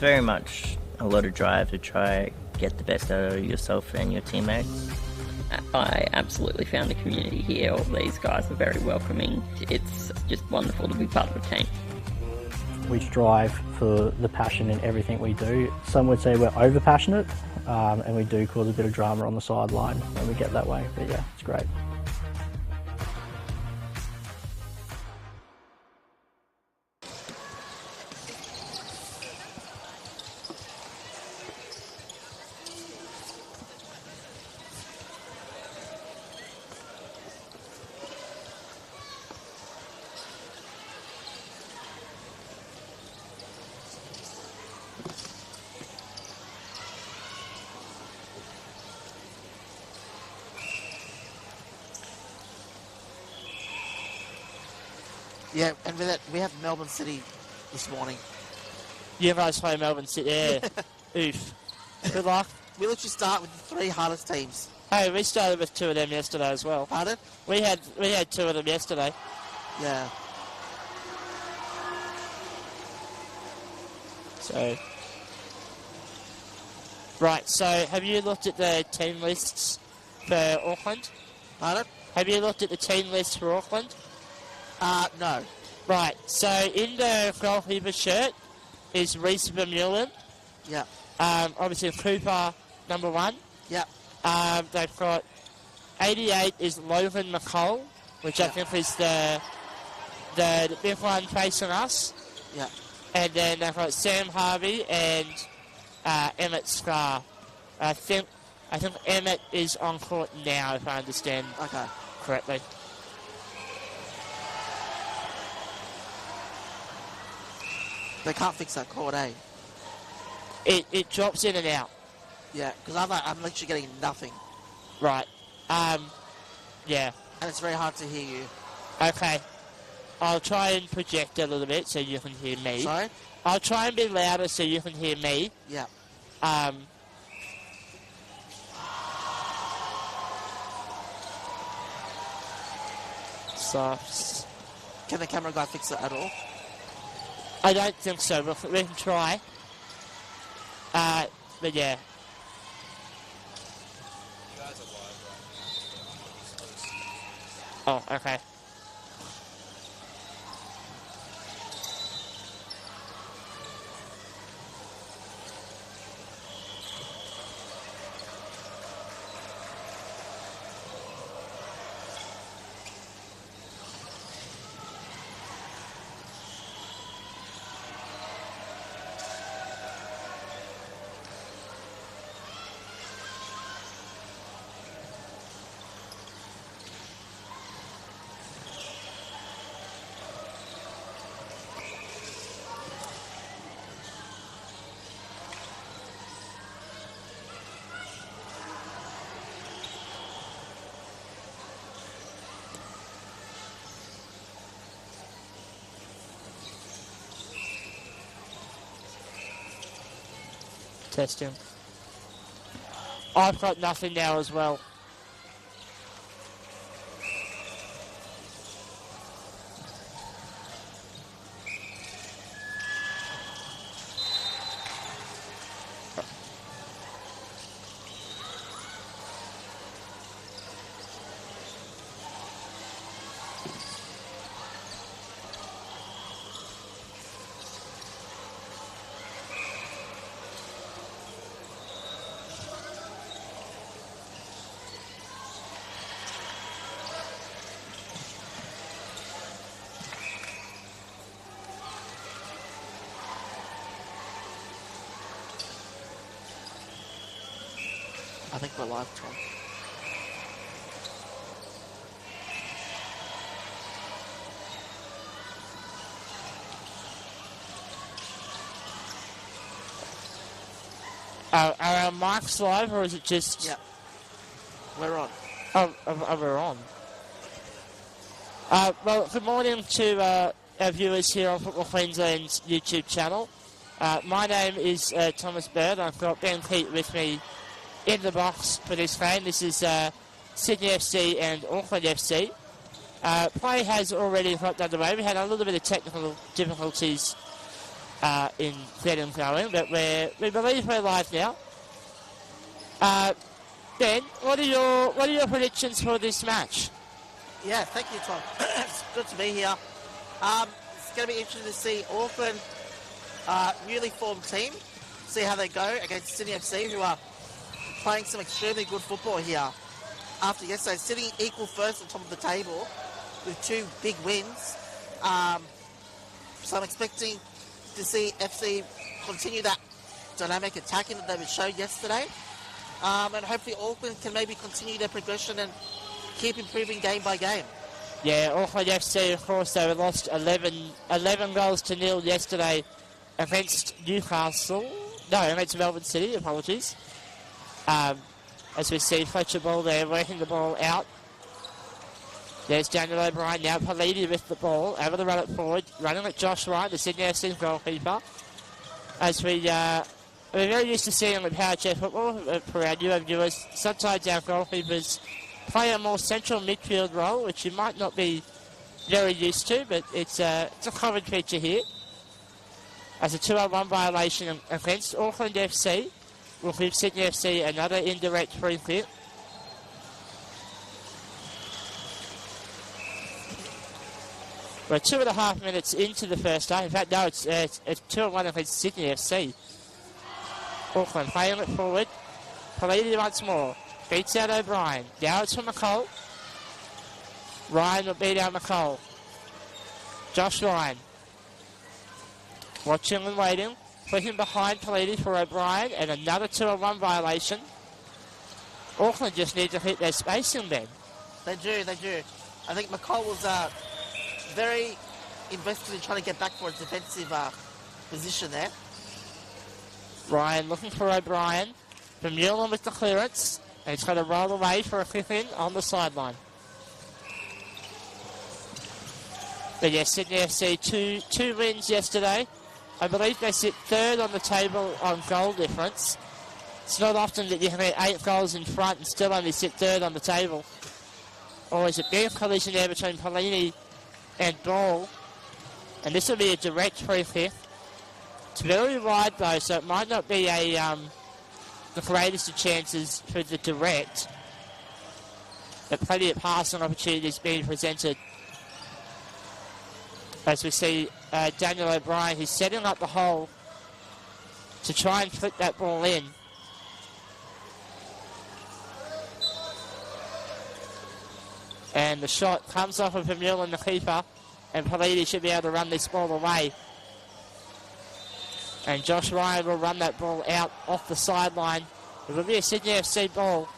very much a lot of drive to try get the best out of yourself and your teammates. I absolutely found the community here. All these guys are very welcoming. It's just wonderful to be part of a team. We strive for the passion in everything we do. Some would say we're over-passionate, and we do cause a bit of drama on the sideline when we get that way, but yeah, it's great. Yeah, and with that, we have Melbourne City this morning. You guys play Melbourne City, yeah. Oof. Good luck. We literally start with the 3 hardest teams. Hey, we started with 2 of them yesterday as well. Pardon? We had 2 of them yesterday. Yeah. So... Right, so have you looked at the team lists for Auckland? Pardon? Have you looked at the team list for Auckland? No. Right, so in the goalkeeper shirt is Reese Vermeulen. Yeah. Obviously Cooper, number 1. Yeah. They've got 88 is Logan McCall, which I think is the big one facing us. Yeah. And then they've got Sam Harvey and Emmett Scar. I think Emmett is on court now, if I understand correctly. They can't fix that court, eh? It drops in and out. Yeah, because I'm literally getting nothing. Right. Yeah. And it's very hard to hear you. Okay. I'll try and project a little bit so you can hear me. Sorry? I'll try and be louder so you can hear me. Yeah. Softs. Can the camera guy fix it at all? I don't think so, but we can try. But yeah. Oh, okay. Testing. I've got nothing now as well. I think we're live, Tom. Are our mics live, or is it just... Yeah. We're on. Oh, we're on. Well, good morning to our viewers here on Football Queensland's YouTube channel. My name is Thomas Bird. I've got Ben Pete with me in the box for this game. This is Sydney FC and Auckland FC. Play has already got underway. We had a little bit of technical difficulties in getting going, but we believe we're live now. Ben, what are your predictions for this match? Yeah, thank you, Tom. It's good to be here. It's going to be interesting to see Auckland, newly formed team, see how they go against Sydney FC, who are playing some extremely good football here. After yesterday, sitting equal first on top of the table with 2 big wins. So I'm expecting to see FC continue that dynamic attacking that they showed yesterday. And hopefully Auckland can maybe continue their progression and keep improving game by game. Yeah, Auckland FC, of course, they lost 11 goals to 0 yesterday against Newcastle. No, against Melbourne City, apologies. As we see Fletcher Ball there, working the ball out. There's Daniel O'Brien now, Palidi with the ball, able to run it forward, running at Josh Wright, the Sydney FC goalkeeper. As we're very used to seeing with Powerchair football, for our newer viewers, sometimes our goalkeepers play a more central midfield role, which you might not be very used to, but it's a common feature here. As a 2-on-1 violation against Auckland FC, will give Sydney FC another indirect free kick. We're 2.5 minutes into the first half. In fact, no, it's 2-1 against Sydney FC. Auckland playing it forward. Palidi once more. Beats out O'Brien. Now it's for McCall. Ryan will beat out McCall. Josh Ryan. Watching and waiting. Flicking behind Palidi for O'Brien. And another 2-on-1 violation. Auckland just need to hit their spacing then. They do. I think McCall was very invested in trying to get back for a defensive position there. Ryan looking for O'Brien. Vermeulen with the clearance. And he's going to roll away for a kick in on the sideline. But yes, Sydney FC, two wins yesterday. I believe they sit 3rd on the table on goal difference. It's not often that you can get 8 goals in front and still only sit 3rd on the table. Always a big collision there between Palini and Ball. And this will be a direct free kick. It's very wide though, so it might not be the greatest of chances for the direct. But plenty of passing opportunities being presented. As we see Daniel O'Brien, who's setting up the hole to try and flick that ball in. And the shot comes off of Vermeulen, the keeper, and Palidi should be able to run this ball away. And Josh Ryan will run that ball out off the sideline. It will be a Sydney FC ball.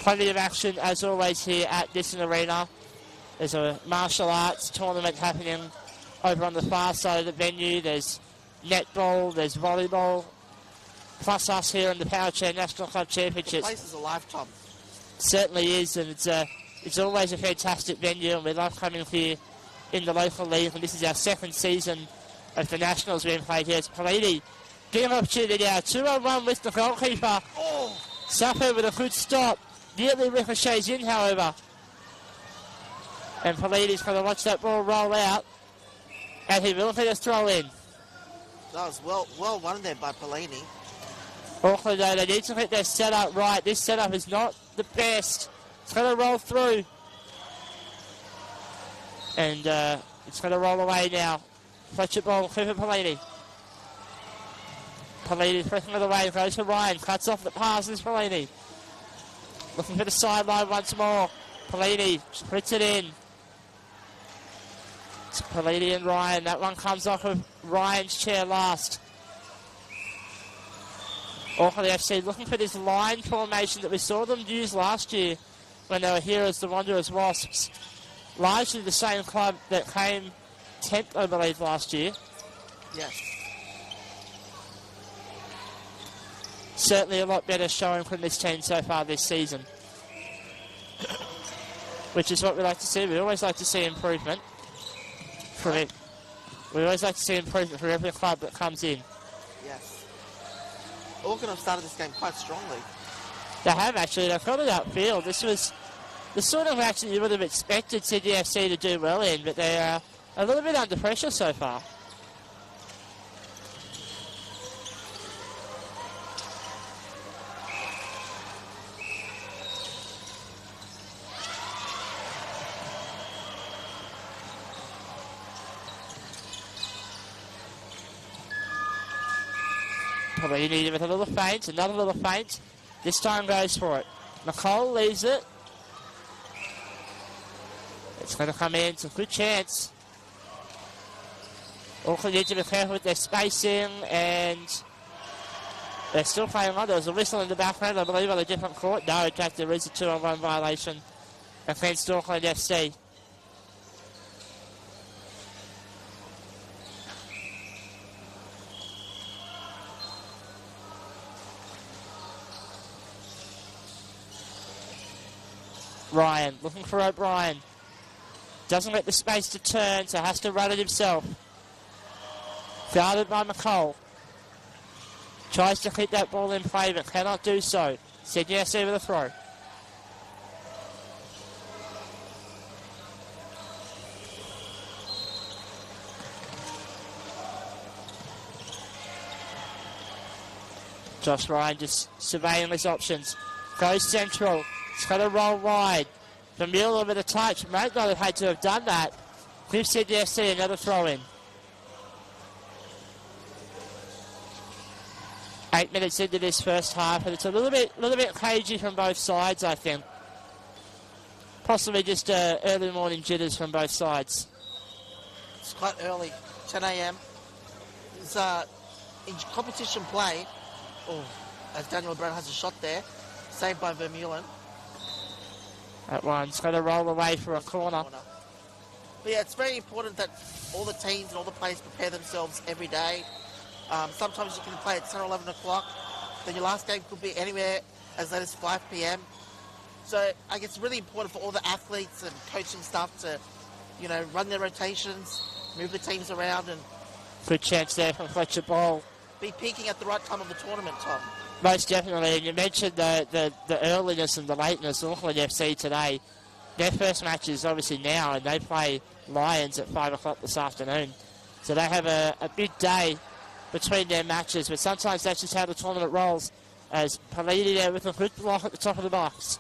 Plenty of action, as always, here at Nissan Arena. There's a martial arts tournament happening over on the far side of the venue. There's netball, there's volleyball, plus us here in the Powerchair National Club Championship. The place is alive, Tom. Certainly is, and it's always a fantastic venue, and we love coming here in the local league, and this is our 2nd season of the Nationals being played here. It's Palidi. Big opportunity now. 2-on-1 with the goalkeeper. Oh! Suffer with a good stop. Nearly ricochets in, however. And Palidi's going to watch that ball roll out. And he will get a throw in. That was well won there by Palini. Auckland, though, they need to get their setup right. This setup is not the best. It's going to roll through. And it's going to roll away now. Fletcher ball, Clifford Palini. Palini flicking it away, goes to Ryan, cuts off the passes, Palini. Looking for the sideline once more. Palini splits it in. It's Palini and Ryan. That one comes off of Ryan's chair last. Auckland FC looking for this line formation that we saw them use last year when they were here as the Wanderers Wasps. Largely the same club that came 10th, I believe, last year. Yes. Certainly a lot better showing from this team so far this season. Which is what we like to see. We always like to see improvement from it. We always like to see improvement for every club that comes in. Yes. Auckland have started this game quite strongly. They have actually. They've got it upfield. This was the sort of action you would have expected Sydney FC to do well in, but they're a little bit under pressure so far. Probably needed with a little feint, another little feint. This time goes for it. Nicole leaves it. It's going to come in, it's a good chance. Auckland need to be careful with their spacing, and they're still playing on. There was a whistle in the background, I believe, on a different court. No, in fact, there is a 2-on-1 violation against Auckland FC. Ryan, looking for O'Brien. Doesn't get the space to turn, so has to run it himself. Guarded by McCall. Tries to hit that ball in play, but cannot do so. Sydney FC with a throw. Josh Ryan just surveying his options. Goes central. It's going to roll wide. The Mueller with a touch. Might not have had to have done that. Gives Sydney FC another throw in. 8 minutes into this first half, and it's a little bit cagey from both sides, I think. Possibly just early morning jitters from both sides. It's quite early, 10 a.m. It's in competition play. Oh, as Daniel Brown has a shot there, saved by Vermeulen. That one's going to roll away for a corner. But yeah, it's very important that all the teams and all the players prepare themselves every day. Sometimes you can play at 10 or 11 o'clock. Then your last game could be anywhere as late as 5 p.m. So I guess it's really important for all the athletes and coaching staff to, you know, run their rotations, move the teams around, and good chance there from Fletcher Ball. Be peaking at the right time of the tournament, Tom. Most definitely, and you mentioned the earliness and the lateness of Auckland FC today. Their first match is obviously now, and they play Lions at 5 o'clock this afternoon. So they have a big day between their matches, but sometimes that's just how the tournament rolls. As Palini there with a good block at the top of the box.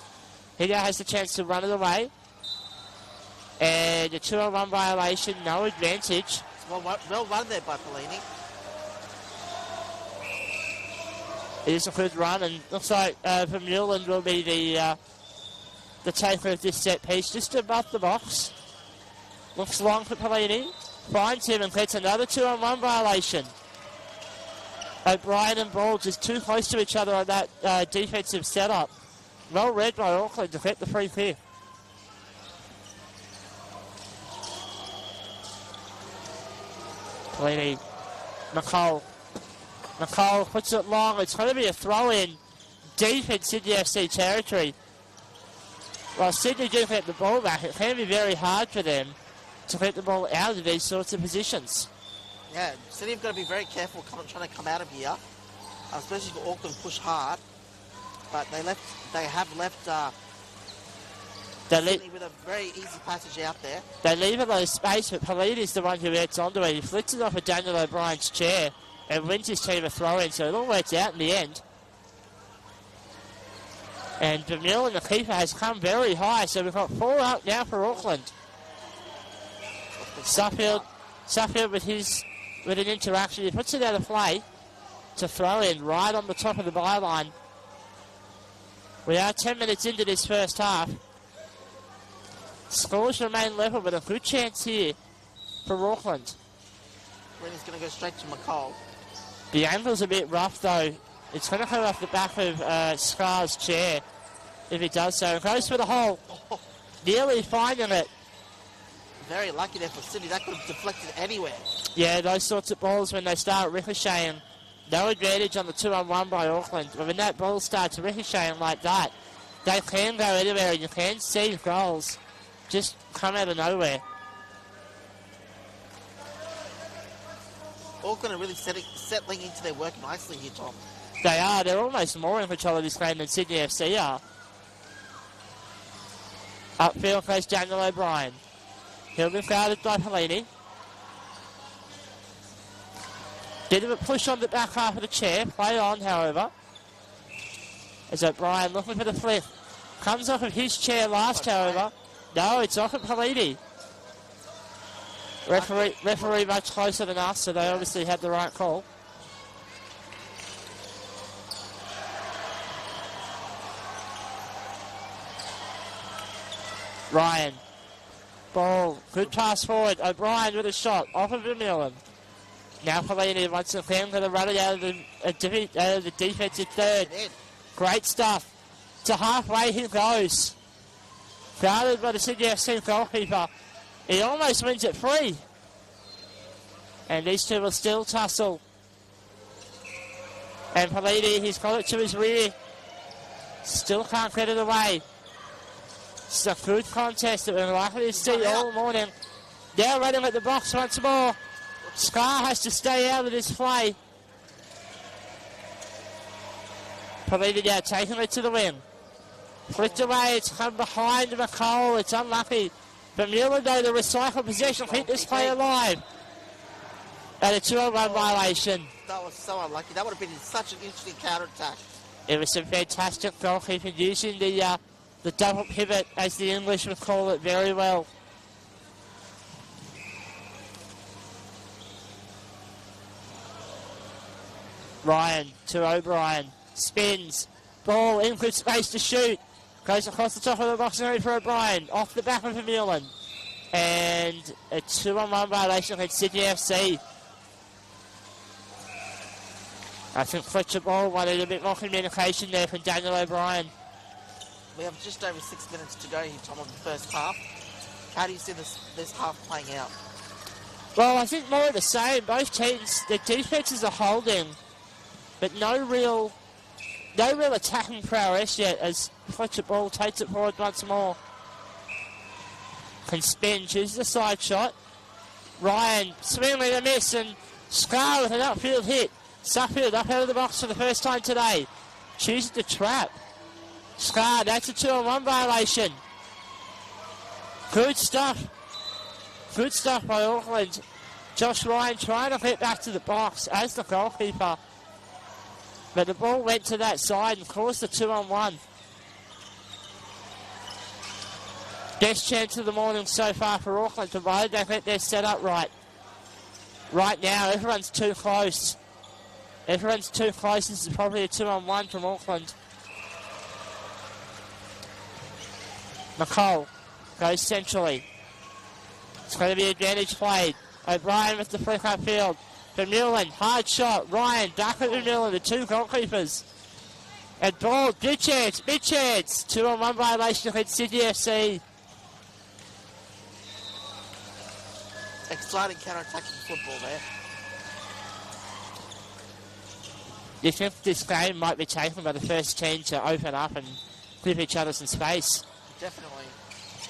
He now has the chance to run it away. And a 2-on-1 violation, no advantage. Well run there by Palini. It is a good run, and looks like Vermeulen will be the taker of this set piece, just above the box. Looks long for Palini. Finds him and gets another 2-on-1 violation. O'Brien and Ball just too close to each other on that defensive setup. Well read by Auckland to get the free kick. Palini. McCall puts it long. It's going to be a throw-in deep in Sydney FC territory. While Sydney do get the ball back, it can be very hard for them to get the ball out of these sorts of positions. Yeah, Sydney have got to be very careful trying to come out of here, especially if Auckland push hard. But they have left Sydney with a very easy passage out there. They leave a lot of space, but Palini's the one who gets onto it. He flicks it off of Daniel O'Brien's chair and wins his team a throw-in, so it all works out in the end. And Vermeulen, the keeper, has come very high, so we've got 4 up now for Auckland. Suffield with an interaction, he puts it out of play to throw in right on the top of the byline. We are 10 minutes into this first half. Scores remain level, but a good chance here for Auckland. Rennie's going to go straight to McCall. The angle's a bit rough, though. It's going to come off the back of Scar's chair if it does so. It goes for the hole. Nearly finding it. Very lucky there for Sydney. That could have deflected anywhere. Yeah, those sorts of balls, when they start ricocheting, no advantage on the 2-on-1 by Auckland. But when that ball starts ricocheting like that, they can go anywhere, and you can see goals just come out of nowhere. Auckland are really settling into their work nicely here, Tom. They are. They're almost more in control of this game than Sydney FC are. Upfield goes Daniel O'Brien. He'll be guarded by Pelini. Bit of a push on the back half of the chair. Play on, however. As O'Brien looking for the flick. Comes off of his chair last, however. No, it's off at Pelini. Referee much closer than us, so they obviously had the right call. Ryan. Ball. Good pass forward. O'Brien with a shot. Off of Vermeulen. Now Pelini once again going to run it out of the defensive third. Great stuff. To halfway he goes. Guarded by the Sydney FC goalkeeper. He almost wins it free. And these two will still tussle. And Pelini, he's got it to his rear. Still can't get it away. It's a good contest that we're likely to see all morning. Now running at the box once more. Scar has to stay out of this play. Pelini now taking it to the wing. Flicked away, it's come behind McCall, it's unlucky. Vermeulen though, the recycled possession, keep this play alive. And a 2-on-1 violation. That was so unlucky. That would have been such an interesting counter-attack. It was some fantastic goalkeeping using the double pivot, as the English would call it, very well. Ryan to O'Brien. Spins. Ball in good space to shoot. Goes across the top of the box area for O'Brien. Off the back of Vermeulen. And a 2-on-1 violation against Sydney FC. I think Fletcher Ball wanted a bit more communication there from Daniel O'Brien. We have just over 6 minutes to go here, Tom, on the first half. How do you see this half playing out? Well, I think more of the same. Both teams, their defences are holding, but no real attacking prowess yet as Fletcher Ball takes it forward once more. Can spin, chooses a side shot. Ryan swinging a miss, and Scar with an upfield hit. Suffield up out of the box for the first time today. Chooses to trap. Scar, that's a 2-on-1 violation. Good stuff. Good stuff by Auckland. Josh Ryan trying to get back to the box as the goalkeeper. But the ball went to that side and caused the 2-on-1. Best chance of the morning so far for Auckland, provided they get their set up right. Right now, everyone's too close. Everyone's too close. This is probably a 2-on-1 from Auckland. McCall goes centrally. It's going to be advantage played. O'Brien with the flick upfield. Vermeulen, hard shot. Ryan, back at Vermeulen, the two goalkeepers. And ball, big chance. 2-on-1 violation against Sydney FC. Exciting counter-attacking football there. You think this game might be taken by the first team to open up and give each other some space? Definitely.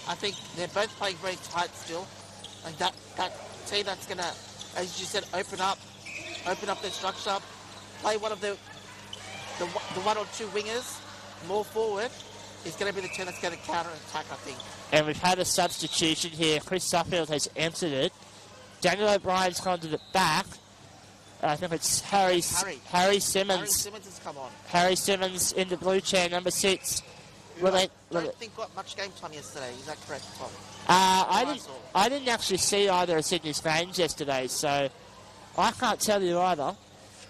I think they're both playing very tight still. And that team that's going to, as you said, open up their structure, play one of the one or two wingers more forward, is going to be the team that's going to counter-attack, I think. And we've had a substitution here. Chris Suffield has entered it. Daniel O'Brien's gone to the back. I think it's Harry Simmons. Harry Simmons has come on. Harry Simmons in the blue chair, number 6. I don't think got much game time yesterday. Is that correct, Tom? I didn't actually see either of Sydney's games yesterday, so I can't tell you either.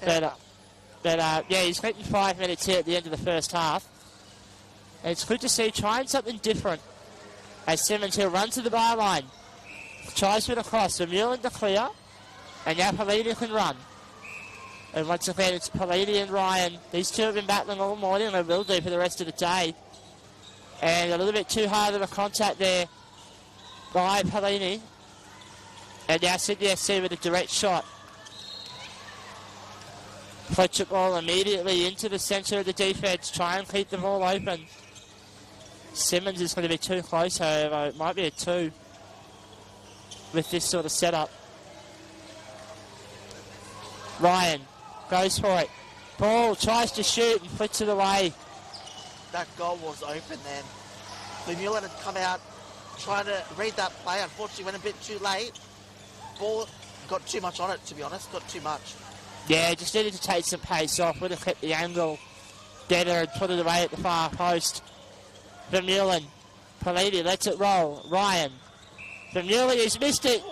But yeah, he's getting 5 minutes here at the end of the first half. And it's good to see trying something different. As Simmons, he'll run to the byline. Tries with a cross. Vermeulen to clear. And now Pelini can run. And once again, it's Pelini and Ryan. These two have been battling all morning and will do for the rest of the day. And a little bit too hard of a contact there by Pelini. And now Sydney FC with a direct shot. Fletcher Ball immediately into the centre of the defence. Try and keep the ball open. Simmons is going to be too close, however. It might be a 2 with this sort of setup. Ryan goes for it. Ball tries to shoot and flicks it away. That goal was open then. Vermeulen had come out trying to read that play. Unfortunately, went a bit too late. Ball got too much on it, to be honest. Got too much. Yeah, just needed to take some pace off. Would have kept the angle better and put it away at the far post. Vermeulen. Politi lets it roll. Ryan. Vermeulen has missed it.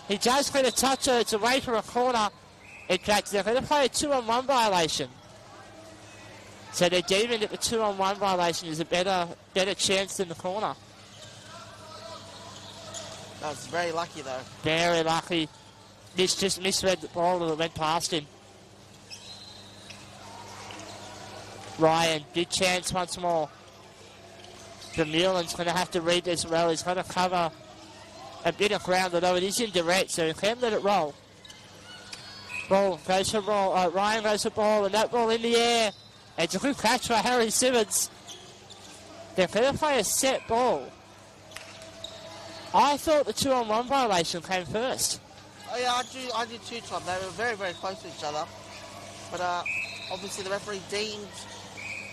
He does get a touch on it. It's away from a corner. In fact, they're going to play a 2-on-1 violation. So they're deeming that the 2-on-1 violation is a better chance than the corner. That was very lucky, though. Very lucky. This just misread the ball that went past him. Ryan, big chance once more. Vermeulen's going to have to read this well. He's going to cover a bit of ground, although it is indirect, so he can let it roll. Ball goes for ball. Ryan goes for ball, and that ball in the air. It's a good catch by Harry Simmons. They're going to play a set ball. I thought the 2-on-1 violation came first. Oh yeah, I did too, Tom. They were very, very close to each other. But obviously the referee deemed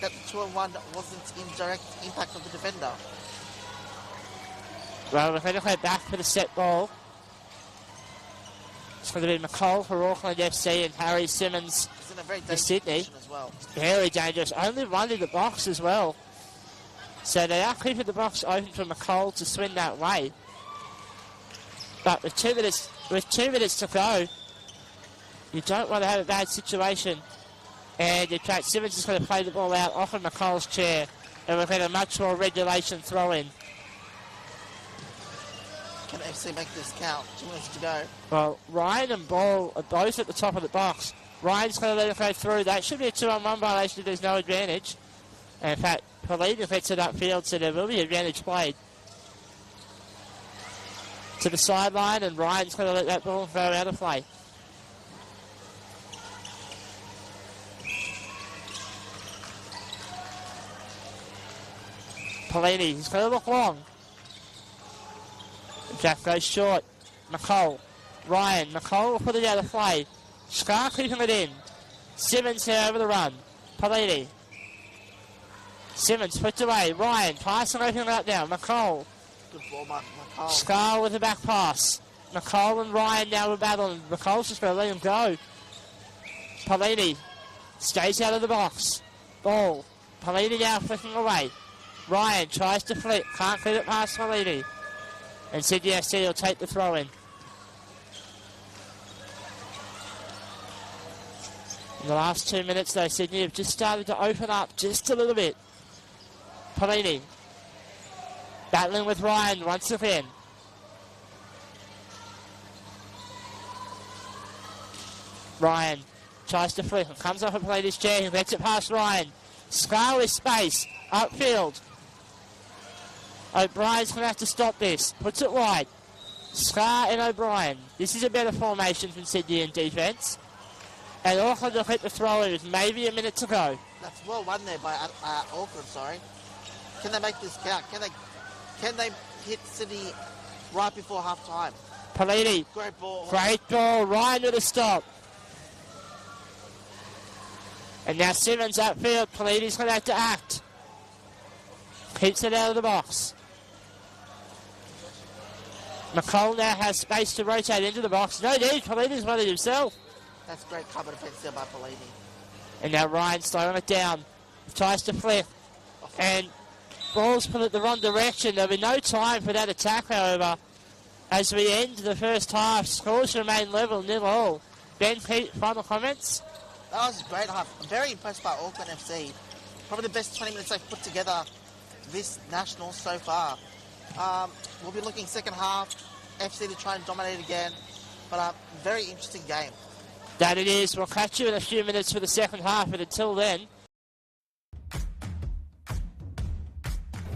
that the 2-on-1 wasn't in direct impact of the defender. Well, we're going to go back for the set ball. It's going to be McCall for Auckland FC and Harry Simmons He's in a very for dangerous Sydney. position as well. Very dangerous. Only one in the box as well. So they are keeping the box open for McCall to swing that way. But with 2 minutes to go, you don't want to have a bad situation. And in fact, Simmons is going to play the ball out off of McCall's chair, and we'll get a much more regulation throw in. Can FC make this count? 2 minutes to go. Well, Ryan and Ball are both at the top of the box. Ryan's going to let it go through. That should be a 2-on-1 violation if there's no advantage. And in fact, Politi gets it upfield, so there will be advantage played. To the sideline, and Ryan's going to let that ball go out of play. Politi, he's going to look long. Jack goes short. McCall. Ryan. McCall will put it out of play. Scar keeping it in. Simmons here over the run. Politi. Simmons puts away. Ryan passing open out now. McCall. Good ball, McCall. Scar with a back pass. McCall and Ryan now are battling. McCall's just going to let him go. Politi stays out of the box. Ball. Politi now flicking away. Ryan tries to flick. Can't get it past Politi. And Sydney FC will take the throw in. In the last 2 minutes though, Sydney have just started to open up just a little bit. Politi battling with Ryan once again. Ryan tries to flick and comes off and Politi's chair. He lets it past Ryan. Scar with space. Upfield. O'Brien's going to have to stop this. Puts it wide. Scar and O'Brien. This is a better formation from Sydney in defence. And Auckland will hit the throw in with maybe a minute to go. That's well run there by Auckland, sorry. Can they make this count? Can they hit Sydney right before half time? Politi. Great ball. Great ball. Ryan with a stop. And now Simmons upfield. Politi's going to have to act. Keeps it out of the box. McCall now has space to rotate into the box. No need. Politi's won it himself. That's great cover defence there by Politi. And now Ryan slowing it down. Tries to flip. And ball's put it the wrong direction. There'll be no time for that attack, however. As we end the first half, scores remain level, 0-0. Ben, Pete, final comments? That was a great half. I'm very impressed by Auckland FC. Probably the best 20 minutes they've put together this national so far. We'll be looking second half, FC to try and dominate again. But very interesting game. That it is. We'll catch you in a few minutes for the second half, but until then...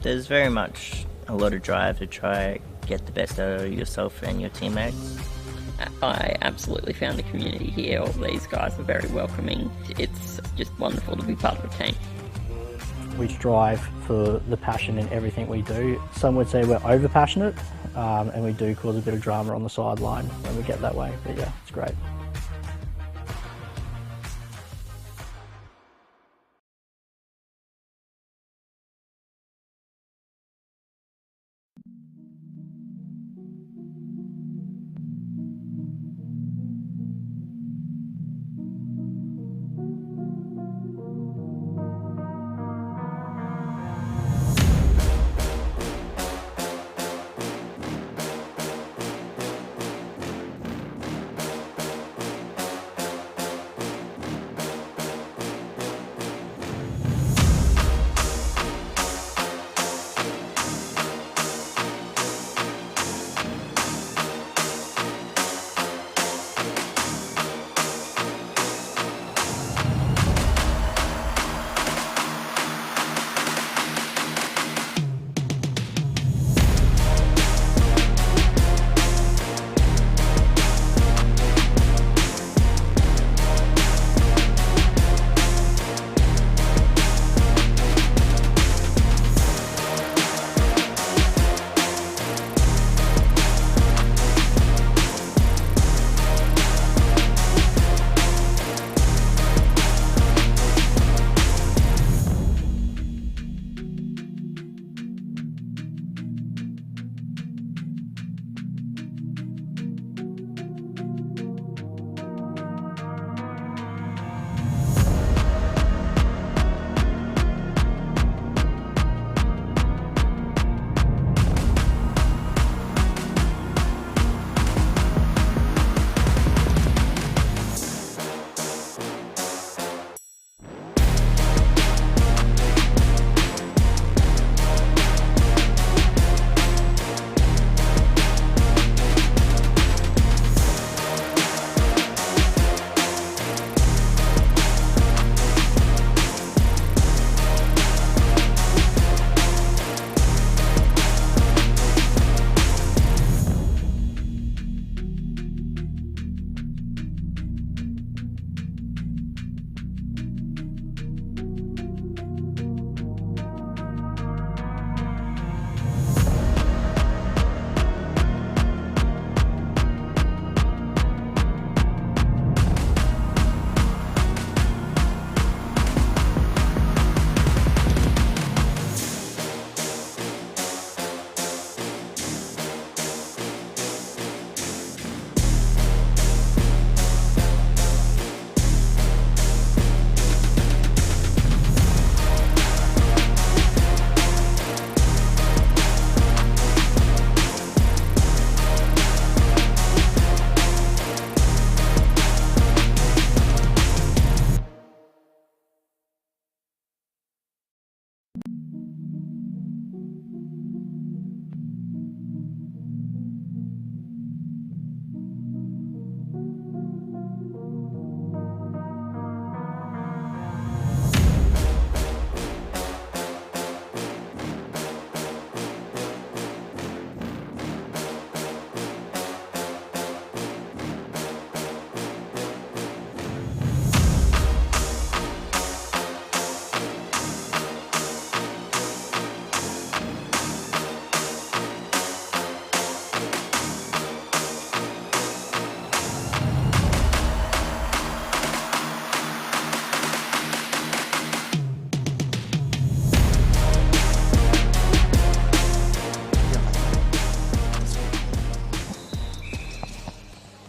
There's very much a lot of drive to try get the best out of yourself and your teammates. I absolutely found the community here. All these guys are very welcoming. It's just wonderful to be part of a team. We strive for the passion in everything we do. Some would say we're over passionate, and we do cause a bit of drama on the sideline when we get that way. But yeah, it's great.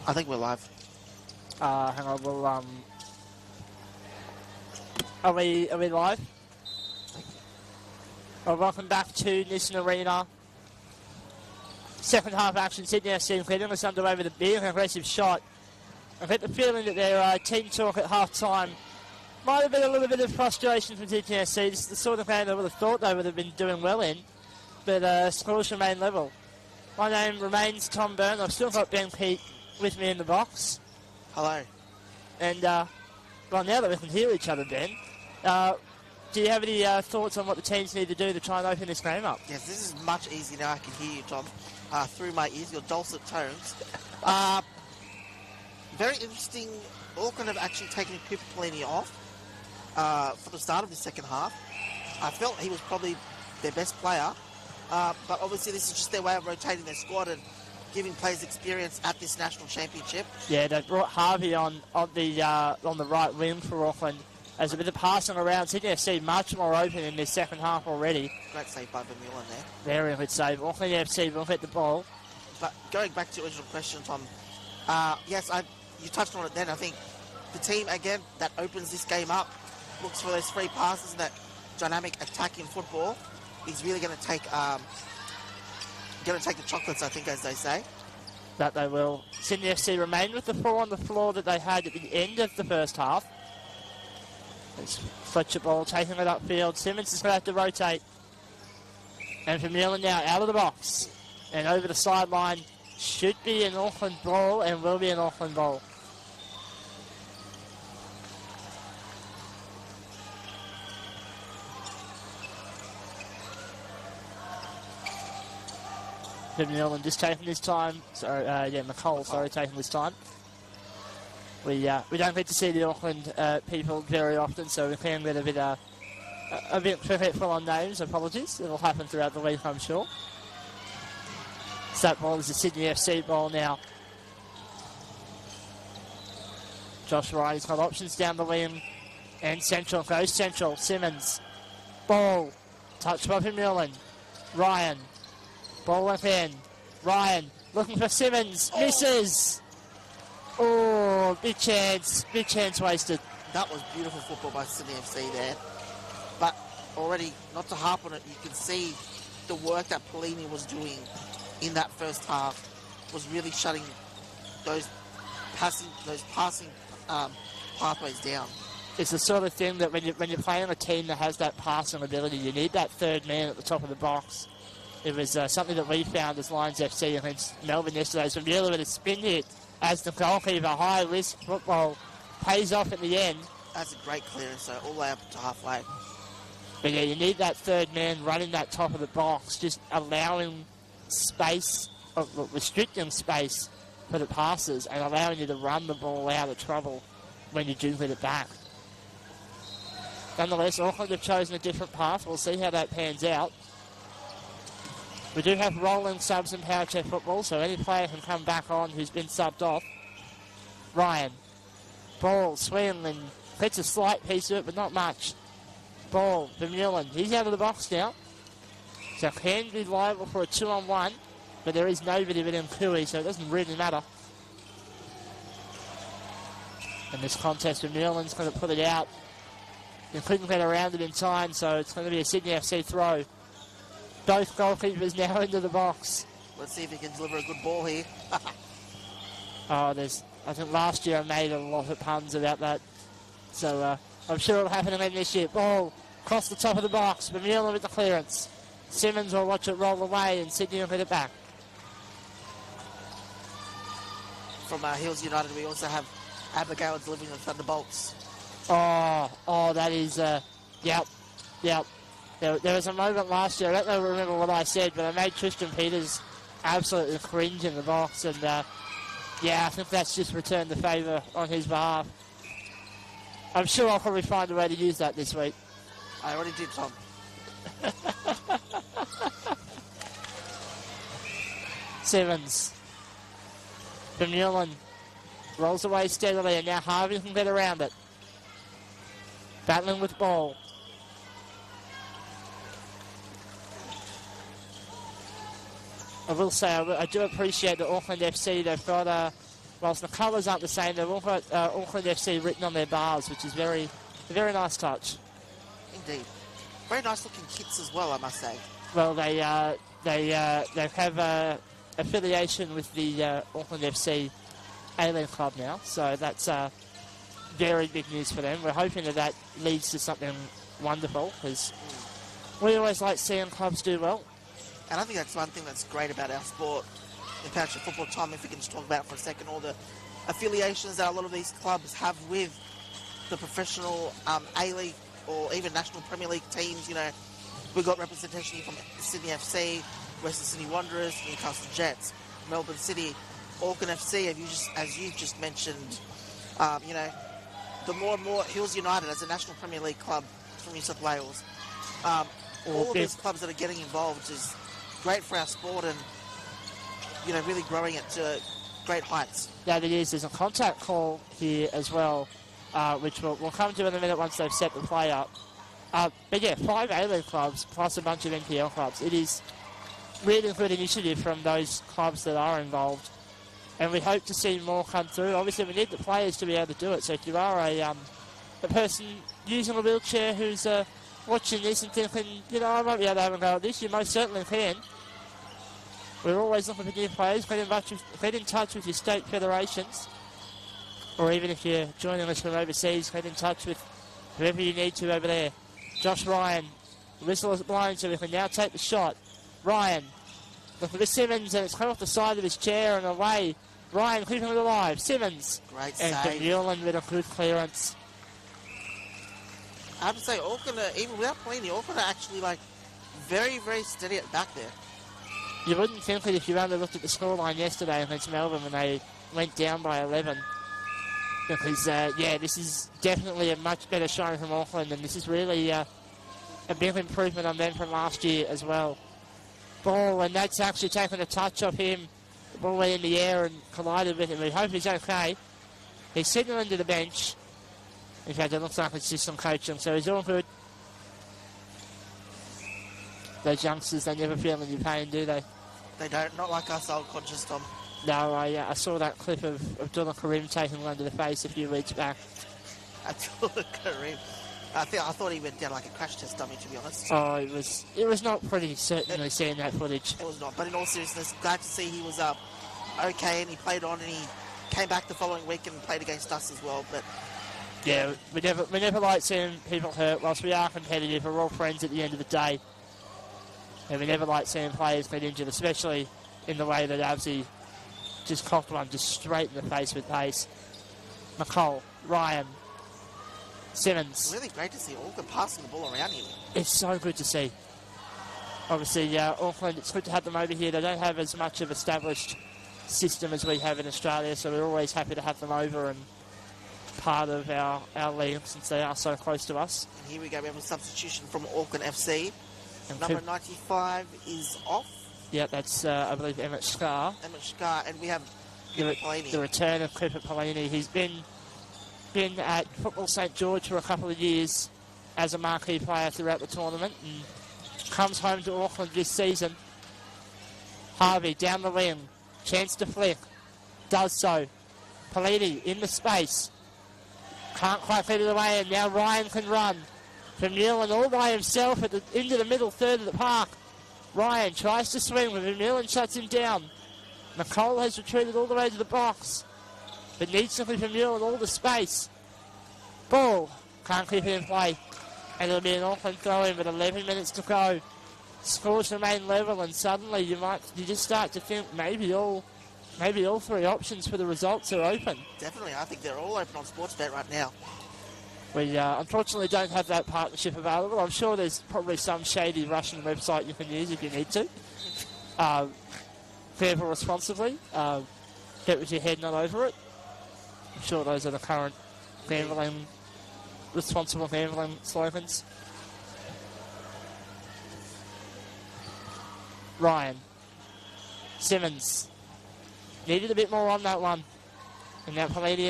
I think we're live. Hang on, we'll, Are we live? Well, welcome back to Nissan Arena. Second half action, Sydney FC getting us underway with a big aggressive shot. I get the feeling that their team talk at half time might have been a little bit of frustration from Sydney FC. This is the sort of game I would have thought they would have been doing well in, but scores remain level. My name remains Tom Byrne. I've still got Ben Pete with me in the box. Hello. And, well, now that we can hear each other, Ben, do you have any thoughts on what the teams need to do to try and open this game up? Yes, this is much easier now. I can hear you, Tom, through my ears, your dulcet tones. Very interesting. Auckland have actually taken Pippolini off for the start of the second half. I felt he was probably their best player, but obviously this is just their way of rotating their squad and giving players experience at this national championship. Yeah, they brought Harvey on the right wing for Auckland. There's a bit of passing around. Sydney FC much more open in this second half already. Great save by Vermeulen there. Very good save. Auckland FC will get the ball. But going back to your original question, Tom, yes, you touched on it then. I think the team, again, that opens this game up, looks for those free passes and that dynamic attacking football, is really going to take the chocolates, I think, as they say. That they will. Sydney FC remain with the 4 on the floor that they had at the end of the first half. It's Fletcher ball taking it upfield. Simmons is going to have to rotate. And Vermeulen now out of the box. And over the sideline. Should be an Auckland ball and will be an Auckland ball. Vermeulen just taking his time. Sorry, McCall, taking his time. We don't get to see the Auckland people very often, so we can get a bit forgetful on names. Apologies. It'll happen throughout the week, I'm sure. So that ball is a Sydney FC ball now. Josh Wright has got options down the wing. And central goes central. Simmons. Ball. Touched by Vermeulen. Ryan. Ball left end. Ryan looking for Simmons. Misses. Oh, big chance wasted. That was beautiful football by Sydney FC there. But already, not to harp on it, you can see the work that Polini was doing in that first half was really shutting those passing pathways down. It's the sort of thing that when you're playing a team that has that passing ability, you need that third man at the top of the box. It was something that we found as Lions FC against Melbourne yesterday. So really with a spin hit as the goalkeeper, high risk football pays off at the end. That's a great clearance, so all the way up to halfway. But yeah, you need that third man running that top of the box, just allowing space, restricting space for the passes and allowing you to run the ball out of trouble when you do get it back. Nonetheless, Auckland have chosen a different path. We'll see how that pans out. We do have rolling subs in Powerchair football, so any player can come back on who's been subbed off. Ryan. Ball, swing, and gets a slight piece of it, but not much. Ball, Vermeulen. He's out of the box now. So can be liable for a 2-on-1, but there is nobody within Kui, so it doesn't really matter. In this contest, Vermeulen's going to put it out. He couldn't get around it in time, so it's going to be a Sydney FC throw. Both goalkeepers now into the box. Let's see if he can deliver a good ball here. I think last year I made a lot of puns about that. So I'm sure it'll happen again this year. Ball across the top of the box. Vermeulen with the clearance. Simmons will watch it roll away and Sydney will hit it back. From Hills United, we also have Abigail delivering the Thunderbolts. Oh, that is, yep. There was a moment last year, I don't remember what I said, but I made Tristan Peters absolutely cringe in the box, and yeah, I think that's just returned the favour on his behalf. I'm sure I'll probably find a way to use that this week. I already did, Tom. Simmons. Vermeulen rolls away steadily, and now Harvey can get around it. Battling with ball. I will say, I do appreciate the Auckland FC. They've got whilst the colours aren't the same, they've all got Auckland FC written on their bars, which is a very nice touch. Indeed. Very nice looking kits as well, I must say. Well, they have affiliation with the Auckland FC A-League club now, so that's very big news for them. We're hoping that leads to something wonderful, because we always like seeing clubs do well. And I think that's one thing that's great about our sport in Powerchair football time, if we can just talk about for a second all the affiliations that a lot of these clubs have with the professional A-League or even National Premier League teams. You know, we've got representation from Sydney FC, Western Sydney Wanderers, Newcastle Jets, Melbourne City, Auckland FC, as you've just mentioned. You know, the more and more Hills United as a National Premier League club from New South Wales. All of these clubs that are getting involved is great for our sport and, you know, really growing it to great heights. Yeah, it is. There's a contact call here as well, which we'll come to in a minute once they've set the play up. But yeah, 5 A-League clubs plus a bunch of NPL clubs. It is really good initiative from those clubs that are involved, and we hope to see more come through. Obviously, we need the players to be able to do it. So if you are a person using a wheelchair who's watching this and thinking, you know, I might be able to have a go at this, you most certainly can. We're always looking for new players. Get in touch with your state federations, or even if you're joining us from overseas, get in touch with whoever you need to over there. Josh Ryan, the whistle is blown, so we can now take the shot. Ryan, looking for Simmons, and it's come off the side of his chair and away. Ryan keeping it alive. Simmons. Great and save. Newland with a good clearance. I have to say, Auckland, even without Pelini, Auckland are actually like very, very steady at the back there. You wouldn't think it if you only looked at the scoreline yesterday against Melbourne when they went down by 11. Because, yeah, this is definitely a much better showing from Auckland, and this is really a big improvement on them from last year as well. Ball, and that's actually taken a touch off him. The ball went in the air and collided with him. We hope he's okay. He's signaling to the bench. In fact, it looks like it's just some coaching, so he's all good. Those youngsters, they never feel any pain, do they? They don't, not like us old conscious, Tom. No, I saw that clip of Abdullah Karim taking one to the face a few weeks back. Abdullah Karim. I thought he went down like a crash test dummy, to be honest. Oh, it was not pretty, certainly, seeing that footage. It was not, but in all seriousness, glad to see he was okay and he played on and he came back the following week and played against us as well. But yeah, we never like seeing people hurt. Whilst we are competitive, we're all friends at the end of the day. And we never like seeing players get injured, especially in the way that Absy just cocked one just straight in the face with pace. McCall, Ryan, Simmons. Really great to see Auckland passing the ball around here. It's so good to see. Obviously, Auckland, it's good to have them over here. They don't have as much of an established system as we have in Australia, so we're always happy to have them over and part of our league since they are so close to us. And here we go, we have a substitution from Auckland FC. And Number 95 is off. Yeah, that's, I believe, Emmett Scar. Emmett Scar, and we have Pelini. The return of Clifford Pelini. He's been at Football St George for a couple of years as a marquee player throughout the tournament and comes home to Auckland this season. Harvey down the wing, chance to flick, does so. Pelini in the space, can't quite get it away, and now Ryan can run. From Newland all by himself into the middle third of the park. Ryan tries to swing, but Newland shuts him down. McCall has retreated all the way to the box, but needs something from Newland, all the space. Ball, can't keep it in play. And it'll be an Auckland throw-in with 11 minutes to go. Scores remain level, and suddenly you just start to think maybe all 3 options for the results are open. Definitely, I think they're all open on Sportsbet right now. We unfortunately don't have that partnership available. I'm sure there's probably some shady Russian website you can use if you need to. Gamble responsibly. Get with your head not over it. I'm sure those are the current responsible gambling slogans. Ryan. Simmons. Needed a bit more on that one. And now Pelini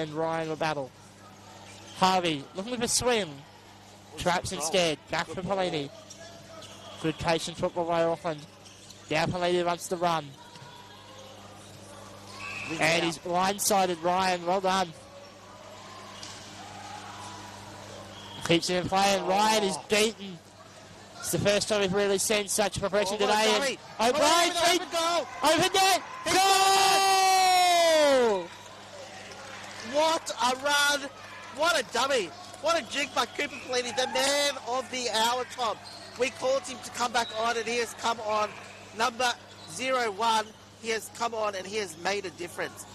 and Ryan will battle. Harvey looking for swing. Traps instead. Back for Pelini. Good patient football by Auckland. Now Pelini wants to run. And he's blindsided Ryan. Well done. Keeps him playing. Ryan is beaten. It's the first time we've really seen such progression today. O'Brien, open goal! Open net! Goal! What a run! What a dummy! What a jig by Cooper Pelini, the man of the hour, Tom. We called him to come back on, and he has come on. Number 01, he has come on, and he has made a difference.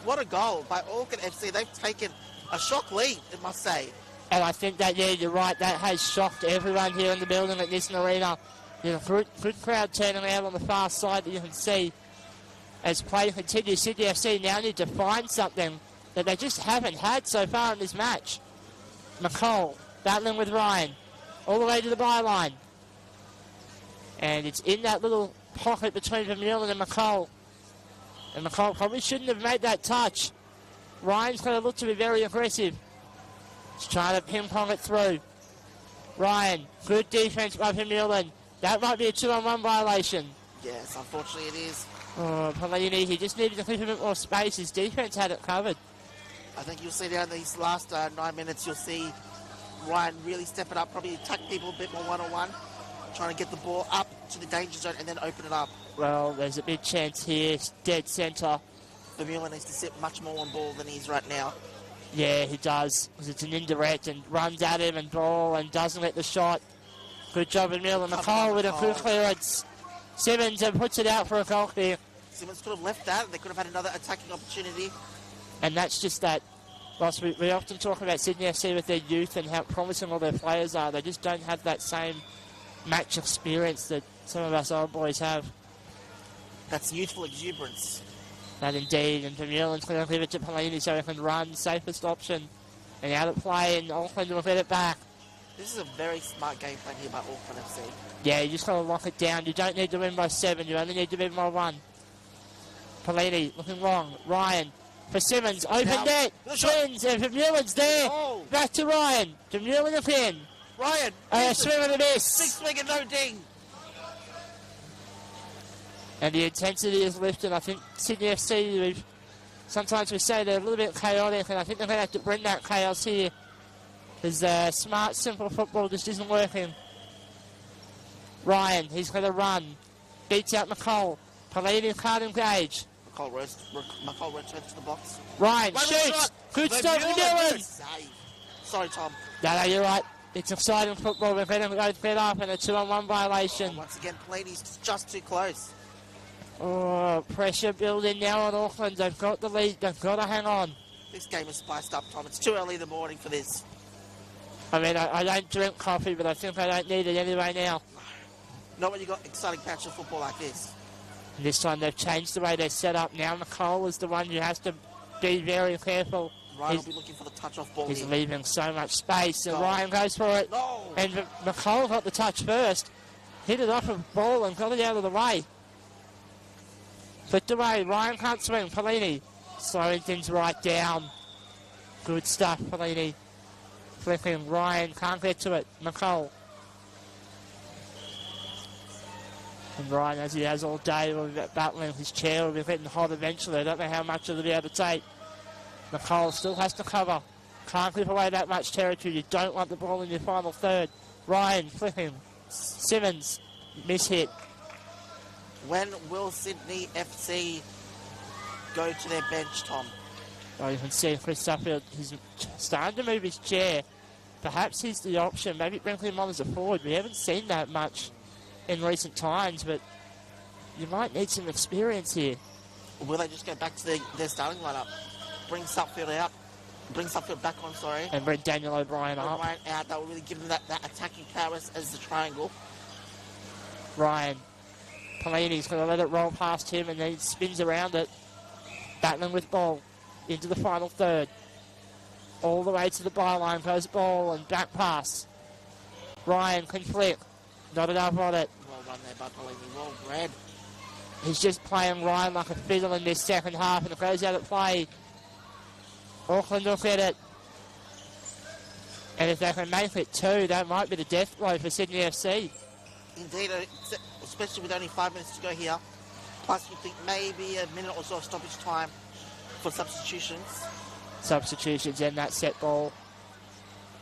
What a goal by Auckland FC. They've taken a shock lead, I must say. And I think that, yeah, you're right, that has shocked everyone here in the building at Nissan Arena. There's a good crowd turning out on the far side that you can see. As play continues, Sydney FC now need to find something that they just haven't had so far in this match. McCall battling with Ryan all the way to the byline. And it's in that little pocket between Vermeulen and McCall. And McCall probably shouldn't have made that touch. Ryan's going to look to be very aggressive. He's trying to ping-pong it through. Ryan, good defence by Vermeulen. That might be a 2-on-1 violation. Yes, unfortunately it is. Oh, Pelini, he just needed to keep a bit more space. His defence had it covered. I think you'll see down these last 9 minutes, you'll see Ryan really step it up, probably attack people a bit more one-on-one, trying to get the ball up to the danger zone and then open it up. Well, there's a big chance here. Dead centre. Vermeulen needs to sit much more on ball than he is right now. Yeah, he does. Because it's an indirect and runs at him and ball and doesn't let the shot. Good job, Vermeulen. McCall with a good clearance. Simmons and puts it out for a goal there. Simmons could have left that. They could have had another attacking opportunity. And that's just that. Whilst we often talk about Sydney FC with their youth and how promising all their players are, they just don't have that same match experience that some of us old boys have. That's youthful exuberance. That indeed, and Vermeulen's going to leave it to Pelini so he can run, safest option. And out of play, and Auckland will get it back. This is a very smart game plan here by Auckland FC. Yeah, you just got to lock it down. You don't need to win by 7, you only need to win by 1. Pelini looking wrong. Ryan for Simmons, open net, twins, and Vermeulen's there. Oh. Back to Ryan. Vermeulen again. Ryan, Swim and a miss. big swing and no ding. And the intensity is lifted. I think Sydney FC, sometimes we say they're a little bit chaotic, and I think they're going to have to bring that chaos here. Because smart, simple football just isn't working. Ryan, he's going to run. Beats out McCall. Pelini can't engage. McCall returns to the box. Ryan shoots. Good stop, Vermeulen. Sorry, Tom. No, you're right. It's exciting football. We're going to go fed up and a 2-on-1 violation. Once again, Pelini's just too close. Oh, pressure building now on Auckland. They've got the lead. They've got to hang on. This game is spiced up, Tom. It's too early in the morning for this. I mean, I don't drink coffee, but I think I don't need it anyway now. Not when you got exciting patch of football like this. And this time they've changed the way they're set up. Now McCall is the one who has to be very careful. Ryan will be looking for the touch-off ball He's here. leaving so much space, and No. Ryan goes for it. No. And McCall got the touch first. Hit it off a ball and got it out of the way. Flicked away. Ryan can't swing. Pelini slowing things right down. Good stuff, Pelini. Flipping. Ryan can't get to it. McCall. And Ryan, as he has all day, will be battling his chair. Will be getting hot eventually. I don't know how much it'll be able to take. McCall still has to cover. Can't clip away that much territory. You don't want the ball in your final third. Ryan flipping. Simmons. Miss-hit. When will Sydney FC go to their bench, Tom? Well, you can see Chris Suffield, he's starting to move his chair. Perhaps he's the option. Maybe Brinkley him on as a forward. We haven't seen that much in recent times, but you might need some experience here. Or will they just go back to their starting lineup? Bring Suffield out. Bring Suffield back on, sorry. And bring Daniel O'Brien up. O'Brien out. That will really give them that attacking prowess as the triangle. Ryan. Pelini's going to let it roll past him, and then he spins around it. Battling with ball into the final third. All the way to the byline goes ball and back pass. Ryan can flick. Not enough on it. Well run there by Pelini. Well read. He's just playing Ryan like a fiddle in this second half, and it goes out of play. Auckland will get it. And if they can make it 2, that might be the death blow for Sydney FC. Indeed, especially with only 5 minutes to go here. Plus, you think maybe a minute or so of stoppage time for substitutions. Substitutions in that set ball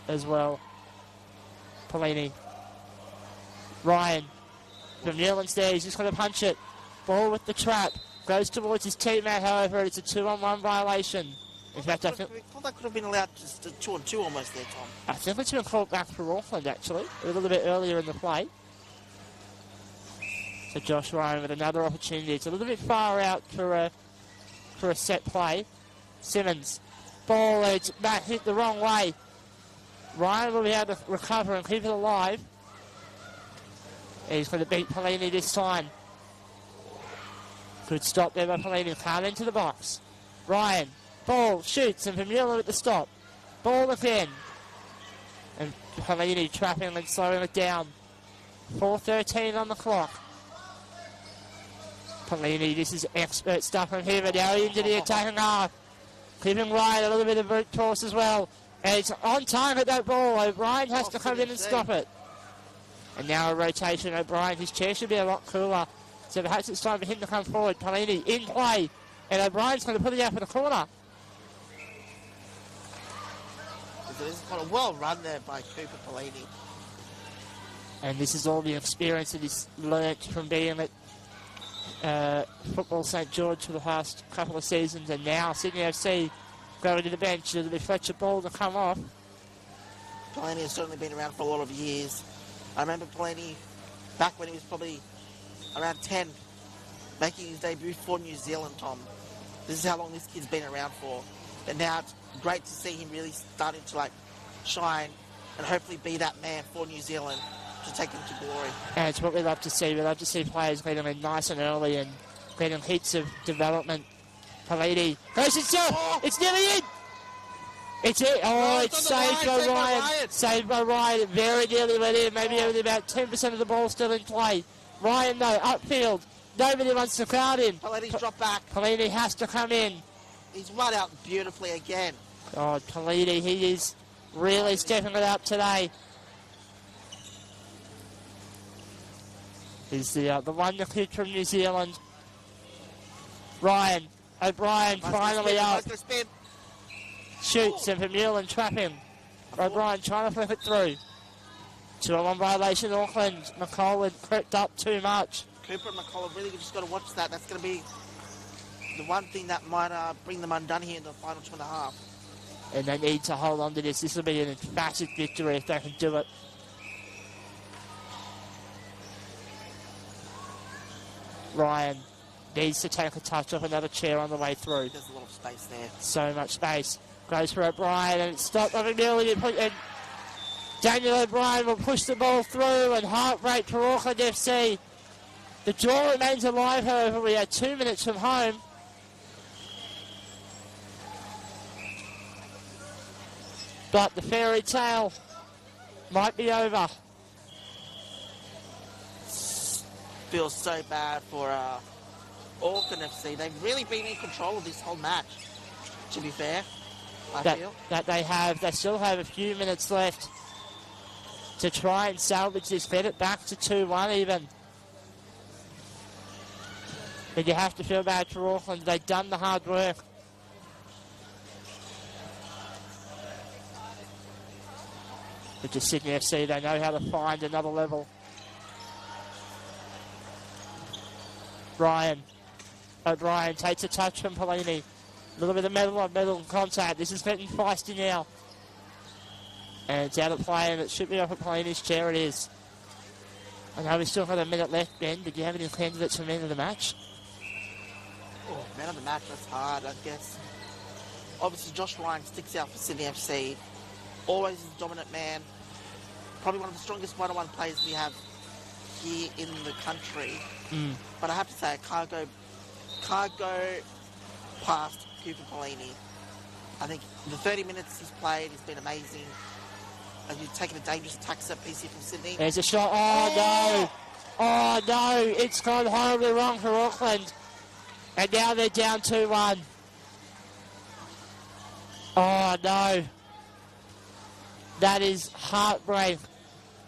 as well. Pelini. Ryan. From Newlands there, he's just going to punch it. Ball with the trap. Goes towards his teammate, however, it's a 2-on-1 violation. In fact, I thought that could have been allowed just a 2-on-2 almost there, Tom. I think it's been called back for Auckland, actually, a little bit earlier in the play. So Josh Ryan with another opportunity. It's a little bit far out for a set play. Simmons. Ball, it's back hit the wrong way. Ryan will be able to recover and keep it alive. He's going to beat Pelini this time. Good stop there by Pelini. Can't into the box. Ryan. Ball. Shoots. And Vermeulen with the stop. Ball again. And Pelini trapping and slowing it down. 4:13 on the clock. Pelini, this is expert stuff from him. And now into the attacking half. Keeping Ryan a little bit of brute force as well. And it's on time at that ball. O'Brien has to come in and stop it. And now a rotation. O'Brien, his chair should be a lot cooler. So perhaps it's time for him to come forward. Pelini in play. And O'Brien's going to put it out for the corner. This is quite a well run there by Cooper Pelini. And this is all the experience that he's learnt from being at Football St George for the past couple of seasons. And now Sydney FC going to the bench. It'll be Fletcher Ball to come off. Pelini has certainly been around for a lot of years. I remember Pelini back when he was probably around 10, making his debut for New Zealand, Tom. This is how long this kid's been around for. And now it's great to see him really starting to shine and hopefully be that man for New Zealand to take them to glory. And it's what we love to see. We love to see players getting in nice and early and getting heaps of development. Pelini goes himself. Oh. It's nearly in. It's it. Oh, it's saved by Ryan. Saved by Ryan. Very nearly went in. Maybe only about 10% of the ball still in play. Ryan, though, upfield. Nobody wants to crowd him. Pelini's dropped back. Pelini has to come in. He's run out beautifully again. God, Pelini, he is really stepping it up today. He's the wonder kid from New Zealand. Ryan. O'Brien finally up. Shoots and Vermeulen trapping. O'Brien trying to flip it through. 2-on-1 violation, Auckland. McCall had crept up too much. Cooper and McCall have really just got to watch that. That's going to be the one thing that might bring them undone here in the final 2.5. And they need to hold on to this. This will be an emphatic victory if they can do it. Ryan needs to take a touch off another chair on the way through. There's a lot of space there. So much space. Goes for O'Brien and it's stopped over nearly. And Daniel O'Brien will push the ball through and heartbreak for Auckland FC. The draw remains alive, however. We are 2 minutes from home. But the fairy tale might be over. Feels so bad for Auckland FC. They've really been in control of this whole match, to be fair, I feel. That they still have a few minutes left to try and salvage this, get it back to 2-1 even. But you have to feel bad for Auckland. They've done the hard work. But just Sydney FC, they know how to find another level. O'Brien takes a touch from Pelini. A little bit of metal contact. This is getting feisty now. And it's out of play, and it should be off at Pelini's chair. It is. I know we've still got a minute left, Ben. Did you have any candidates for man of the match? Oh, man of the match, that's hard, I guess. Obviously, Josh Ryan sticks out for Sydney FC. Always a dominant man. Probably one of the strongest one-on-one players we have here in the country. But I have to say, I can't go past Cooper Pelini. I think the 30 minutes he's played has been amazing. And he's taken a dangerous attack set piece here from Sydney. There's a shot. Oh, no. Oh, no. It's gone horribly wrong for Auckland. And now they're down 2-1. Oh, no. That is heartbreak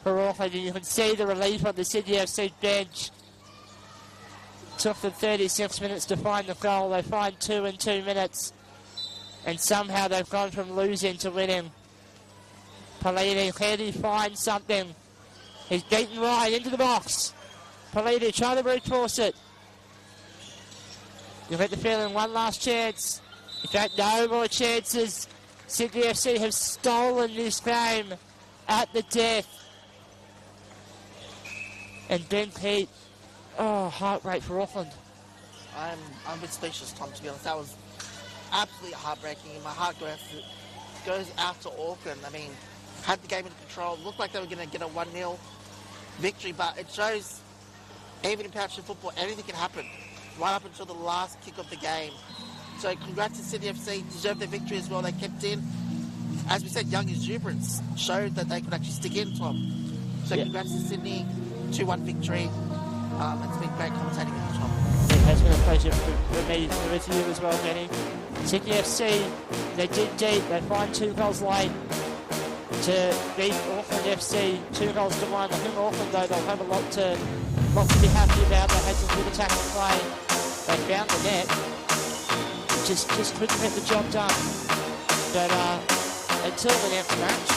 for Auckland. And you can see the relief on the Sydney FC bench. Took them 36 minutes to find the goal. They find 2 in 2 minutes. and somehow they've gone from losing to winning. Politi, can he find something? He's beaten Ryan into the box. Politi trying to brute force it. You get the feeling one last chance. In fact, no more chances. Sydney FC have stolen this game at the death. And Ben Pete, oh, heartbreak for Auckland. I'm a bit speechless, Tom, to be honest. That was absolutely heartbreaking, and my heart goes out to Auckland. I mean, had the game under control, looked like they were going to get a 1-0 victory, but it shows even in Powerchair football, anything can happen right up until the last kick of the game. So congrats to Sydney FC, deserved their victory as well. They kept in. As we said, young exuberance showed that they could actually stick in, Tom. So congrats to Sydney, 2-1 victory. It's been great commentating with you, Tom. It has been a pleasure for me and with you as well, Benny. Sydney FC, they dig deep. They find 2 goals late to beat Auckland FC 2-1. I think Auckland, though, they'll have a lot to be happy about. They had some good attacking play. They found the net. Just couldn't get the job done. But until the next match,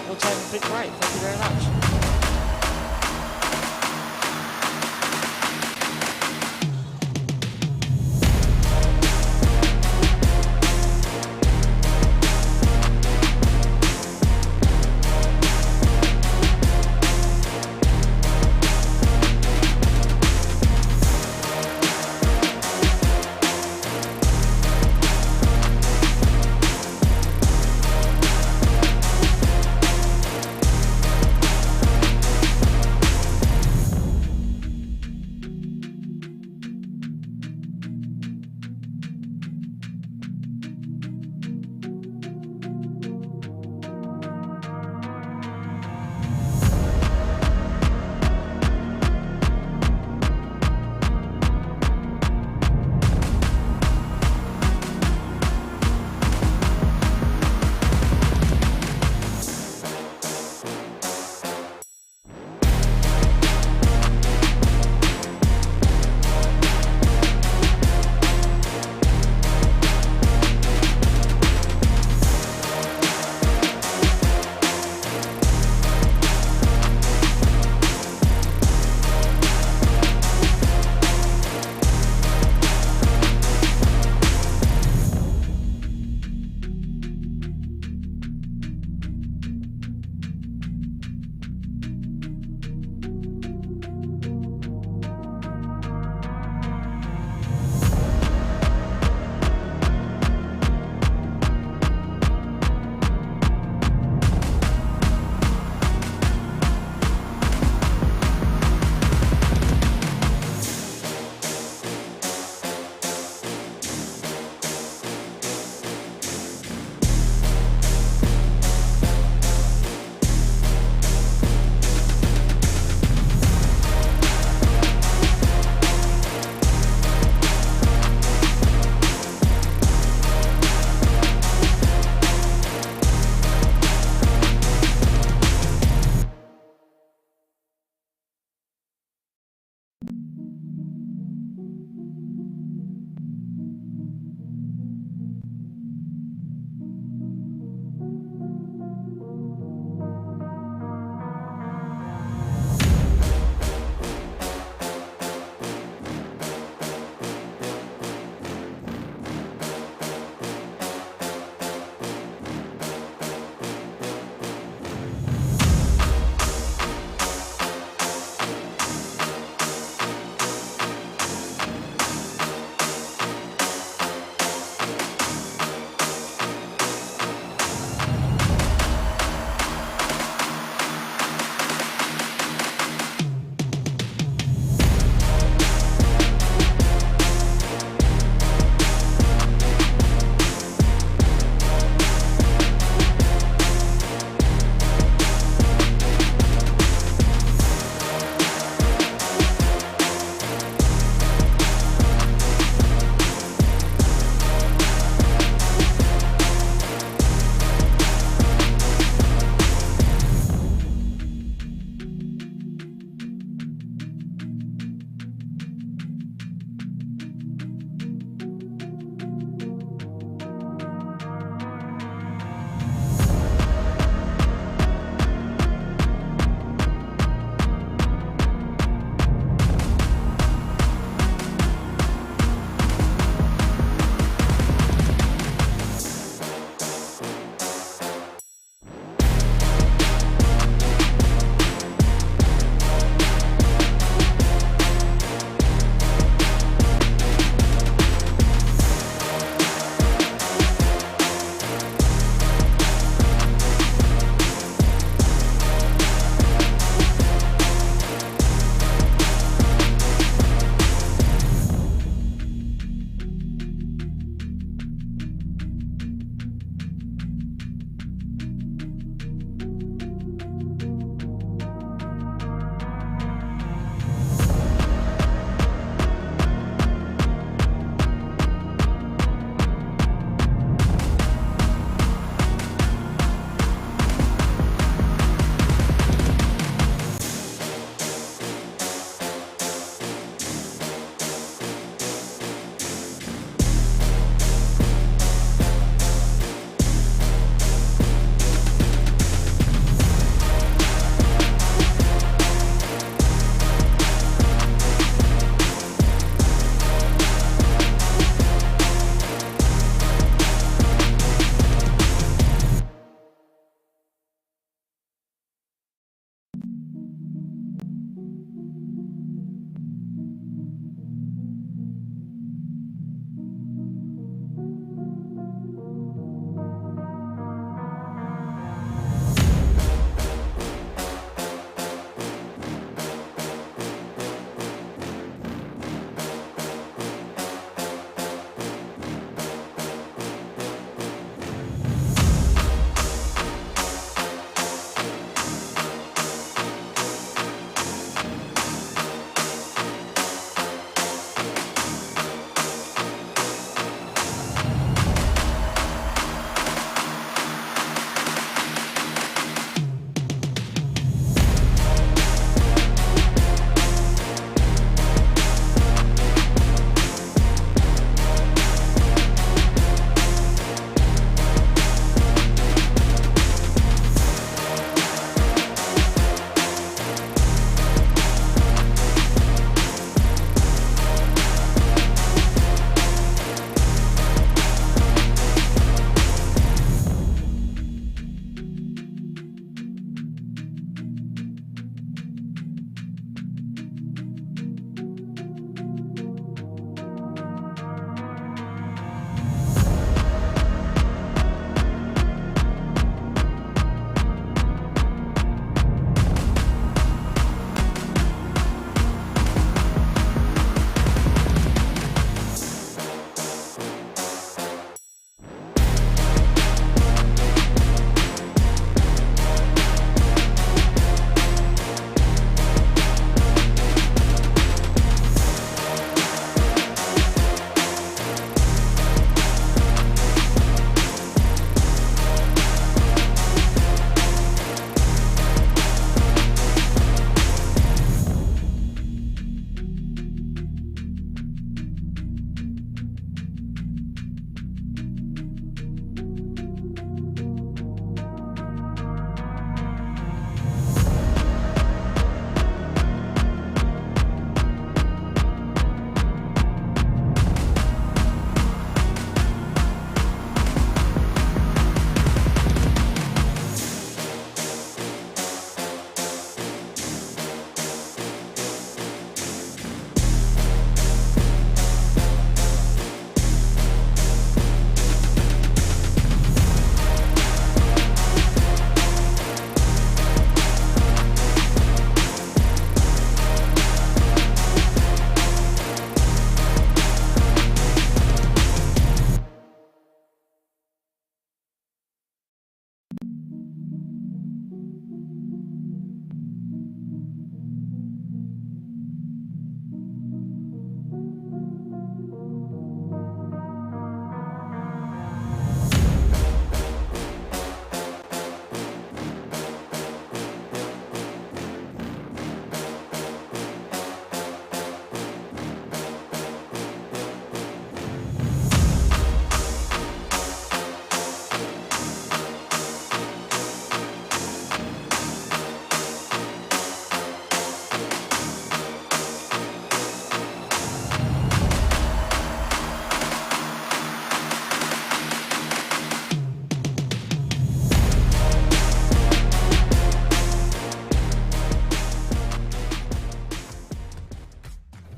we'll take a quick break. Thank you very much.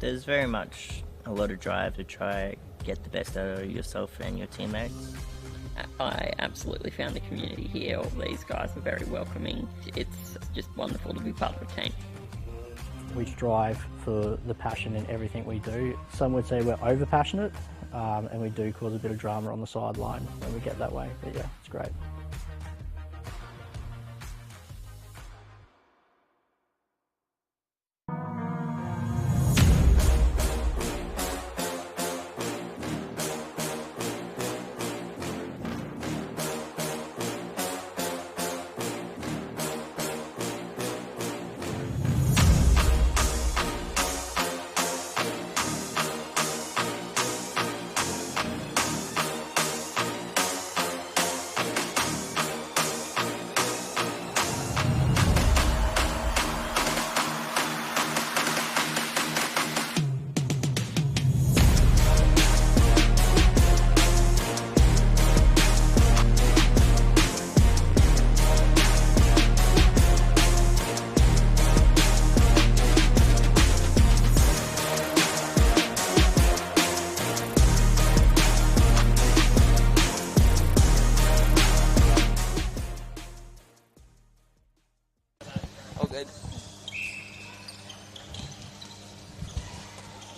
There's very much a lot of drive to try get the best out of yourself and your teammates. I absolutely found the community here. All these guys are very welcoming. It's just wonderful to be part of a team. We strive for the passion in everything we do. Some would say we're over passionate, and we do cause a bit of drama on the sideline when we get that way, but yeah, it's great.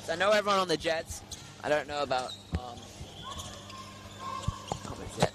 So I know everyone on the Jets. I don't know about comments yet.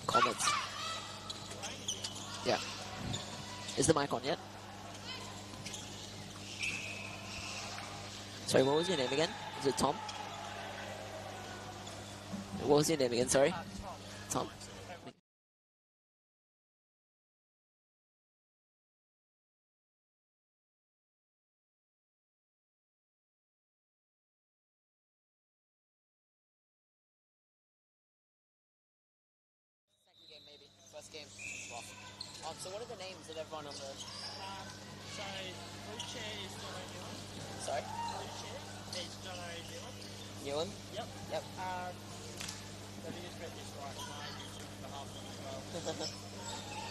Comments. Yeah. Is the mic on yet? Sorry, what was your name again? Is it Tom? What was your name again, sorry? Tom. First game. So what are the names of everyone on the... So, Fulltime is Jono Newland. Sorry? Fulltime is Jono Newland. Newland? Yep. Yep. Let me just get this right. My YouTube for Halfime as well.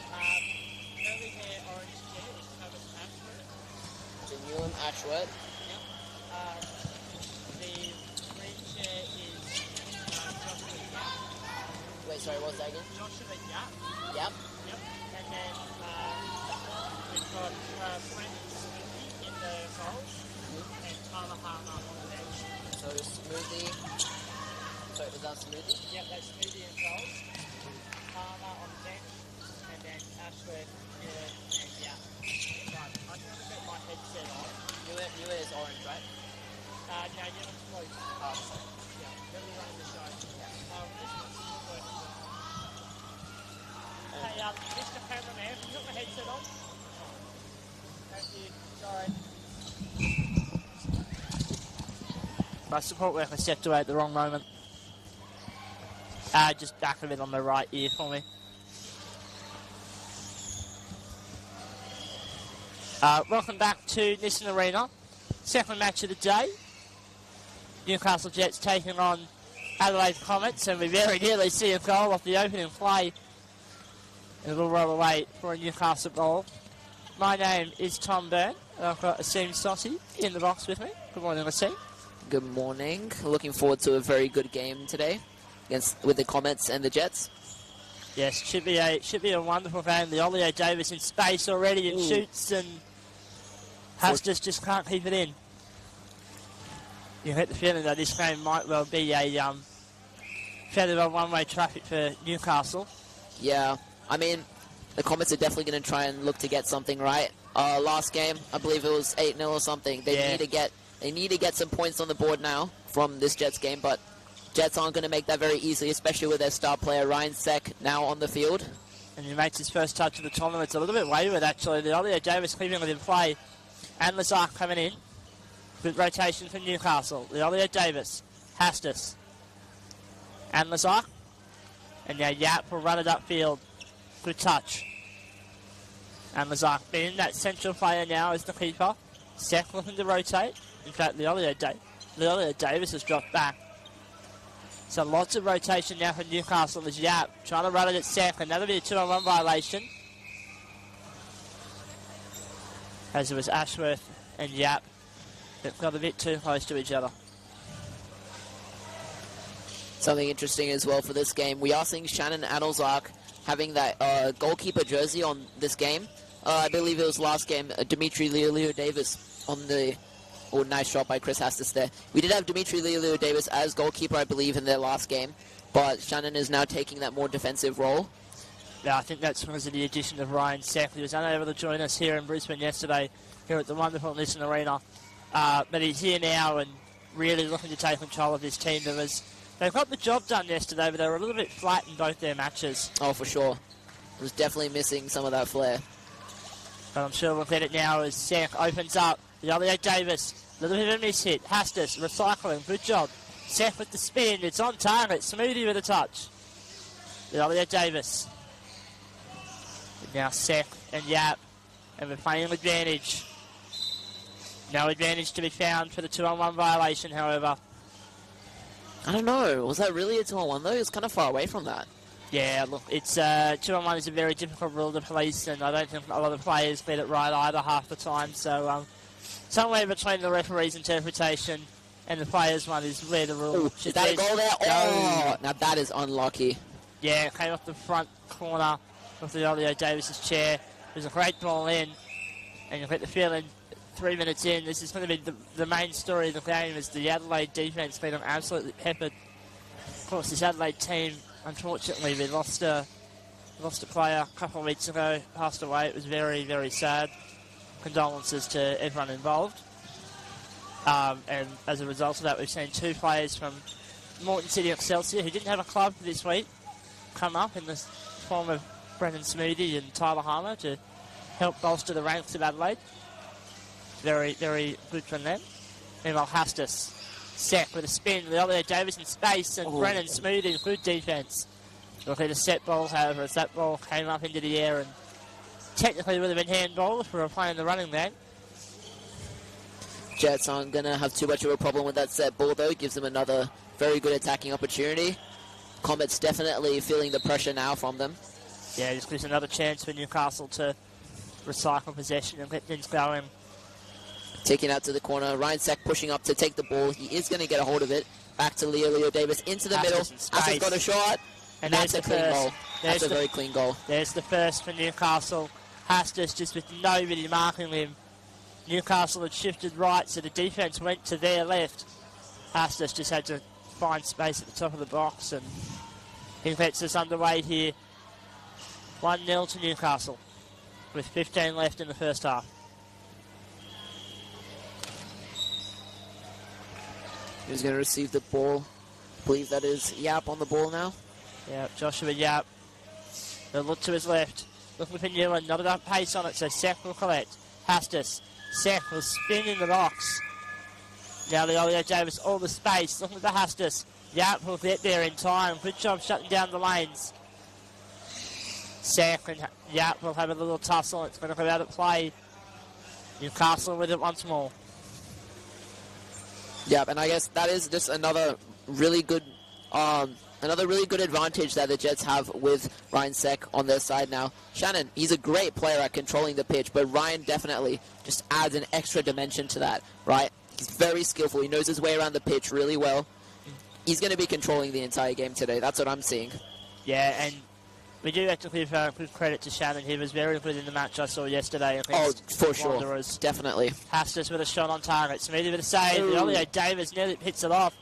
Curly hair, orange chair is Thomas Ashford. So Newland, Ashworth. Yep. The green chair is Joshua Yap. Wait, sorry, what was that again? Joshua Yap. Yep. Yep. And then we've got Brent Smoothie in the goals and Tyler Harmer on the bench. So Smoothie. Sorry, was that Smoothie? Yep, that's Smoothie in goals. Harmer on the bench. And then Ashworth, Newett, and Yap. Right, I just want to get my headset on. Newett is orange, right? No, Newett's blue. Oh, sorry. Yeah, really running the show. Yeah. This one's not working. Hey, Mr. Cameraman, have you got my headset on? Thank you. Sorry. My support worker stepped away at the wrong moment. Just back a bit on the right ear for me. Welcome back to Nissan Arena. Second match of the day. Newcastle Jets taking on Adelaide Comets, and we very nearly see a goal off the opening play. And we'll roll away for a Newcastle goal. My name is Tom Byrne, and I've got Asim Sossi in the box with me. Good morning, Asim. Good morning. Looking forward to a very good game today with the Comets and the Jets. Yes, should be a wonderful game. The Ollie Davis in space already and shoots, and Hustis just can't keep it in. You get the feeling that this game might well be a fairly well one-way traffic for Newcastle. Yeah, I mean, the Comets are definitely going to try and look to get something right. Last game, I believe it was 8-0 or something. They need to get some points on the board now from this Jets game, but Jets aren't going to make that very easily, especially with their star player Ryan Seck now on the field. And he makes his first touch of the tournament. It's a little bit wayward, actually. The Ollie Davis keeping with him play, and Lazar coming in. Good rotation from Newcastle. Leolio Davis, Hastis, and Lazar. And now Yap will run it upfield. Good touch. And Lazar being that central player now as the keeper. Seth looking to rotate. In fact, Leolio Davis has dropped back. So lots of rotation now for Newcastle as Yap trying to run it at Seth. And that'll be a 2-on-1 violation. As it was Ashworth and Yap that got a bit too close to each other. Something interesting as well for this game. We are seeing Shannon Adolzak having that goalkeeper jersey on this game. I believe it was last game, Dimitri Leolio Davis on the... Oh, nice shot by Chris Hastis there. We did have Dimitri Leolio Davis as goalkeeper, I believe, in their last game. But Shannon is now taking that more defensive role. Yeah, I think that's because of the addition of Ryan Sack. He was unable to join us here in Brisbane yesterday, here at the wonderful Nissan Arena. But he's here now and really looking to take control of this team. They got the job done yesterday, but they were a little bit flat in both their matches. Oh, for sure. It was definitely missing some of that flair. But I'm sure we'll get it now as Sack opens up. Leolio Davis, a little bit of a miss hit. Hastis, recycling, good job. Sack with the spin, it's on target. Smoothie with a touch. Leolio Davis. Now Sack and Yap, and we're playing advantage. No advantage to be found for the 2-on-1 violation, however. I don't know. Was that really a 2-on-1 though? It's kind of far away from that. Yeah, look, it's 2-on-1 is a very difficult rule to police, and I don't think a lot of players get it right either half the time. So somewhere between the referee's interpretation and the players' one is where the rule should be. Is that a goal there? Oh, now that is unlucky. Yeah, it came off the front corner of the Leolio Davis's chair. It was a great ball in, and you get the feeling 3 minutes in, this is going to be the main story of the game as the Adelaide defence being absolutely peppered. Of course, this Adelaide team, unfortunately, we lost a player a couple of weeks ago, passed away. It was very, very sad. Condolences to everyone involved. And as a result of that, we've seen 2 players from Moreton City Excelsior who didn't have a club this week come up in the form of Brendan Smoothy and Tyler Harmer to help bolster the ranks of Adelaide. Very, very good from them. Meanwhile, Hastis, Sack with a spin, Leolio Davis in space, and Brennan Smoothy, good defence. Look at a set ball, however, as that ball came up into the air and technically would have been handball if we were playing the running game. Jets aren't going to have too much of a problem with that set ball, though. Gives them another very good attacking opportunity. Comet's definitely feeling the pressure now from them. Yeah, just gives another chance for Newcastle to recycle possession and get things going. Taking out to the corner. Ryan Sack pushing up to take the ball. He is going to get a hold of it. Back to Leolio Davis into the middle. Hastis got a shot. And that's a clean goal. That's a very clean goal. There's the first for Newcastle. Hastis just with nobody marking him. Newcastle had shifted right, so the defence went to their left. Hastis just had to find space at the top of the box, and he gets us underway here. 1-0 to Newcastle, with 15 left in the first half. Who's going to receive the ball? I believe that is Yap on the ball now. Yeah, Joshua Yap. They'll look to his left. Looking for Newland, not enough pace on it, so Seth will collect. Hastis. Seth will spin in the box. Now Leolio Davis, all the space, looking for Hastis. Yap will get there in time. Good job shutting down the lanes. Seth and Yap will have a little tussle. It's going to go out of play. Newcastle with it once more. Yep, and I guess that is just another really good advantage that the Jets have with Ryan Sack on their side now. Shannon, he's a great player at controlling the pitch, but Ryan definitely just adds an extra dimension to that, right? He's very skillful. He knows his way around the pitch really well. He's going to be controlling the entire game today. That's what I'm seeing. Yeah, and we do have to give good credit to Shannon. He was very good in the match I saw yesterday. Oh, for sure. Definitely. Hastis with a shot on target. Smoothy with a save. Leolio Davis nearly hits it off.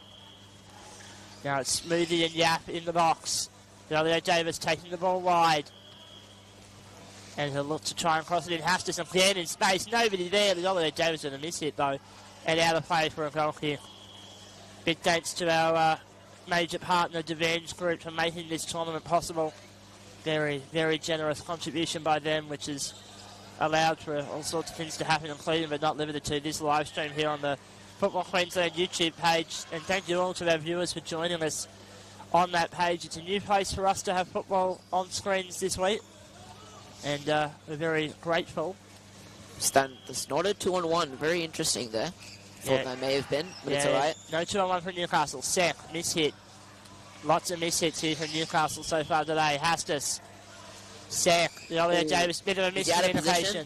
Now it's Smoothy and Yap in the box. Leolio Davis taking the ball wide. And he'll look to try and cross it in. Hastis again in space. Nobody there. Leolio Davis with a miss hit though. And out of play for a goal kick. Big thanks to our major partner, Devenge Group, for making this tournament possible. Very, very generous contribution by them, which has allowed for all sorts of things to happen, including but not limited to this live stream here on the Football Queensland YouTube page, and thank you all to our viewers for joining us on that page. It's a new place for us to have football on screens this week, and we're very grateful. It's not a 2-on-1. Very interesting there. Thought that may have been, but it's alright. No 2-on-1 from Newcastle. Sek, miss-hit. Lots of miss-hits here from Newcastle so far today. Hastis. Sek, the Ollie Davis, bit of a miscommunication.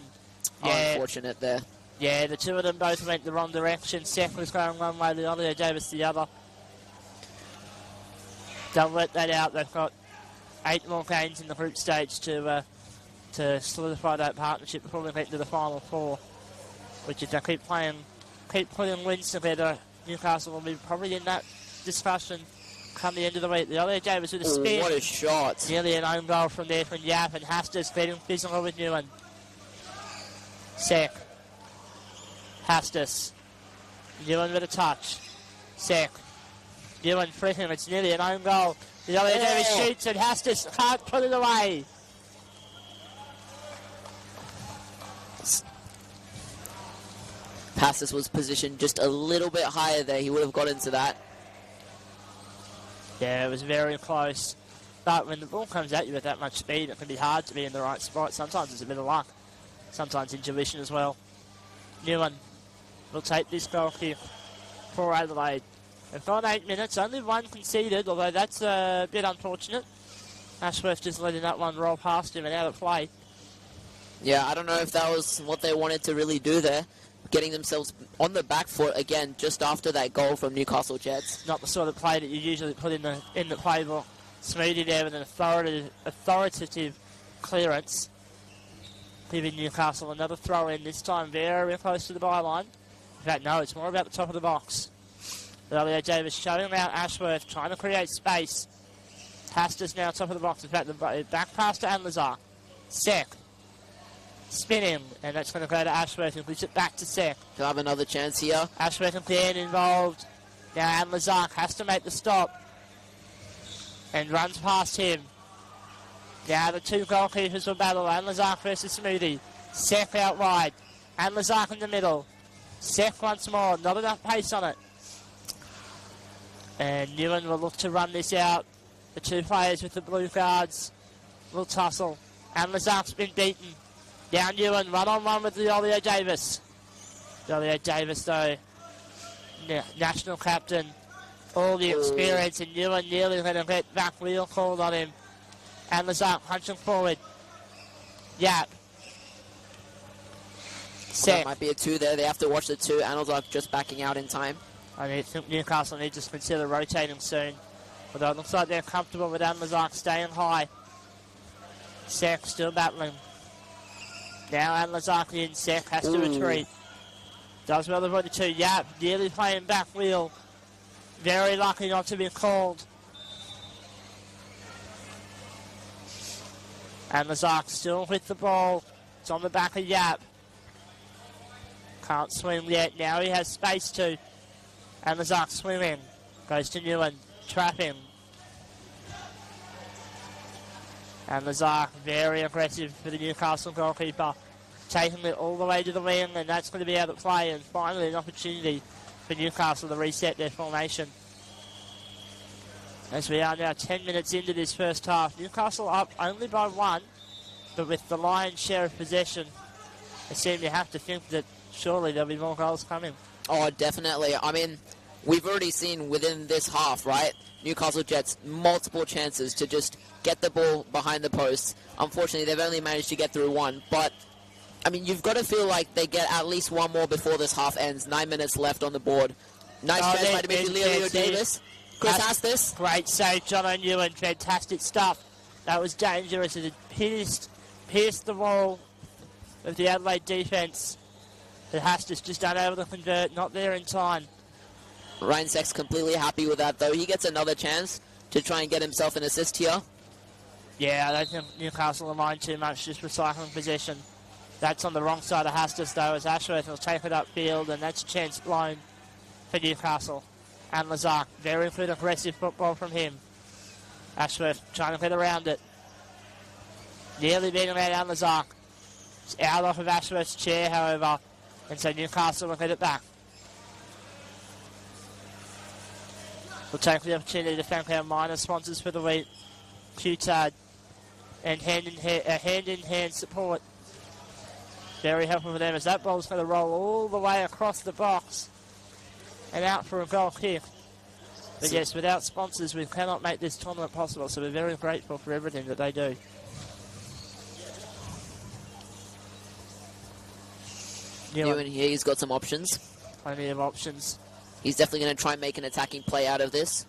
Unfortunate there. Yeah, the two of them both went the wrong direction. Sek was going one way, the Ollie Davis the other. Don't let that out. They've got 8 more games in the group stage to solidify that partnership before we get to the final 4. Which if they keep putting wins together, Newcastle will be probably in that discussion come the end of the week. The Ollie Davis with a spin. What a shot. Nearly an own goal from there from Yap, and Hastis getting physical with Newen. Sek. Hastis. Newen with a touch. Sek. Newen freaking, it's nearly an own goal. The Ollie Davis shoots, and Hastis can't put it away. Hastis was positioned just a little bit higher there. He would have got into that. Yeah, it was very close. But when the ball comes at you with that much speed, it can be hard to be in the right spot. Sometimes it's a bit of luck. Sometimes intuition as well. Newen will take this goal kick for Adelaide. They've got 8 minutes, only 1 conceded, although that's a bit unfortunate. Ashworth just letting that one roll past him and out of play. Yeah, I don't know if that was what they wanted to really do there. Getting themselves on the back foot again just after that goal from Newcastle Jets. Not the sort of play that you usually put in the playbook. Smoothy there with an authoritative clearance. Giving Newcastle another throw in, this time very close to the byline. In fact, no, it's more about the top of the box. Elliot Davis showing out Ashworth, trying to create space. Hastis now top of the box. In fact, the back pass to Anlazar. Sek. Spinning, and that's going to go to Ashworth, and puts it back to Sek. He'll have another chance here. Ashworth and Clean involved. Now Anlazar has to make the stop. And runs past him. Now the two goalkeepers will battle. Anlazar versus Smoothy. Sek out wide. Anlazar in the middle. Sek once more. Not enough pace on it. And Newen will look to run this out. The two players with the blue guards will tussle. Anlazar's been beaten. Down Newen, one-on-one with the Ollie Davis. Ollie Davis, though, national captain. All the experience, and Newen nearly going to get back wheel called on him. Anlazar punching forward. Yap. That might be a 2 there. They have to watch the 2. Anlazar just backing out in time. I think Newcastle need to consider rotating soon. Although it looks like they're comfortable with Anlazar staying high. Sek still battling. Now Anlazar in. Sek has to retreat. Does well to the 2. Yap nearly playing back wheel. Very lucky not to be called. Anlazar still with the ball. It's on the back of Yap. Can't swim yet. Now he has space to. Anlazar swimming. Goes to Newen. Trapping. Anlazar very aggressive for the Newcastle goalkeeper. Taking it all the way to the wing, and that's going to be out of play. And finally an opportunity for Newcastle to reset their formation. As we are now 10 minutes into this first half. Newcastle up only by 1, but with the lion's share of possession, they seem to have to think that surely there'll be more goals coming. Oh, definitely. I mean, we've already seen within this half, right? Newcastle Jets, multiple chances to just get the ball behind the posts. Unfortunately, they've only managed to get through 1. But, I mean, you've got to feel like they get at least 1 more before this half ends. 9 minutes left on the board. Nice chance by Dimitri Leo Davis. Chris Hastis. Great save, John O'Newen. Fantastic stuff. That was dangerous. It had pierced the wall of the Adelaide defence. But Hastis just unable to convert. Not there in time. Ryan Sek's completely happy with that, though. He gets another chance to try and get himself an assist here. Yeah, I don't think Newcastle will mind too much, just recycling possession. That's on the wrong side of Hastis, though, as Ashworth will take it upfield, and that's a chance blown for Newcastle. And Lazar, very good aggressive football from him. Ashworth trying to get around it. Nearly beating out Lazar. It's out off of Ashworth's chair, however, and so Newcastle will get it back. We'll take the opportunity to thank our minor sponsors for the week, QTAD, and hand-in-hand support. Very helpful for them as that ball's going to roll all the way across the box and out for a goal kick. But yes, without sponsors, we cannot make this tournament possible, so we're very grateful for everything that they do. Ewan here, he's got some options. Plenty of options. He's definitely going to try and make an attacking play out of this.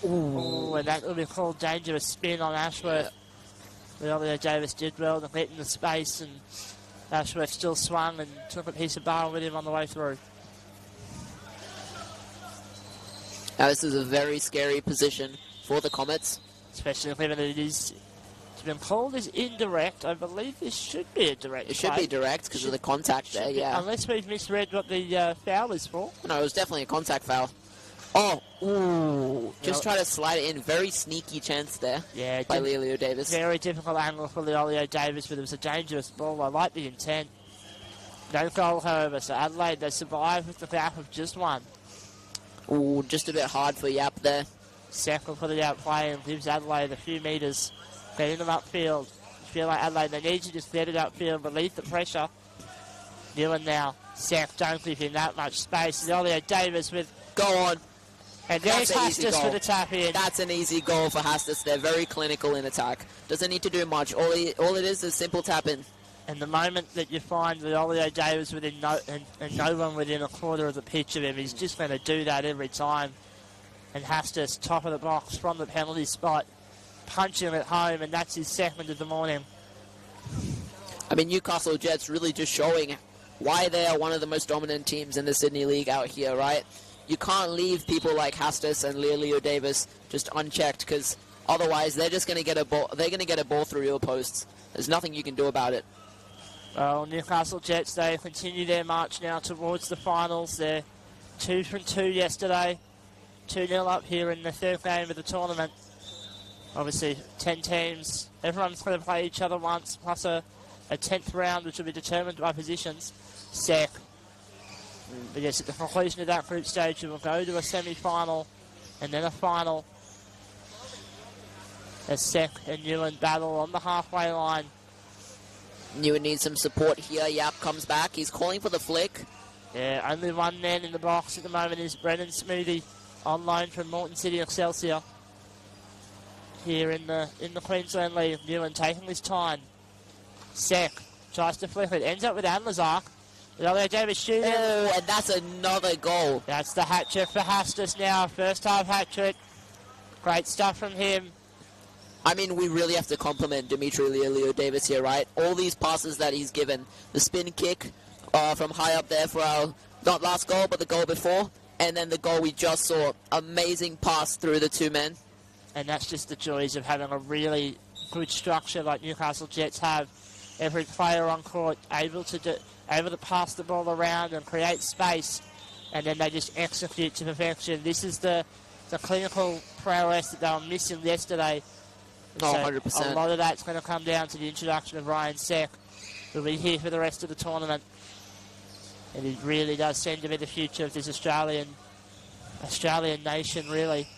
Ooh, and that will be called dangerous spin on Ashworth. Leolio Davis did well to get in the space, and Ashworth still swung and took a piece of bar with him on the way through. Now this is a very scary position for the Comets. Especially given that it's been called as indirect. I believe this should be a direct It should play. be direct because of the contact there, yeah. Unless we've misread what the foul is for. No, it was definitely a contact foul. Oh, ooh. Just try to slide it in. Very sneaky chance there by Leolio Davis. Very difficult angle for Leolio Davis, but it was a dangerous ball. I like the intent. No goal, however, so Adelaide, they survive with the gap of just one. Ooh, just a bit hard for Yap there. Sek will put it out play and gives Adelaide a few metres. Getting them upfield. Feel like Adelaide, they need to just get it upfield, relieve the pressure. Newland now. Sek, don't give him that much space. Leolio Davis with... Go on. And there's Hastis for the tap in. That's an easy goal for Hastis. They're very clinical in attack. Doesn't need to do much. All it is simple tap in. And the moment that you find Leolio Davis within no one within a quarter of the pitch of him, he's just going to do that every time. And Hastis, top of the box from the penalty spot, punching it home, and that's his second of the morning. I mean, Newcastle Jets really just showing why they are one of the most dominant teams in the Sydney League out here, right? You can't leave people like Hastis and Leolio Davis just unchecked, because otherwise they're just going to get a ball. They're going to get a ball through your posts. There's nothing you can do about it. Well, Newcastle Jets, they continue their march now towards the finals. They're 2 from 2 yesterday, 2-0 up here in the third game of the tournament. Obviously, 10 teams. Everyone's going to play each other once, plus a 10th round, which will be determined by positions. Sek. But yes, at the conclusion of that group stage, we will go to a semi-final and then a final. As Sek and Newland battle on the halfway line. Newland needs some support here. Yap comes back. He's calling for the flick. Yeah, only one man in the box at the moment is Brennan Smoothie, on loan from Moreton City Excelsior. Here in the Queensland League, Newland taking his time. Sek tries to flick it, ends up with Anlazark. Leolio Davis shooting. Oh, and that's another goal. That's the hat trick for Hastis now. First half hat trick. Great stuff from him. I mean, we really have to compliment Dimitri Leolio Davis here, right? All these passes that he's given. The spin kick from high up there for our, not last goal, but the goal before. And then the goal we just saw. Amazing pass through the two men. And that's just the joys of having a really good structure like Newcastle Jets have. Every player on court able to pass the ball around and create space, and then they just execute to perfection. This is the clinical prowess that they were missing yesterday. Oh, so 100%. A lot of that's going to come down to the introduction of Ryan Sek, who'll be here for the rest of the tournament. And it really does seem to be the future of this Australian nation, really.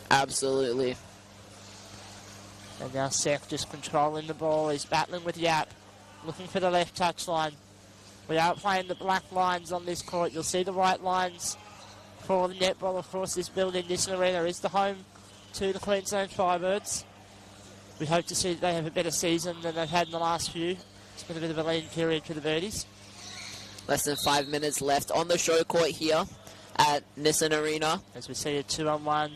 Absolutely. And now Sek just controlling the ball. He's battling with Yap, looking for the left touchline. We are playing the black lines on this court. You'll see the white lines for the netball. Of course, this building, this arena is the home to the Queensland Firebirds. We hope to see that they have a better season than they've had in the last few. It's been a bit of a lean period for the Birdies. Less than 5 minutes left on the Showcourt here at Nissan Arena. As we see a 2-on-1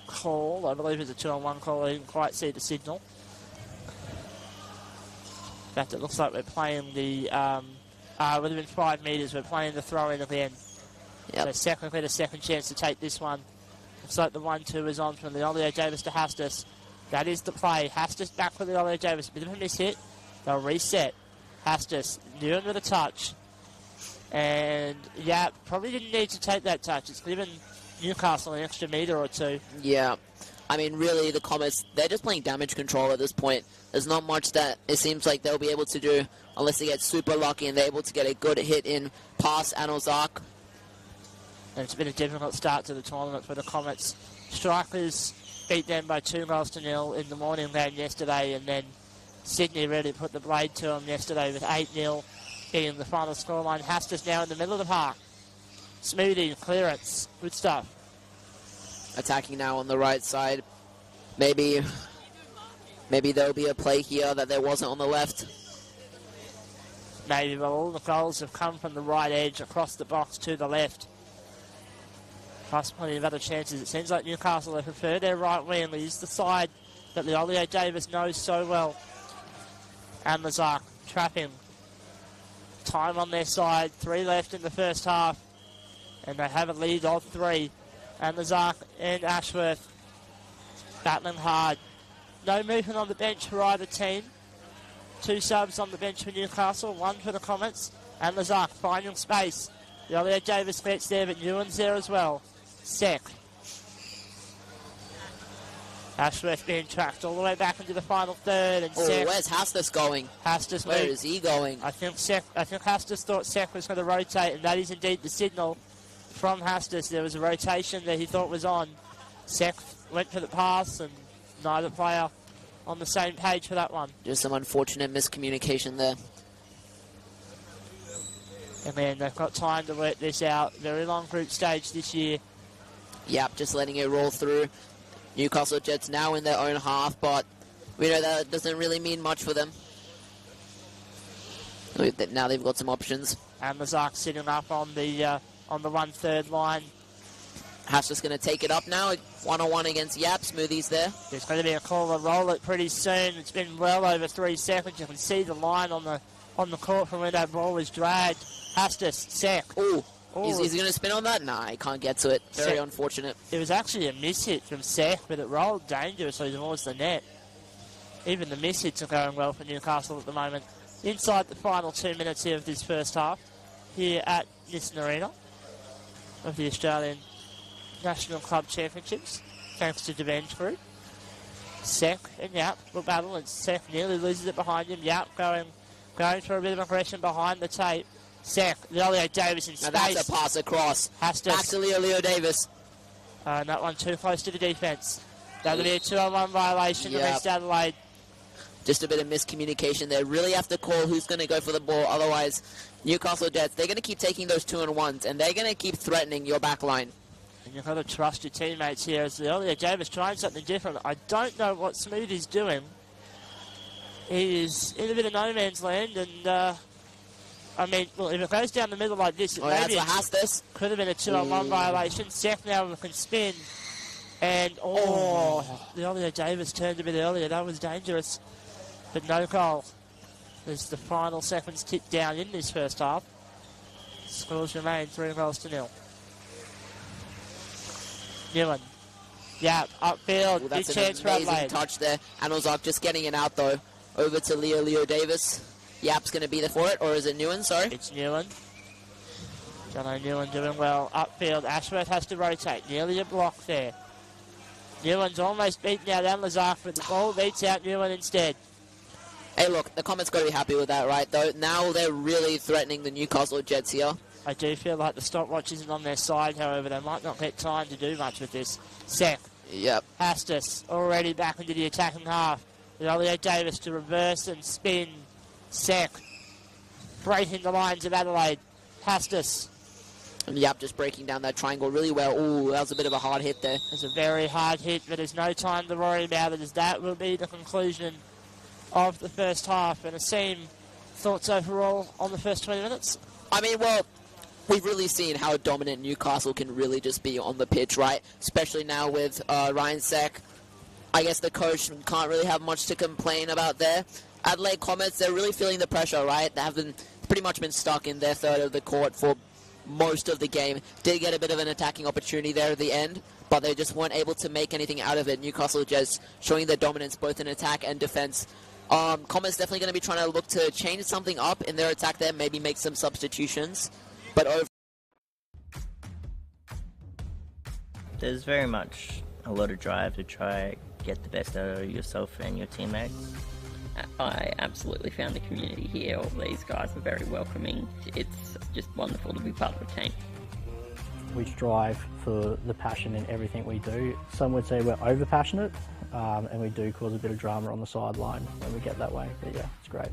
call. I believe it's a 2-on-1 call. I didn't quite see the signal. In fact, it looks like we're playing the... would have been 5 metres. We're playing the throw-in at the end. Yep. So Sek will get a second chance to take this one. Looks like the 1-2 is on from Leolio Davis to Hastis. That is the play. Hastis back for Leolio Davis. Bit of a miss hit. They'll reset. Hastis, Newland with a touch. And, yeah, probably didn't need to take that touch. It's given Newcastle an extra metre or two. Yeah. I mean, really, the Comets, they're just playing damage control at this point. There's not much that it seems like they'll be able to do unless they get super lucky and they're able to get a good hit in past Anozark. And it's been a difficult start to the tournament for the Comets. Strikers beat them by 2-0 in the morning game yesterday, and then Sydney really put the blade to them yesterday with 8-0 being the final scoreline. Hastus now in the middle of the park. Smoothie, clearance, good stuff. Attacking now on the right side. Maybe there'll be a play here that there wasn't on the left. Maybe, but all the goals have come from the right edge across the box to the left. Plus plenty of other chances. It seems like Newcastle, they prefer their right wing. They use the side that Leolio Davis knows so well. And Lazark trapping. Time on their side. 3 left in the first half. And they have a lead of 3. And Lazark and Ashworth battling hard. No movement on the bench for either team. 2 subs on the bench for Newcastle, 1 for the Comets. And Lazark finding space. Leolio Davis gets there, but Ewan's there as well. Sek. Ashworth being tracked all the way back into the final third. And Sek, where's Hastus going? Hastus Where moved. is he going? I think Hastus thought Sek was going to rotate, and that is indeed the signal from Hastus. There was a rotation that he thought was on. Sek went for the pass, and neither player on the same page for that one. Just some unfortunate miscommunication there. And then they've got time to work this out. Very long group stage this year. Yep, just letting it roll through. Newcastle Jets now in their own half, but we know that doesn't really mean much for them. Now they've got some options. And Lazark sitting up on the 1/3 line. Hash just going to take it up now. 1-on-1 against Yap. Smoothies there. There's going to be a call to roll it pretty soon. It's been well over 3 seconds. You can see the line on the court from where that ball was dragged. Hastus, Sek. Ooh. Is he going to spin on that? Nah, he can't get to it. Very unfortunate. It was actually a miss hit from Sek, but it rolled dangerously towards the net. Even the miss hits are going well for Newcastle at the moment. Inside the final 2 minutes here of this first half, here at Nissan Arena of the Australian National Club Championships, thanks to Devenge Group. Sek and Yap will battle, and Sek nearly loses it behind him. Yap going for a bit of aggression behind the tape. Sek, Leolio Davis in space. Now that's a pass across. Hastus. Back to Leolio Davis. And that one too close to the defence. That'll be a 2-on-1 violation against Adelaide. Just a bit of miscommunication there. Really have to call who's going to go for the ball. Otherwise, Newcastle Jets, they're going to keep taking those 2-on-1s, and they're going to keep threatening your back line. And you've got to trust your teammates here. As Leolio Davis trying something different. I don't know what Smoothie's doing. He is in a bit of no man's land, and I mean, well, if it goes down the middle like this, it maybe could have been a 2-on-1 violation. Sek now can spin. And, Leolio Davis turned a bit earlier. That was dangerous. But no goal. As the final seconds tick down in this first half. Scores remain 3-0. Newen. Yap, upfield. Big chance for Adelaide. That's an amazing touch there. And Ozark just getting it out, though. Over to Leo Davis. Yap's going to be there for it, or is it Newen? Sorry. It's Newen. Jono Newen doing well. Upfield, Ashworth has to rotate. Nearly a block there. Newen's almost beaten out Lazark, but the ball beats out Newen instead. Hey, look, the Comets got to be happy with that, right? Though now they're really threatening the Newcastle Jets here. I do feel like the stopwatch isn't on their side, however. They might not get time to do much with this. Sek. Yep. Hastus already back into the attacking half. Leolio Davis to reverse and spin. Sek breaking the lines of Adelaide. Hastus. And Yap just breaking down that triangle really well. Ooh, that was a bit of a hard hit there. It's a very hard hit, but there's no time to worry about it, as that will be the conclusion of the first half. And Asim, thoughts overall on the first 20 minutes? I mean, well, we've really seen how dominant Newcastle can really just be on the pitch, right? Especially now with Ryan Sek. I guess the coach can't really have much to complain about there. Adelaide Comets, they're really feeling the pressure, right? They have pretty much been stuck in their third of the court for most of the game. Did get a bit of an attacking opportunity there at the end, but they just weren't able to make anything out of it. Newcastle just showing their dominance both in attack and defense. Comets definitely going to be trying to look to change something up in their attack there, maybe make some substitutions. But there's very much a lot of drive to try get the best out of yourself and your teammates. I absolutely found the community here. All these guys are very welcoming. It's just wonderful to be part of a team. We strive for the passion in everything we do. Some would say we're over passionate, and we do cause a bit of drama on the sideline when we get that way. But yeah, it's great.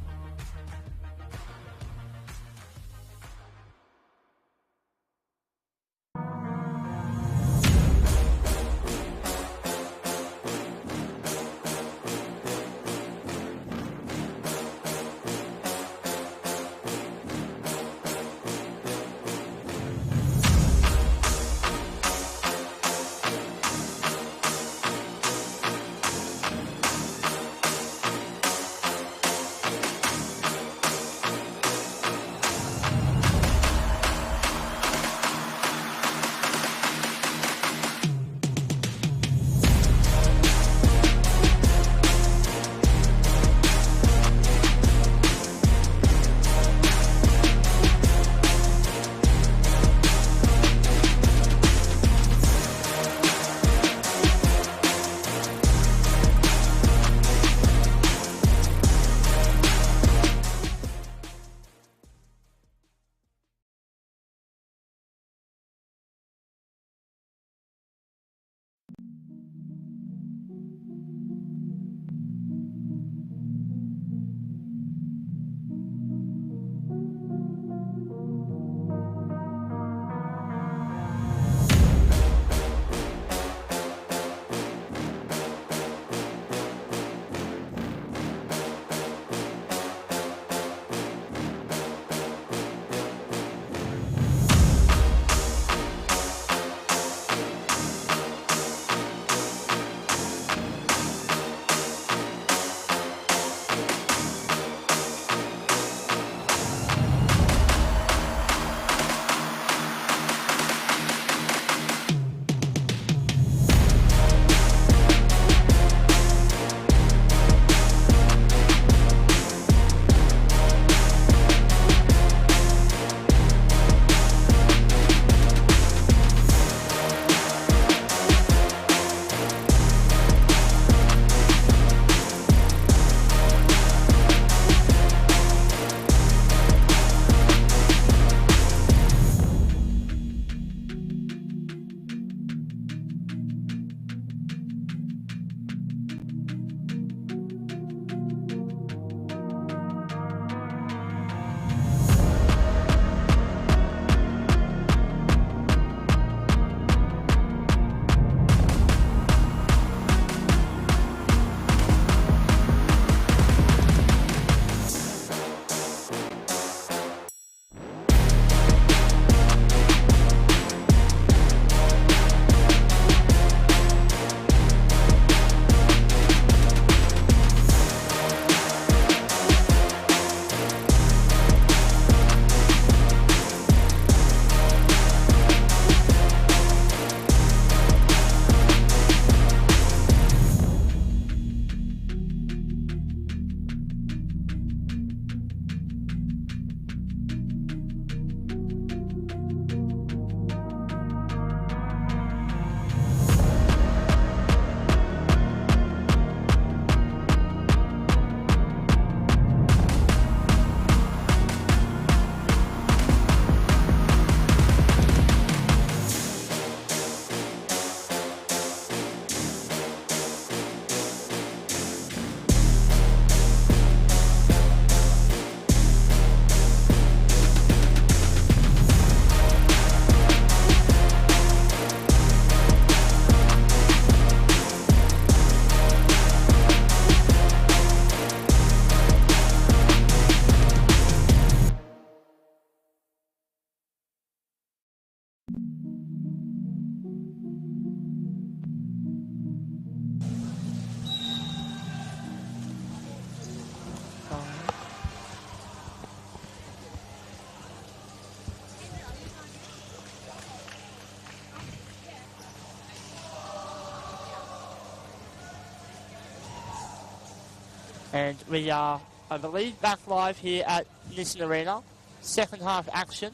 And we are, I believe, back live here at Nissan Arena. Second half action.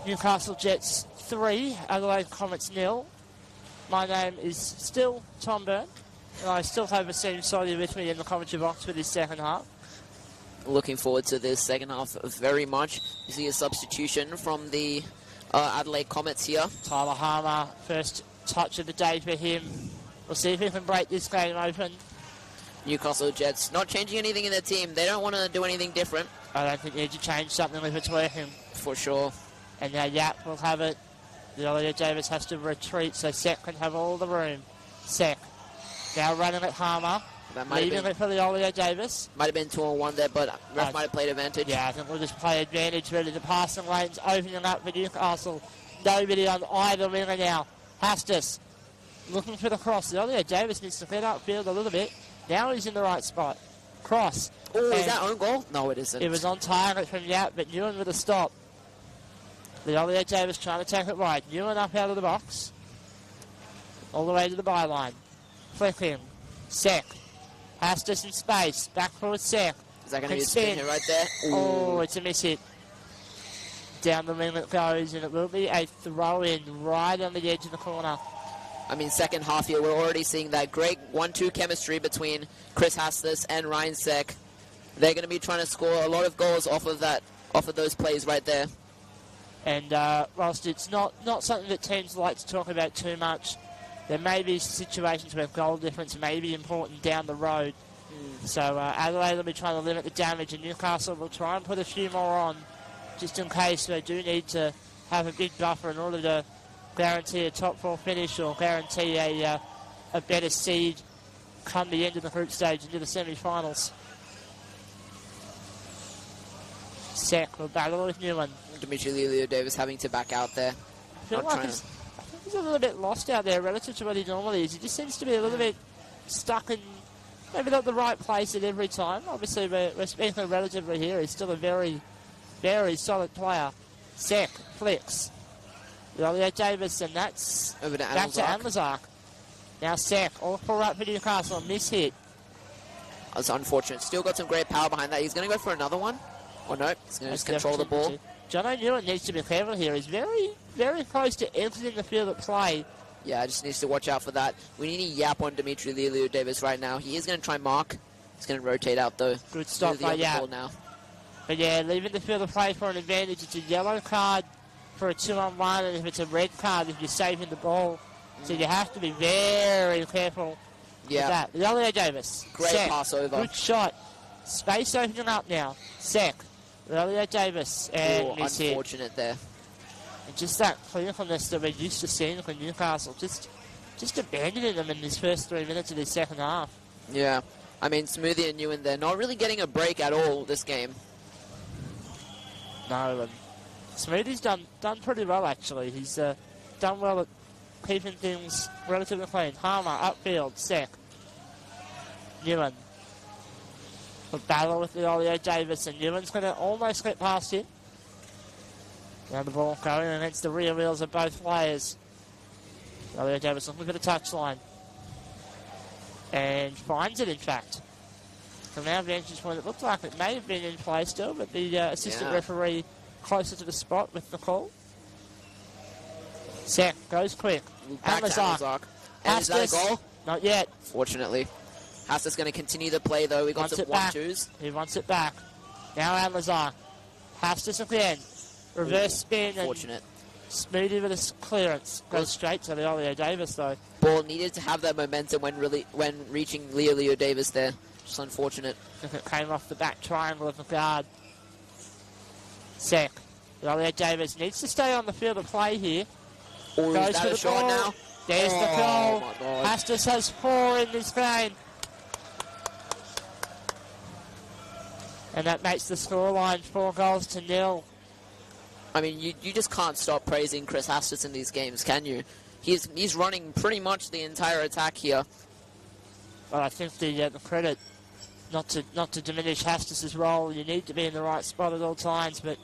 Newcastle Jets 3, Adelaide Comets 0. My name is still Tom Byrne, and I still have a team Solly with me in the commentary box for this second half. Looking forward to this second half very much. You see a substitution from the Adelaide Comets here. Tyler Harmer, first touch of the day for him. We'll see if he can break this game open. Newcastle Jets not changing anything in their team. They don't want to do anything different. I don't think they need to change something if it's working. For sure. And now Yap will have it. The Ollie Davis has to retreat so Sek can have all the room. Sek now running at Harmer. Leaving it for the Ollie Davis. Might have been 2-on-1 there, but ref might have played advantage. Yeah, I think we'll just play advantage really. The passing lane's opening up for Newcastle. Nobody on either winger now. Hastis looking for the cross. The Ollie Davis needs to clear upfield a little bit. Now he's in the right spot. Cross. Oh, is that own goal? No, it isn't. It was on target from Yap, but Ewan with a stop. The Ollie Davis trying to take it wide. Ewan up out of the box. All the way to the byline. Flicking. Sek. Hastis in space. Back forward Sek. Is that going to be a spin here right there? Ooh. Oh, it's a miss hit. Down the wing it goes, and it will be a throw-in right on the edge of the corner. I mean, second half here, we're already seeing that great 1-2 chemistry between Chris Hastis and Ryan Sek. They're going to be trying to score a lot of goals off of those plays right there. And whilst it's not something that teams like to talk about too much, there may be situations where goal difference may be important down the road. So Adelaide will be trying to limit the damage, and Newcastle will try and put a few more on, just in case they do need to have a big buffer in order to guarantee a top 4 finish or guarantee a better seed come the end of the group stage into the semi-finals. Sek will battle with Newen. Dimitri Lelio-Davis having to back out there. I feel like he's a little bit lost out there relative to what he normally is. He just seems to be a little bit stuck in maybe not the right place at every time. Obviously, we're speaking relatively here. He's still a very, very solid player. Sek flicks. Ollie Davis, and that's over to back to Anlazark. Now Sek, all full up for Newcastle, miss hit. That's unfortunate. Still got some great power behind that. He's going to go for another one. Or no, he's going to just control the ball. John O'Neill needs to be careful here. He's very, very close to exiting the field at play. Yeah, just needs to watch out for that. We need a yap on Dimitri Lelio-Davis right now. He is going to try mark. He's going to rotate out though. Good stop by Yap. Now. But yeah, leaving the field of play for an advantage. It's a yellow card for a 2-on-1, and if it's a red card, if you're saving the ball. So you have to be very careful with that. Ollie Davis. Great Sek. pass over. Good shot. Space opening up now. Sek. Ollie Davis. And unfortunate there. And just that clearness that we're used to seeing from Newcastle. Just abandoning them in these first 3 minutes of this second half. Yeah. I mean, Smoothie and Ewan there not really getting a break at all this game. No, and Smoothie's done pretty well, actually. He's done well at keeping things relatively clean. Harmer, upfield, Sek. Newen. A battle with the Ollie Davis, and Newen's going to almost get past him. Now the ball going against the rear wheels of both players. Ollie Davis looking for the touchline. And finds it, in fact. From our vantage point, it looked like it may have been in play still, but the assistant referee closer to the spot with the call. Sek goes quick. Back to Anlazark. And is that a goal? Not yet. Fortunately. Hastis going to continue the play though. We got some 1-2s. He wants it back. Now Anlazark. Hastis again. Reverse spin. Fortunate. Smoothie with a clearance. Goes straight to the Ollie Davis though. Ball needed to have that momentum when reaching Leo Davis there. Just unfortunate. I think it came off the back triangle of the guard. Sek. The Ollie Davis needs to stay on the field of play here. Ooh, goes for the shot ball. now? There's the goal. Hastis has 4 in this game. And that makes the scoreline 4-0. I mean, you just can't stop praising Chris Hastis in these games, can you? He's running pretty much the entire attack here. Well, I think the credit, not to diminish Hastis' role, you need to be in the right spot at all times, but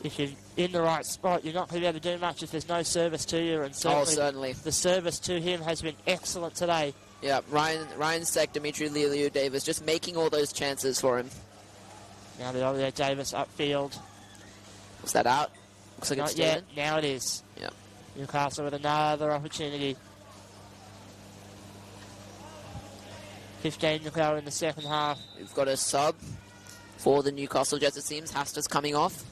if you're in the right spot, you're not going to be able to do much if there's no service to you, and certainly. The service to him has been excellent today. Yeah, Ryan Sek, Dimitri Lelio-Davis, just making all those chances for him. Now the Ollie Davis upfield. Was that out? Looks like Not it's yet. Now it is. Yeah. Newcastle with another opportunity. 15 to go in the second half. We've got a sub for the Newcastle Jets, it seems. Hastis coming off.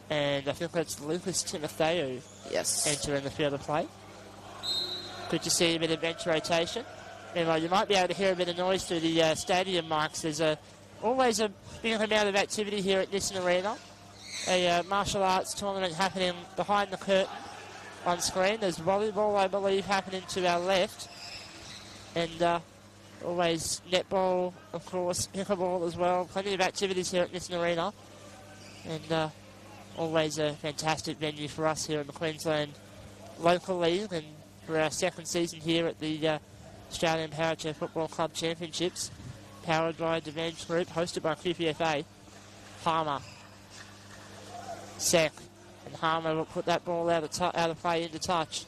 And I think that's Lucas Timotheo Yes. entering the field of play. Good to see a bit of bench rotation. And you might be able to hear a bit of noise through the stadium mics. There's always a big amount of activity here at Nissan Arena. A martial arts tournament happening behind the curtain on screen. There's volleyball, I believe, happening to our left. And always netball, of course, pickleball as well. Plenty of activities here at Nissan Arena. And always a fantastic venue for us here in the Queensland Local League. And for our second season here at the Australian Powerchair Football Club Championships, powered by Devenge Group, hosted by QPFA. Harmer. Sek. And Harmer will put that ball out of play into touch.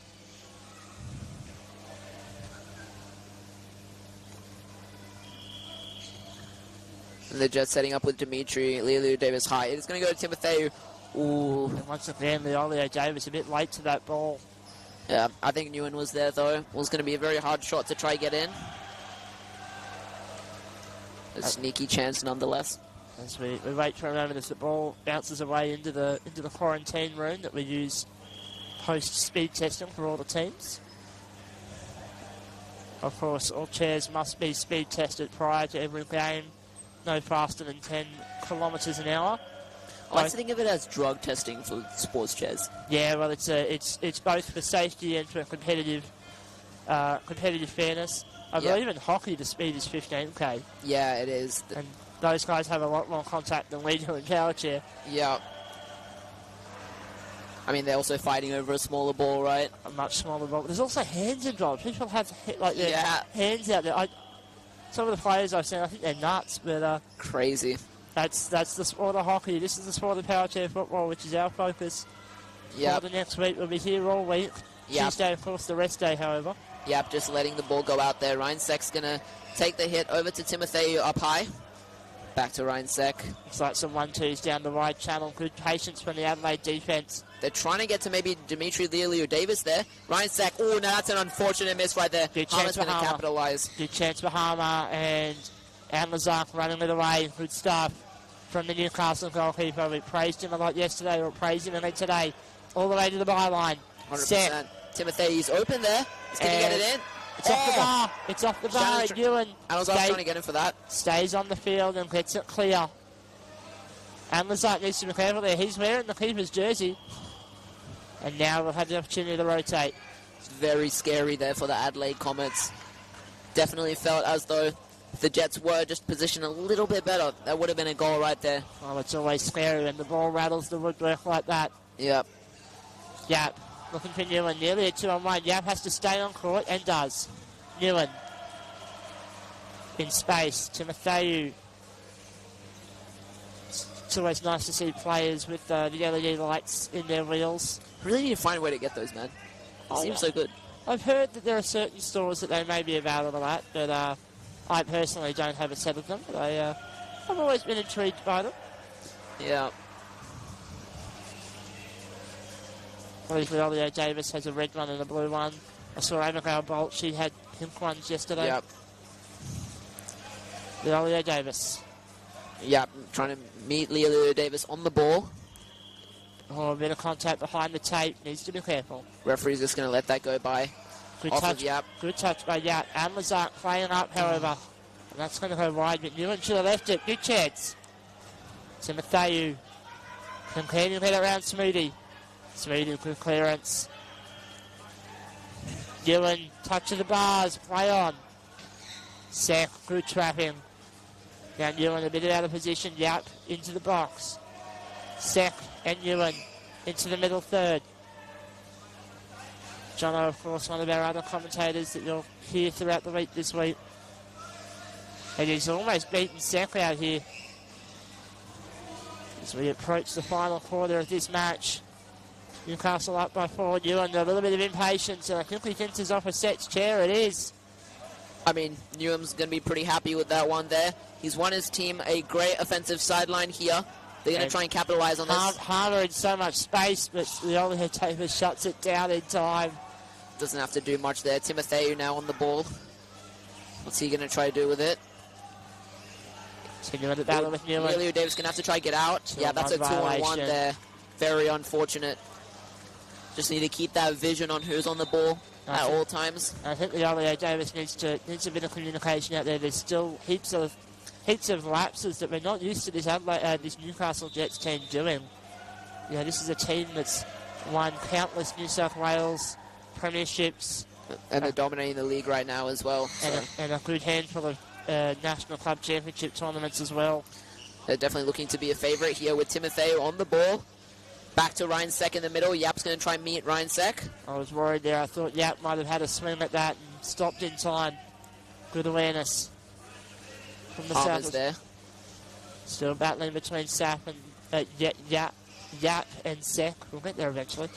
And the Jets setting up with Dimitri, Lelu Davis high. It's going to go to Timotheo. Ooh. And once again, Leolio Davis a bit late to that ball. Yeah, I think Nguyen was there though. It was going to be a very hard shot to try get in. A sneaky chance nonetheless. As we wait for a moment as the ball bounces away into the quarantine room that we use post-speed testing for all the teams. Of course, all chairs must be speed tested prior to every game. No faster than 10 kilometres an hour. I like to think of it as drug testing for sports chairs. Yeah, well, it's both for safety and for competitive fairness. I believe in hockey the speed is 15k. Yeah, it is. And those guys have a lot more contact than we do in Powerchair. Yeah. I mean, they're also fighting over a smaller ball, right? A much smaller ball. There's also hands involved. People have their hands out there. Some of the players I've seen, I think they're nuts, but crazy. That's the sport of hockey. This is the sport of Powerchair football, which is our focus. Yeah. For the next week, we'll be here all week. Yep. Tuesday, of course, the rest day, however. Yep, just letting the ball go out there. Ryan Sek's going to take the hit over to Timotheo up high. Back to Ryan Sek. It's like some 1-2s down the wide channel. Good patience from the Adelaide defence. They're trying to get to maybe Dimitri Lelio Davis there. Ryan Sek, oh, no, that's an unfortunate miss right there. Harmer's going to capitalise. Good chance for Harmer, and Lazark running it away. Good stuff from the Newcastle goalkeeper. We praised him a lot yesterday, or praised him a lot today. All the way to the byline. 100%. Timotheo's open there. He's going to get it in. It's off the bar. It's off the bar. Ewan trying to get him for that. Stays on the field and gets it clear. And Lazark needs to be careful there. He's wearing the keeper's jersey. And now we'll have the opportunity to rotate. It's very scary there for the Adelaide Comets. Definitely felt as though if the Jets were just positioned a little bit better, that would have been a goal right there. Well, it's always scary when the ball rattles the woodwork like that. Yep. Yap. Looking for Nguyen. Nearly a 2-on-1. Yap has to stay on court and does. Nguyen. In space. Timotheo. It's always nice to see players with the LED lights in their wheels. Really need to find a way to get those, man. Seems so good. I've heard that there are certain stores that they may be available at, but I personally don't have a set of them. But I've always been intrigued by them. Yeah. I believe Leolio Davis has a red one and a blue one. I saw Abigail Bolt, she had pink ones yesterday. Yep. Leolio Davis. Yep, trying to meet Leolio Davis on the ball. Oh, a bit of contact behind the tape. Needs to be careful. Referee's just going to let that go by. Good Off touch. of Yap. Good touch by Yap. And Lazark playing up, however. And that's going to go wide, but Nguyen should have left it. Good chance. Timotheo. Can get around Smoothy. Smoothy, good clearance. Nguyen, touch of the bars. Play on. Sek, good trapping. Now Nguyen a bit out of position. Yap into the box. Sek and Nguyen into the middle third. Jono, of course, one of our other commentators that you'll hear throughout the week this week. And he's almost beaten Sek out here as we approach the final quarter of this match. Newcastle up by 4. Nguyen, a little bit of impatience, and I think he thinks he's off a Sek's chair. It is. I mean, Newham's going to be pretty happy with that one there. He's won his team a great offensive sideline here. They're going to try and capitalise on this. Harmer in so much space, but Leolio Davis shuts it down in time. Doesn't have to do much there. Timotheo now on the ball. What's he going to try to do with it? Continuing the battle with Nguyen. Leolio Davis going to have to try to get out. Yeah, that's a 2-on-1 there Very unfortunate. Just need to keep that vision on who's on the ball at all times. I think the Ollie Davis needs a bit of communication out there. There's still heaps of lapses that we're not used to this Newcastle Jets team doing. You know, this is a team that's won countless New South Wales premierships. And they're dominating the league right now as well. And a good handful of national club championship tournaments as well. They're definitely looking to be a favourite here with Timoteo on the ball. Back to Ryan Sek in the middle. Yap's going to try and meet Ryan Sek. I was worried there. I thought Yap might have had a swing at that and stopped in time. Good awareness from the Palmer's South. there. Still battling between Sap and Yap and Sek. We'll get there eventually.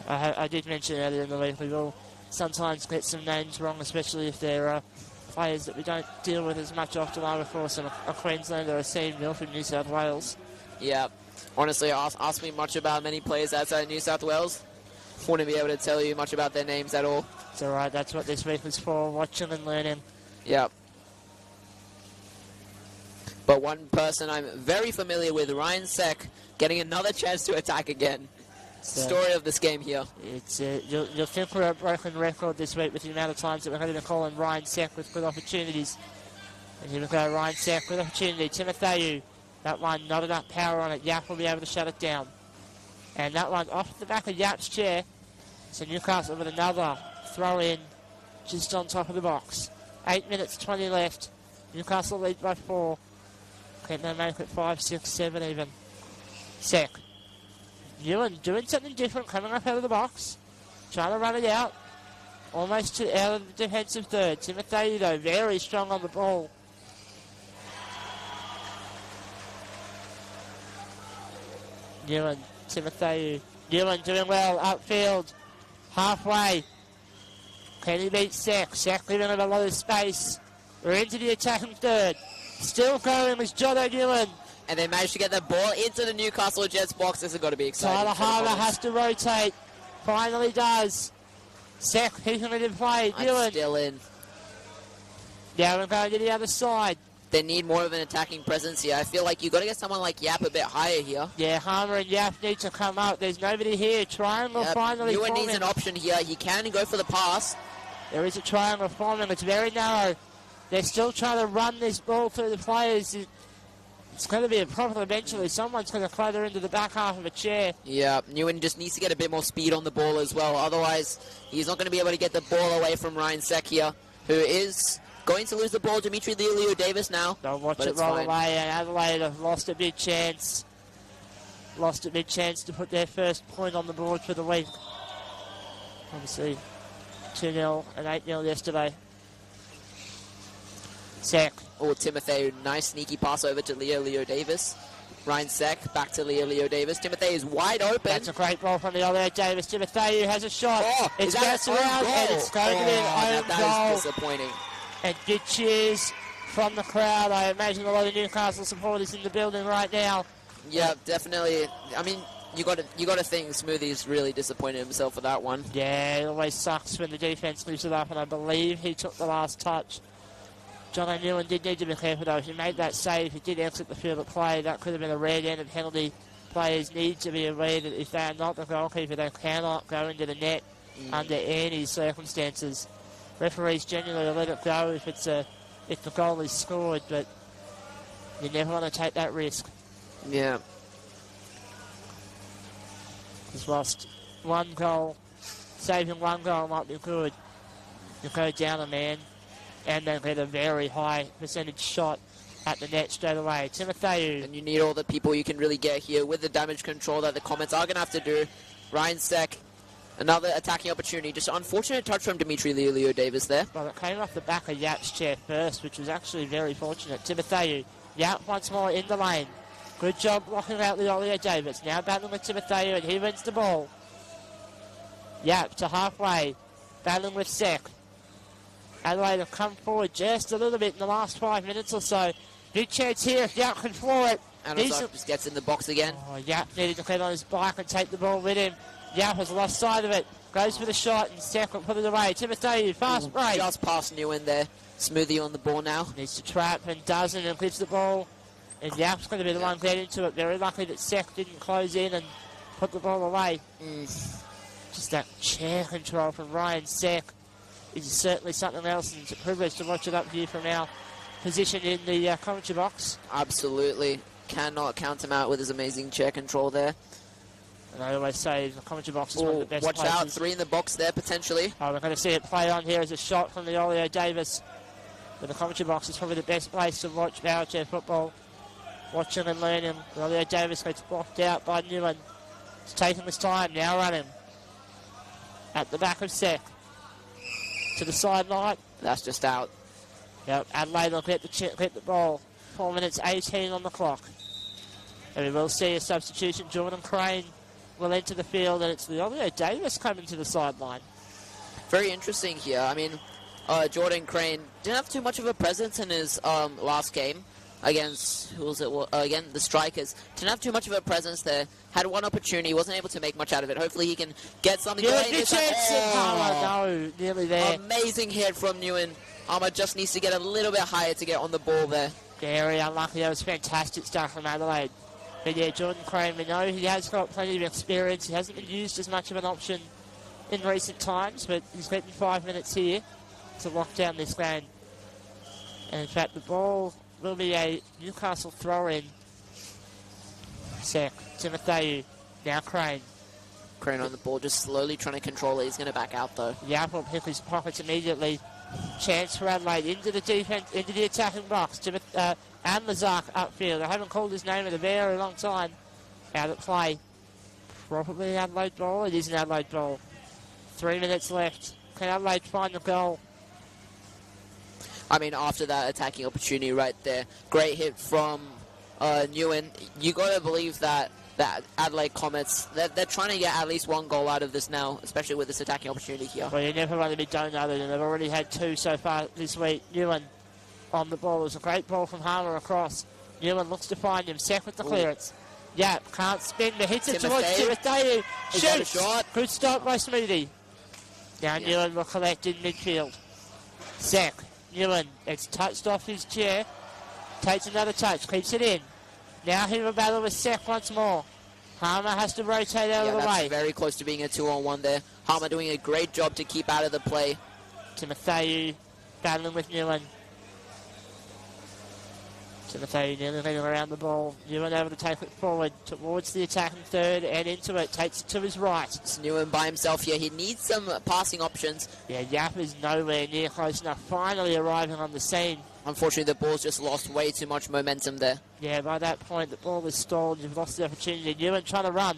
I did mention earlier in the week we will sometimes get some names wrong, especially if they're players that we don't deal with as much often. I recall some a Queenslander, a Sam Mill from New South Wales. Yeah. Honestly, ask me much about many players outside New South Wales. Wouldn't be able to tell you much about their names at all. It's alright, that's what this week was for, watching and learning. Yep. But one person I'm very familiar with, Ryan Sek, getting another chance to attack again. Story of this game here. It's you'll think we're a broken record this week with the amount of times that we're going to be calling Ryan Sek with good opportunities. And here we go, Ryan Sek with opportunity. Timoteo. That one, not enough power on it. Yap will be able to shut it down. And that one off the back of Yap's chair. So Newcastle with another throw in just on top of the box. 8 minutes, 20 left. Newcastle lead by 4. Can they make it 5, 6, 7 even? Sek. Ewan doing something different, coming up out of the box. Trying to run it out. Almost out of the defensive third. Timoteo, though, very strong on the ball. Ewan, Timoteo. Ewan doing well, upfield. Halfway. Can he beat Sek? Sek leaving a lot of space. We're into the attacking third. Still going is John O'Neill. And they managed to get the ball into the Newcastle Jets box. This has got to be exciting. Tyler Harmer has to rotate. Finally does. Sek keeping it in play. I'm still in. Now we're going to the other side. They need more of an attacking presence here. I feel like you've got to get someone like Yap a bit higher here. Yeah, Harmer and Yap need to come up. There's nobody here. Triangle finally Ewan forming. needs an option here. He can go for the pass. There is a triangle forming. It's very narrow. They're still trying to run this ball through the players. It's going to be a problem eventually. Someone's going to clutter into the back half of a chair. Yeah, Ewan just needs to get a bit more speed on the ball as well. Otherwise, he's not going to be able to get the ball away from Ryan Sek here, who is going to lose the ball. Dimitri Leo-Davis now. They'll watch it roll away, and Adelaide have lost a big chance. Lost a big chance to put their first point on the board for the week. Obviously, 2-0 and 8-0 yesterday. Sek. Oh, Timoteo, nice sneaky pass over to Leo-Davis. Ryan Sek, back to Leo-Davis. Timoteo is wide open. That's a great ball from Leo-Davis. Timoteo has a shot. Oh, it's bounced around, and it's going to be an own goal. That is disappointing. And good cheers from the crowd. I imagine a lot of Newcastle supporters in the building right now. Yeah, definitely. I mean, you got to think Smoothie's really disappointed himself for that one. Yeah, it always sucks when the defence leaves it up, and I believe he took the last touch. John O'Neill did need to be careful though. If he made that save, he did exit the field of play. That could have been a red-handed penalty. Players need to be aware that if they are not the goalkeeper, they cannot go into the net under any circumstances. Referees generally let it go if the goal is scored, but you never want to take that risk. Yeah. Because whilst one goal, saving one goal might be good, you go down a man and then get a very high percentage shot at the net straight away. Timoteo. And you need all the people you can really get here with the damage control that the Comets are going to have to do. Ryan Sek, another attacking opportunity. Just unfortunate touch from Dimitri Leo-Davis there. Well, it came off the back of Yap's chair first, which was actually very fortunate. Timoteo. Yap once more in the lane. Good job blocking out Leo-Davis. Now battling with Timoteo, and he wins the ball. Yap to halfway. Battling with Sek. Adelaide have come forward just a little bit in the last 5 minutes or so. Big chance here if Yap can floor it. And just gets in the box again. Oh, Yap needed to get on his bike and take the ball with him. Yap has lost sight of it. Goes for the shot and Sek will put it away. Timoteo, fast break. Just past Newen there. Smoothie on the ball now. Needs to trap and doesn't, and gives the ball And Yap's going to be the one getting into it. Very lucky that Sek didn't close in and put the ball away. Just that chair control from Ryan Sek is certainly something else, and it's a privilege to watch it up here from our position in the commentary box. Absolutely. Cannot count him out with his amazing chair control there. And I always say the commentary box is one of the best watch places. out, 3 in the box there, potentially. Oh, we're going to see it play on here as a shot from the Olio Davis. But the commentary box is probably the best place to watch Powerchair football. Watching and learning. Olio Davis gets blocked out by Newen. It's taking his time, now running. At the back of Sek. To the sideline. That's just out. Yep, Adelaide will get the ball. 4 minutes 18 on the clock. And we will see a substitution. Jordan Crane will enter the field, and it's the Olio Davis coming to the sideline. Very interesting here. I mean, Jordan Crane didn't have too much of a presence in his last game against, who was it? Well, again, the Strikers. Didn't have too much of a presence there. Had one opportunity, wasn't able to make much out of it. Hopefully he can get something going. No, nearly there. Amazing hit from Newen. Armour just needs to get a little bit higher to get on the ball there. Very unlucky. That was fantastic stuff from Adelaide. But yeah, Jordan Crane, we know he has got plenty of experience. He hasn't been used as much of an option in recent times, but he's getting 5 minutes here to lock down this game. And in fact, the ball will be a Newcastle throw-in. Sek, Timotheu, now Crane. Crane on the ball, just slowly trying to control it. He's going to back out, though. Yap will pick his pockets immediately. Chance for Adelaide into the defense, into the attacking box. And Lazak upfield. I haven't called his name in a very long time. Out at play. Probably Adelaide ball. It is an Adelaide ball. 3 minutes left. Can Adelaide find the goal? I mean, after that attacking opportunity right there, great hit from Newen. You got to believe that Adelaide Comets, they're trying to get at least one goal out of this now, especially with this attacking opportunity here. Well, you never want to be donutted, and they've already had 2 so far this week. Newen on the ball. It was a great ball from Harmer across. Newen looks to find him. Sek with the clearance. Yap can't spin, but hits it towards Timotheu. Shoots. Good stop by Smoothy. Now Newen will collect in midfield. Sek. Newen, it's touched off his chair. Takes another touch, keeps it in. Now he will battle with Sek once more. Harmer has to rotate out of the way. Very close to being a 2-on-1 there. Harmer doing a great job to keep out of the play. Timotheu battling with Newen. Timotheu nearly getting around the ball. Newen able to take it forward towards the attacking third and into it. Takes it to his right. It's Newen by himself here. He needs some passing options. Yeah, Yap is nowhere near close enough. Finally arriving on the scene. Unfortunately, the ball's just lost way too much momentum there. Yeah, by that point, the ball is stalled. You've lost the opportunity. Newen trying to run.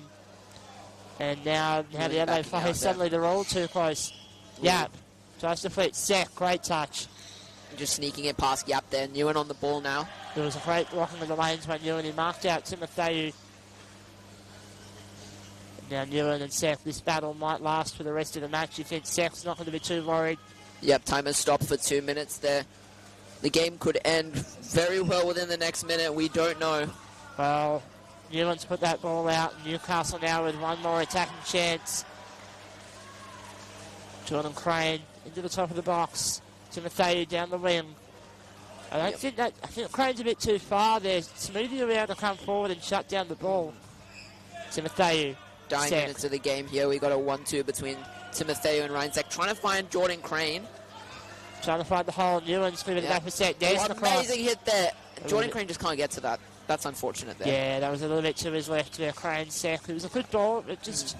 And now the Adelaide players, suddenly they're all too close. Yap tries to flit. Sek, great touch. Just sneaking it past Yap there. Newen on the ball now. There was a great blocking of the lanes by Newen. He marked out Timotheu. Now Newen and Sek, this battle might last for the rest of the match. You think Sek's not going to be too worried? Yep, time has stopped for 2 minutes there. The game could end very well within the next minute. We don't know. Well, Newen's put that ball out. Newcastle now with one more attacking chance. Jordan Crane into the top of the box. Timotheu down the wing. I think Crane's a bit too far there. Smoothy will be able to come forward and shut down the ball. Timotheu. 9 minutes of the game here. We got a 1-2 between Timotheu and Ryan Sek. Trying to find Jordan Crane. Trying to find the hole. Newen's moving it back for Sek. There's the cross. Amazing hit there. Jordan Crane just can't get to that. That's unfortunate there. Yeah, that was a little bit to his left there. Crane, Sek. It was a good ball, but just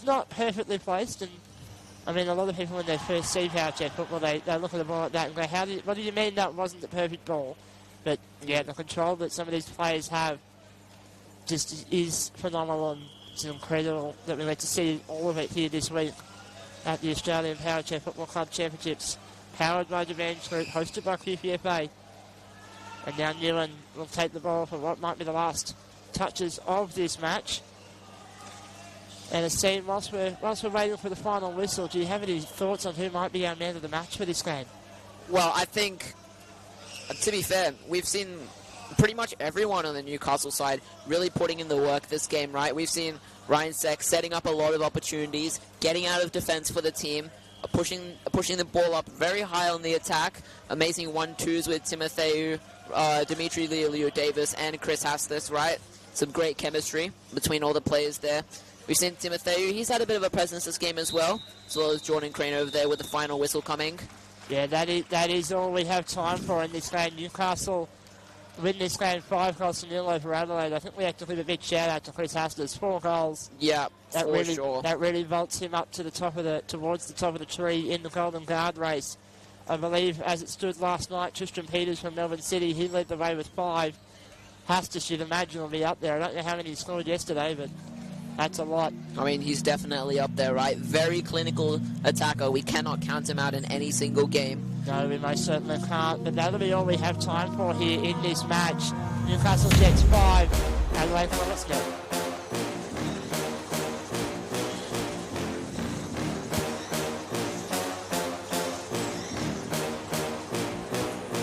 not perfectly placed. And I mean, a lot of people when they first see Powerchair football, they look at the ball like that and go, what do you mean that wasn't the perfect ball? But yeah, the control that some of these players have just is phenomenal, and it's incredible that we get to see all of it here this week at the Australian Powerchair Football Club Championships, powered by Devenge Group, hosted by QPFA. And now Newen will take the ball for what might be the last touches of this match. And it's seen, whilst we're waiting for the final whistle, do you have any thoughts on who might be our man of the match for this game? Well, I think, to be fair, we've seen pretty much everyone on the Newcastle side really putting in the work this game, right? We've seen Ryan Sek setting up a lot of opportunities, getting out of defence for the team, pushing the ball up very high on the attack. Amazing 1-2s with Timotheu, Dimitri Leolio-Davis and Chris Hastis, right? Some great chemistry between all the players there. We've seen Timotheu, he's had a bit of a presence this game as well as Jordan Crane over there with the final whistle coming. Yeah, that is all we have time for in this game. Newcastle win this game 5-0 over Adelaide. I think we have to give a big shout out to Chris Hastis. 4 goals. Yeah, sure. That really vaults him up to the top of towards the top of the tree in the Golden Guard race. I believe as it stood last night, Tristan Peters from Melbourne City, he led the way with 5. Hastis, you'd imagine, will be up there. I don't know how many he scored yesterday, but that's a lot. I mean, he's definitely up there, right? Very clinical attacker. We cannot count him out in any single game. No, we most certainly can't, but that'll be all we have time for here in this match. Newcastle Jets 5, Adelaide, well, let's go.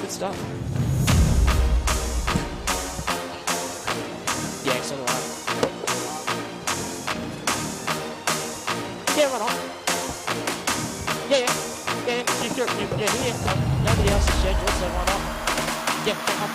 Good stuff. Yeah, so do I. Yeah, why not? Yeah. Nobody else is scheduled, so why not? Yeah, come on.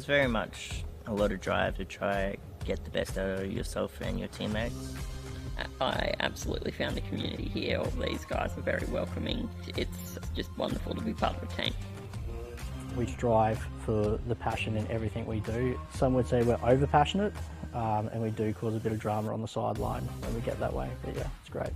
there's very much a lot of drive to try get the best out of yourself and your teammates. I absolutely found the community here. All these guys are very welcoming. It's just wonderful to be part of the team. We strive for the passion in everything we do. Some would say we're over passionate, and we do cause a bit of drama on the sideline when we get that way, but yeah, it's great.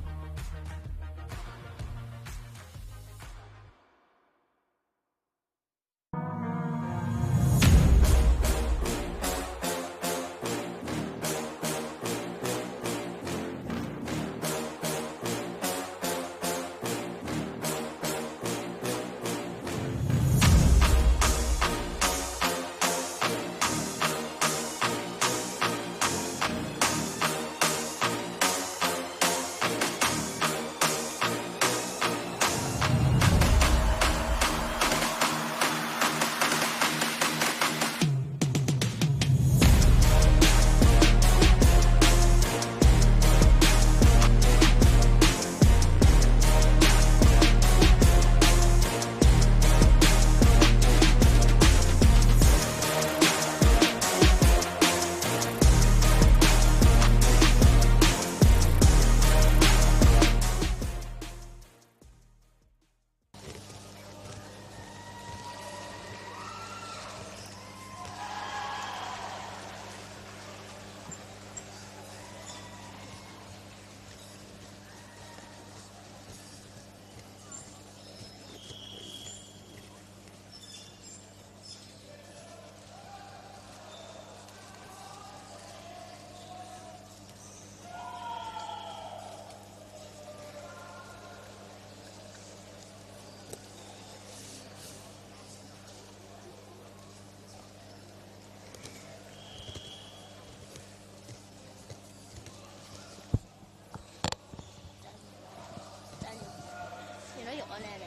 You're on air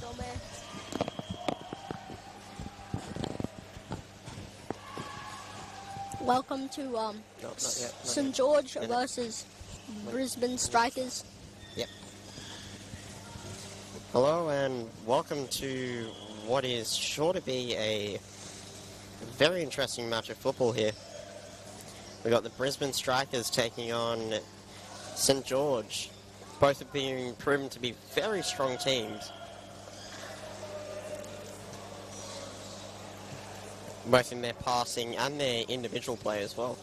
now. Dumbass. Welcome to not yet. St George versus Brisbane Strikers. Yep. Hello and welcome to what is sure to be a very interesting match of football here. We got the Brisbane Strikers taking on St George. Both have been proven to be very strong teams. Both in their passing and their individual play as well.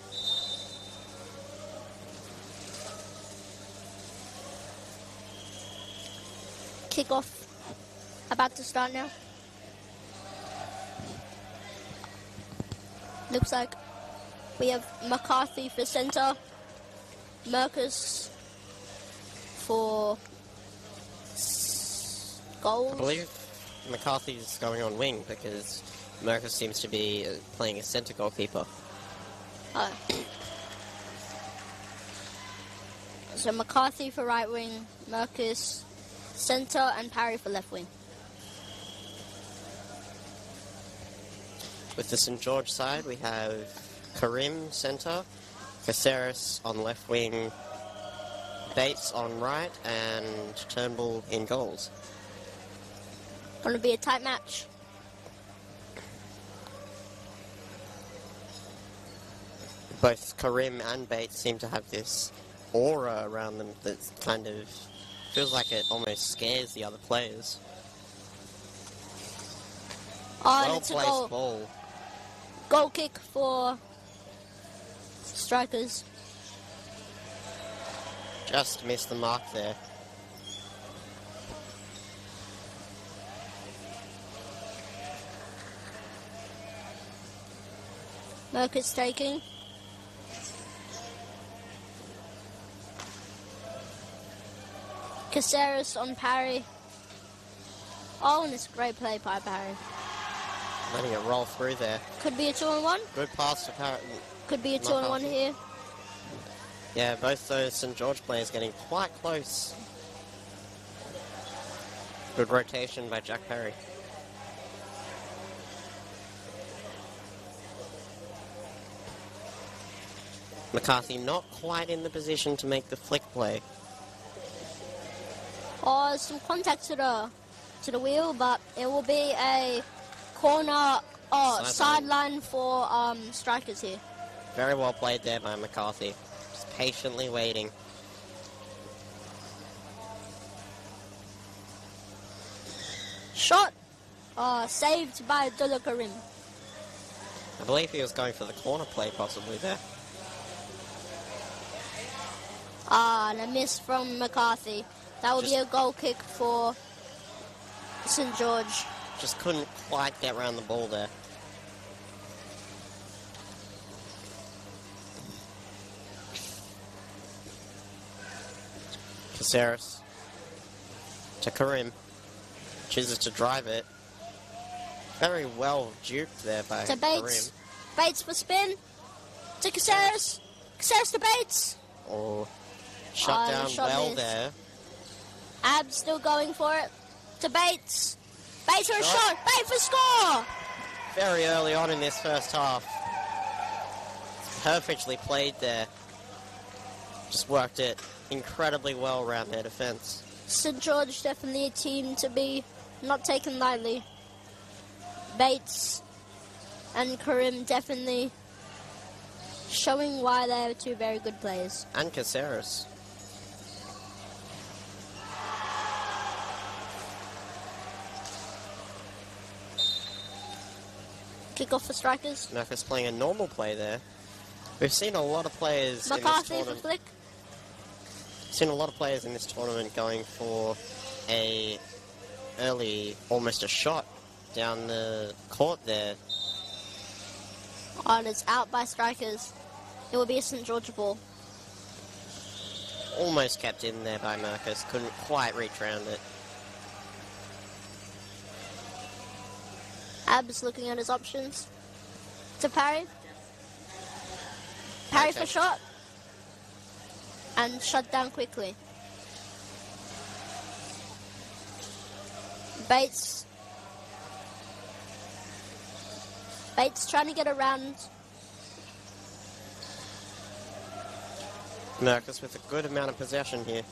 Kickoff about to start now. Looks like we have McCarthy for centre, Merkus for goals. I believe McCarthy's going on wing because Merkus seems to be playing a centre goalkeeper. Oh. So McCarthy for right wing, Merkus centre, and Parry for left wing. With the St George side, we have Karim centre, Caceres on left wing, Bates on right, and Turnbull in goals. Going to be a tight match. Both Karim and Bates seem to have this aura around them that kind of feels like it almost scares the other players. Oh, and Well it's a placed goal. ball. Goal kick for Strikers. Just missed the mark there. Merkus taking. Caceres on Parry. Oh, and it's a great play by Parry. Letting it roll through there. Could be a 2-on-1. Good pass to Parrot. Could be a 2-on-1 here. Yeah, both those St George players getting quite close. Good rotation by Jack Perry. McCarthy not quite in the position to make the flick play. Oh, some contact to the to the wheel, but it will be a corner, sideline for strikers here. Very well played there by McCarthy. Just patiently waiting. Shot, saved by Abdullah Karim. I believe he was going for the corner play possibly there. And a miss from McCarthy. That will be a goal kick for St. George. Just couldn't quite get around the ball there. Caceres to Karim. Chooses to drive it. Very well duped there by To Bates. Karim. Bates for spin. To Caceres. Caceres to Bates. Oh, shut down shot well missed. there. Abs still going for it. To Bates. Bates for a shot. Bates for score. Very early on in this first half. Perfectly played there. Just worked it incredibly well around their defence. St. George definitely a team to be not taken lightly. Bates and Karim definitely showing why they're two very good players. And Caceres. Kick off for strikers. Mercus playing a normal play there. We've seen a lot of players in this McCarthy for tournament. flick. Seen a lot of players in this tournament going for a early, almost a shot down the court there. And it's out by strikers. It will be a St. George ball. Almost kept in there by Mercus. Couldn't quite reach around it. Abs looking at his options. To parry. Parry Okay. for shot. And shut down quickly. Bates. Bates trying to get around. Mercus with a good amount of possession here.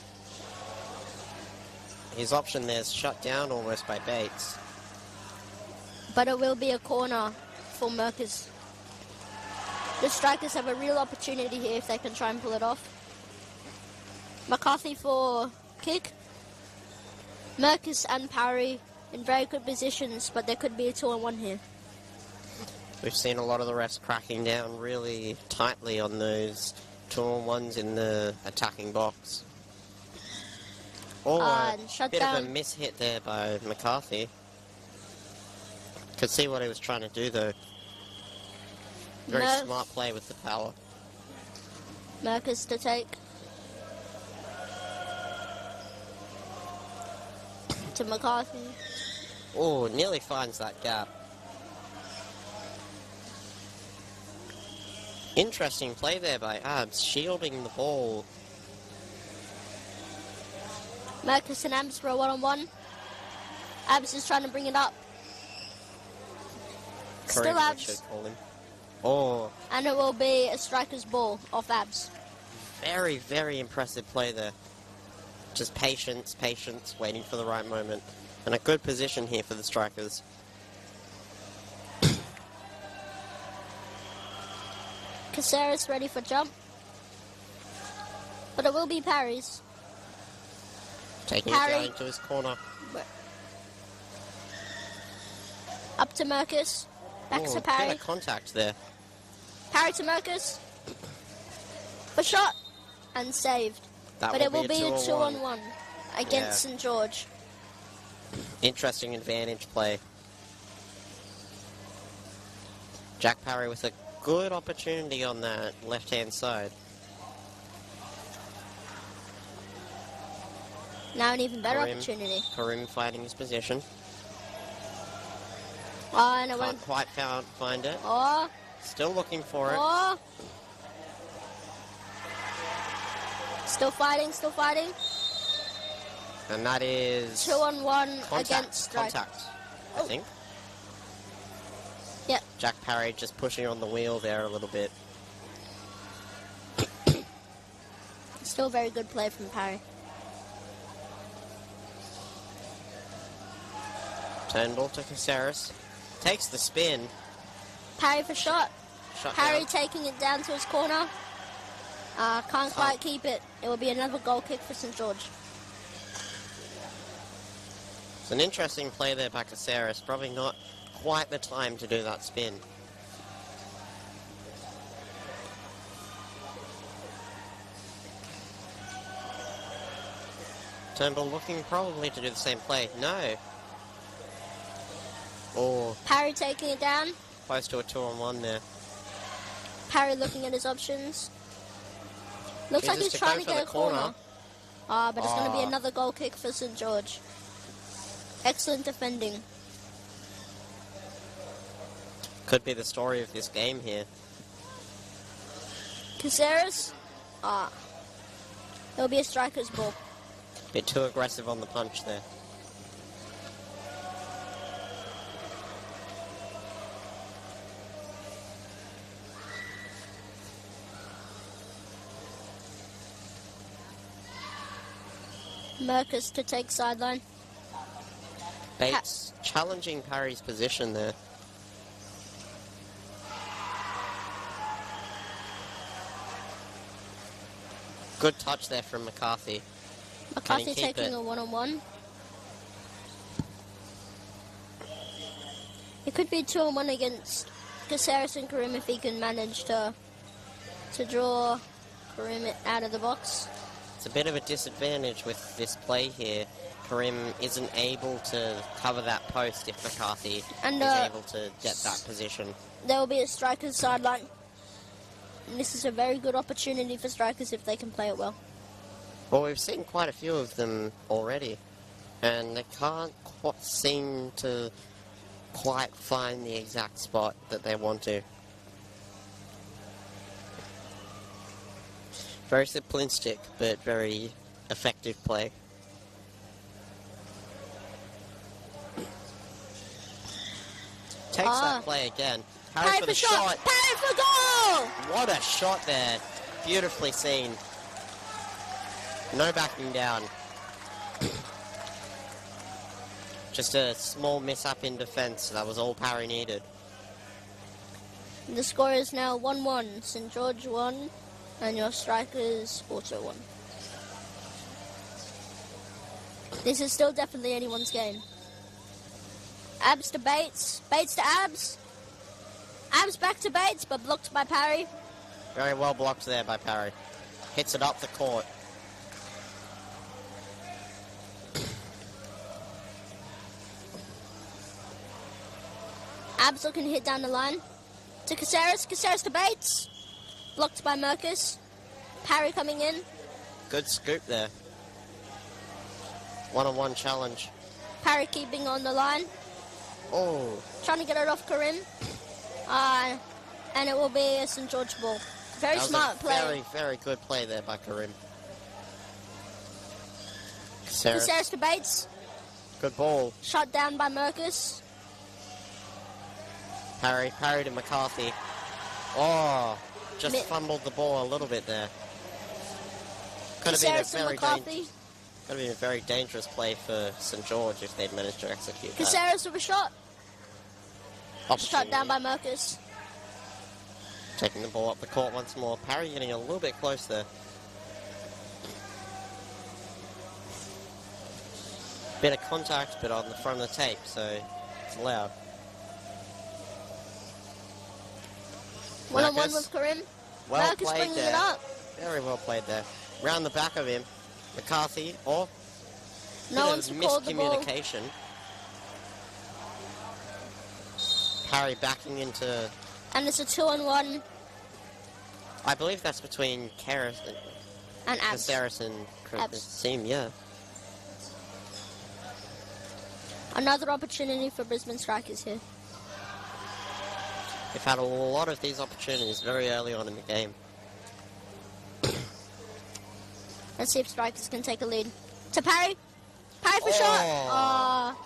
His option there is shut down almost by Bates. But it will be a corner for Mercus. The strikers have a real opportunity here if they can try and pull it off. McCarthy for kick. Mercus and parry in very good positions, but there could be a 2-on-1 here. We've seen a lot of the refs cracking down really tightly on those 2-on-1s in the attacking box. Oh, a And shut bit of down. a mishit there by McCarthy. Could see what he was trying to do though. Very smart play with the power. Mercus to take. To McCarthy. Oh, nearly finds that gap. Interesting play there by Abs, shielding the ball. Mercus and Abs for a 1-on-1. Abs is trying to bring it up. Still Karim, I Abs. should call him. Oh, And it will be a striker's ball off Abs. very, very impressive play there. Just patience, waiting for the right moment. And a good position here for the strikers. Caceres ready for jump. But it will be parries. Taking Parry. it down into his corner. Up to Mercus. Back Oh, to bit parry. of contact there. Parry to Mercus. For shot. And saved. That But it will a be a 2-on-1. 2-on-1 against St. George. Interesting advantage play. Jack Parry with a good opportunity on that left-hand side. Now an even better Karim. opportunity. Karim finding his position. Oh, and it went. Can't quite find it. Oh, Still looking for it. oh. Still fighting, still fighting. And that is 2-on-1 against strike. contact, I Oh. think. Yep. Jack Parry just pushing on the wheel there a little bit. Still very good play from Parry. Turnbull to Caceres. Takes the spin. Parry for shot. Shot Parry down. taking it down to his corner. Can't quite keep it. It will be another goal kick for St. George. It's an interesting play there by Caceres. Probably not quite the time to do that spin. Turnbull looking probably to do the same play. No. Or Parry taking it down. close to a 2-on-1 there. Parry looking at his options. Looks like Chooses he's to trying go to for get a the corner. corner. But it's going to be Ah. another goal kick for St. George. Excellent defending. Could be the story of this game here. Caceres. It'll be a striker's ball. Bit too aggressive on the punch there. Merkus to take sideline. Bates challenging Parry's position there. Good touch there from McCarthy. McCarthy keep taking it? a one-on-one. It could be 2-on-1 against Caceres and Karim if he can manage to draw Karim out of the box. It's a bit of a disadvantage with this play here. Karim isn't able to cover that post if McCarthy And, is able to get that position. There will be a striker's sideline. And this is a very good opportunity for strikers if they can play it well. Well, we've seen quite a few of them already, and they can't seem to quite find the exact spot that they want to. Very simplistic, but very effective play. Takes that play again. Parry for the shot. Parry for goal! What a shot there. Beautifully seen. No backing down. Just a small mishap in defence. That was all Parry needed. The score is now 1-1. St. George 1, and your strikers also 1. This is still definitely anyone's game. Abs to Bates. Bates to Abs. Abs back to Bates, but blocked by Parry. Very well blocked there by Parry. Hits it up the court. Abs looking to hit down the line. To Caceres. Caceres to Bates. Blocked by Merkus. Parry coming in. Good scoop there. One-on-one challenge. Parry keeping on the line. Oh, Trying to get it off Karim. And it will be a St. George ball. Very that was smart a play. very, very good play there by Karim. Caceres. Caceres to Bates. Good ball. Shot down by Merkus. Parry to McCarthy. Oh, just Mi- fumbled the ball a little bit there. Could have been a Caceres to very McCarthy. could have been a very dangerous play for St. George if they'd managed to execute that. Caceres with a shot. Shot Opportunity. down by Merkus. Taking the ball up the court once more. Parry getting a little bit close there. Bit of contact, but on the front of the tape, so it's allowed. 1-on-1 Merkus. with Karim. Well Merkus played bringing there. it up. Very well played there. Round the back of him, McCarthy. Oh, No bit one's of called the ball. miscommunication. Parry backing into. And it's a 2-on-1 I believe that's between Karis and Abs. Caceres and Abs. Seam, yeah. Another opportunity for Brisbane Strikers here. They've had a lot of these opportunities very early on in the game. Let's see if Strikers can take a lead. To Parry. Parry for Oh. shot.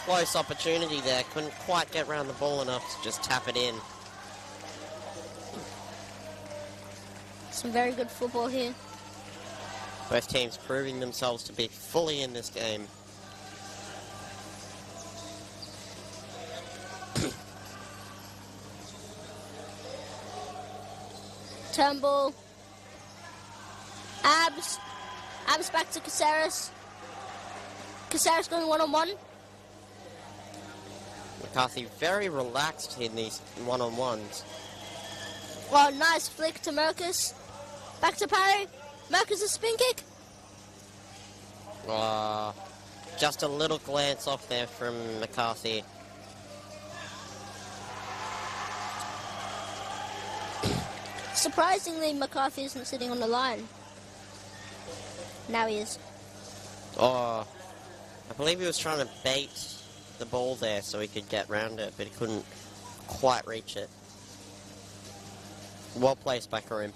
Close opportunity there. Couldn't quite get around the ball enough to just tap it in. Some very good football here. Both teams proving themselves to be fully in this game. Turnbull. Abs. Abs back to Caceres. Caceres going one-on-one. McCarthy very relaxed in these one-on-ones. Well, nice flick to Merkus. Back to Parry. Merkus a spin kick. Just a little glance off there from McCarthy. Surprisingly, McCarthy isn't sitting on the line. Now he is. I believe he was trying to bait the ball there so he could get round it, but he couldn't quite reach it. Well placed by Karim.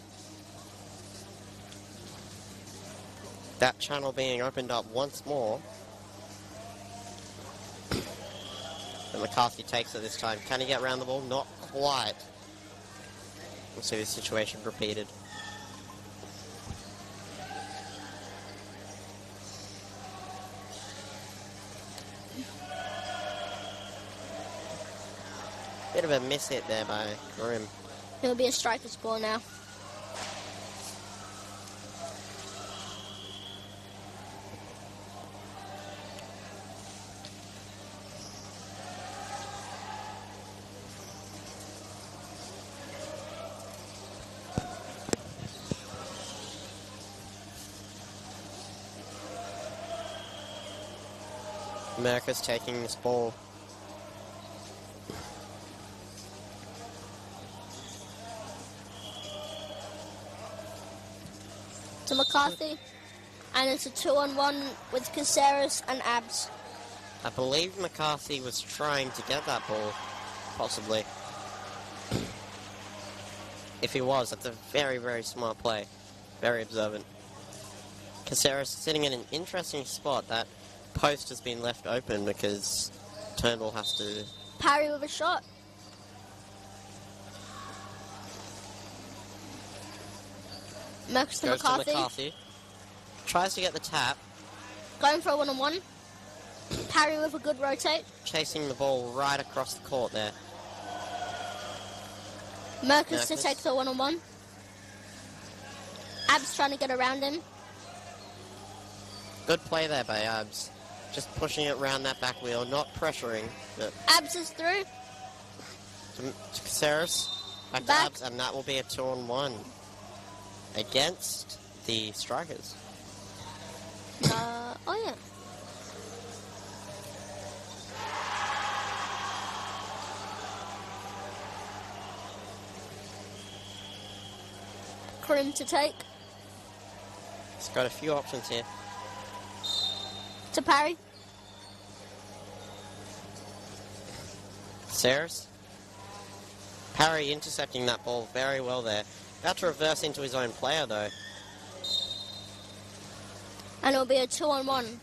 That channel being opened up once more. And McCarthy takes it this time. Can he get around the ball? Not quite. We'll see the situation repeated. Bit of a miss hit there by Karim. It'll be a striker's ball now. Merkus taking this ball. To McCarthy. And it's a 2-on-1 with Caceres and Abs. I believe McCarthy was trying to get that ball, possibly. If he was, that's a very, very smart play. Very observant. Caceres sitting in an interesting spot. That post has been left open because Turnbull has to... Parry with a shot. Merkus to Goes McCarthy. to McCarthy. Tries to get the tap. Going for a 1-on-1. Parry with a good rotate. Chasing the ball right across the court there. Merkus to take the 1-on-1. Abs trying to get around him. Good play there by Abs. Just pushing it around that back wheel, not pressuring. But Abs is through. to Caceres. Back to Abs, and that will be a 2-on-1 against the strikers. Oh yeah. Karim to take. He's got a few options here. To Parry. Caceres. Parry intercepting that ball very well there. About to reverse into his own player though. And it'll be a 2-on-1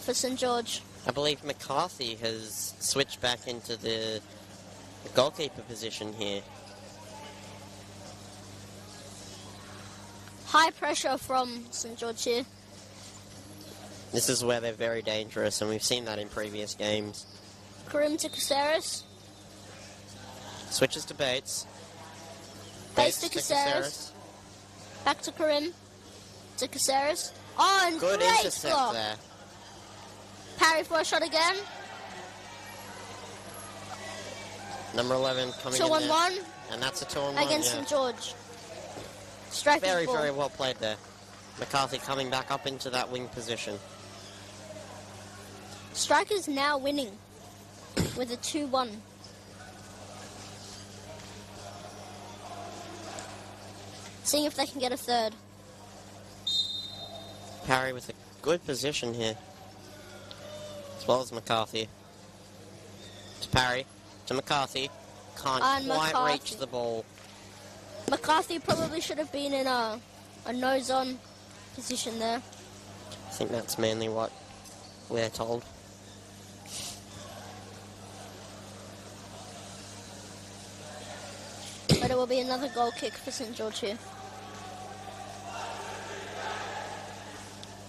for St George. I believe McCarthy has switched back into the goalkeeper position here. High pressure from St George here. This is where they're very dangerous, and we've seen that in previous games. Karim to Caceres. Switches to Bates. Bates to Caceres. Back to Karim. To Caceres. Oh, and Good great intercept block. there. Parry for a shot again. Number 11 coming in there. 2-on-1 And that's a 2-on-1 against yeah. St George. Striker's Very, ball. very well played there. McCarthy coming back up into that wing position. Strikers now winning with a 2-1. Seeing if they can get a third. Parry with a good position here. As well as McCarthy. To Parry. To McCarthy. Can't And quite McCarthy. reach the ball. McCarthy probably should have been in a nose-on position there. I think that's mainly what we're told. But it will be another goal kick for St George here.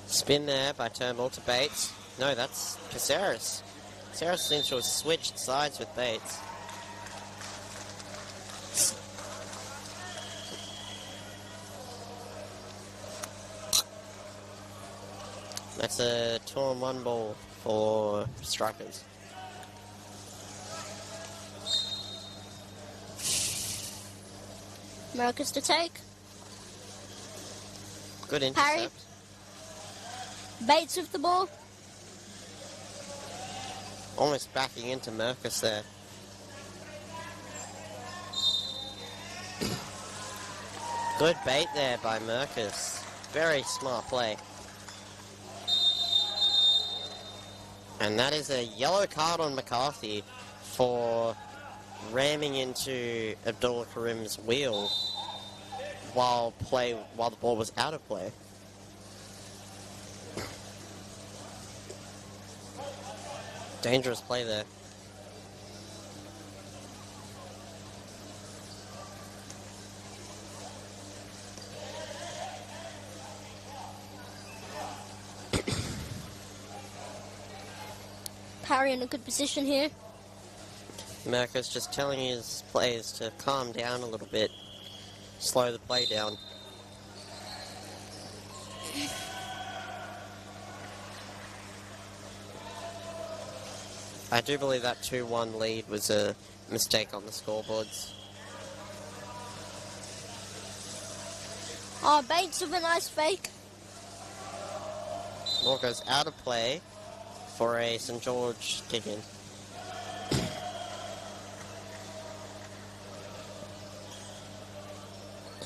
Spin there by Turnbull to Bates. No, that's Caceres. Caceres seems to have switched sides with Bates. That's a 2-on-1 ball for strikers. Marcus to take. Good Parry. intercept. Bates with the ball. Almost backing into Mercus there. Good bait there by Mercus. Very smart play. And that is a yellow card on McCarthy for ramming into Abdullah Karim's wheel while the ball was out of play. Dangerous play there. Parry in a good position here. Mercus just telling his players to calm down a little bit, slow the play down. I do believe that 2-1 lead was a mistake on the scoreboards. Oh, Bates with a nice fake. Ball goes out of play for a St. George kick-in.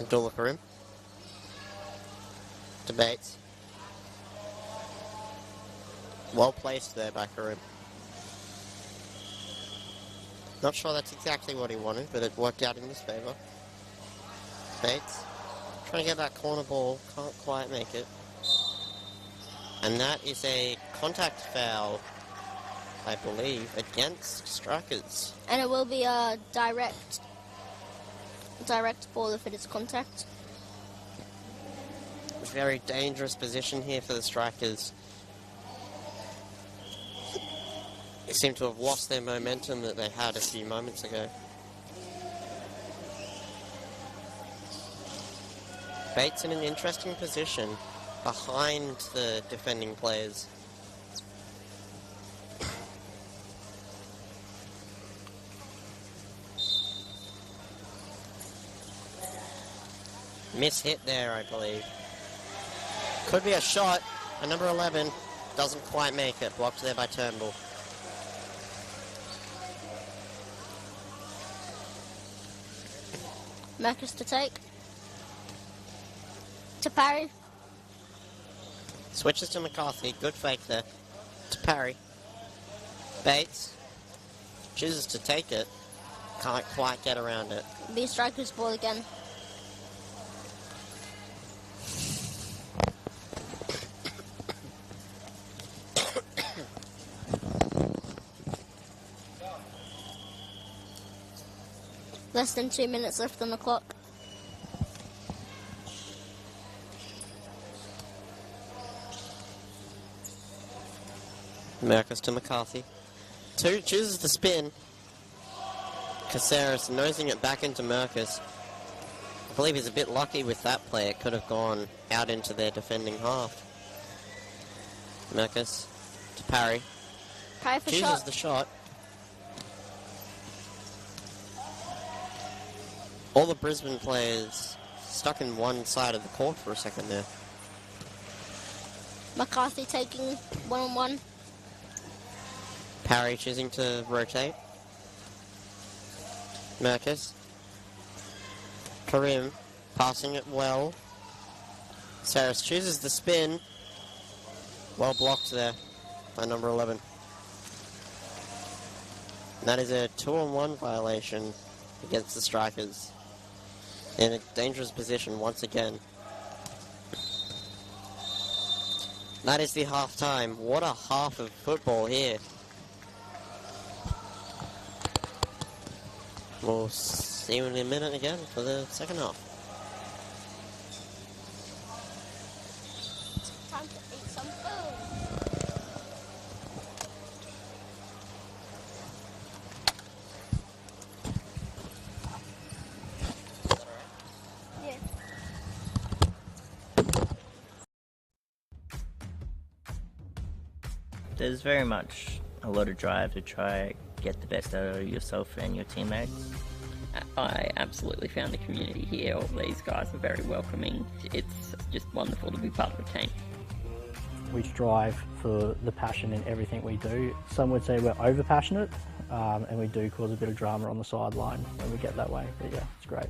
Abdullah Karim. To Bates. Well placed there by Karim. Not sure that's exactly what he wanted, but it worked out in his favour. Bates. Trying to get that corner ball, can't quite make it. And that is a contact foul, I believe, against strikers. And it will be a direct ball if it is contact. Very dangerous position here for the strikers. They seem to have lost their momentum that they had a few moments ago. Bates in an interesting position behind the defending players. Miss hit there, I believe. Could be a shot. And number 11 doesn't quite make it. Blocked there by Turnbull. Marcus to take. To parry. Switches to McCarthy. Good fake there. To parry. Bates. Chooses to take it. Can't quite get around it. Be striker's ball again. Less than 2 minutes left on the clock. Mercus to McCarthy. Chooses the spin. Caceres nosing it back into Mercus. I believe he's a bit lucky with that play. It could have gone out into their defending half. Mercus to parry. Parry for Chooses shot. the shot. All the Brisbane players stuck in one side of the court for a second there. McCarthy taking one-on-one. Parry choosing to rotate. Mercus. Karim passing it well. Saris chooses the spin. Well blocked there by number 11. And that is a 2-on-1 violation against the strikers. In a dangerous position once again. That is the half time. What a half of football here. We'll see you in a minute again for the second half. Time to eat some food. Yeah. there's very much a lot of drive to try get the best out of yourself and your teammates. I absolutely found the community here. All these guys are very welcoming. It's just wonderful to be part of a team. We strive for the passion in everything we do. Some would say we're over passionate, and we do cause a bit of drama on the sideline when we get that way, but yeah, it's great.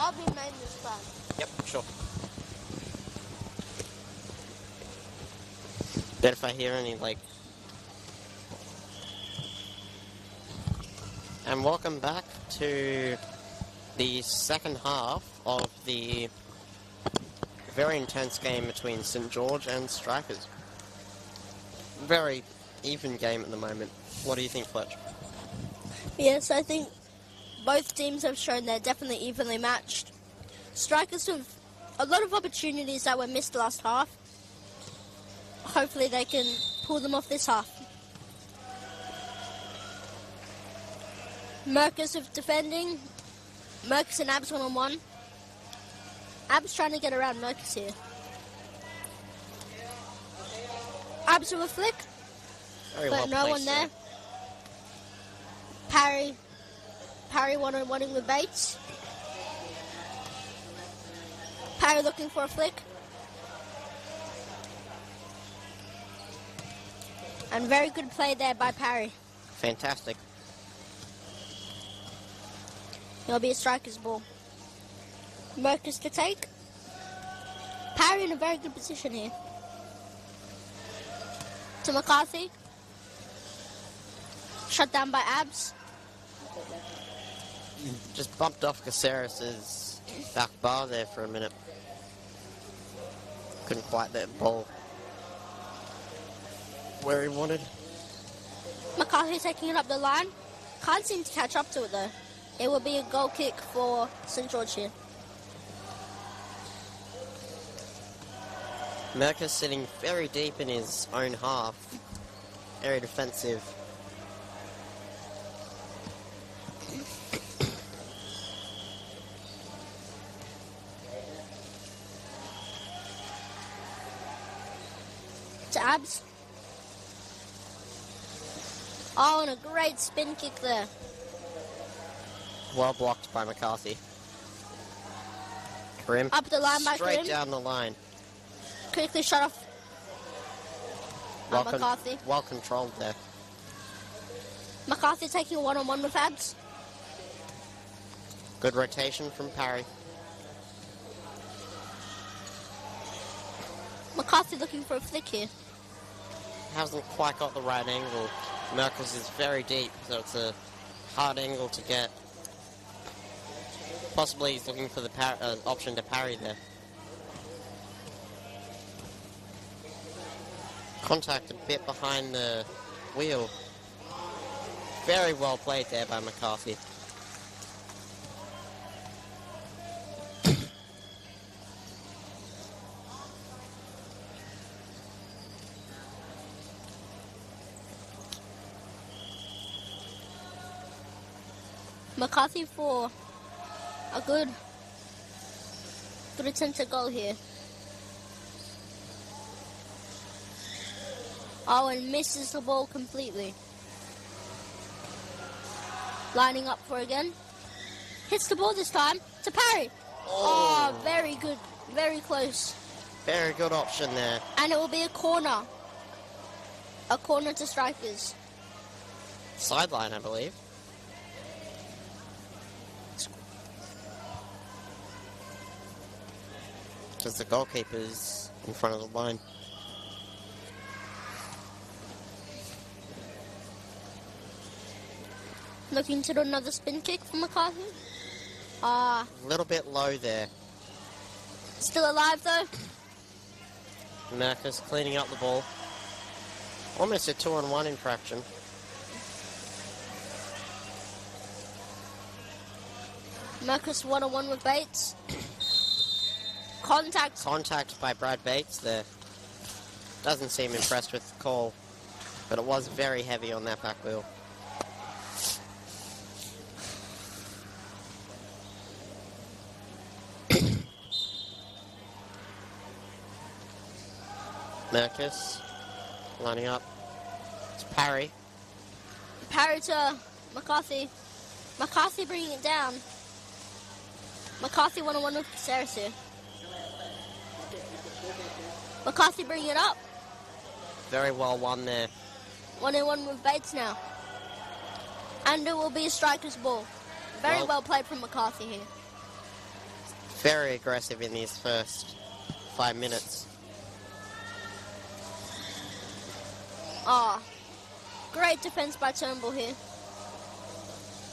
I'll be main this time. Yep, sure. Bet if I hear any, like... And welcome back to the second half of the very intense game between St. George and Strikers. Very even game at the moment. What do you think, Fletch? Yes, I think both teams have shown they're definitely evenly matched. Strikers have a lot of opportunities that were missed last half. Hopefully they can pull them off this half. Mercus with defending. Mercus and Abs one-on-one. Abs trying to get around Mercus here. Abs with a flick, Very but well no one placed there. Parry one-on-one with Bates. Parry looking for a flick. And very good play there by Parry. Fantastic. It'll be a striker's ball. Mercus to take. Parry in a very good position here. To McCarthy. Shut down by Abs. Just bumped off Caceres' back bar there for a minute. Couldn't quite that ball where he wanted. McCarthy taking it up the line. Can't seem to catch up to it though. It will be a goal kick for St. George here. Mercus sitting very deep in his own half. Very defensive. To Abs. Oh, and a great spin kick there. Well blocked by McCarthy. Karim Up the line by straight Karim. down the line. Quickly shut off McCarthy. Well controlled there. McCarthy taking a one-on-one with Abs. Good rotation from Parry. McCarthy looking for a flick here. Hasn't quite got the right angle. Mercus is very deep, so it's a hard angle to get. Possibly he's looking for the option to parry there. Contact a bit behind the wheel. Very well played there by McCarthy. McCarthy for a good attempt at goal here. Oh, and misses the ball completely. Lining up for again. Hits the ball this time to Parry. Oh, very good. Very close. Very good option there. And it will be a corner. A corner to Strikers. Sideline, I believe. Because the goalkeeper's in front of the line. Looking to do another spin kick from McCarthy. A little bit low there. Still alive though. Marcus cleaning up the ball. Almost a 2-on-1 infraction. Marcus one-on-one with Bates. Contact. Contact by Brad Bates there. Doesn't seem impressed with the call, but it was very heavy on that back wheel. Marcus lining up. It's Parry. Parry to McCarthy. McCarthy bringing it down. McCarthy one-on-one with Caceres here. McCarthy bringing it up. Very well won there. 1-on-1 with Bates now. And it will be a striker's ball. Very well played from McCarthy here. very aggressive in these first 5 minutes. Ah, great defense by Turnbull here.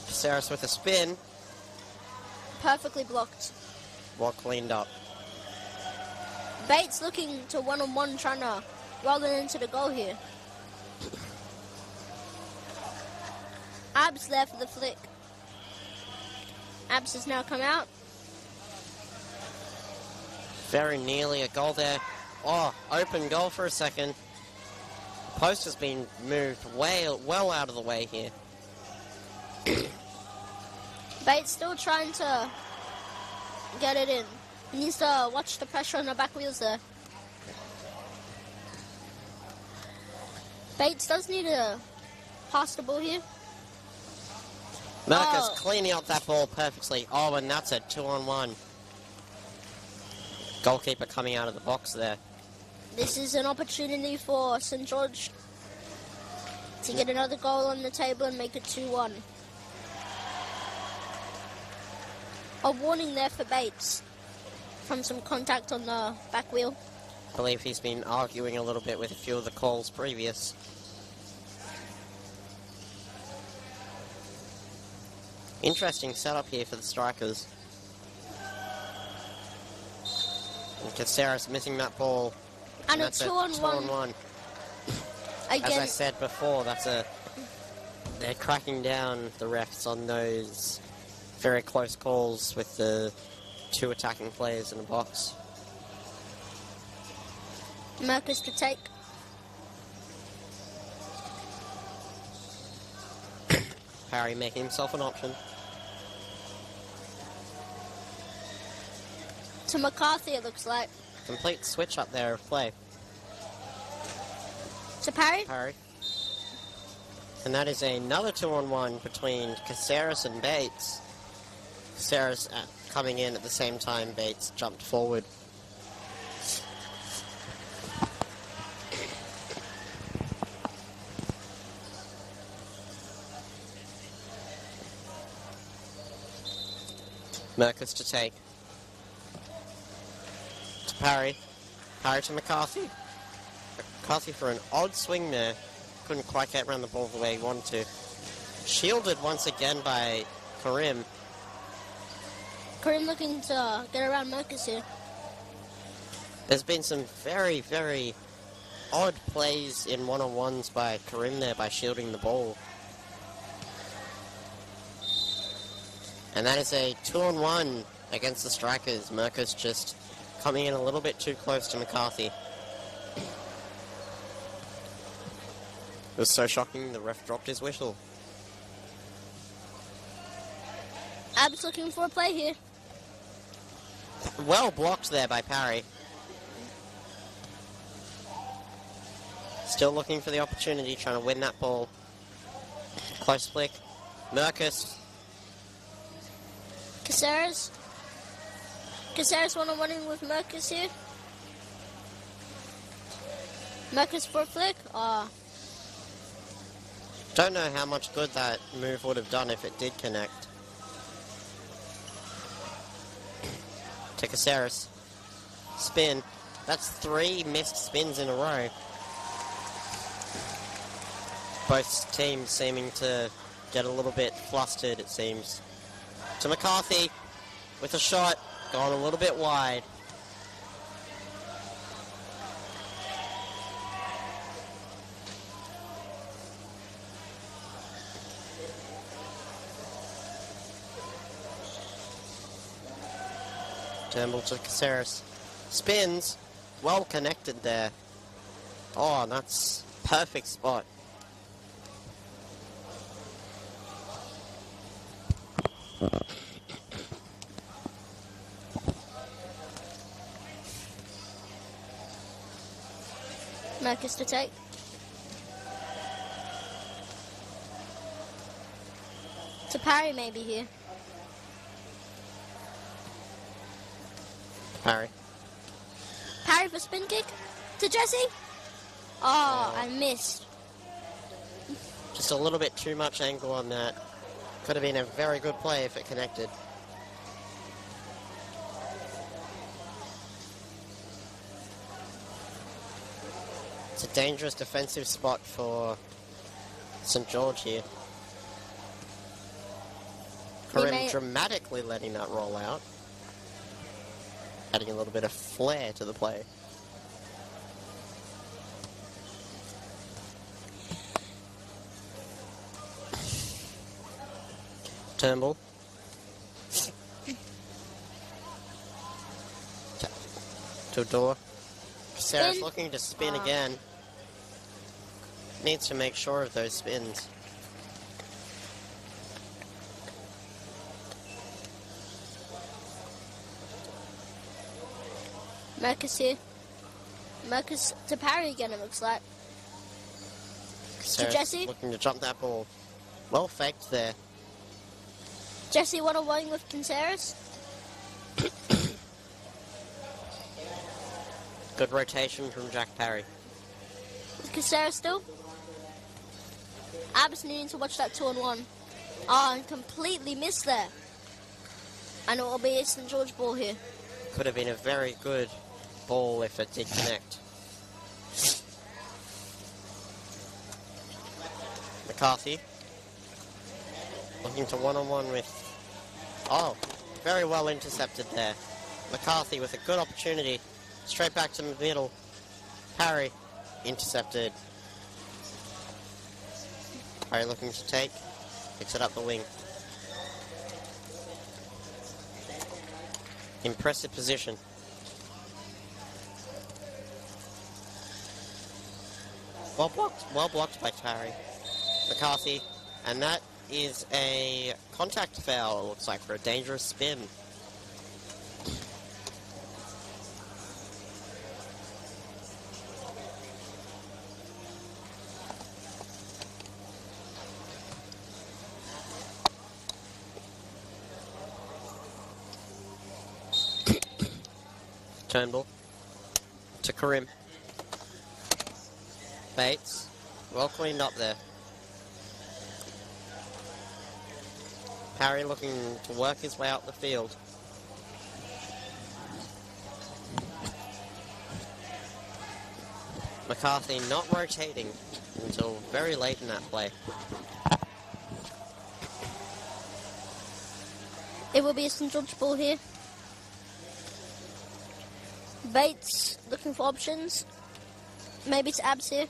Caceres with a spin. Perfectly blocked. Well cleaned up. Bates looking to one-on-one, trying to roll it into the goal here. Abs there for the flick. Abs has now come out. Very nearly a goal there. Oh, open goal for a second. Post has been moved well out of the way here. Bates still trying to get it in. He needs to watch the pressure on the back wheels there. Bates does need to pass the ball here. Merkus cleaning up that ball perfectly. Oh, and that's a 2-on-1. Goalkeeper coming out of the box there. This is an opportunity for St. George to get another goal on the table and make it 2-1. A warning there for Bates from some contact on the back wheel. I believe he's been arguing a little bit with a few of the calls previous. Interesting setup here for the strikers. And Caceres missing that ball. And a that's 2-on-1. As I Again, said before, they're cracking down the refs on those very close calls with the two attacking players in the box. Merkus to take. Parry making himself an option. To McCarthy, it looks like. Complete switch up there of play. To Parry. Parry. And that is another 2-on-1 between Caceres and Bates. Caceres coming in at the same time Bates jumped forward. Merkus to take. To Parry. Parry to McCarthy. McCarthy for an odd swing there. Couldn't quite get around the ball the way he wanted to. Shielded once again by Karim. Karim looking to get around Merkus here. There's been some very, very odd plays in one-on-ones by Karim there by shielding the ball. And that is a 2-on-1 against the strikers. Merkus just coming in a little bit too close to McCarthy. It was so shocking, the ref dropped his whistle. Abs looking for a play here. Well blocked there by Parry. Still looking for the opportunity, trying to win that ball. Close flick. Merkus. Caceres. Caceres one-on-one with Merkus here. Merkus for a flick. Don't know how much good that move would have done if it did connect. To Caceres. Spin. That's 3 missed spins in a row. Both teams seeming to get a little bit flustered, it seems. To McCarthy with a shot. Gone a little bit wide. Turnbull to Caceres. Spins. Well connected there. Oh, that's perfect spot. Merkus to take. To Parry maybe here. Parry. Parry for spin kick. To Jesse. Oh, I missed. Just a little bit too much angle on that. Could have been a very good play if it connected. It's a dangerous defensive spot for St. George here. Karim dramatically letting that roll out. Adding a little bit of flair to the play. Turnbull. To a door. Sarah's looking to spin again. Needs to make sure of those spins. Marcus here. Marcus to parry again, it looks like. Sarah's to Jesse. Looking to jump that ball. Well faked there. Jesse one-on-one with Kinseris. Good rotation from Jack Parry. Kinseris still. Abs needing to watch that 2-on-1. Oh, and completely missed there. And it will be a St. George ball here. Could have been a very good ball if it did connect. McCarthy. Looking to one-on-one with... Oh, very well intercepted there. McCarthy with a good opportunity. Straight back to the middle. Parry. Intercepted. Parry looking to take. Picks it up the wing. Impressive position. Well blocked by Parry. McCarthy. And that is a contact foul, it looks like, for a dangerous spin. Turnbull to Karim. Bates, well cleaned up there. Parry looking to work his way up the field. McCarthy not rotating until very late in that play. It will be a St. George ball here. Bates looking for options. Maybe it's Abs here.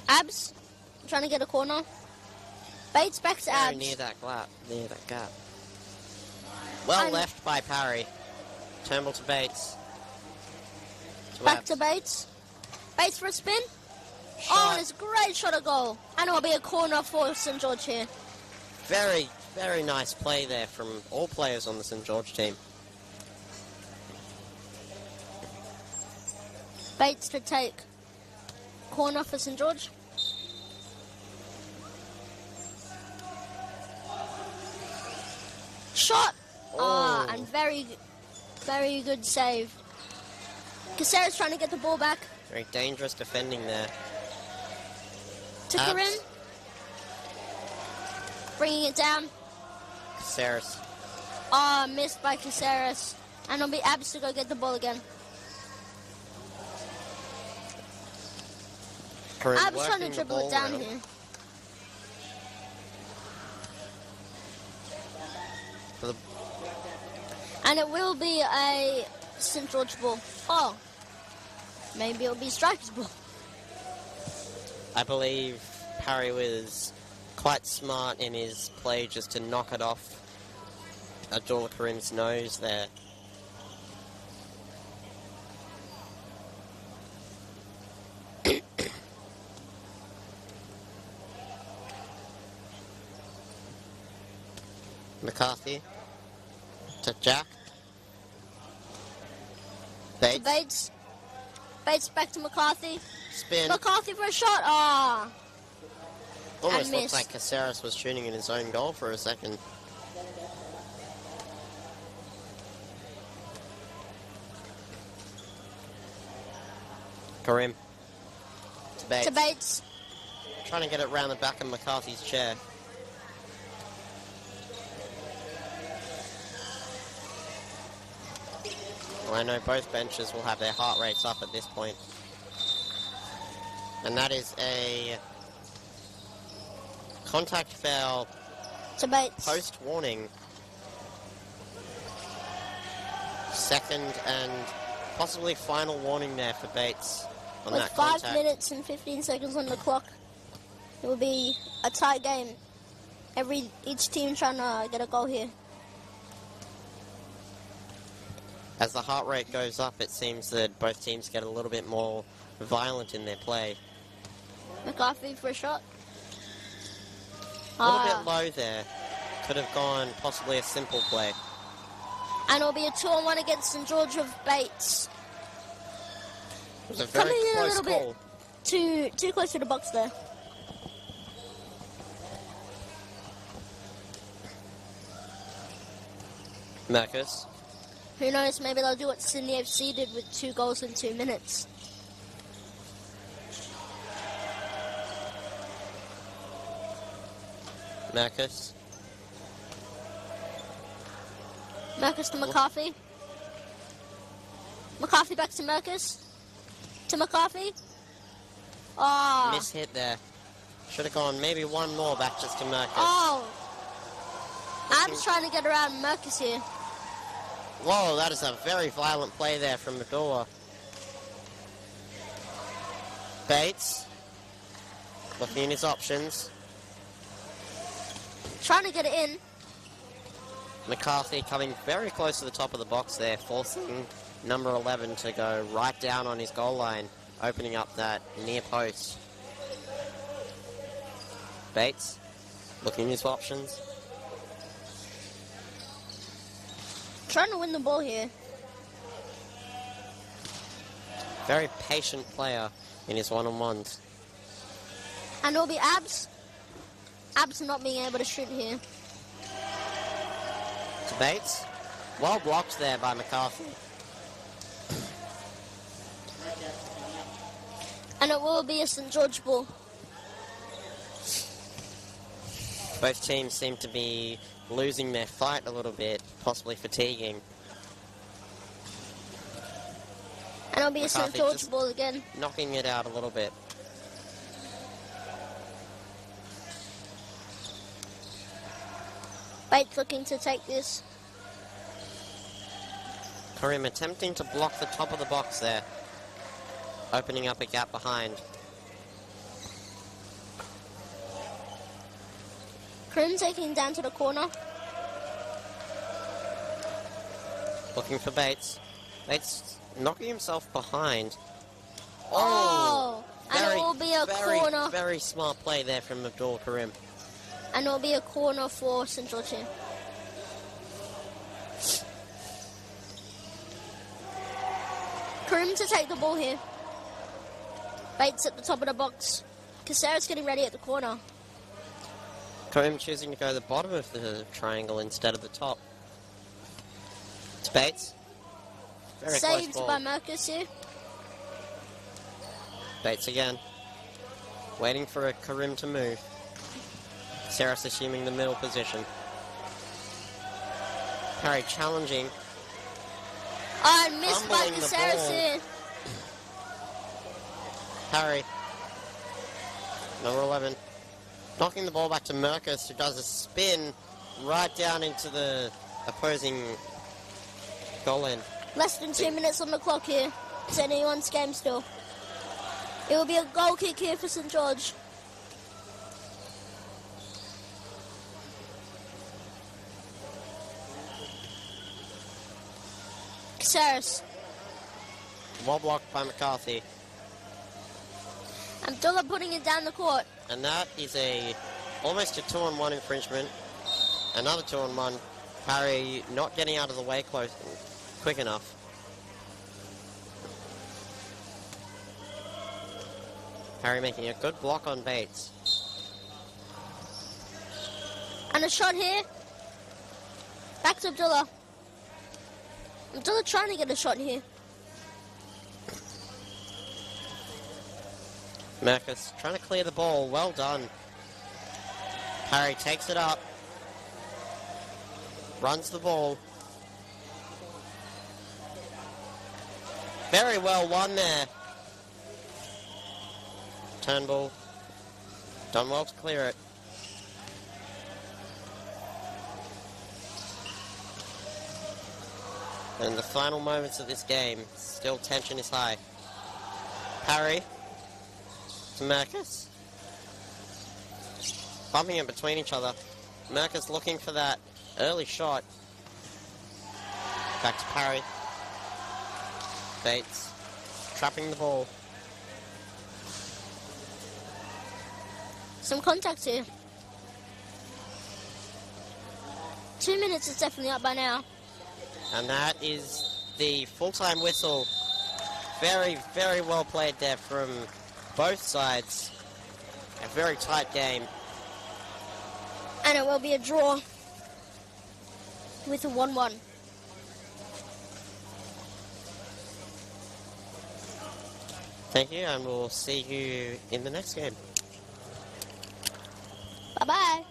Abs trying to get a corner. Bates back to Abs. Near that gap. Well left by Parry. Turnbull to Bates. Back to Bates. Bates for a spin. Shot. Oh, and it's a great shot at goal. And it will be a corner for St. George here. Very, very nice play there from all players on the St. George team. Bates to take. Corner for St. George. Shot! Oh. And very, very good save. Caceres trying to get the ball back. Very dangerous defending there. To Karim. Bringing it down. Caceres. Oh, missed by Caceres. And it'll be Abs to go get the ball again. Abs trying to dribble it down here. And it will be a St. George ball. Oh, maybe it'll be Striker's ball. I believe Parry was quite smart in his play just to knock it off Abdul Karim's nose there. McCarthy to Jack. Bates. To Bates. Bates back to McCarthy. Spin. McCarthy for a shot. Ah. Almost looked missed. like Caceres was shooting in his own goal for a second. Karim. To Bates. To Bates. Trying to get it round the back of McCarthy's chair. Well, I know both benches will have their heart rates up at this point. And that is a contact foul To Bates. post warning. Second and possibly final warning there for Bates on With that 5 contact. minutes and 15 seconds on the clock, it will be a tight game. Each team trying to get a goal here. As the heart rate goes up, it seems that both teams get a little bit more violent in their play. McCarthy for a shot. A little bit low there. Could have gone possibly a simple play. And it'll be a 2-on-1 against St George with Bates. It was a very Coming in a close little call. bit too close to the box there. Marcus. Who knows, maybe they'll do what Sydney FC did with 2 goals in 2 minutes. Marcus. Marcus to McCarthy. McCarthy back to Marcus. To McCarthy. Oh. Miss hit there. Should have gone maybe one more back just to Marcus. Oh. I'm trying to get around Marcus here. Whoa, that is a very violent play there from Medora. Bates. Looking at his options. Trying to get it in. McCarthy coming very close to the top of the box there, forcing number 11 to go right down on his goal line, opening up that near post. Bates, looking at his options. Trying to win the ball here. Very patient player in his one-on-ones. And it'll be Abs. Abs not being able to shoot here. To Bates. Well blocked there by McCarthy. And it will be a St George ball. Both teams seem to be losing their fight a little bit, possibly fatiguing. And it'll be a St McCarthy George just ball again. knocking it out a little bit. Bates looking to take this. Karim attempting to block the top of the box there, opening up a gap behind. Krim taking down to the corner. Looking for Bates. Bates knocking himself behind. Oh! And it will be a corner. Very smart play there from Abdul Karim. And it will be a corner for St George here. Karim to take the ball here. Bates at the top of the box. Caceres getting ready at the corner. Karim choosing to go the bottom of the triangle instead of the top. It's Bates. Very close Saved ball. by Marcus here. Bates again. Waiting for a Karim to move. Saris assuming the middle position. Harry challenging. Oh, and missed by Fumbling the Caceres ball. here. Harry. Number 11. Knocking the ball back to Merkus, who does a spin right down into the opposing goal end. Less than 2 minutes on the clock here. It's anyone's game still. It will be a goal kick here for St George. Caceres. Well blocked by McCarthy. Abdullah putting it down the court. And that is almost a 2-on-1 infringement. Another 2-on-1. Harry not getting out of the way quick enough. Harry making a good block on Bates. And a shot here. Back to Abdullah. Abdullah trying to get a shot here. Merkus trying to clear the ball. Well done. Harry takes it up. Runs the ball. Very well won there. Turnbull. Done well to clear it. And in the final moments of this game, still tension is high. Parry to Merkus. Bumping in between each other. Merkus looking for that early shot. Back to Parry. Bates trapping the ball. Some contact here. 2 minutes is definitely up by now. And that is the full-time whistle. Very, very well played there from both sides. A very tight game. And it will be a draw with a 1-1. Thank you, and we'll see you in the next game. Bye-bye.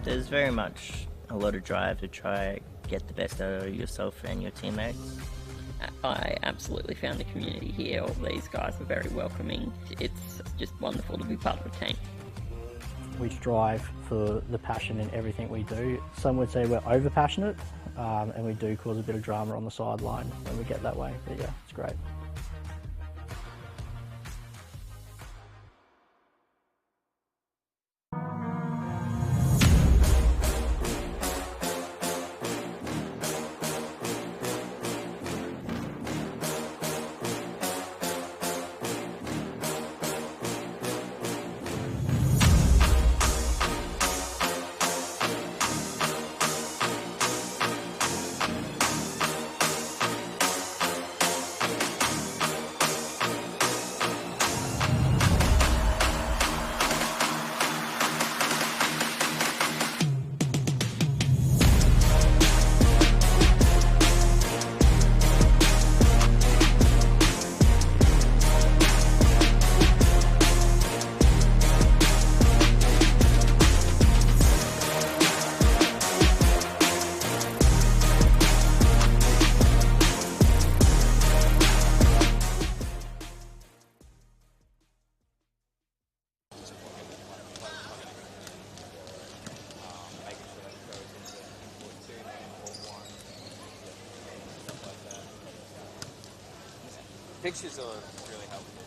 There's very much a lot of drive to try get the best out of yourself and your teammates. I absolutely found the community here. All these guys are very welcoming. It's just wonderful to be part of a team. We strive for the passion in everything we do. Some would say we're over passionate, and we do cause a bit of drama on the sideline when we get that way, but yeah, it's great. Pictures are really helpful.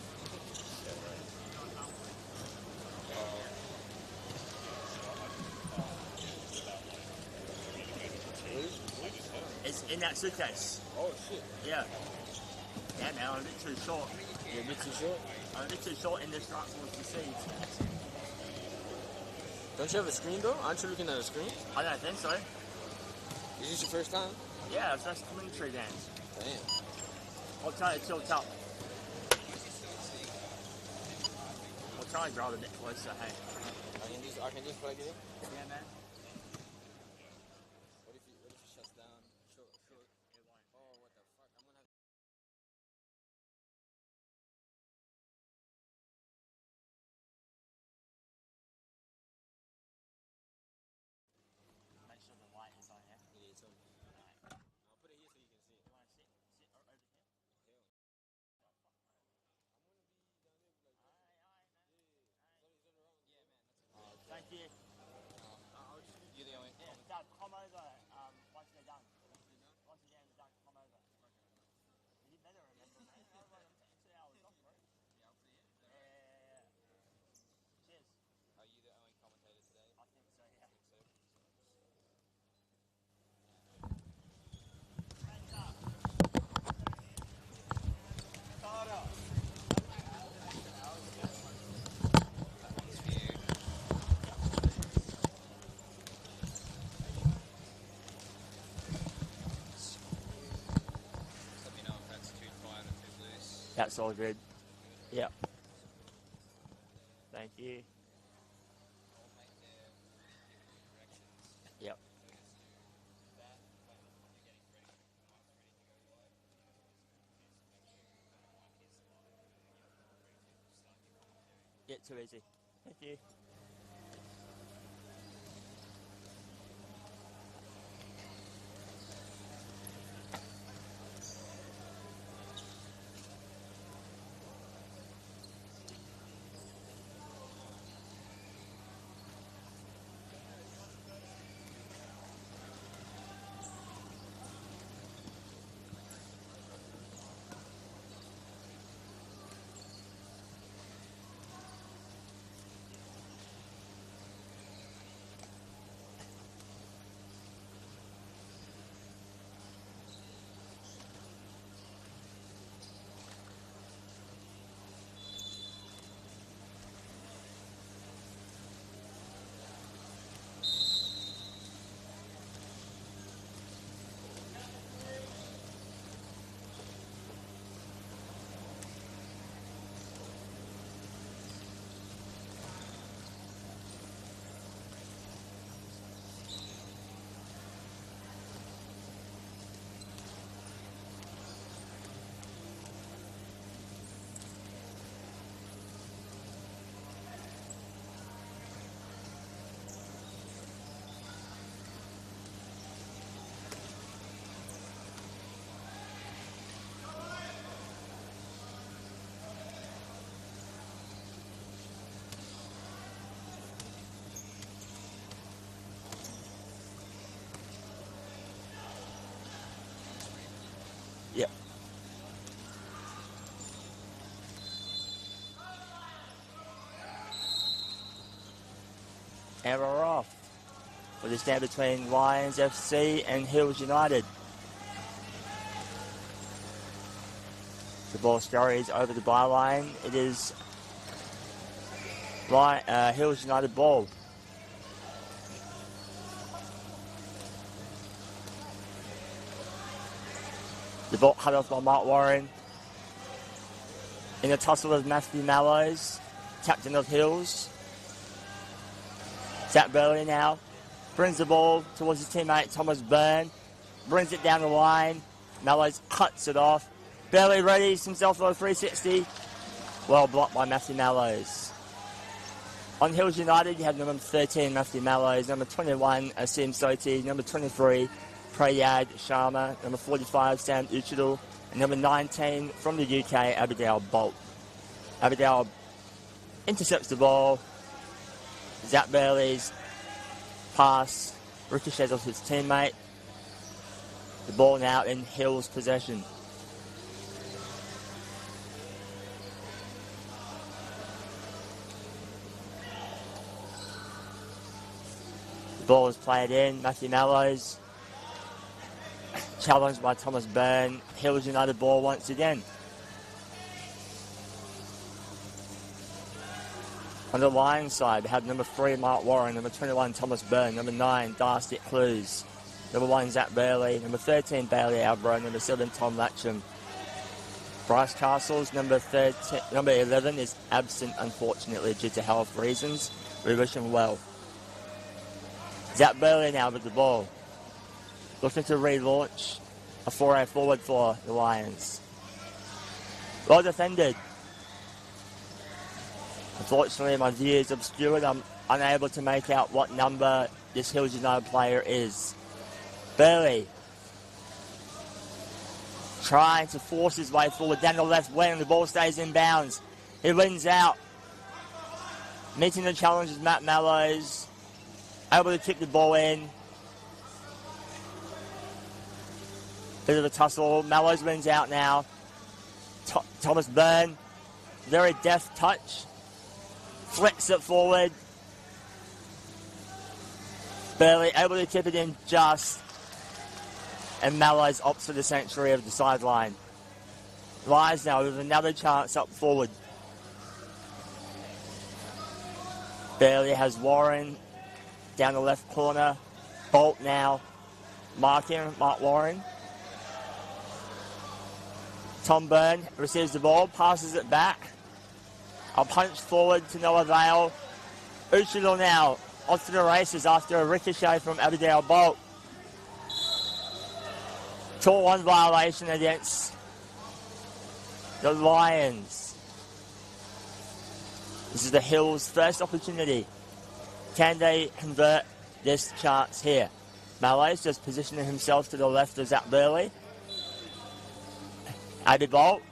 It's in that suitcase. Oh shit. Yeah. Yeah, man, I'm a bit too short. You're a bit too short? I'm a bit too short in this transport to see. Don't you have a screen though? Aren't you looking at a screen? I don't think so. Is this your first time? Yeah, it's just commentary dance. Damn. I'll try to tilt up. I'll try and drive a bit closer, hey. I can just plug it in? Yeah, man. What if it shuts down? Sure. It won't. Oh, what the fuck? I'm gonna have Make sure the light is on here. Yeah, it's on. Alright. I'll put it here so you can see it. You want to sit over here? Thank you. You're the only. Yeah, Dad, come over once they're done. Once you get in the done, come over. You better remember, man. I run 2 hours off, bro. Yeah. Cheers. Are you the only commentator today? I think so, yeah. Let me know if that's too tight or too loose. That's all good. Yeah. Thank you. Yep. Yeah, too easy. Thank you. Yep. And we're off. With a stand between Lions FC and Hills United. The ball scurries over the byline. It is Hills United ball. The ball cut off by Mark Warren. In a tussle with Matthew Mallows, captain of Hills. Zach Burley now brings the ball towards his teammate Thomas Byrne. Brings it down the line. Mallows cuts it off. Burley readies himself for a 360. Well blocked by Matthew Mallows. On Hills United, you have number 13, Matthew Mallows, number 21, Asim Soti, number 23, Prayad Sharma, number 45, Sam Uchidal, and number 19 from the UK, Abigail Bolt. Abigail intercepts the ball. Zach Burley's pass ricochets off his teammate. The ball now in Hills' possession. The ball is played in. Matthew Mallows challenged by Thomas Byrne. Hills United ball once again. On the Lions side, we have number 3, Mark Warren, number 21, Thomas Byrne, number 9, Darcy Clues, number 1, Zach Burley, number 13, Bailey Albro, number 7, Tom Latcham. Bryce Castles, number 11, is absent, unfortunately, due to health reasons. We wish him well. Zach Burley now with the ball. Looking to relaunch a foray forward for the Lions. Well defended. Unfortunately, my view is obscured. I'm unable to make out what number this Hills United player is. Burley trying to force his way forward down the left wing, and the ball stays in bounds. He wins out. Meeting the challenge is Matt Mallows. Able to kick the ball in. Bit of a tussle. Mallows wins out now. Thomas Byrne, very deft touch. Flicks it forward. Burley able to keep it in just. And Mallows opts for the sanctuary of the sideline. Lions now with another chance up forward. Burley has Warren down the left corner. Bolt now marking Mark Warren. Tom Byrne receives the ball, passes it back. A punch forward to no avail. Uchidal now off to the races after a ricochet from Abigail Bolt. 2-1 violation against the Lions. This is the Hills' first opportunity. Can they convert this chance here? Mallows just positioning himself to the left of Zach Burley. Abby Bolt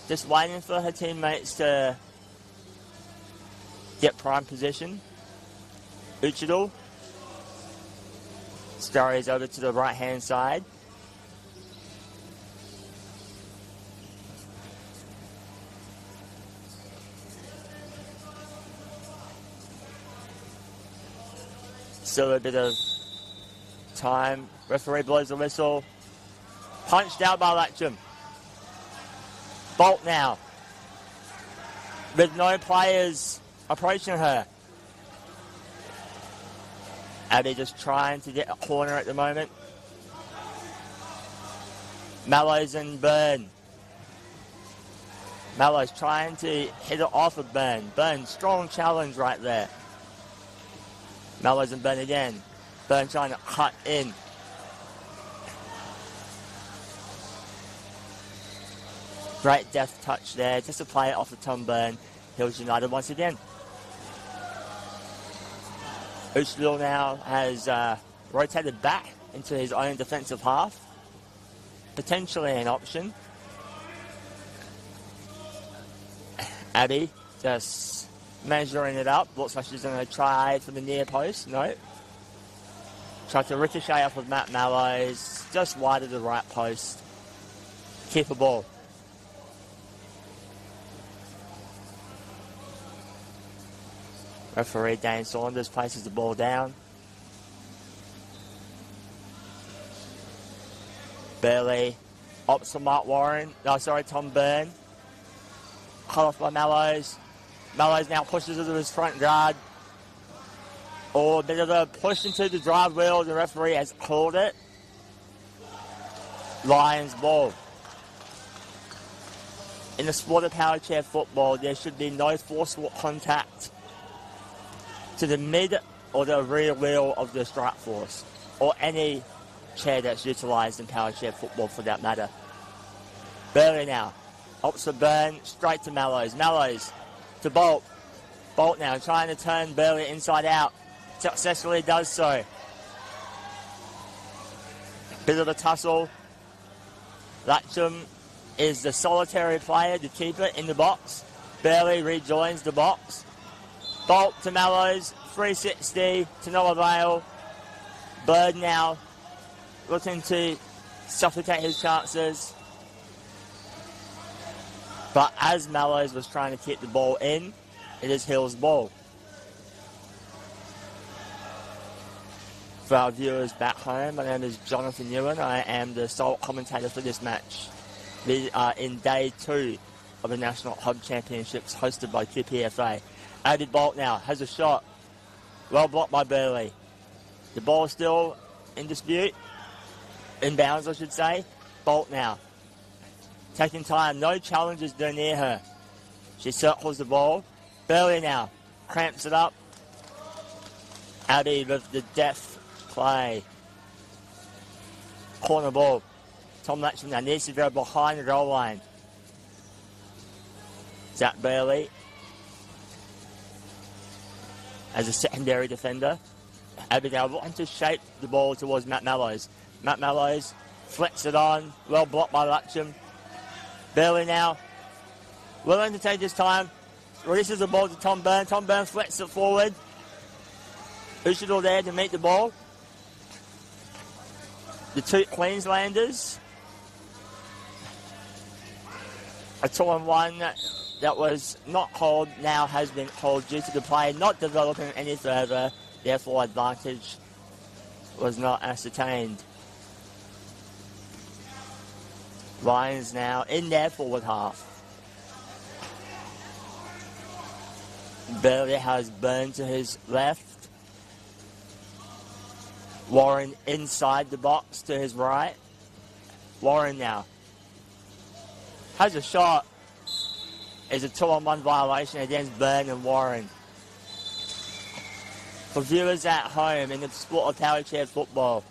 just waiting for her teammates to get prime position. Uchidal scurries over to the right-hand side. Still a bit of time. Referee blows the whistle. Punched out by Latcham. Bolt now. With no players approaching her. Abby just trying to get a corner at the moment. Mallows and Byrne. Mallows trying to hit it off of Byrne. Byrne, strong challenge right there. Mallows and Byrne again. Byrne trying to cut in. Great deft touch there, just to play it off of Tom Byrne. Hills United once again. Uchidal now has rotated back into his own defensive half. Potentially an option. Abby just measuring it up. Looks like she's going to try for the near post. No. Tried to ricochet off of Matt Mallows. Just wide of the right post. Keep the ball. Referee Dane Saunders places the ball down. Burley opts for Mark Warren. No, sorry, Tom Byrne. Cut off by Mallows. Mallows now pushes into his front guard. Or a bit of a push into the drive wheel. The referee has called it. Lions ball. In the sport of power chair football, there should be no forceful contact to the mid or the rear wheel of the strike force, or any chair that's utilised in power chair football for that matter. Burley now. Opts for Byrne, straight to Mallows. Mallows to Bolt. Bolt now trying to turn Burley inside out. Successfully does so. Bit of a tussle. Latcham is the solitary player to keep it in the box. Burley rejoins the box. Bolt to Mallows, 360 to no avail. Bird now looking to suffocate his chances. But as Mallows was trying to keep the ball in, it is Hill's ball. For our viewers back home, my name is Jonathan Ewan. I am the sole commentator for this match. We are in day 2 of the National Hub Championships hosted by QPFA. Abby Bolt now has a shot. Well blocked by Burley. The ball is still in dispute. In bounds, I should say. Bolt now. Taking time. No challenges near her. She circles the ball. Burley now. Cramps it up. Abby with the deft play. Corner ball. Tom Latcham now needs to go behind the goal line. Zach Burley as a secondary defender. Abby now wanting to shape the ball towards Matt Mallows. Matt Mallows flicks it on. Well blocked by Latcham. Burley now willing to take his time. Releases the ball to Tom Byrne. Tom Byrne flicks it forward. Ushador there to meet the ball. The two Queenslanders. A 2-on-1 that was not called now has been called due to the play not developing any further. Therefore, advantage was not ascertained. Lions now in their forward half. Burley has Byrne to his left. Warren inside the box to his right. Warren now has a shot. Is a 2-on-1 violation against Byrne and Warren. For viewers at home in the sport of power chair football,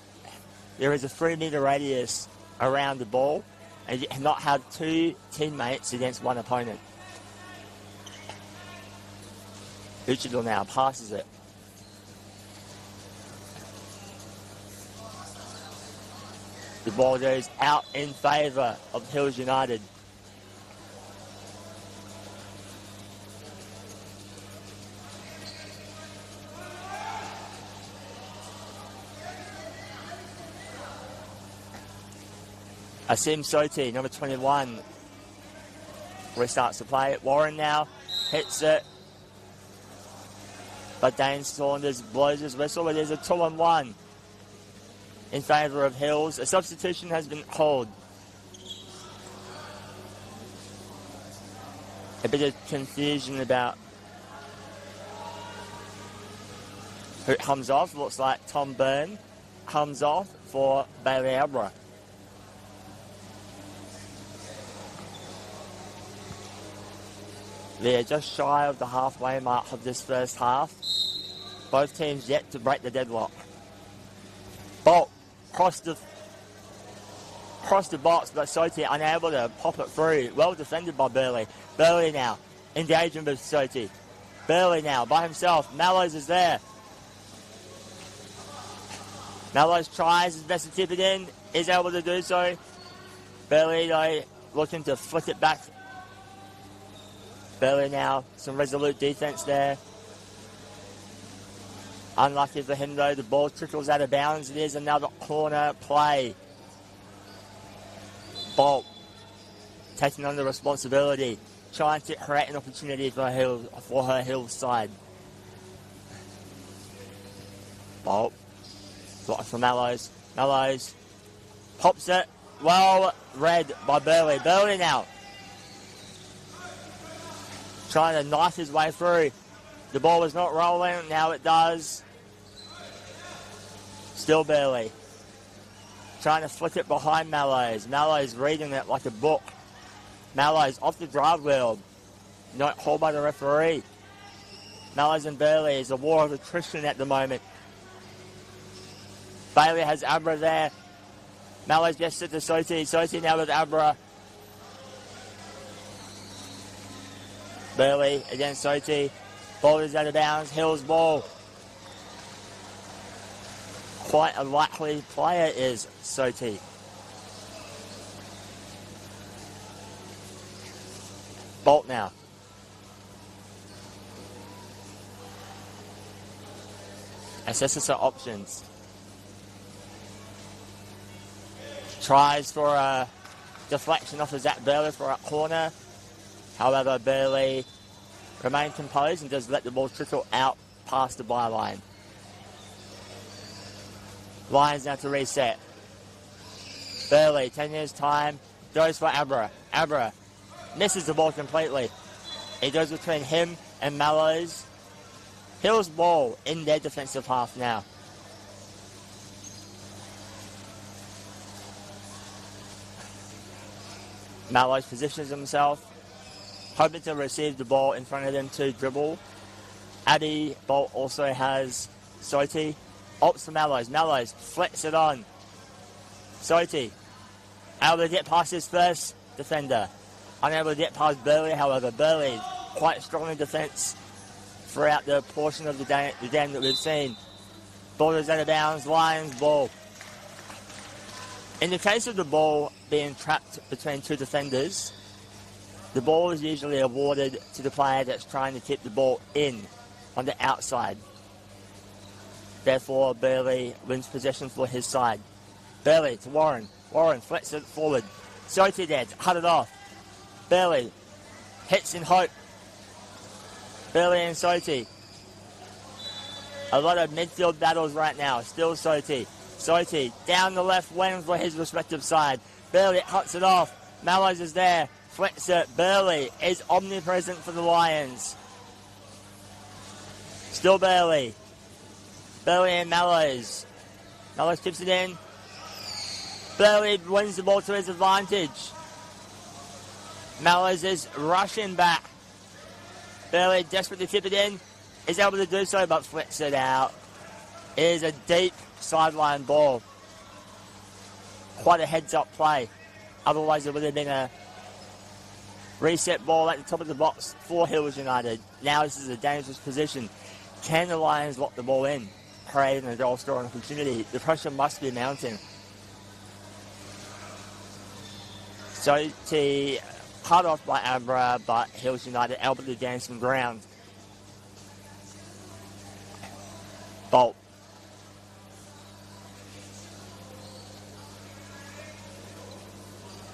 there is a 3-metre radius around the ball, and you cannot have 2 teammates against 1 opponent. Uchidor now passes it. The ball goes out in favour of Hills United. Asim Soti, number 21, restarts to play. Warren now hits it. But Dane Saunders blows his whistle. It is a 2-on-1 in favour of Hills. A substitution has been called. A bit of confusion about who comes off. Looks like Tom Byrne comes off for Bailey Abra. They're just shy of the halfway mark of this first half. Both teams yet to break the deadlock. Bolt cross the box, but Soti unable to pop it through. Well defended by Burley. Burley now engaging with Soti. Burley now by himself. Mallows is there. Mallows tries his best to tip it in. Is able to do so. Burley though looking to flick it back. Burley now, some resolute defence there. Unlucky for him though, the ball trickles out of bounds. It is another corner play. Bolt taking on the responsibility, trying to create an opportunity for her Hills side. Bolt. Blocked from Mallows. Mallows pops it. Well read by Burley. Burley now. Trying to knife his way through. The ball was not rolling. Now it does. Still Burley. Trying to flick it behind Mallows. Mallows reading it like a book. Mallows off the drive wheel. Not called by the referee. Mallows and Burley is a war of attrition at the moment. Bailey has Abra there. Mallows gets it to Soti. Soti now with Abra. Burley against Soti. Ball is out of bounds. Hills ball. Quite a likely player is Soti. Bolt now. Assesses her options. Tries for a deflection off of Zach Burley for a corner. However, Burley remains composed and does let the ball trickle out past the byline. Lions now to reset. Burley, 10 years time, goes for Abra. Abra misses the ball completely. It goes between him and Mallows. Hills ball in their defensive half now. Mallows positions himself, hoping to receive the ball in front of them to dribble. Addy Bolt also has Soti. Opts for Mallows. Mallows flicks it on. Soti able to get past his first defender. Unable to get past Burley, however. Burley quite strong in defence throughout the portion of the game that we've seen. Ball is out of bounds. Lions ball. In the case of the ball being trapped between two defenders, the ball is usually awarded to the player that's trying to keep the ball in on the outside. Therefore, Burley wins possession for his side. Burley to Warren. Warren flicks it forward. Soti there to cut it off. Burley hits in hope. Burley and Soti. A lot of midfield battles right now. Still Soti. Soti down the left wing for his respective side. Burley cuts it off. Mallows is there. Flicks it. Burley is omnipresent for the Lions. Still Burley. Burley and Mallows. Mallows tips it in. Burley wins the ball to his advantage. Mallows is rushing back. Burley desperate to tip it in. Is able to do so, but flicks it out. It is a deep sideline ball. Quite a heads-up play. Otherwise, it would have been a reset ball at the top of the box for Hills United. Now this is a dangerous position. Can the Lions lock the ball in, creating a goal scoring opportunity? The pressure must be mounting. Soti cut off by Abra, but Hills United able to gain some ground. Bolt.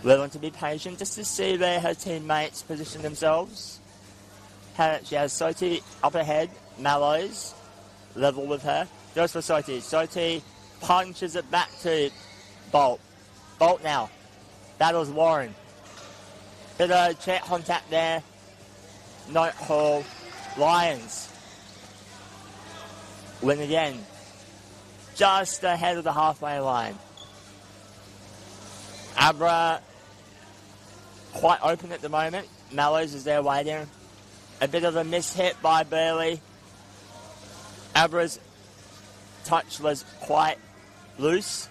Willing to be patient just to see where her teammates position themselves. She has Soti up ahead. Mallows level with her. Goes for Soti. Soti punches it back to Bolt. Bolt now. Battles Warren. Bit of check contact there. No call. Lions win again. Just ahead of the halfway line. Abra quite open at the moment. Mallows is there waiting. A bit of a mishit by Burley. Abra's touch was quite loose.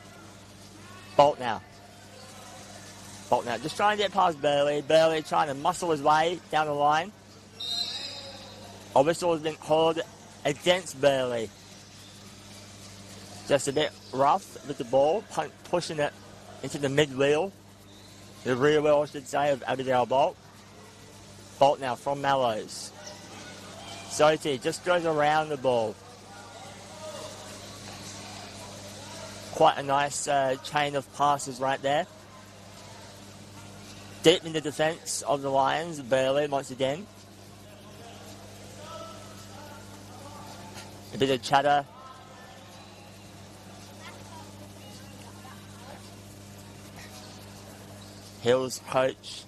Bolt now. Bolt now. Just trying to get past Burley. Burley trying to muscle his way down the line. A whistle has been called against Burley. Just a bit rough with the ball. Pushing it into the mid-wheel. The rear wheel, I should say, of Abigail Bolt. Bolt now from Mallows. Soti just goes around the ball. Quite a nice chain of passes right there. Deep in the defence of the Lions, Burley once again. A bit of chatter. Hills coach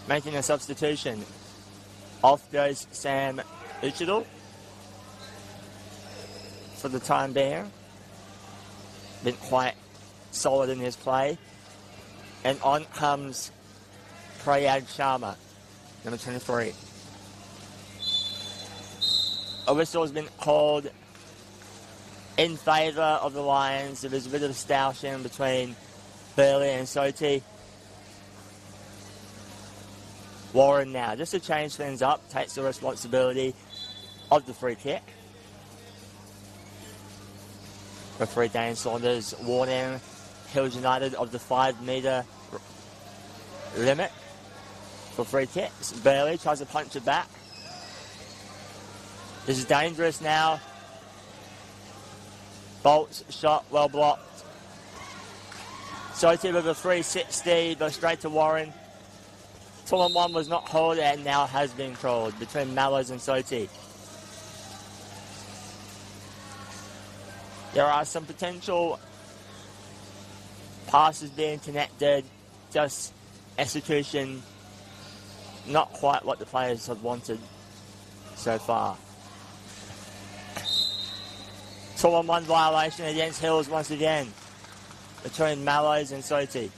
making a substitution. Off goes Sam Uchidal for the time being. Been quite solid in his play. And on comes Prayad Sharma, number 23. A whistle has been called in favour of the Lions. There was a bit of a stoushing between Burley and Soti. Warren now, just to change things up, takes the responsibility of the free kick. Referee Dane Saunders warning Hills United of the 5 metre limit for free kicks. Burley tries to punch it back. This is dangerous now. Bolt's shot well blocked. Soti with a 360, goes straight to Warren. 2-on-1 was not called and now has been called between Mallows and Soti. There are some potential passes being connected, just execution not quite what the players have wanted so far. 2-on-1 violation against Hills once again between Mallows and Soti.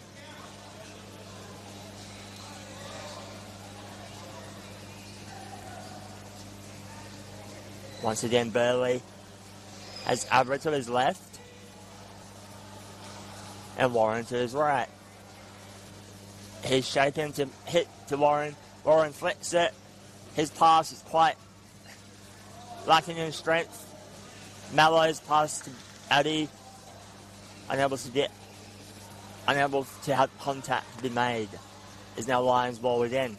Once again, Burley has Abra to his left and Warren to his right. He's shaping to hit to Warren. Warren flicks it. His pass is quite lacking in strength. Mallows pass to Addy, unable to have contact be made. Is now Lions ball again.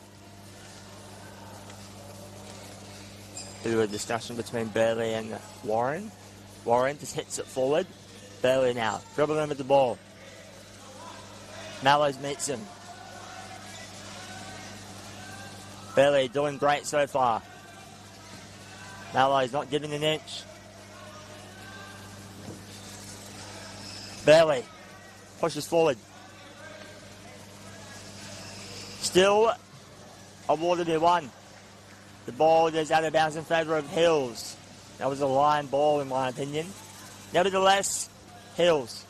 Bit of a discussion between Burley and Warren. Warren just hits it forward. Burley now dribbling with the ball. Mallows meets him. Burley doing great so far. Mallows not giving an inch. Burley pushes forward. Still awarded to one. The ball goes out of bounds in favour of Hills. That was a line ball in my opinion. Nevertheless, Hills.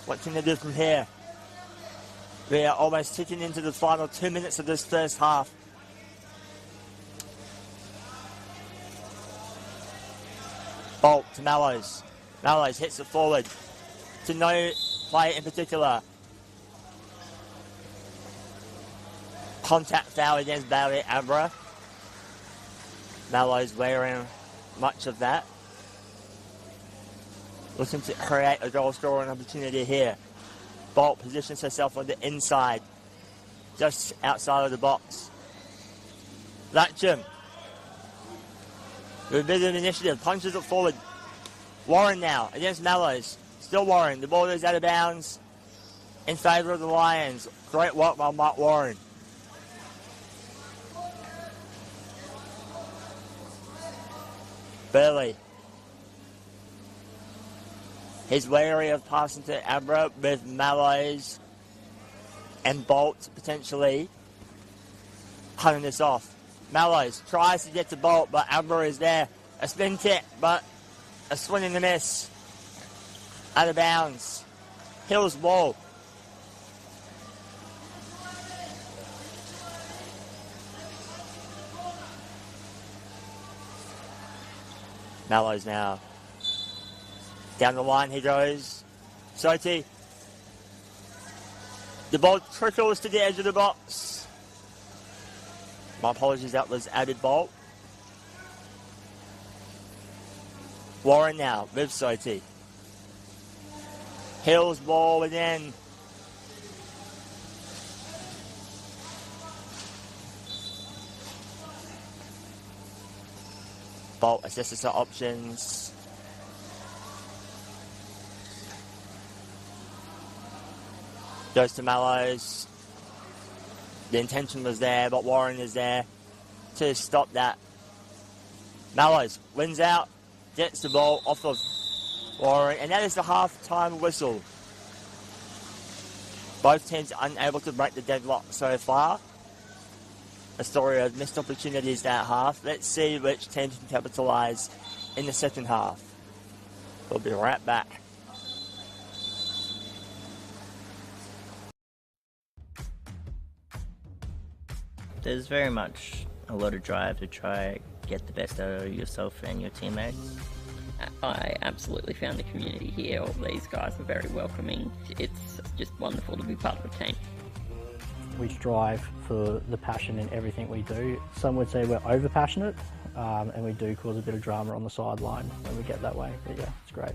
What can they do from here? We are almost ticking into the final 2 minutes of this first half. Bolt to Mallows. Mallows hits it forward to no player in particular. Contact foul against Barry Abra. Mallows wearing much of that. Looking to create a goal scoring opportunity here. Bolt positions herself on the inside, just outside of the box. Latcham, with a bit of initiative, punches it forward. Warren now against Mallows. Still Warren. The ball goes out of bounds in favour of the Lions. Great work by Mark Warren. Burley. He's wary of passing to Abra with Mallows and Bolt potentially cutting this off. Mallows tries to get to Bolt, but Abra is there. A spin kick, but a swing and a miss. Out of bounds. Hills ball. Mallows now. Down the line he goes. Soti. The ball trickles to the edge of the box. My apologies, that was added Bolt. Warren now with Soti. Hills ball again. Bolt assesses the options. goes to Mallows. The intention was there, but Warren is there to stop that. Mallows wins out, gets the ball off of Warren, and that is the half-time whistle. Both teams unable to break the deadlock so far. A story of missed opportunities that half. Let's see which team can capitalise in the second half. We'll be right back. There's very much a lot of drive to try get the best out of yourself and your teammates. I absolutely found the community here. All these guys are very welcoming. It's just wonderful to be part of a team. We strive for the passion in everything we do. Some would say we're over passionate, and we do cause a bit of drama on the sideline when we get that way. But yeah, it's great.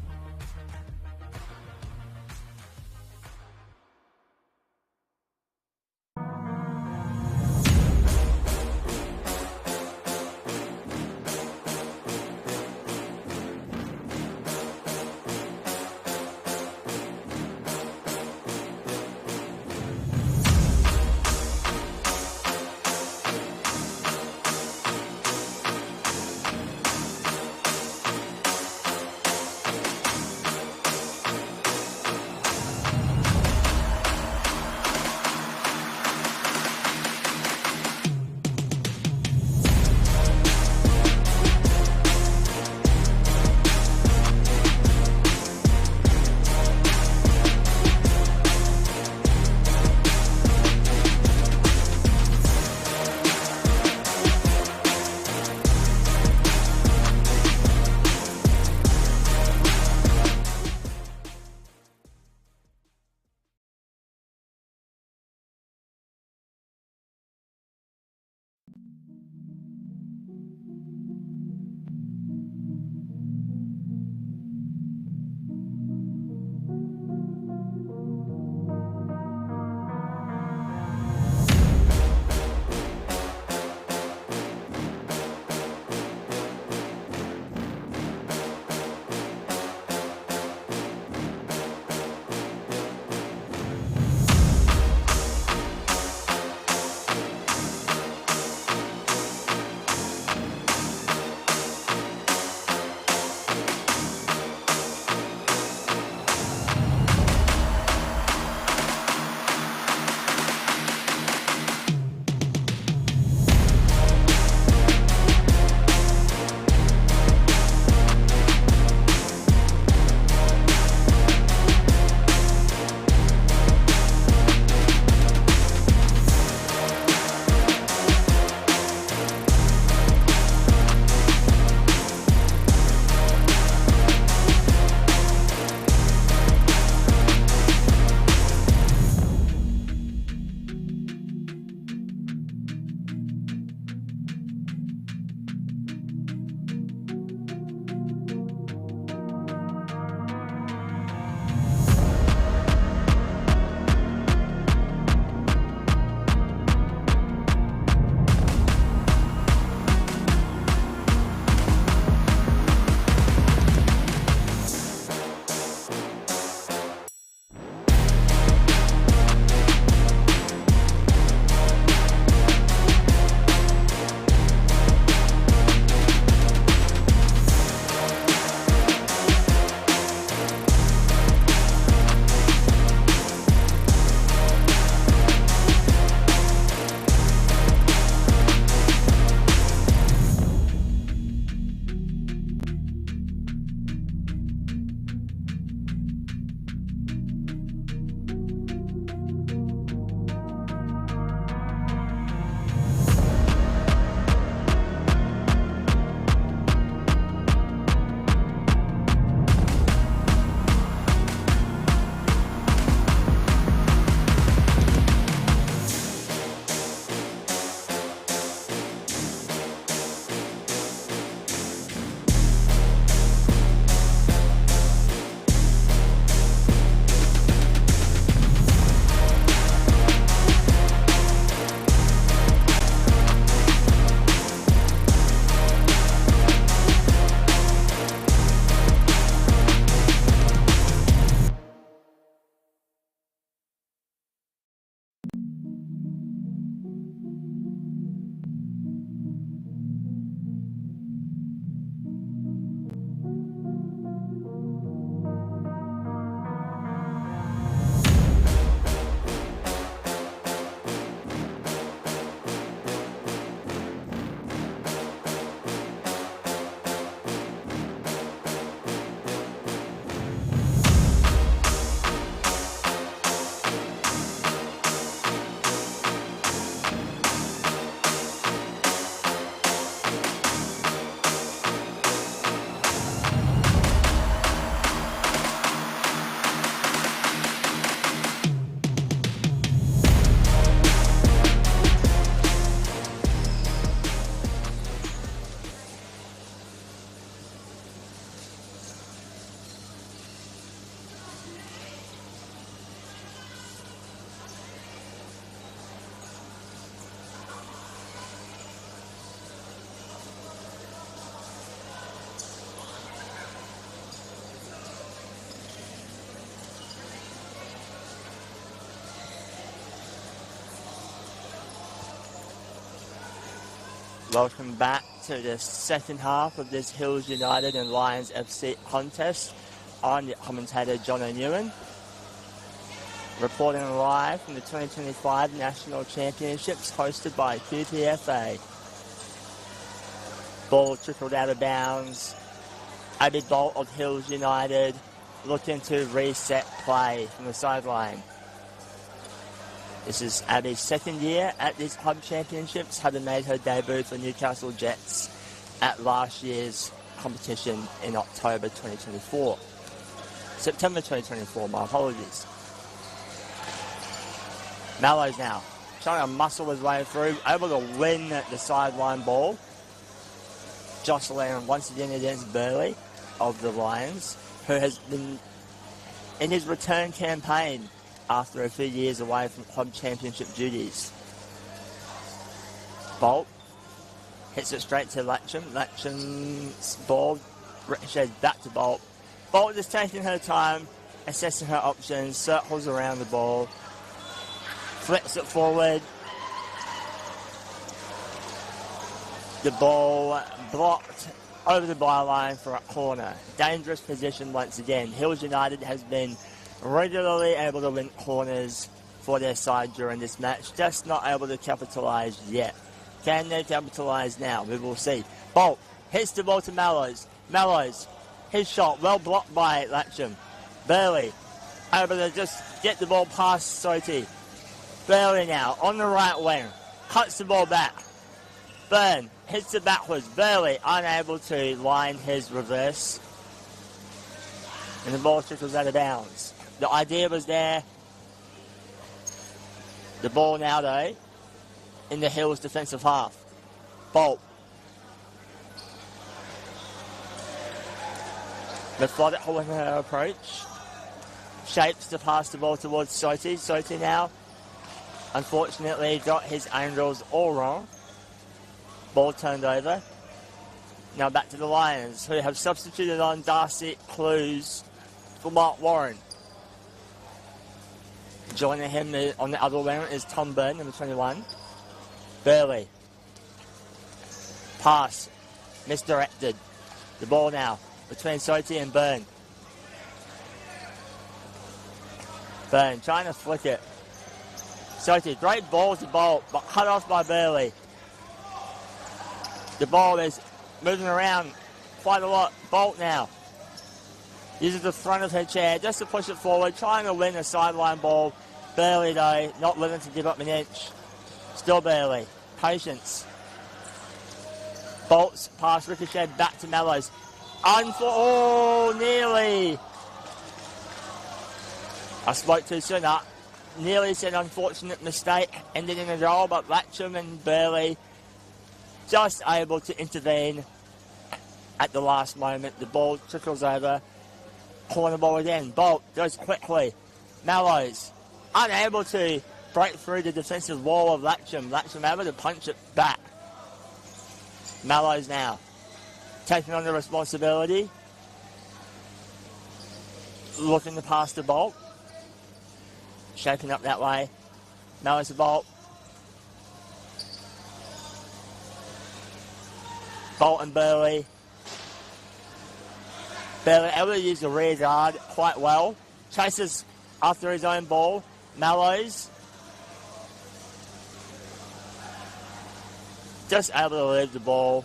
Welcome back to the second half of this Hills United and Lions FC contest. I'm the commentator John O'Newan, reporting live from the 2025 National Championships hosted by QTFA. Ball trickled out of bounds. Abby Bolt of Hills United looking to reset play from the sideline. This is Abby's second year at these Hub Championships, having made her debut for Newcastle Jets at last year's competition in October 2024. September 2024, my apologies. Mallows now, trying to muscle his way through, able to win the sideline ball. Jostling once again against Burley of the Lions, who has been in his return campaign after a few years away from club championship duties. Bolt hits it straight to Latcham. Latcham's ball ricochets back to Bolt. Bolt is taking her time, assessing her options, circles around the ball, flips it forward. The ball blocked over the byline for a corner. Dangerous position once again. Hills United has been regularly able to win corners for their side during this match, just not able to capitalise yet. Can they capitalise now? We will see. Bolt hits the ball to Mallows. Mallows, his shot, well blocked by Latcham. Burley, able to just get the ball past Soti. Burley now, on the right wing, cuts the ball back. Byrne hits it backwards. Burley unable to line his reverse. And the ball trickles out of bounds. The idea was there. The ball now, though, in the Hills defensive half. Bolt. Methodical in her approach. Shapes to pass the ball towards Soti. Soti now, unfortunately, got his angles all wrong. Ball turned over. Now back to the Lions, who have substituted on Darcy Clues for Mark Warren. Joining him on the other wing is Tom Byrne, number 21. Burley. Pass. Misdirected. The ball now between Soti and Byrne. Byrne trying to flick it. Soti, great ball to Bolt, but cut off by Burley. The ball is moving around quite a lot. Bolt now uses the front of her chair just to push it forward, trying to win a sideline ball. Burley, though, not willing to give up an inch. Still Burley. Patience. Bolt's pass ricocheted back to Mallows. Nearly. I spoke too soon. Nearly said unfortunate mistake. Ended in a goal, but Latcham and Burley just able to intervene at the last moment. The ball trickles over. Corner ball again. Bolt goes quickly. Mallows unable to break through the defensive wall of Latcham. Latcham able to punch it back. Mallows now taking on the responsibility. Looking to pass the Bolt. Shaping up that way. Mallows the Bolt. Bolt and Burley. Burley able to use the rear guard quite well. Chases after his own ball. Mallows just able to leave the ball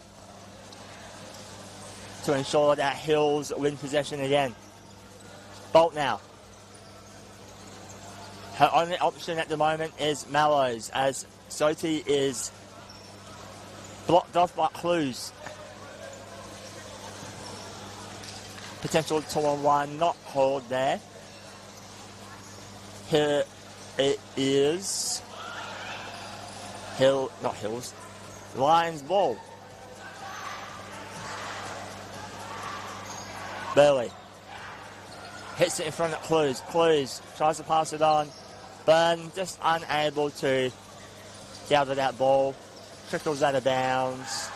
to ensure that Hills win possession again. Bolt now. Her only option at the moment is Mallows, as Soti is blocked off by Clues. Potential 2-on-1 not called there. Here it is. Hills. Lions ball. Burley hits it in front of Clues. Clues tries to pass it on. Byrne just unable to gather that ball. Trickles out of bounds.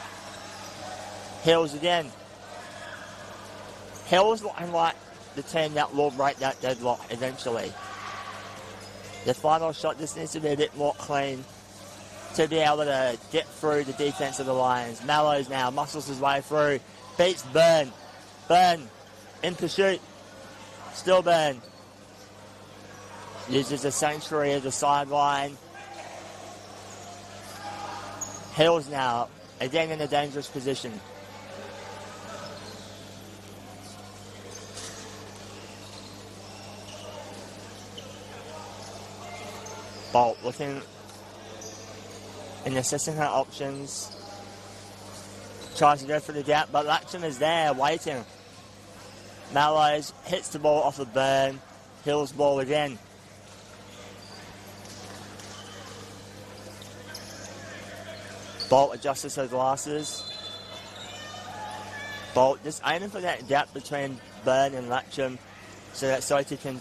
Hills again. Hills looking like the team that will break that deadlock eventually. The final shot just needs to be a bit more clean to be able to get through the defense of the Lions. Mallows now muscles his way through, beats Byrne. Byrne in pursuit. Still Byrne. Uses the sanctuary of the sideline. Hills now, again in a dangerous position. Bolt looking and assessing her options. Tries to go for the gap, but Latcham is there waiting. Mallows hits the ball off of Byrne. Hills ball again. Bolt adjusts her glasses. Bolt just aiming for that gap between Byrne and Latcham so that Soty can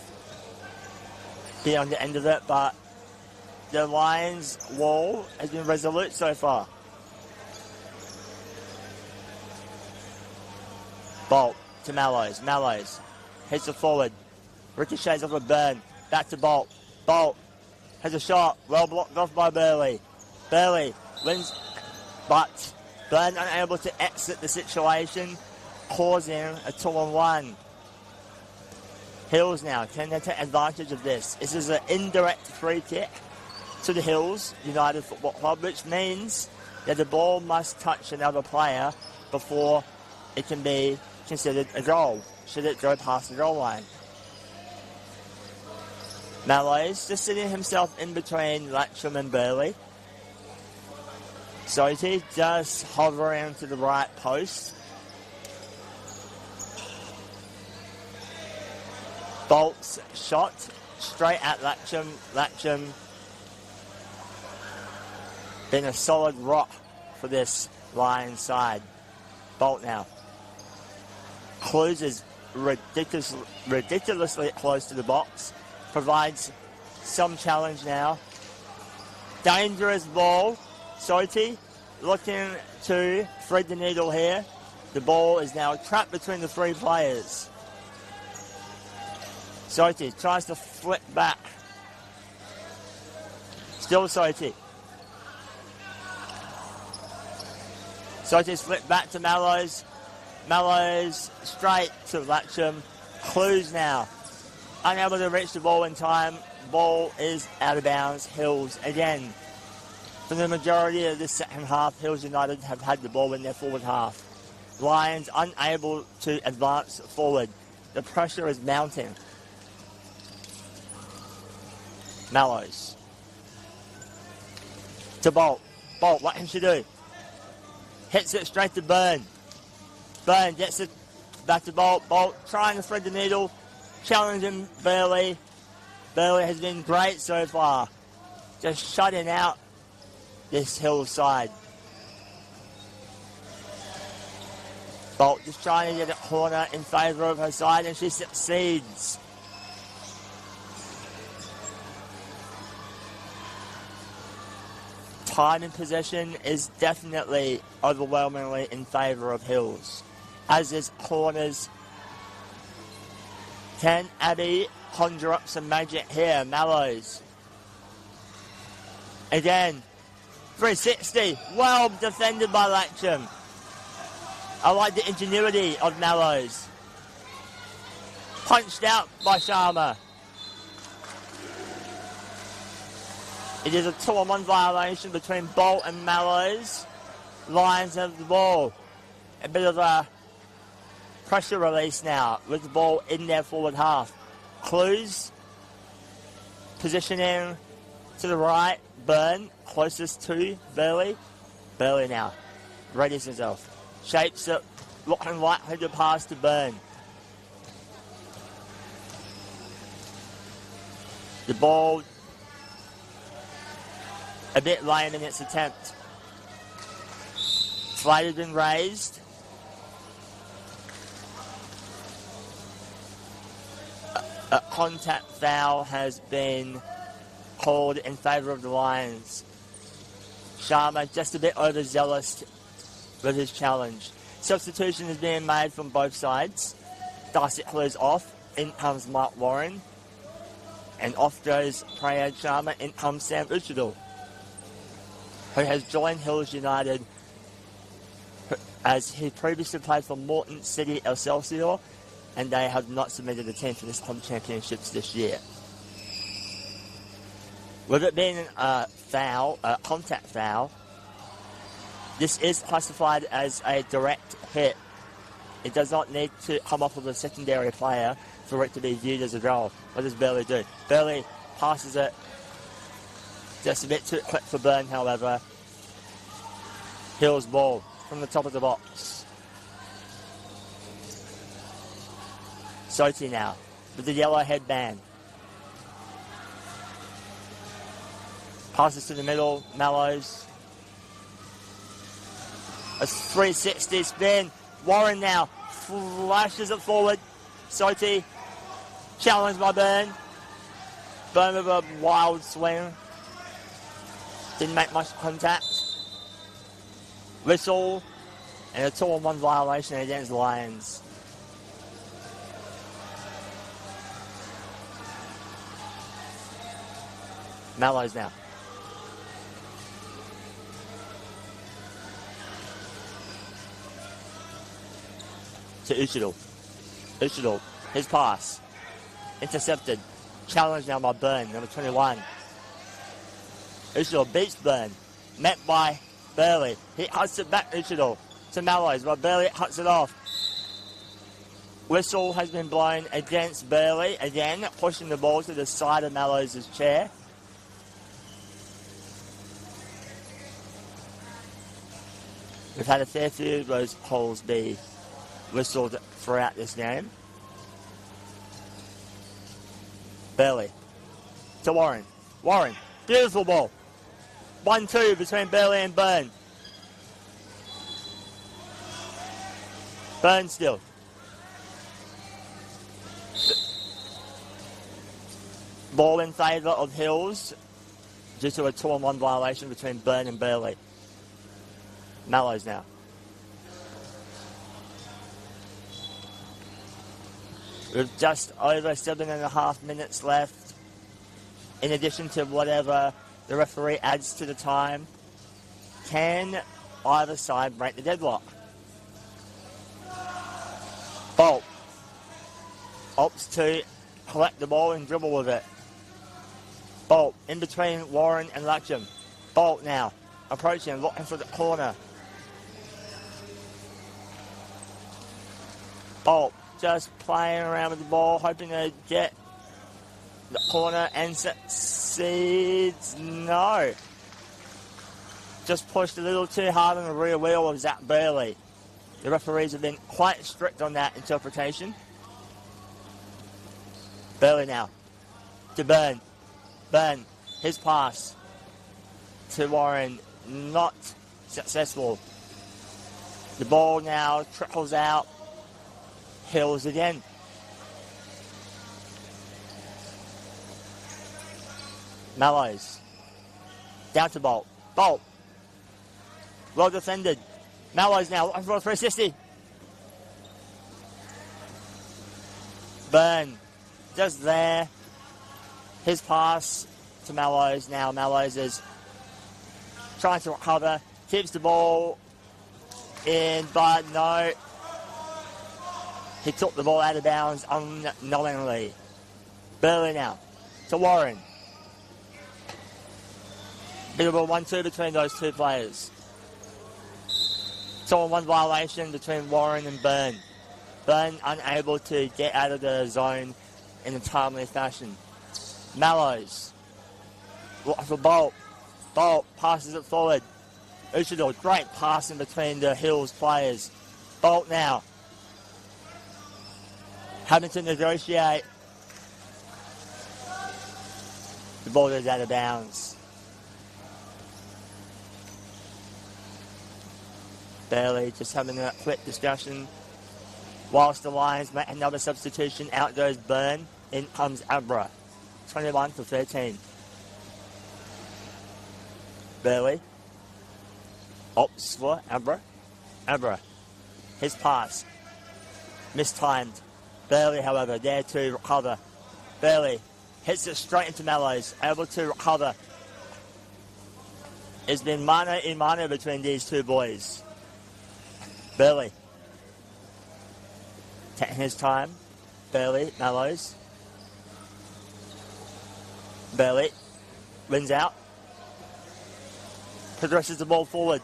be on the end of it, but the Lions' wall has been resolute so far. Bolt to Mallows. Mallows hits it forward. Ricochets off of Byrne. Back to Bolt. Bolt has a shot. Well blocked off by Burley. Burley wins, but Byrne unable to exit the situation, causing a 2-on-1. Hills now can they take advantage of this? This is an indirect free kick to the Hills United Football Club, which means that the ball must touch another player before it can be considered a goal, should it go past the goal line. Mallows just sitting himself in between Latcham and Burley. Soty just hovering to the right post. Bolt's shot straight at Latcham. Latcham been a solid rock for this Lions side. Bolt now. Closes ridiculously close to the box. Provides some challenge now. Dangerous ball. Soty looking to thread the needle here. The ball is now trapped between the three players. Soty tries to flip back. Still Soty. Soty's flipped back to Mallows. Mallows straight to Latcham. Clues now. Unable to reach the ball in time. Ball is out of bounds. Hills again. For the majority of this second half, Hills United have had the ball in their forward half. Lions unable to advance forward. The pressure is mounting. Mallows. To Bolt. Bolt, what can she do? Hits it straight to Byrne. Byrne gets it back to Bolt. Bolt trying to thread the needle. Challenging Burley. Burley has been great so far. Just shutting out this Hill side. Bolt just trying to get a corner in favour of her side, and she succeeds. Time in possession is definitely overwhelmingly in favour of Hills, as is corners. Can Abby conjure up some magic here? Mallows. Again. 360. Well defended by Latcham. I like the ingenuity of Mallows. Punched out by Sharma. It is a 2-on-1 violation between Bolt and Mallows. Lions have the ball. A bit of a pressure release now with the ball in their forward half. Clues. Positioning to the right. Byrne closest to Burley. Burley now readies himself. Shapes it. Looking likely to pass to Byrne. The ball a bit lame in its attempt. Flag has been raised. A contact foul has been called in favour of the Lions. Sharma just a bit overzealous with his challenge. Substitution is being made from both sides. Darcy clears off. In comes Mark Warren. And off goes Prayad Sharma. In comes Sam Uchidal. who has joined Hills United as he previously played for Morton City Excelsior, and they have not submitted a team for this club championships this year. With it being a foul, a contact foul, this is classified as a direct hit. It does not need to come off of a secondary player for it to be viewed as a goal. What does Burley do? Burley passes it just a bit too quick for Byrne, however. Hills ball from the top of the box. Soti now with the yellow headband. Passes to the middle, Mallows. A 360 spin. Warren now flashes it forward. Soti challenged by Byrne. Byrne with a wild swing. Didn't make much contact. Whistle and a 2-on-1 violation against the Lions. Mallows now. To Uchidal. Uchidal, his pass. Intercepted. Challenged now by Byrne, number 21. Uchidal beats Byrne. Met by Burley. He huts it back, Uchidal, to Mallows, but Burley huts it off. Whistle has been blown against Burley, again, pushing the ball to the side of Mallows' chair. We've had a fair few of those holes be whistled throughout this game. Burley to Warren. Warren, beautiful ball. 1-2 between Burley and Byrne. Byrne still. Ball in favour of Hills due to a 2-on-1 violation between Byrne and Burley. Mallows now. With just over 7.5 minutes left, in addition to whatever the referee adds to the time, can either side break the deadlock? Bolt opts to collect the ball and dribble with it. Bolt in between Warren and Latcham. Bolt now approaching, looking for the corner. Bolt just playing around with the ball, hoping to get the corner and succeeds. No. Just pushed a little too hard on the rear wheel of Zach Burley. The referees have been quite strict on that interpretation. Burley now to Byrne. Byrne, his pass to Warren, not successful. The ball now trickles out. Hills again. Mallows. Down to Bolt. Bolt. Well defended. Mallows now looking for a 360. Byrne. Just there. His pass to Mallows. Now Mallows is trying to recover. Keeps the ball in, but no. He took the ball out of bounds unknowingly. Burley now to Warren. Bit of a 1-2 between those two players. 2-on-1 violation between Warren and Byrne. Byrne unable to get out of the zone in a timely fashion. Mallows. Looking for Bolt. Bolt passes it forward. Uchidal, great passing between the Hills players. Bolt now. Having to negotiate. The ball is out of bounds. Burley just having a quick discussion. Whilst the Lions make another substitution, out goes Byrne. In comes Abra. 21 for 13. Burley opts for Abra. Abra. His pass. Mistimed. Burley, however, there to recover. Burley hits it straight into Mallows, able to recover. It's been mano a mano between these two boys. Burley. Taking his time. Burley, Mallows. Burley. Wins out. Progresses the ball forward.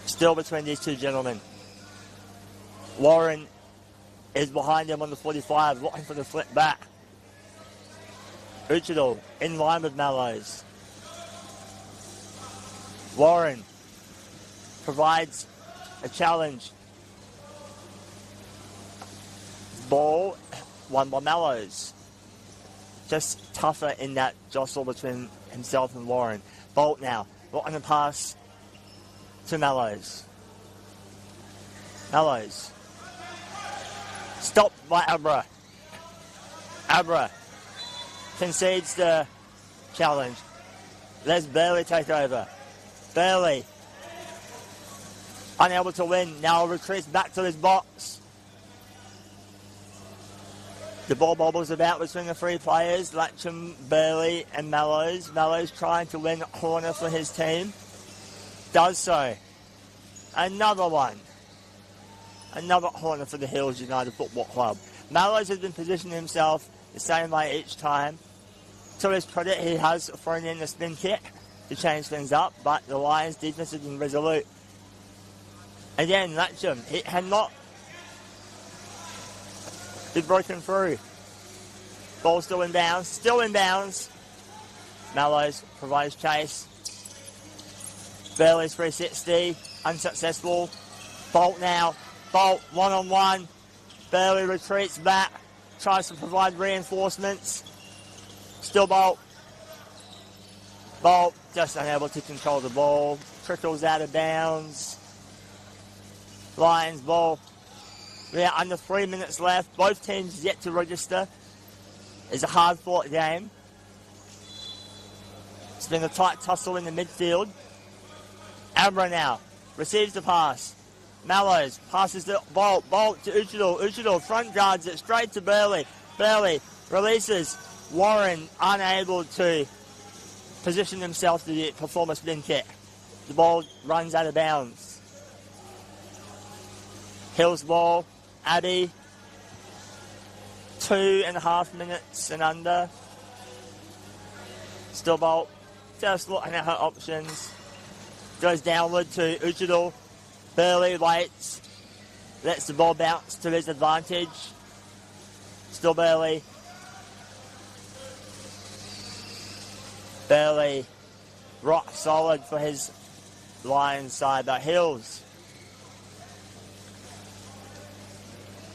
Still between these two gentlemen. Warren is behind him on the 45, looking for the flip back. Uchidal in line with Mallows. Warren provides a challenge. Ball won by Mallows. Just tougher in that jostle between himself and Warren. Bolt now, looking to pass to Mallows. Mallows. Stopped by Abra. Abra concedes the challenge. Let's Burley take over. Burley. Unable to win. Now retreats back to his box. The ball bobbles about between the three players. Latcham, Burley and Mallows. Mallows trying to win a corner for his team. Does so. Another one. Another corner for the Hills United Football Club. Mallows has been positioning himself the same way each time. To his credit, he has thrown in a spin kick to change things up, but the Lions' defense has been resolute. Again, Latcham, he had not been broken through. Ball still in bounds, Mallows provides chase. Burley's 360, unsuccessful. Bolt now. Bolt, one-on-one. Burley retreats back, tries to provide reinforcements. Still Bolt. Bolt just unable to control the ball. Trickles out of bounds. Lions ball. We are under 3 minutes left. Both teams yet to register. It's a hard-fought game. It's been a tight tussle in the midfield. Abra now receives the pass. Mallows passes to Bolt. Bolt to Uchidal. Uchidal front guards it straight to Burley. Burley releases. Warren unable to position himself to perform a spin kick. The ball runs out of bounds. Hills ball. Abbey. 2.5 minutes and under. Still Bolt. Just looking at her options. Goes downward to Uchidal. Burley waits. Lets the ball bounce to his advantage. Still Burley. Burley rock solid for his Lions side, but Hills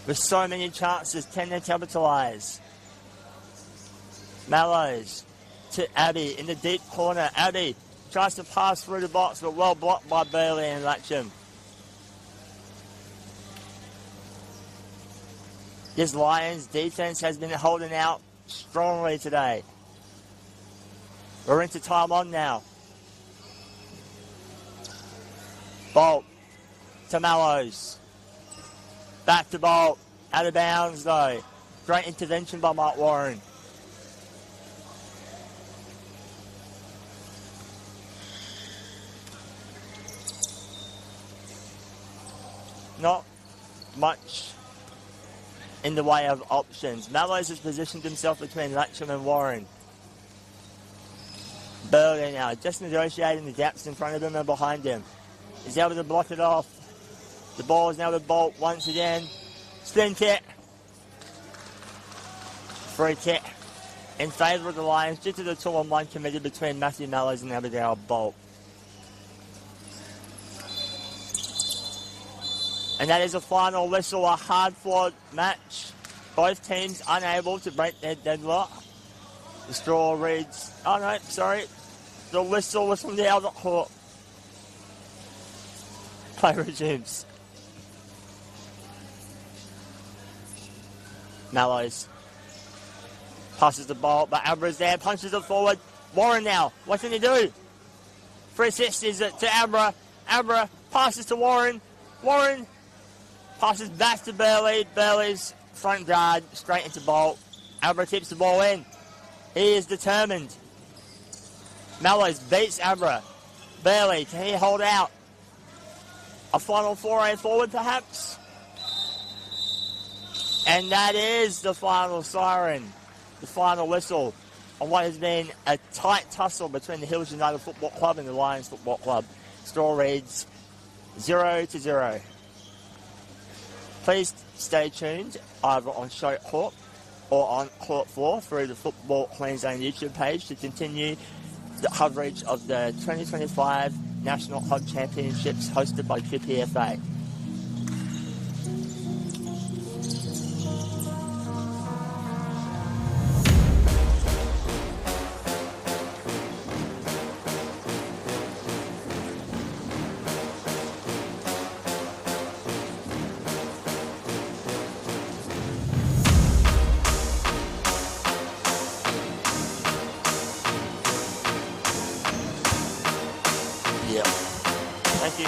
with so many chances can they capitalise. Mallows to Abbey in the deep corner. Abbey tries to pass through the box, but well blocked by Burley and Latcham. This Lions defence has been holding out strongly today. We're into time on now. Bolt to Mallows. Back to Bolt. Out of bounds though. Great intervention by Mark Warren. Not much in the way of options. Mallows has positioned himself between Latcham and Warren. Burley now just negotiating the gaps in front of him and behind him. He's able to block it off. The ball is now with Bolt once again. Spin kick. Free kick in favour of the Lions due to the 2-on-1 committed between Matthew Mallows and Abigail Bolt. And that is a final whistle, a hard-fought match. Both teams unable to break their deadlock. The straw reads, oh no, sorry. The whistle was from the Albert Court. Play resumes. Mallows passes the ball, but Abra's there, punches it forward. Warren now, what can he do? 360s it to Abra. Abra passes to Warren. Warren passes back to Burley. Burley's front guard straight into Bolt. Abra tips the ball in. He is determined. Mallows beats Abra. Barely. Can he hold out? A final foray forward, perhaps? And that is the final siren, the final whistle on what has been a tight tussle between the Hills United Football Club and the Lions Football Club. Score reads 0-0. Please stay tuned either on Showcourt or on Court 4 through the Football Queensland YouTube page to continue the coverage of the 2025 National Club Championships hosted by QPFA. Yeah. Thank you.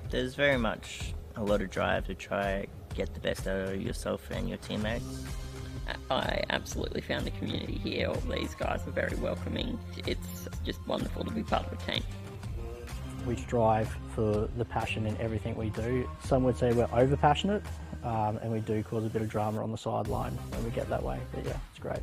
There's very much a lot of drive to try get the best out of yourself and your teammates. I absolutely found the community here. All these guys were very welcoming. It's just wonderful to be part of a team. We strive for the passion in everything we do. Some would say we're over passionate, and we do cause a bit of drama on the sideline when we get that way. But yeah, it's great.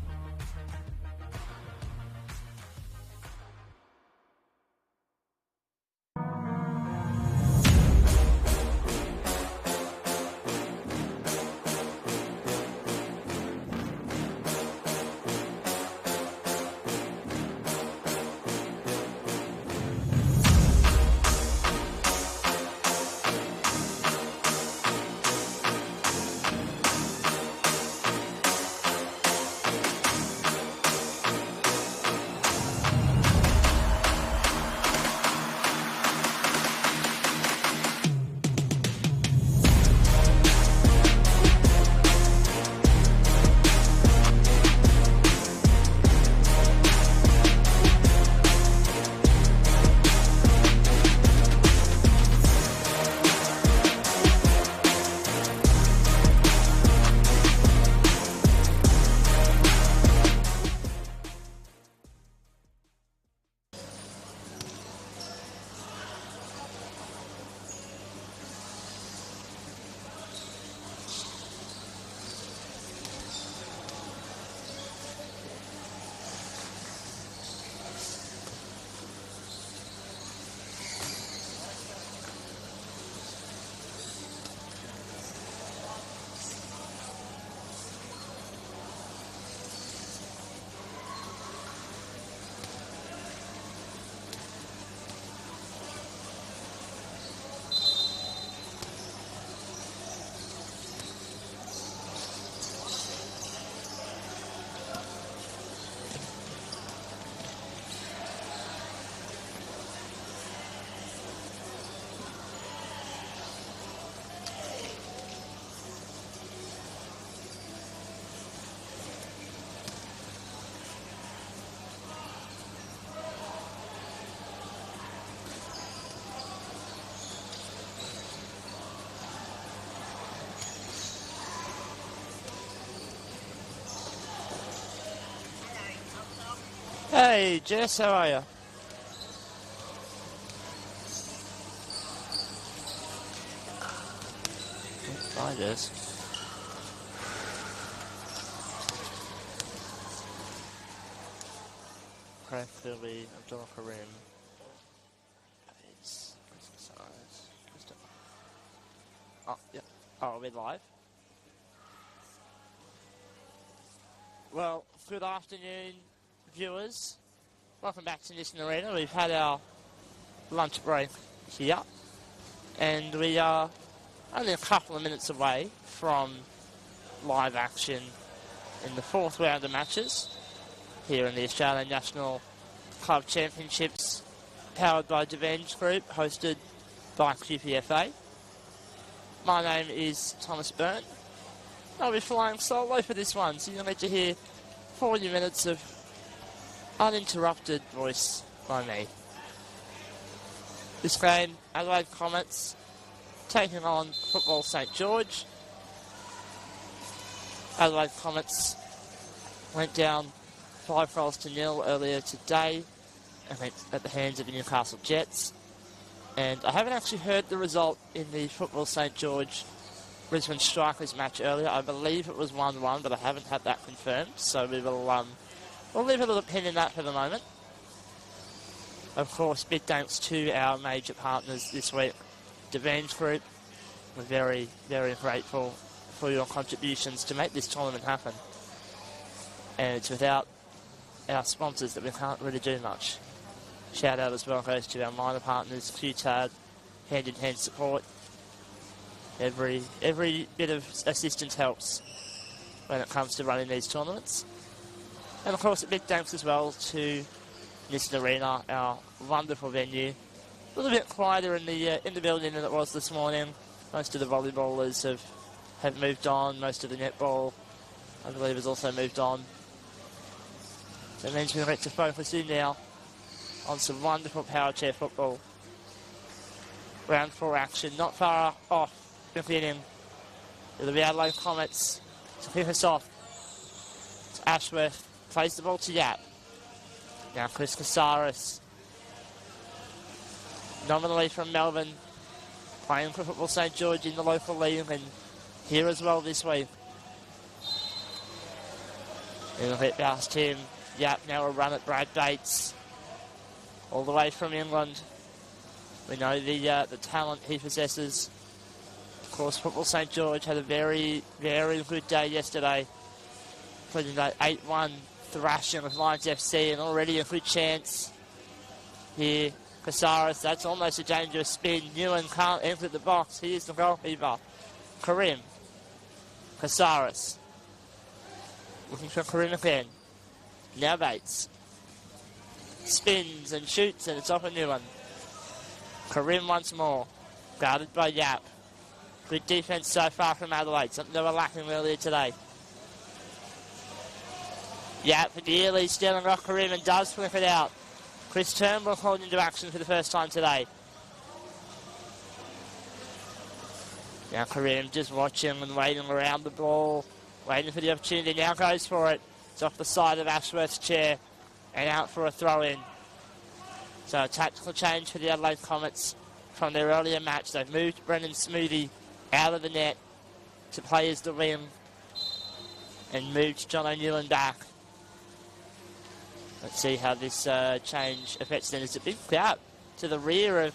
Hey, Jess, how are you? Hi, Jess. Craig Philly, Abdullah Karim. Oh, yeah. Oh, we're live. Well, good afternoon, viewers. Welcome back to Nissan Arena. We've had our lunch break here, and we are only a couple of minutes away from live action in the fourth round of matches here in the Australian National Club Championships, powered by Devenge Group, hosted by QPFA. My name is Thomas Byrne. I'll be flying solo for this one, so you'll need to hear 40 minutes of uninterrupted voice by me. This game, Adelaide Comets taking on Football St George. Adelaide Comets went down 5-0 earlier today at the hands of the Newcastle Jets. And I haven't actually heard the result in the Football St George Brisbane Strikers match earlier. I believe it was 1-1, but I haven't had that confirmed. So we'll leave a little pin in that for the moment. Of course, big thanks to our major partners this week, Devenge Group. We're very, very grateful for your contributions to make this tournament happen. And it's without our sponsors that we can't really do much. Shout out as well goes to our minor partners, QTAD, hand-in-hand support. Every bit of assistance helps when it comes to running these tournaments. And of course, a big thanks as well to Nissan Arena, our wonderful venue. A little bit quieter in the building than it was this morning. Most of the volleyballers have moved on. Most of the netball, I believe, has also moved on. So it means we get to focus in now on some wonderful power chair football. Round 4 action, not far off beginning. It'll be Adelaide Comets to kick us off. It's Ashworth, plays the ball to Yap. Now Chris Casares, nominally from Melbourne, playing for Football St George in the local league and here as well this week. It'll hit past him. Yap, now a run at Brad Bates. All the way from England. We know the talent he possesses. Of course, Football St George had a very, very good day yesterday. Including that 8-1 thrashing of Lions FC and already a good chance here. Casares, that's almost a dangerous spin. Newen can't enter the box. He is the goalkeeper. Karim. Casares. Looking for Karim again. Now Bates. Spins and shoots and it's off a new one. Karim once more. Guarded by Yap. Good defence so far from Adelaide. Something they were lacking earlier today. Yap nearly stealing off Karim and does flip it out. Chris Turnbull called into action for the first time today. Now Karim just watching and waiting around the ball. Waiting for the opportunity. Now goes for it. It's off the side of Ashworth's chair and out for a throw-in. So a tactical change for the Adelaide Comets from their earlier match. They've moved Brendan Smoothie out of the net to play as the wing and moved John O'Neill back. Let's see how this change affects them. There's a big gap to the rear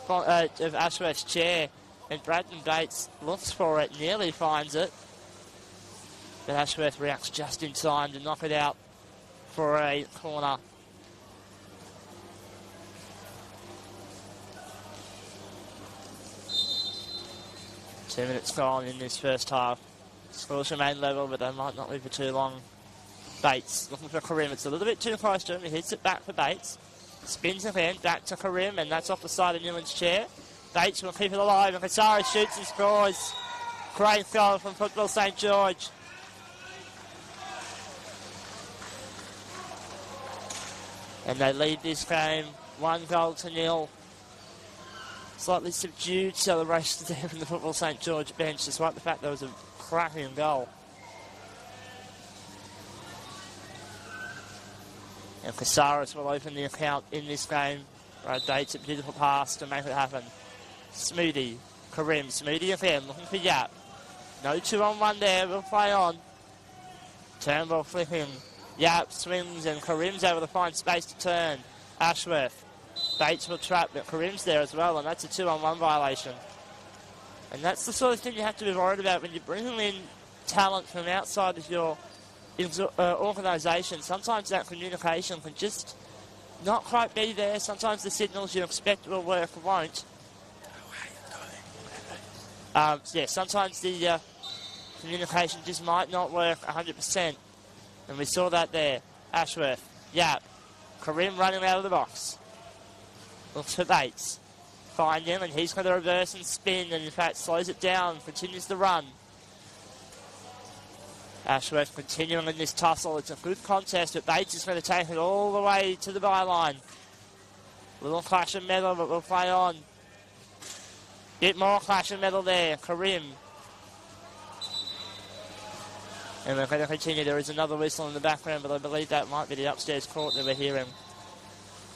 of Ashworth's chair and Braden Bates looks for it, nearly finds it. But Ashworth reacts just in time to knock it out for a corner. Two minutes gone in this first half. Scores remain level, but they might not be for too long. Bates looking for Karim. It's a little bit too close to him. He hits it back for Bates. Spins again, back to Karim, and that's off the side of Newman's chair. Bates will keep it alive, and Casares shoots and scores. Great goal from Football St George. And they lead this game 1-0. Slightly subdued celebration there from the Football St George bench, despite the fact there was a cracking goal. And Casares will open the account in this game. Brad Bates, a beautiful pass to make it happen. Smoothie, Karim, Smoothie again, looking for Yap. No 2-on-1 there, we'll play on. Turnbull flipping. Yap swings and Karim's able to find space to turn. Ashworth. Bates will trap, but Karim's there as well, and that's a 2-on-1 violation. And that's the sort of thing you have to be worried about when you're bringing in talent from outside of your organisation. Sometimes that communication can just not quite be there. Sometimes the signals you expect will work won't. Sometimes the communication just might not work 100%. And we saw that there. Ashworth, Yap, Karim running out of the box. Looks for Bates. Find him, and he's going to reverse and spin, and in fact slows it down, continues the run. Ashworth continuing in this tussle. It's a good contest, but Bates is going to take it all the way to the byline. Little clash of metal, but we'll play on. Bit more clash of metal there. Karim. And we're going to continue. There is another whistle in the background, but I believe that might be the upstairs court that we're hearing.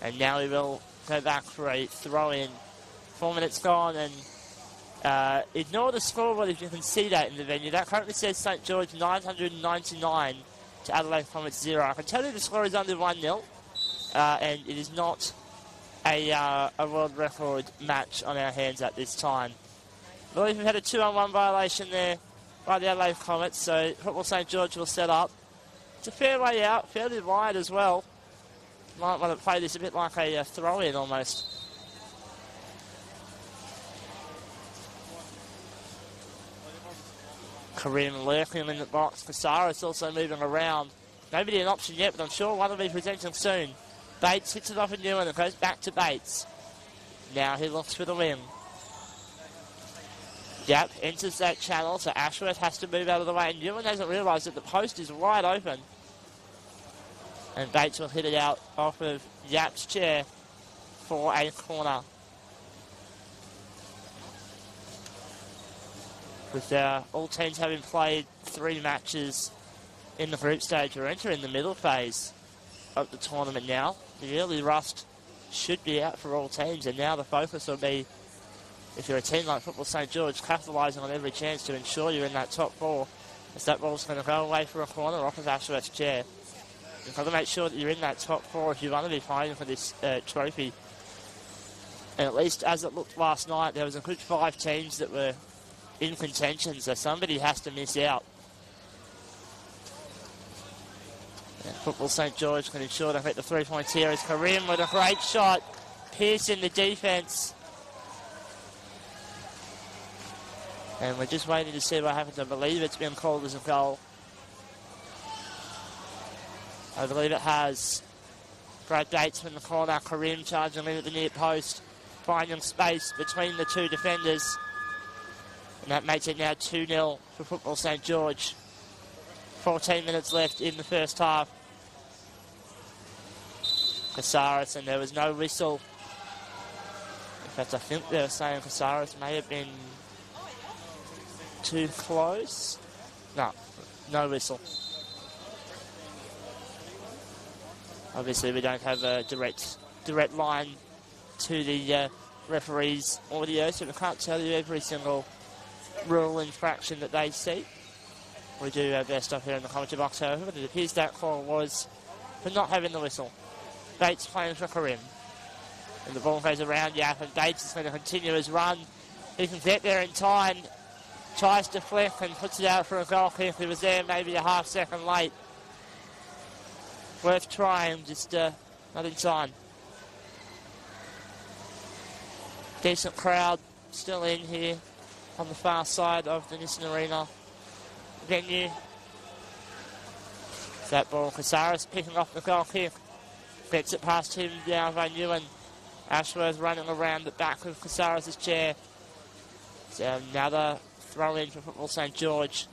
And now we will go back for a throw-in. 4 minutes gone, and ignore the scoreboard if you can see that in the venue. That currently says St George 999 to Adelaide Comets 0. I can tell you the score is under 1-0, and it is not a world record match on our hands at this time. I believe we've had a 2-on-1 violation there by the Adelaide Comets, so Football St George will set up. It's a fair way out, fairly wide as well. Might want to play this a bit like a throw-in almost. Karim lurking in the box. Casares also moving around. Nobody an option yet, but I'm sure one will be presenting soon. Bates hits it off a new one and goes back to Bates. Now he looks for the win. Yap enters that channel, so Ashworth has to move out of the way. Newman hasn't realised that the post is wide open. And Bates will hit it out off of Yap's chair for a corner. With all teams having played 3 matches in the group stage, we're entering the middle phase of the tournament now. The early rust should be out for all teams, and now the focus will be, if you're a team like Football St George, capitalising on every chance to ensure you're in that top 4, as that ball's going to go away for a corner off of Ashworth's chair. You've got to make sure that you're in that top 4 if you want to be fighting for this trophy. And at least as it looked last night, there was a good 5 teams that were in contention, so somebody has to miss out. And Football St George can ensure they hit the 3 points here as Karim with a great shot, piercing the defence. And we're just waiting to see what happens. I believe it's been called as a goal. I believe it has. Brad Bates from the corner, Karim charging in at the near post, finding space between the 2 defenders. And that makes it now 2-0 for Football St George. 14 minutes left in the first half. Casares, and there was no whistle. In fact, I think they were saying Casares may have been too close. No whistle. Obviously, we don't have a direct line to the referee's audio, so we can't tell you every single rule infraction that they see. We do our best up here in the commentary box, however, but it appears that call was for not having the whistle. Bates playing for Karim. And the ball goes around Yap, and Bates is going to continue his run. He can get there in time, tries to flick and puts it out for a goal kick. He was there maybe a half second late. Worth trying, just not in time. Decent crowd still in here on the far side of the Nissan Arena venue. That ball, Casares picking off the goal kick. Gets it past him down by Newen. Ashworth running around the back of Casares' chair. So another throw in for Football St George.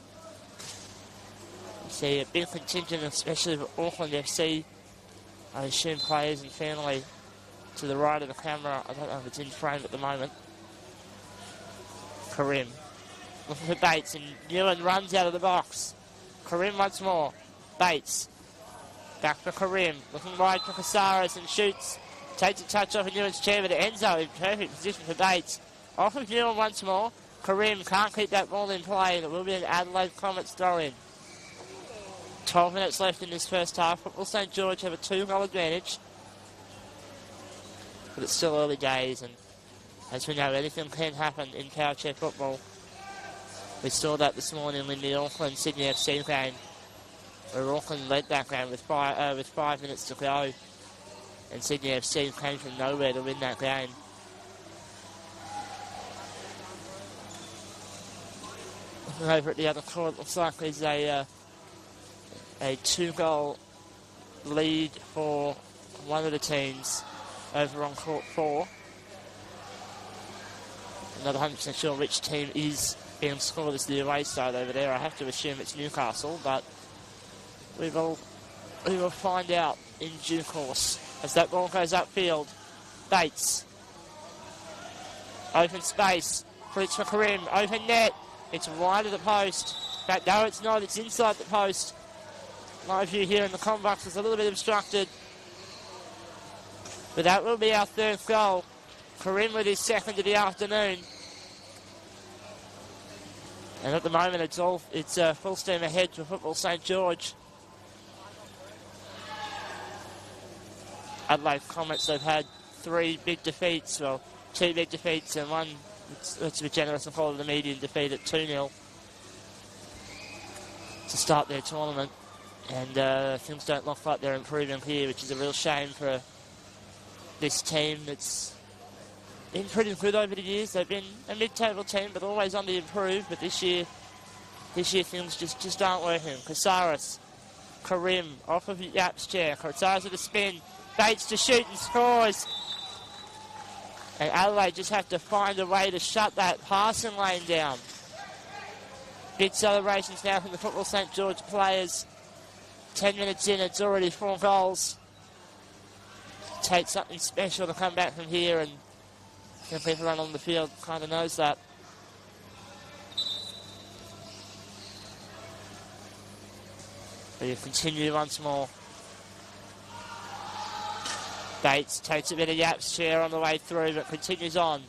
See a big contingent, especially for Auckland FC. I assume players and family to the right of the camera. I don't know if it's in frame at the moment. Karim looking for Bates, and Newen runs out of the box. Karim once more. Bates back for Karim, looking wide for Casares and shoots. Takes a touch off of Newen's chair, but it ends up in perfect position for Bates. Off of Newen once more. Karim can't keep that ball in play, and it will be an Adelaide Comets throw-in. 12 minutes left in this first half. Football St George have a 2-goal advantage. But it's still early days, and as we know, anything can happen in Powerchair football. We saw that this morning in the Auckland-Sydney FC game, where Auckland led that game with 5 minutes to go, and Sydney FC came from nowhere to win that game. Looking over at the other court, it looks like there's a 2-goal lead for one of the teams over on court 4. I'm not 100% sure which team is being scored as the away side over there. I have to assume it's Newcastle, but we will find out in due course. As that ball goes upfield, Bates. Open space, flicks for Karim, open net. It's wide of the post. In fact, no, it's not. It's inside the post. My view here in the comment box is a little bit obstructed. But that will be our 3rd goal. Karim with his 2nd of the afternoon. And at the moment, it's full steam ahead for Football St George. Adelaide Comets, they've had 3 big defeats. Well, 2 big defeats and one, let's be generous and call it a medium defeat at 2-0 to start their tournament. And things don't look like they're improving here, which is a real shame for this team that's been pretty good over the years. They've been a mid-table team, but always on the improve. But this year things just aren't working. Casares, Karim, off of Yap's chair. Casares with a spin. Bates to shoot and scores. And Adelaide just have to find a way to shut that passing lane down. Big celebrations now from the Football St George players. 10 minutes in, it's already 4 goals. Take something special to come back from here, and everyone on the field kind of knows that. But you continue once more. Bates takes a bit of Yap's chair on the way through, but continues on.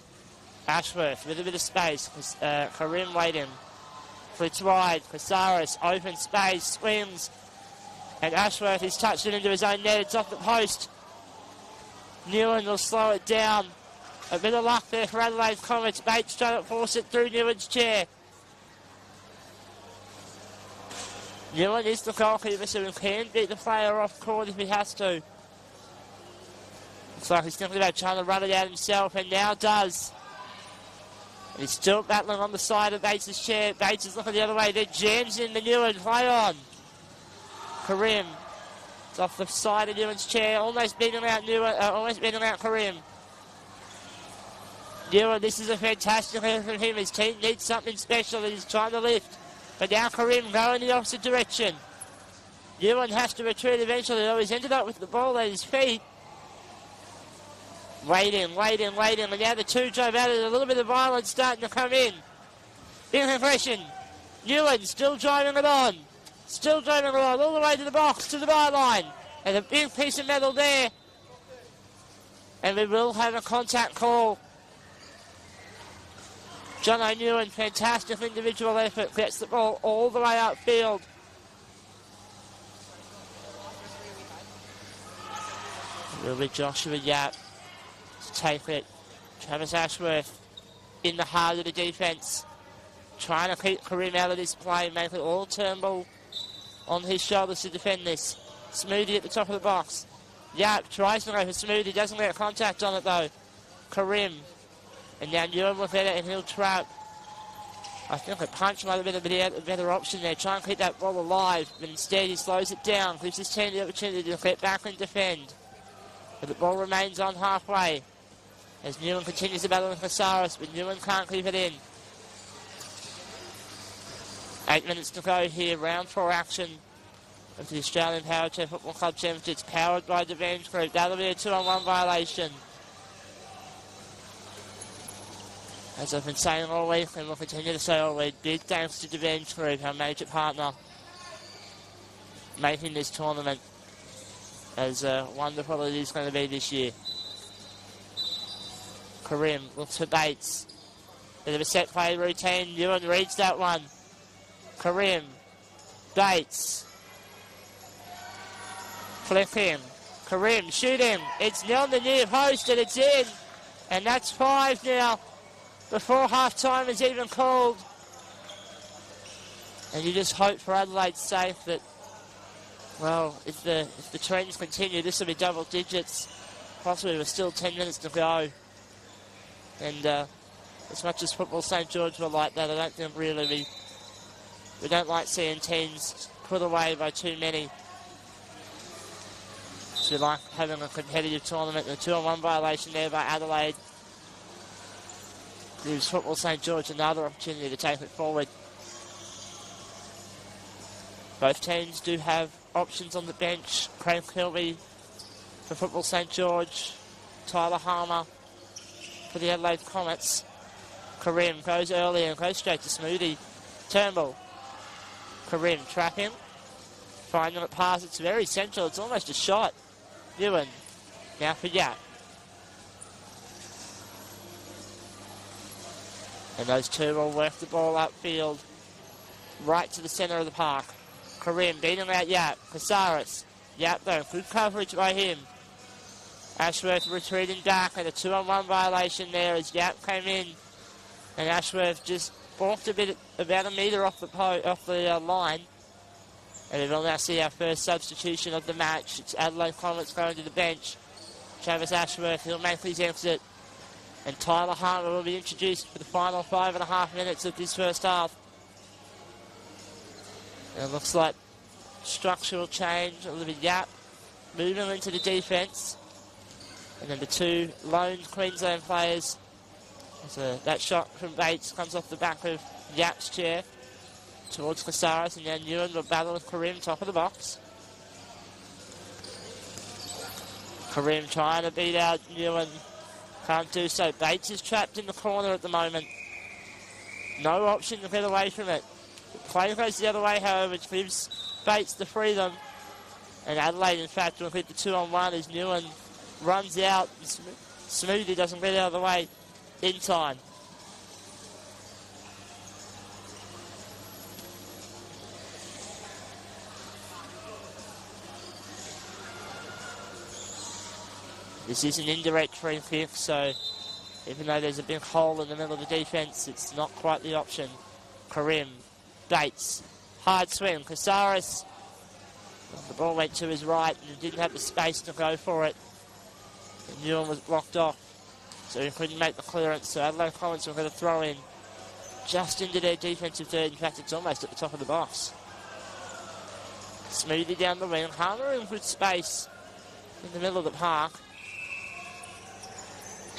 Ashworth with a bit of space. Karim waiting. Flicks wide. Casares, open space, swims. And Ashworth has touched it into his own net. It's off the post. Newen will slow it down. A bit of luck there for Adelaide's Comets. Bates trying to force it through Newen's chair. Newen is the goalkeeper, so he can beat the player off court if he has to. Looks like he's thinking about trying to run it out himself, and now does. And he's still battling on the side of Bates' chair. Bates is looking the other way. Then jams in the Newen. Play on. Karim. It's off the side of Newen's chair. Almost beating out Karim. Newen, this is a fantastic effort from him. His team needs something special that he's trying to lift. But now Karim going in the opposite direction. Newen has to retreat eventually, though he's ended up with the ball at his feet. Waiting. And now the two drive out. There's a little bit of violence starting to come in. Big impression. Newen still driving it on. All the way to the box, to the byline. And a big piece of metal there. And we will have a contact call. John O'Newen, fantastic individual effort. Gets the ball all the way upfield. It will be Joshua Yap to take it. Travis Ashworth in the heart of the defence. Trying to keep Karim out of this play. Make it all Turnbull on his shoulders to defend this. Smoothie at the top of the box. Yap tries to go for Smoothie. Doesn't get contact on it though. Karim. And now Newen with it, and he'll trap. I think a punch might have been a better option there. Try and keep that ball alive, but instead he slows it down. Gives his team the opportunity to get back and defend. But the ball remains on halfway as Newen continues to battle with Casares, but Newen can't keep it in. 8 minutes to go here, round 4 action of the Australian Powerchair Football Club Championships, powered by the Venge Group. That'll be a 2-on-1 violation. As I've been saying all week, and we'll continue to say all week, big thanks to the Venge Group, our major partner, making this tournament as wonderful it is going to be this year. Karim looks for Bates. Bit of a set play routine. Newen reads that one. Karim. Bates. Flick him. Karim, shoot him. It's on the near post and it's in. And that's 5 now. Before half-time is even called. And you just hope for Adelaide's sake that, well, if the trends continue, this will be double digits. Possibly with still 10 minutes to go. And as much as Football St George were like that, I don't think really we don't like seeing teams put away by too many. So we like having a competitive tournament. And a 2-on-1 violation there by Adelaide gives Football St George another opportunity to take it forward. Both teams do have options on the bench. Craig Kilby for Football St George. Tyler Harmer for the Adelaide Comets. Karim goes early and goes straight to Smoothie. Turnbull. Karim trapping. Finding it pass. It's very central. It's almost a shot. Newen. Now for Yap. And those two will work the ball upfield. Right to the centre of the park. Karim beating out Yap. Casares. Yap though. Good coverage by him. Ashworth retreating back, and a 2-on-1 violation there as Yap came in. And Ashworth just balked a bit, about a metre off the line. And we will now see our first substitution of the match. It's Adelaide Comets going to the bench. Travis Ashworth, he'll make his exit. And Tyler Harmer will be introduced for the final 5.5 minutes of this first half. And it looks like structural change. Olivia Yap moving into the defence. And then the two lone Queensland players. So that shot from Bates comes off the back of Yap's chair towards Casares, and now Newen will battle with Karim, top of the box. Karim trying to beat out Ewan. Can't do so. Bates is trapped in the corner at the moment. No option to get away from it. The play goes the other way, however, which gives Bates to free them. And Adelaide, in fact, will hit the 2-on-1 as Ewan runs out. Smoothie doesn't get out of the way in time. This is an indirect free kick, so even though there's a big hole in the middle of the defence, it's not quite the option. Karim, Bates, hard swing, Casares. The ball went to his right and he didn't have the space to go for it. And Ewan was blocked off, so he couldn't make the clearance. So Adelaide Collins were going to throw in just into their defensive third. In fact, it's almost at the top of the box. Smoothie down the wing, Harmer in good space in the middle of the park.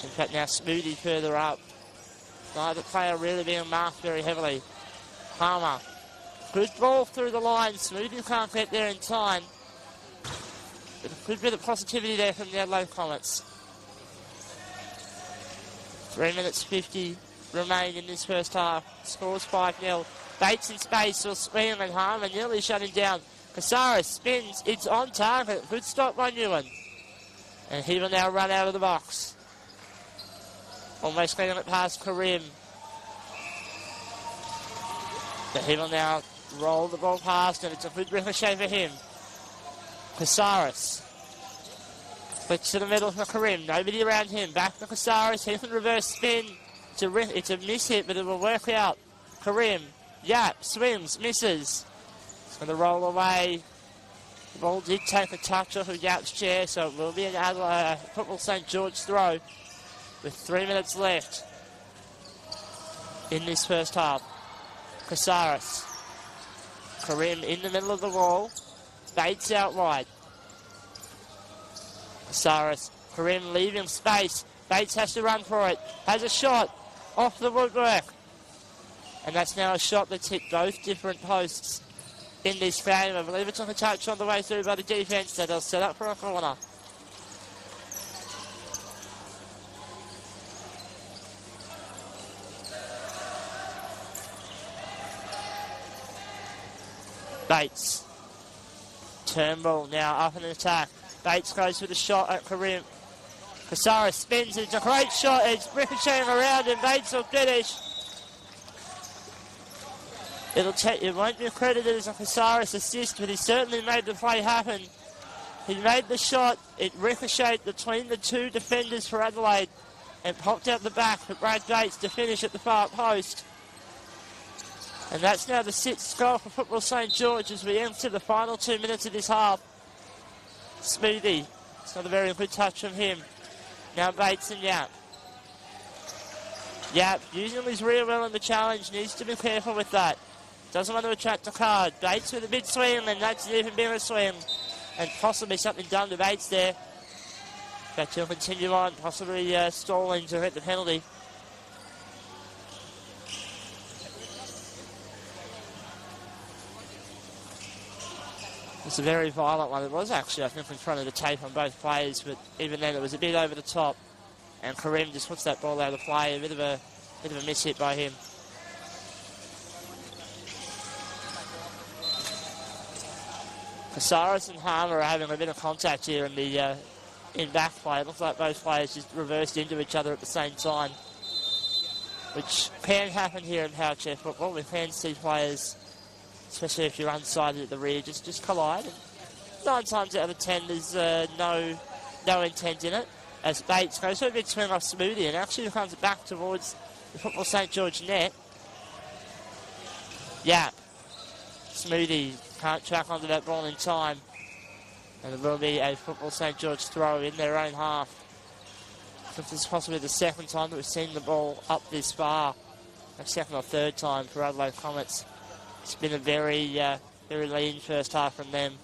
In fact, now Smoothie further up. Neither player really being marked very heavily. Palmer. Good ball through the line. Smoothie can't get there in time. But a good bit of positivity there from the Adelaide Comets. 3 minutes 50 remain in this first half. Scores 5-0. Bates in space will swing and Harmer nearly shutting down. Casares spins. It's on target. Good stop by Ewan. And he will now run out of the box. Almost getting it past Karim. But he will now roll the ball past, and it's a good ricochet for him. Casares. Flicks to the middle for Karim. Nobody around him. Back to Casares. He can reverse spin. It's a miss hit, but it will work out. Karim. Yap. Swings. Misses. It's going to roll away. The ball did take a touch off of Yap's chair, so it will be an Adelaide Football St. George throw. With 3 minutes left in this first half. Casares. Karim in the middle of the wall. Bates out wide. Casares. Karim leaving space. Bates has to run for it. Has a shot off the woodwork. And that's now a shot that's hit both different posts in this game. I believe it took a touch on the way through by the defence, so they'll set up for a corner. Bates. Turnbull now up in attack. Bates goes with a shot at Karim. Casares spins. It's a great shot. It's ricocheting around and Bates will finish. It won't be credited as a Casares assist, but he certainly made the play happen. He made the shot. It ricocheted between the two defenders for Adelaide and popped out the back for Brad Bates to finish at the far post. And that's now the 6th goal for Football St. George as we enter the final 2 minutes of this half. Smoothie. It's not a very good touch from him. Now Bates and Yap. Yap using his rear well in the challenge. Needs to be careful with that. Doesn't want to attract the card. Bates with a big swing, and that's an even bigger swing. And possibly something done to Bates there. In fact, he'll continue on, possibly stalling to hit the penalty. It's a very violent one. It was actually, I think, in front of the tape on both players, but even then it was a bit over the top. And Karim just puts that ball out of play. A bit of a miss hit by him. Casares and Harmer are having a bit of contact here in the in back play. It looks like both players just reversed into each other at the same time, which can happen here in Powerchair football. We can see players, especially if you're unsided at the rear, just collide. And 9 times out of 10, there's no intent in it. As Bates goes for a big swing off Smoothie and actually comes back towards the Football St. George net. Yap. Smoothie can't track onto that ball in time. And it will be a Football St. George throw in their own half. I think this is possibly the second time that we've seen the ball up this far. A second or third time for Adelaide Comets. It's been a very lean first half from them.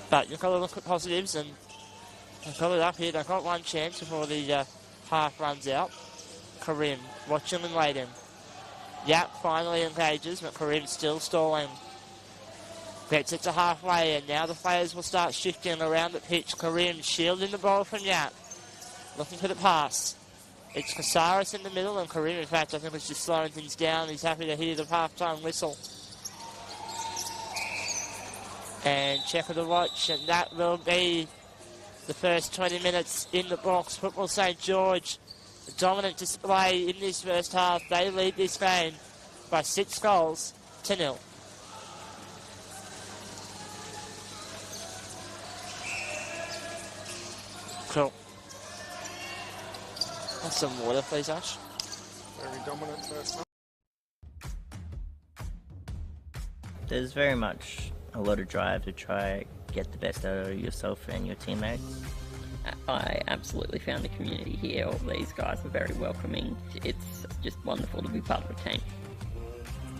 But you've got to look at positives, and they've got it up here. They've got one chance before the half runs out. Karim, watch him and wait him. Yap finally engages, but Karim's still stalling. Gets it to halfway, and now the players will start shifting around the pitch. Karim shielding the ball from Yap. Looking for the pass. It's Casares in the middle, and Karim, in fact, I think is just slowing things down. He's happy to hear the half-time whistle. And check of the watch, and that will be the first 20 minutes in the box. Football St. George, a dominant display in this first half. They lead this game by 6 goals to 0. Cool. Have some water, please, Ash. Very dominant first half. There's very much a lot of drive to try get the best out of yourself and your teammates. I absolutely found the community here. All these guys were very welcoming. It's just wonderful to be part of a team.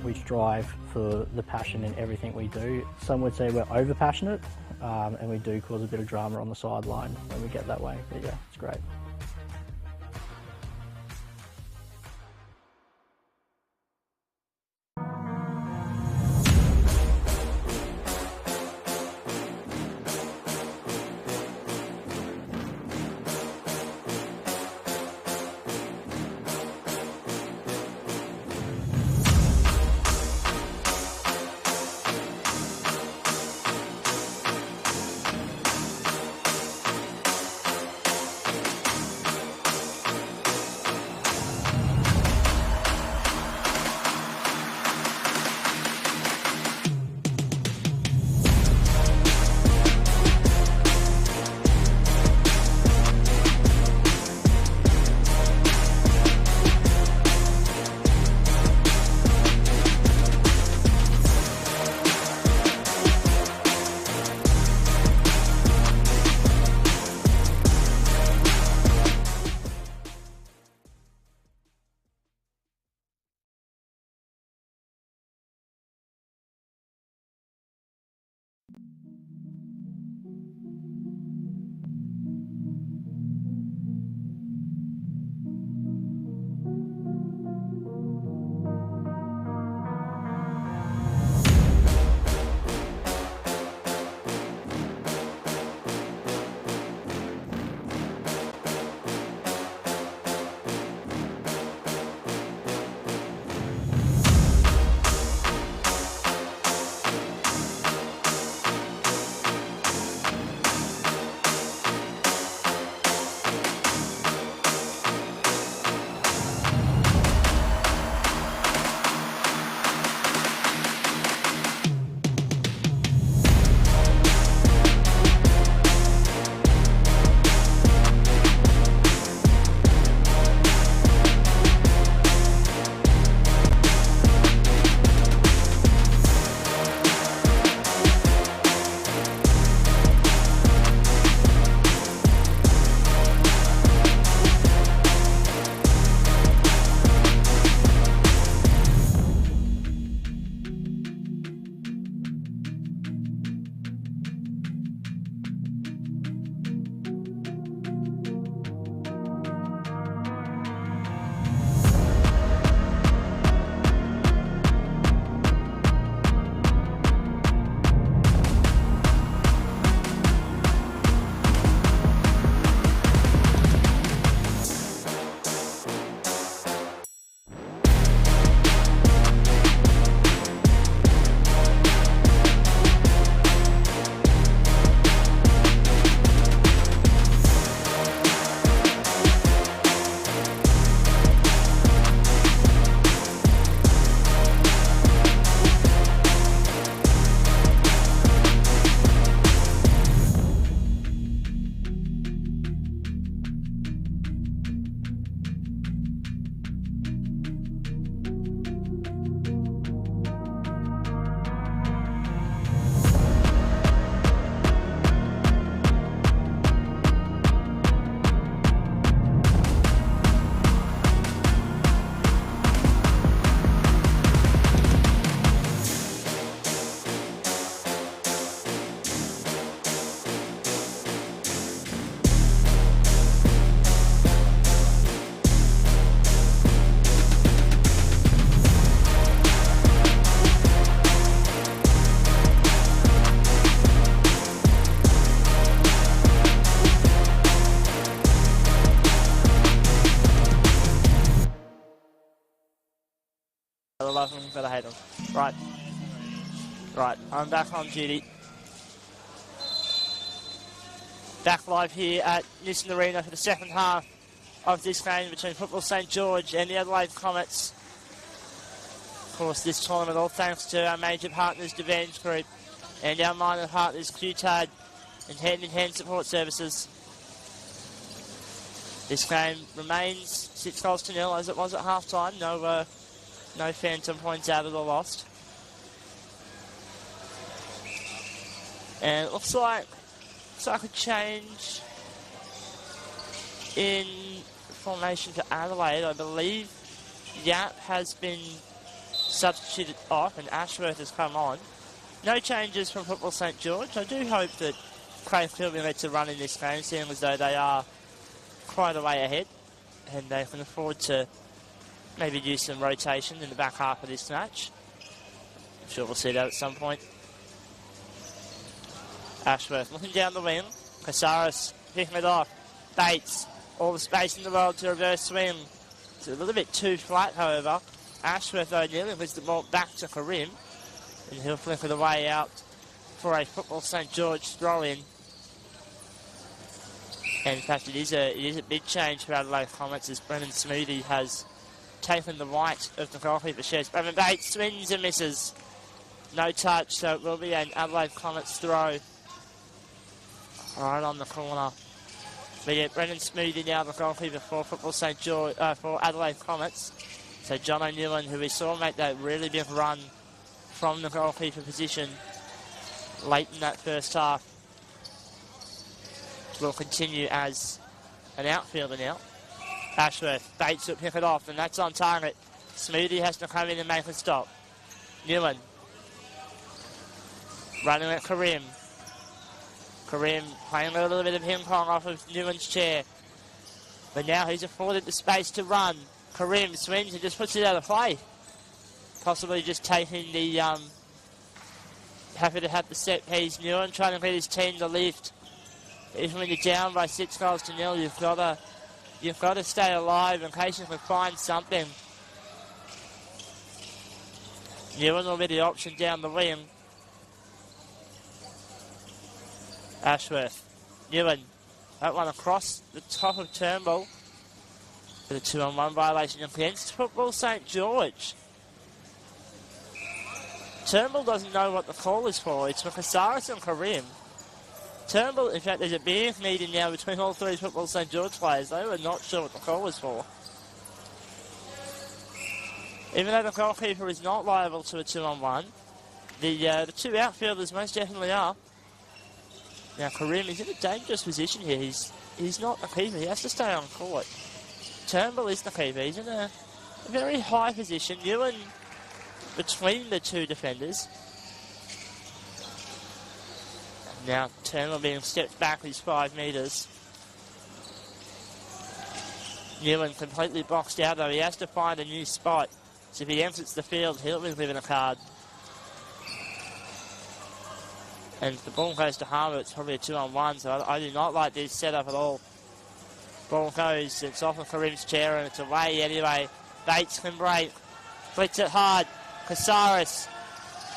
We strive for the passion in everything we do. Some would say we're over passionate, and we do cause a bit of drama on the sideline when we get that way. But yeah, it's great. I love them, but I hate them. Right. Right, I'm back on duty. Back live here at Newcastle Arena for the second half of this game between Football St George and the Adelaide Comets. Of course, this tournament all thanks to our major partners, Devenge Group, and our minor partners, QTAD and Hand in Hand Support Services. This game remains 6-0 as it was at half-time. No phantom points added or lost. And it looks like a change in formation for Adelaide. I believe Yap has been substituted off and Ashworth has come on. No changes from Football St George. I do hope that Crayfield will get to run in this game, seeing as though they are quite a way ahead and they can afford to maybe use some rotation in the back half of this match. I'm sure we'll see that at some point. Ashworth looking down the wing. Casares picking it off. Bates, all the space in the world to reverse swing. It's a little bit too flat, however. Ashworth, though, nearly puts the ball back to Karim. And he'll flick it away out for a Football St George throw-in. And in fact, it is a big change for Adelaide Comets as Brennan Smoothy has taken the right of the goalkeeper shares. Brennan Bates swings and misses. No touch, so it will be an Adelaide Comets throw. Right on the corner. But yeah, Brennan Smoothy now the goalkeeper for Football St George, for Adelaide Comets. So John O'Neill, who we saw make that really big run from the goalkeeper position late in that first half, will continue as an outfielder now. Ashworth, Bates will pick it off, and that's on target. Smoothy has to come in and make a stop. Newman running at Karim. Karim playing a little bit of ping pong off of Newman's chair. But now he's afforded the space to run. Karim swings and just puts it out of play. Possibly just taking the, happy to have the set piece. Newman trying to get his team to lift. Even when you're down by 6-0, you've got to stay alive in case you can find something. Newman will be the option down the wing. Ashworth. Newman. That one across the top of Turnbull. For the 2-on-1 violation against Football St George. Turnbull doesn't know what the call is for. It's for Casares and Karim. Turnbull, in fact, there's a big meeting now between all three Football St George players. They were not sure what the call was for. Even though the goalkeeper is not liable to a 2-on-1, the two outfielders most definitely are. Now Karim is in a dangerous position here. He's not the keeper. He has to stay on court. Turnbull is the keeper. He's in a very high position. Ewan between the two defenders. Now Turnbull being stepped back his 5 metres. Newman completely boxed out, though he has to find a new spot. So if he exits the field, he'll be given a card. And if the ball goes to Harbour, it's probably a 2-on-1, so I do not like this setup at all. Ball goes, it's off of Karim's chair, and it's away anyway. Bates can break, flicks it hard. Casares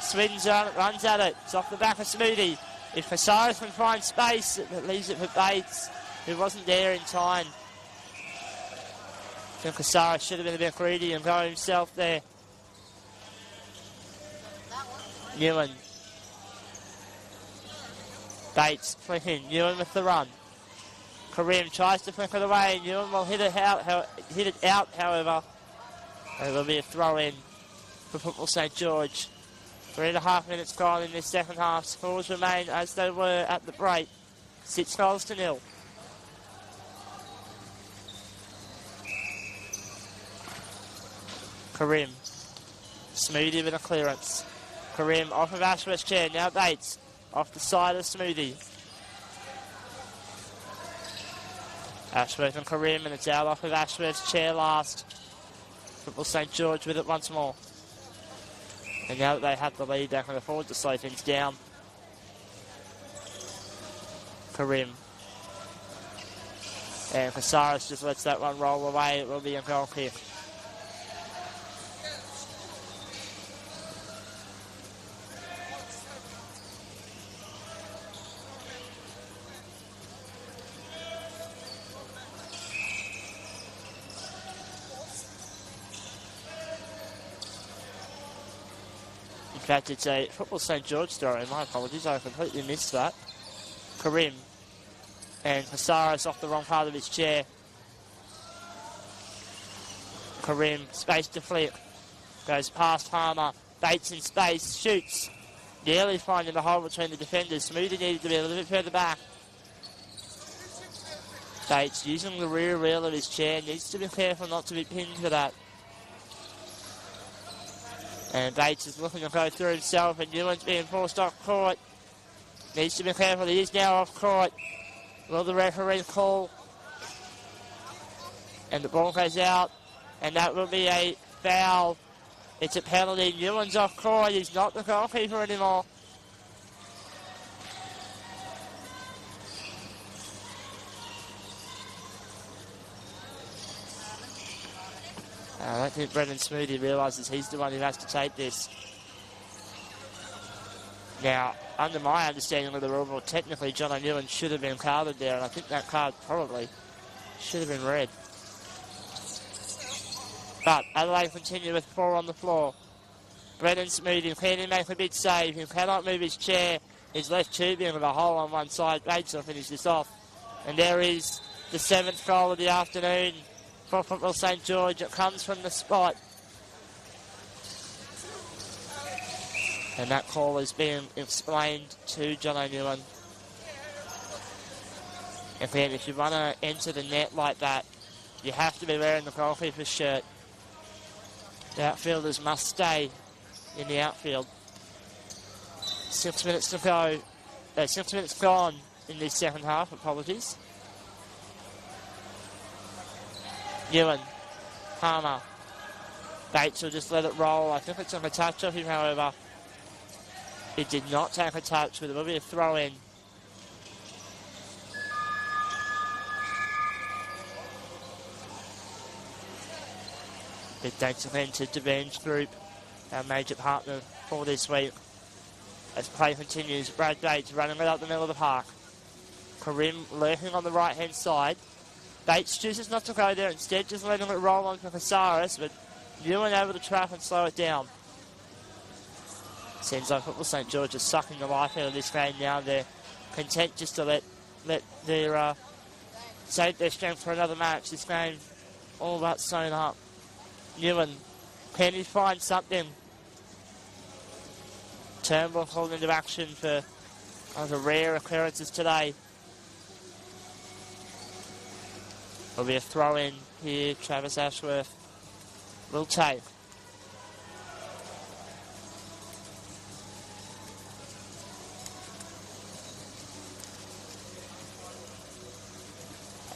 swings on it, runs at it. It's off the back of Smoothy. If Casares can find space, it leaves it for Bates, who wasn't there in time. I think Casares should have been a bit greedy and go himself there. Newman. Bates flicking. Newman with the run. Karim tries to flick it away. Newman will hit it out, however. And it will be a throw-in for Football St George. 3.5 minutes gone in this second half. Scores remain as they were at the break. 6-0. Karim. Smoothy with a clearance. Karim off of Ashworth's chair. Now Bates off the side of Smoothy. Ashworth and Karim, and it's out off of Ashworth's chair last. Football St George with it once more. And now that they have the lead, they can afford to slow things down. Karim. And Casares just lets that one roll away. It will be a goal kick. fact, it's a Football St George story. My apologies, I completely missed that. Karim. And Hasaris off the wrong part of his chair. Karim, space to flick. Goes past Harmer. Bates in space, shoots. Nearly finding the hole between the defenders. Smoothy needed to be a little bit further back. Bates using the rear rail of his chair. Needs to be careful not to be pinned for that. And Bates is looking to go through himself, and Ewan's being forced off court. Needs to be careful. He is now off court. Will the referee call? And the ball goes out, and that will be a foul. It's a penalty. Ewan's off court. He's not the goalkeeper anymore. I don't think Brendan Smoothy realises he's the one who has to take this. Now, under my understanding of the rule, technically John O'Newan should have been carded there, and I think that card probably should have been red. But Adelaide continue with 4 on the floor. Brendan Smoothy, can he make a big save? He cannot move his chair. His left tubing with a hole on one side. Bates will finish this off. And there is the 7th goal of the afternoon for Football St George. It comes from the spot. And that call is being explained to John O'Newan. Again, if you want to enter the net like that, you have to be wearing the goalkeeper's shirt. The outfielders must stay in the outfield. 6 minutes to go. 6 minutes gone in this second half, apologies. Ewan, Palmer. Bates will just let it roll. I think it's on a touch of him, however. It did not take a touch, but it will be a throw in. Big thanks again to Devan's Group, our major partner for this week. As play continues, Brad Bates running it up the middle of the park. Karim lurking on the right-hand side. Bates chooses not to go there, instead just letting it roll on for Casares, but Ewan able to trap and slow it down. Seems like Football St George is sucking the life out of this game now. They're content just to let their save their strength for another match. This game all but sewn up. Ewan, can he find something? Turnbull called into action for one of the rare occurrences today. Will be a throw in here. Travis Ashworth will take.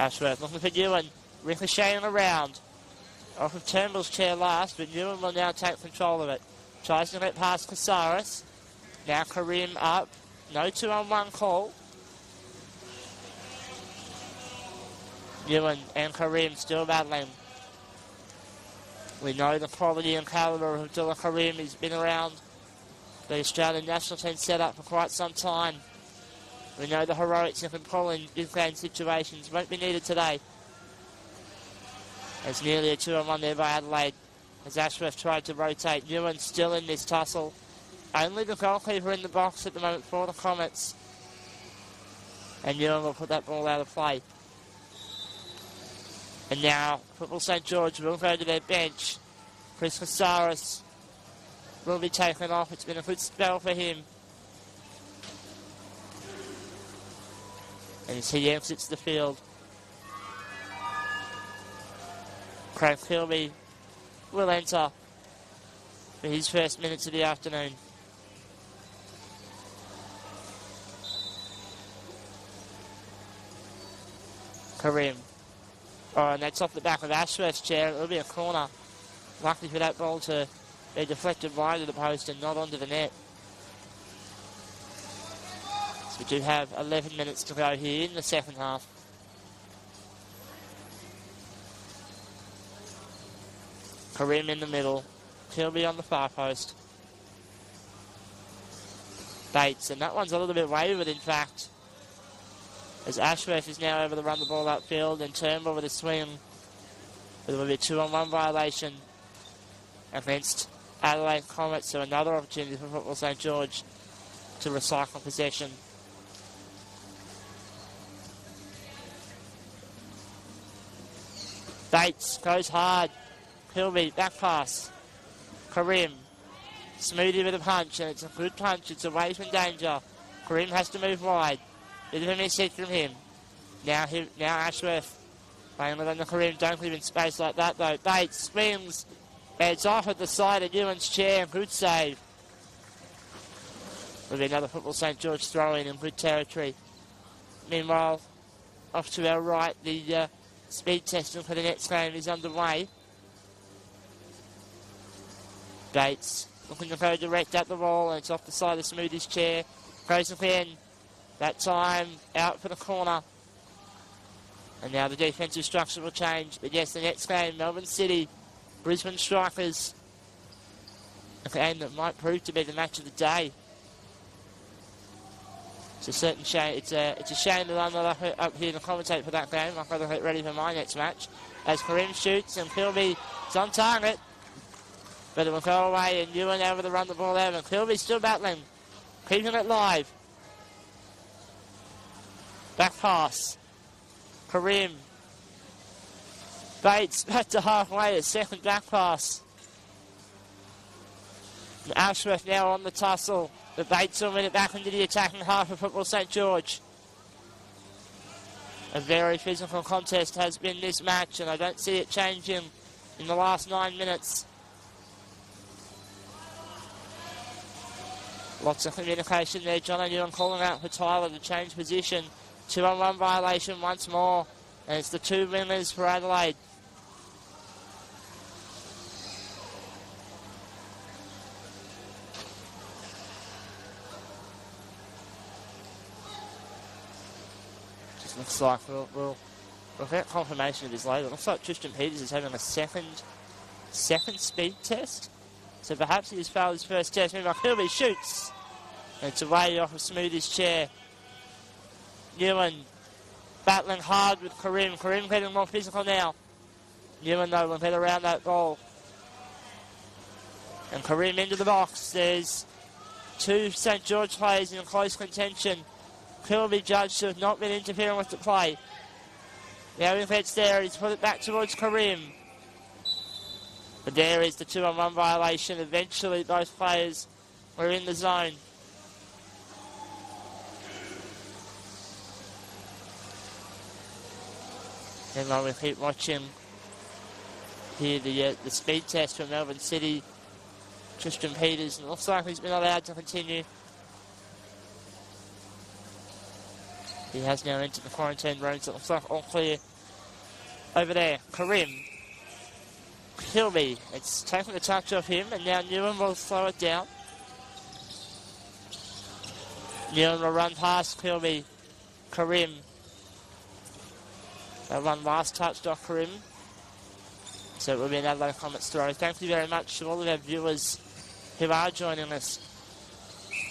Ashworth looking for Ewan, ricocheting around. Off of Turnbull's chair last, but Ewan will now take control of it. Tries to get past Casares. Now Karim up. No 2-on-1 call. Ewan and Karim still battling. We know the quality and calibre of Abdullah Karim. He's been around the Australian national team setup for quite some time. We know the heroics he can pull in big game situations. Won't be needed today. There's nearly a 2-on-1 there by Adelaide as Ashworth tried to rotate. Ewan still in this tussle. Only the goalkeeper in the box at the moment for the Comets. And Ewan will put that ball out of play. And now Football St George will go to their bench. Chris Casares will be taken off. It's been a good spell for him. And as he exits the field, Craig Kilby will enter for his first minutes of the afternoon. Karim. Oh, and that's off the back of Ashworth's chair. It'll be a corner. Lucky for that ball to be deflected wide of the post and not onto the net. So we do have 11 minutes to go here in the second half. Karim in the middle. Kilby on the far post. Bates, and that one's a little bit wayward, in fact, as Ashworth is now able to run the ball upfield, and Turnbull with a swing. But it will be a 2-on-1 violation against Adelaide Comets, so another opportunity for Football St George to recycle possession. Bates goes hard. Kilby, back pass. Karim. Smoothie with a punch, and it's a good punch. It's away from danger. Karim has to move wide. Bit of a miss hit from him. Now Ashworth playing with under Karim. Don't leave in space like that though. Bates swings. And it's off at the side of Ewan's chair. Good save. Will be another Football St George throw-in good territory. Meanwhile, off to our right, the speed testing for the next game is underway. Bates looking to go direct at the ball, and it's off the side of Smoothie's chair. Goes again. That time out for the corner. And now the defensive structure will change. But yes, the next game, Melbourne City, Brisbane Strikers. A game that might prove to be the match of the day. It's a certain shame. It's a shame that I'm not up here to commentate for that game. I've got to get ready for my next match. As Karim shoots and Kilby is on target. But it will go away, and Ewan able to run the ball out. And Kilby's still battling. Keeping it live. Back pass. Karim. Bates back to halfway. A second back pass. And Ashworth now on the tussle. But Bates will win it back into the attacking half of Football St George. A very physical contest has been this match, and I don't see it changing in the last 9 minutes. Lots of communication there. John O'Neill calling out for Tyler to change position. 2-on-1 violation once more. And it's the two winners for Adelaide. Just looks like we'll get confirmation of this later. It looks like Tristan Peters is having a second speed test. So perhaps he has failed his first test. Meanwhile, Kilby shoots. And it's away off of Smoothie's chair. Ewan battling hard with Karim. Karim getting more physical now. Ewan, though, will get around that ball. And Karim into the box. There's two St George players in close contention. Kilby judged to have not been interfering with the play. Now he gets there. He's put it back towards Karim. But there is the 2-on-1 violation. Eventually, both players were in the zone. And while we keep watching here the speed test for Melbourne City, Tristan Peters, and it looks like he's been allowed to continue. He has now entered the quarantine room, so it looks like all clear over there. Karim. Kilby, it's taken the touch off him, and now Newen will slow it down. Newen will run past Kilby. Karim. That one last touched off Karim. So it will be an Adelaide Comets throw. Thank you very much to all of our viewers who are joining us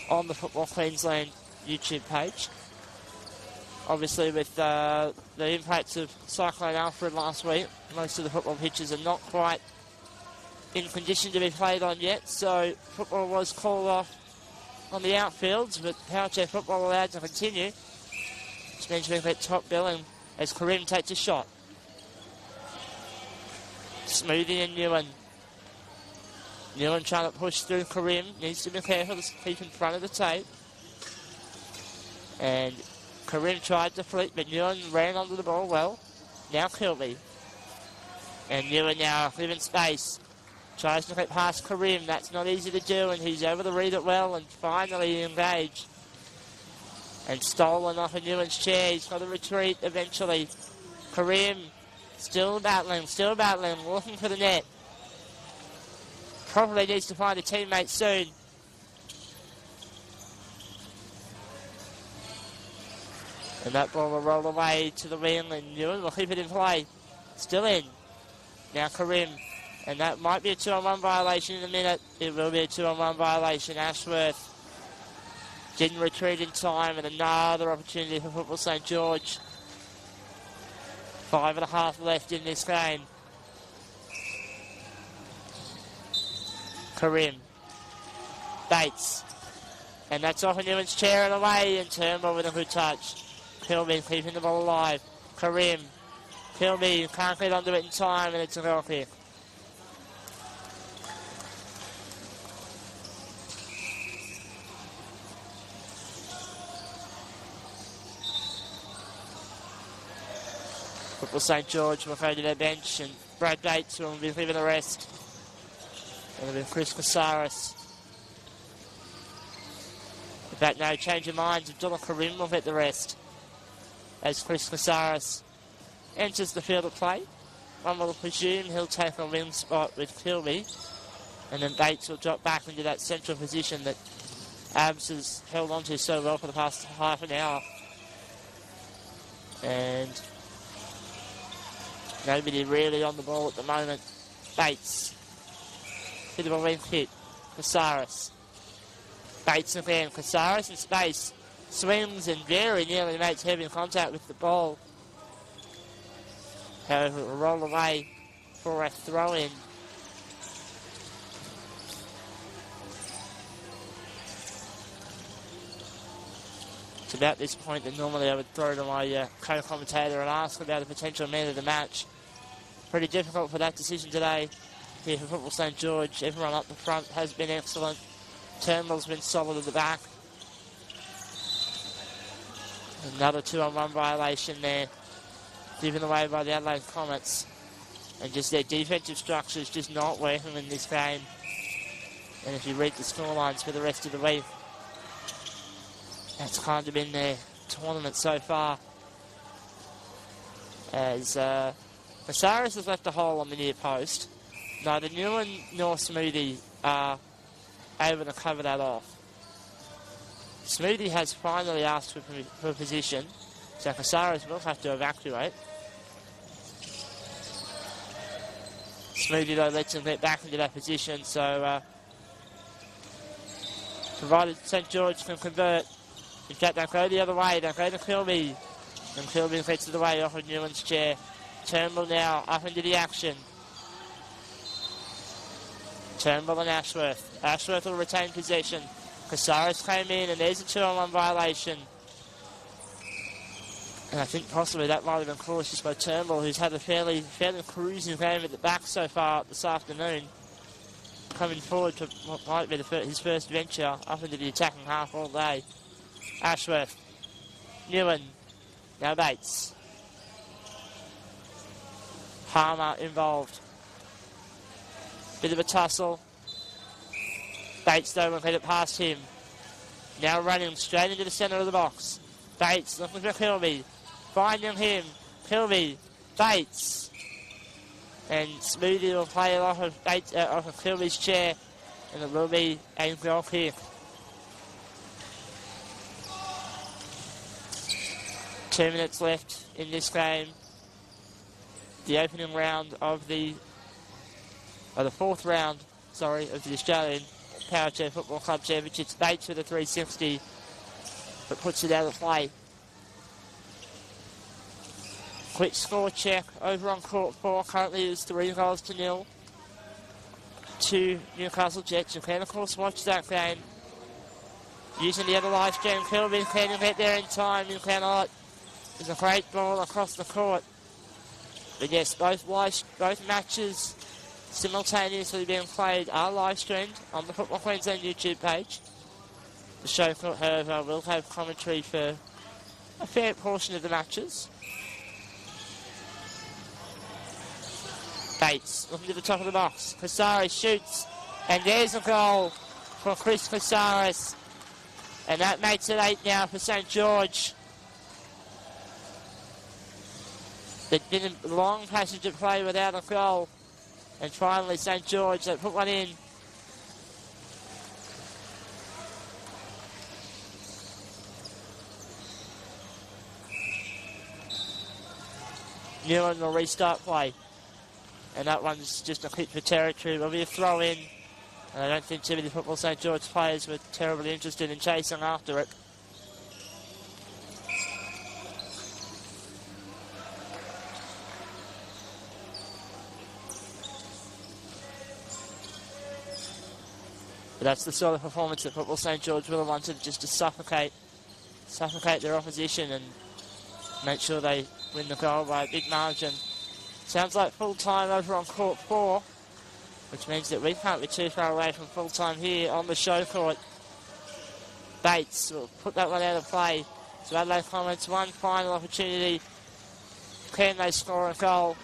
on the Football Queensland YouTube page. Obviously, with the impacts of Cyclone Alfred last week, most of the football pitches are not quite in condition to be played on yet, so football was called off on the outfields, but Powerchair football allowed to continue, which means we get top billing as Karim takes a shot. Smoothie and Newen. Newen trying to push through Karim, needs to be careful to keep in front of the tape. And Karim tried to fleet, but Newen ran onto the ball well. Now Kilby. And Newen now leaving space. Tries to get past Karim. That's not easy to do, and he's able to read it well and finally engage. And stolen off of Newen's chair. He's got to retreat eventually. Karim still battling, looking for the net. Probably needs to find a teammate soon. And that ball will roll away to the wing, and Newen will keep it in play. Still in. Now Karim. And that might be a 2-on-1 violation in a minute. It will be a 2-on-1 violation. Ashworth didn't retreat in time, and another opportunity for Football St George. 5.5 left in this game. Karim. Bates. And that's off a Newman's chair and away, and Turnbull with a good touch. Kilby keeping the ball alive. Karim. Kilby can't get onto it in time, and it's a goal kick. Football St George will go to their bench, and Brad Bates will be leaving the rest. And it'll be Chris Casares. With that no change of minds, Abdullah Karim will get the rest. As Chris Casares enters the field of play. One will presume he'll take a wing spot with Kilby. And then Bates will drop back into that central position that Abs has held on to so well for the past half an hour. And nobody really on the ball at the moment. Bates. Bit of a weak hit. Casares. Bates again. Casares in space. Swings and very nearly makes heavy contact with the ball. However, it will roll away for a throw-in. It's about this point that normally I would throw to my co-commentator and ask about a potential man of the match. Pretty difficult for that decision today here for Football St George. Everyone up the front has been excellent. Turnbull's been solid at the back. Another 2-on-1 violation there, given away by the Adelaide Comets. And just their defensive structure is just not working in this game. And if you read the scorelines for the rest of the week, that's kind of been their tournament so far. As Casares has left a hole on the near post. Neither Newman nor Smoothie are able to cover that off. Smoothie has finally asked for position, so Casares will have to evacuate. Smoothie, though, lets him get back into that position, so provided St George can convert. In fact, they'll go the other way, they'll go to Kilby, and Kilby gets it away off of Newman's chair. Turnbull now up into the action. Turnbull and Ashworth. Ashworth will retain possession. Casares came in, and there's a 2-on-1 violation. And I think possibly that might have been caused just by Turnbull, who's had a fairly cruising game at the back so far this afternoon. Coming forward to what might be his first venture up into the attacking half all day. Ashworth. Newen. Now Bates. Harmer involved. Bit of a tussle. Bates, though, will get it past him. Now running straight into the centre of the box. Bates looking for Kilby. Finding him. Kilby. Bates. And Smoothie will play it off of, off of Kilby's chair. And it will be a goal kick. Two minutes left in this game. The opening round of the fourth round, of the Australian Powerchair Football Club Championships. Bates with a 360, but puts it out of play. Quick score check over on court 4. Currently is 3-0 to Newcastle Jets. You can, of course, watch that game using the other live stream. Kilby can you get there in time? You cannot. There's a great ball across the court. But yes, both matches simultaneously being played are live streamed on the Football Queensland YouTube page. The Showcourt, however, will have commentary for a fair portion of the matches. Bates looking to the top of the box. Casares shoots, and there's a goal for Chris Casares. And that makes it 8 now for St George. There's been a long passage of play without a goal. And finally, St George, they put one in. Newman will restart play. And that one's just a hit for territory. It'll be a throw in. And I don't think too many Football St George players were terribly interested in chasing after it. But that's the sort of performance that Football St George will have wanted, just to suffocate their opposition and make sure they win the goal by a big margin. Sounds like full time over on court 4, which means that we can't be too far away from full time here on the Showcourt. Bates will put that one out of play. So Adelaide Comets, one final opportunity. Can they score a goal?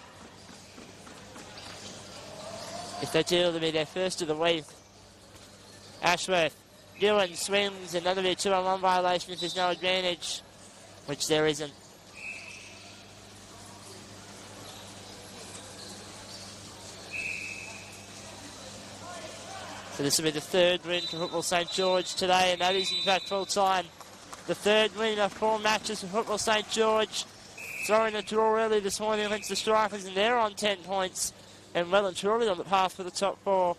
If they do, it'll be their first of the week. Ashworth, Ewan swings, and that'll be a 2-on-1 violation if there's no advantage, which there isn't. So this will be the third win for Football St George today, and that is in fact full time. The third win of 4 matches for Football St George. Throwing a draw early this morning against the Strikers, and they're on 10 points and well and truly on the path for the top 4.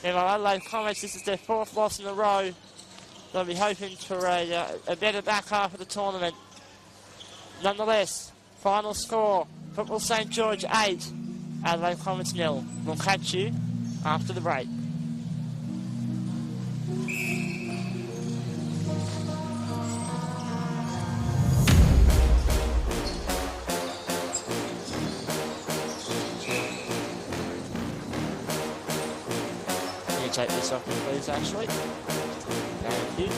And while Adelaide Comets, this is their 4th loss in a row. They'll be hoping for a better back half of the tournament. Nonetheless, final score, Football St George 8, Adelaide Comets 0. We'll catch you after the break. Take this off, please, Ashley. Thank you.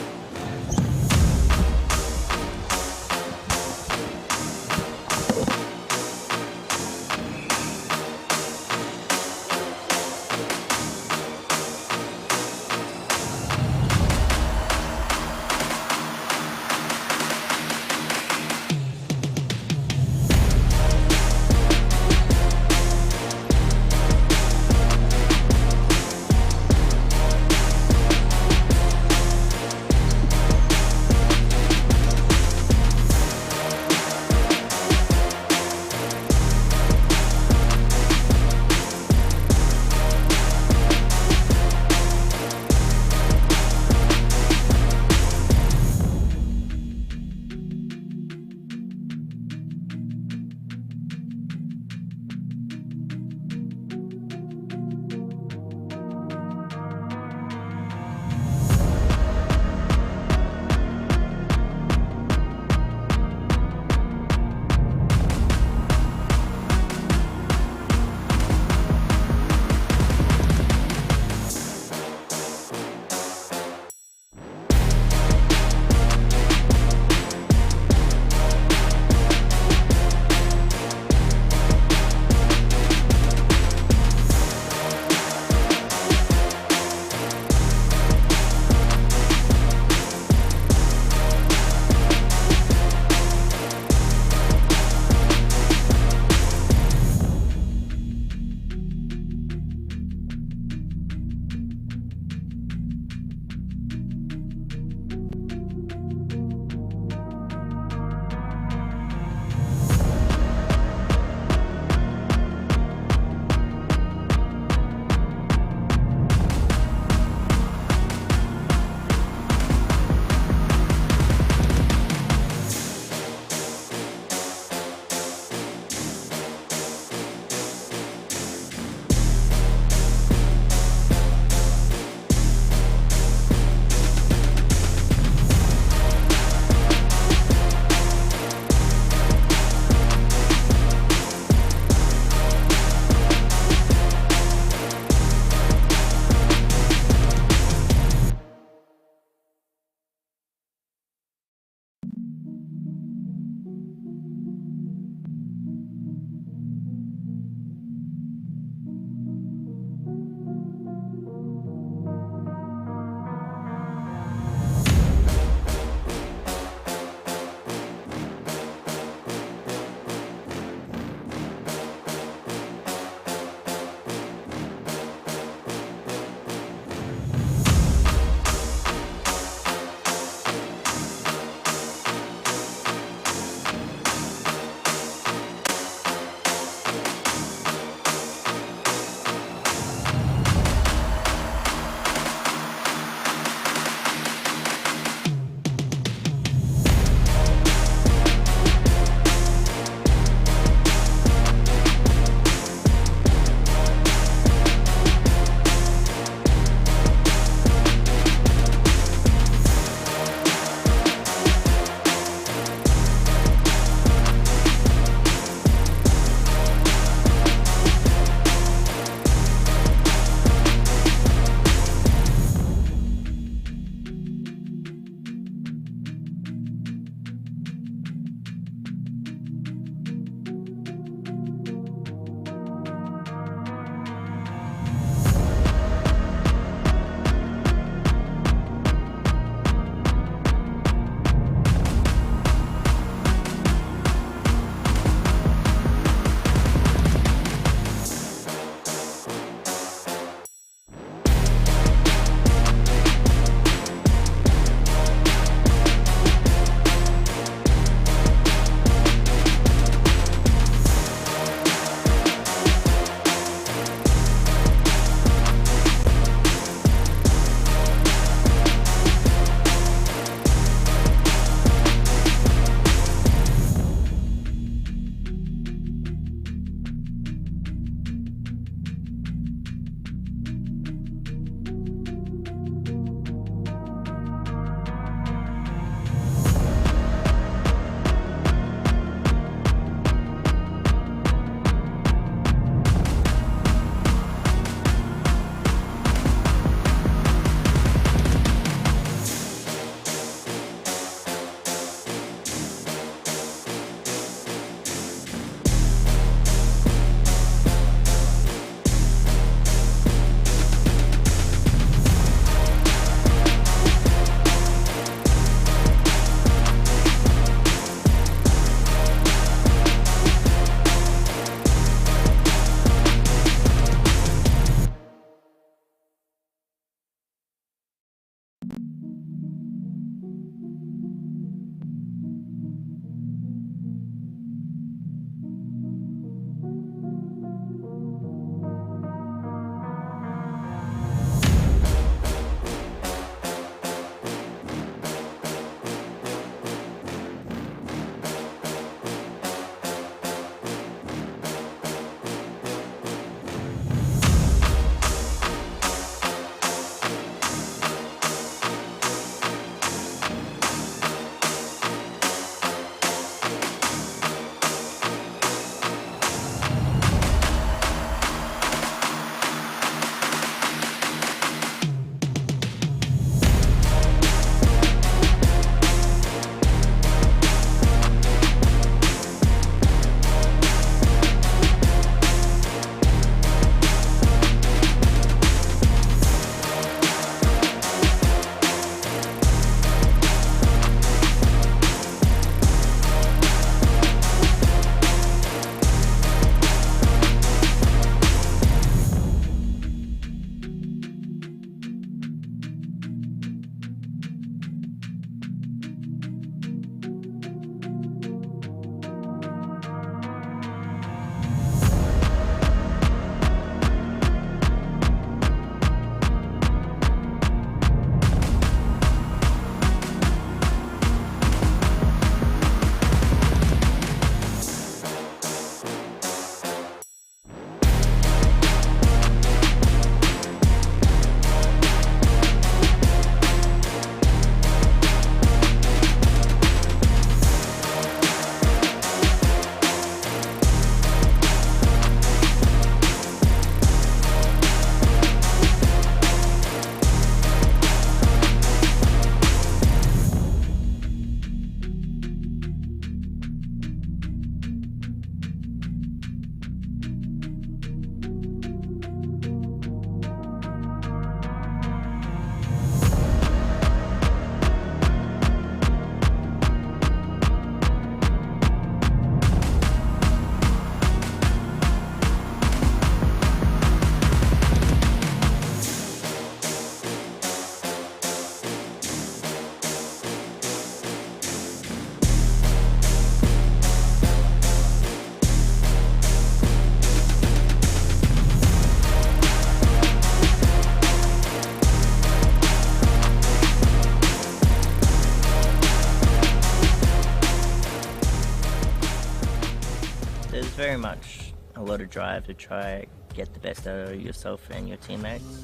there's very much a lot of drive to try get the best out of yourself and your teammates.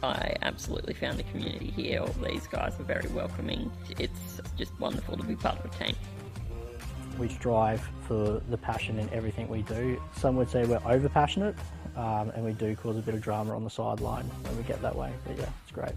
I absolutely found the community here. All these guys are very welcoming. It's just wonderful to be part of a team. We strive for the passion in everything we do. Some would say we're over passionate, and we do cause a bit of drama on the sideline when we get that way, but yeah, it's great.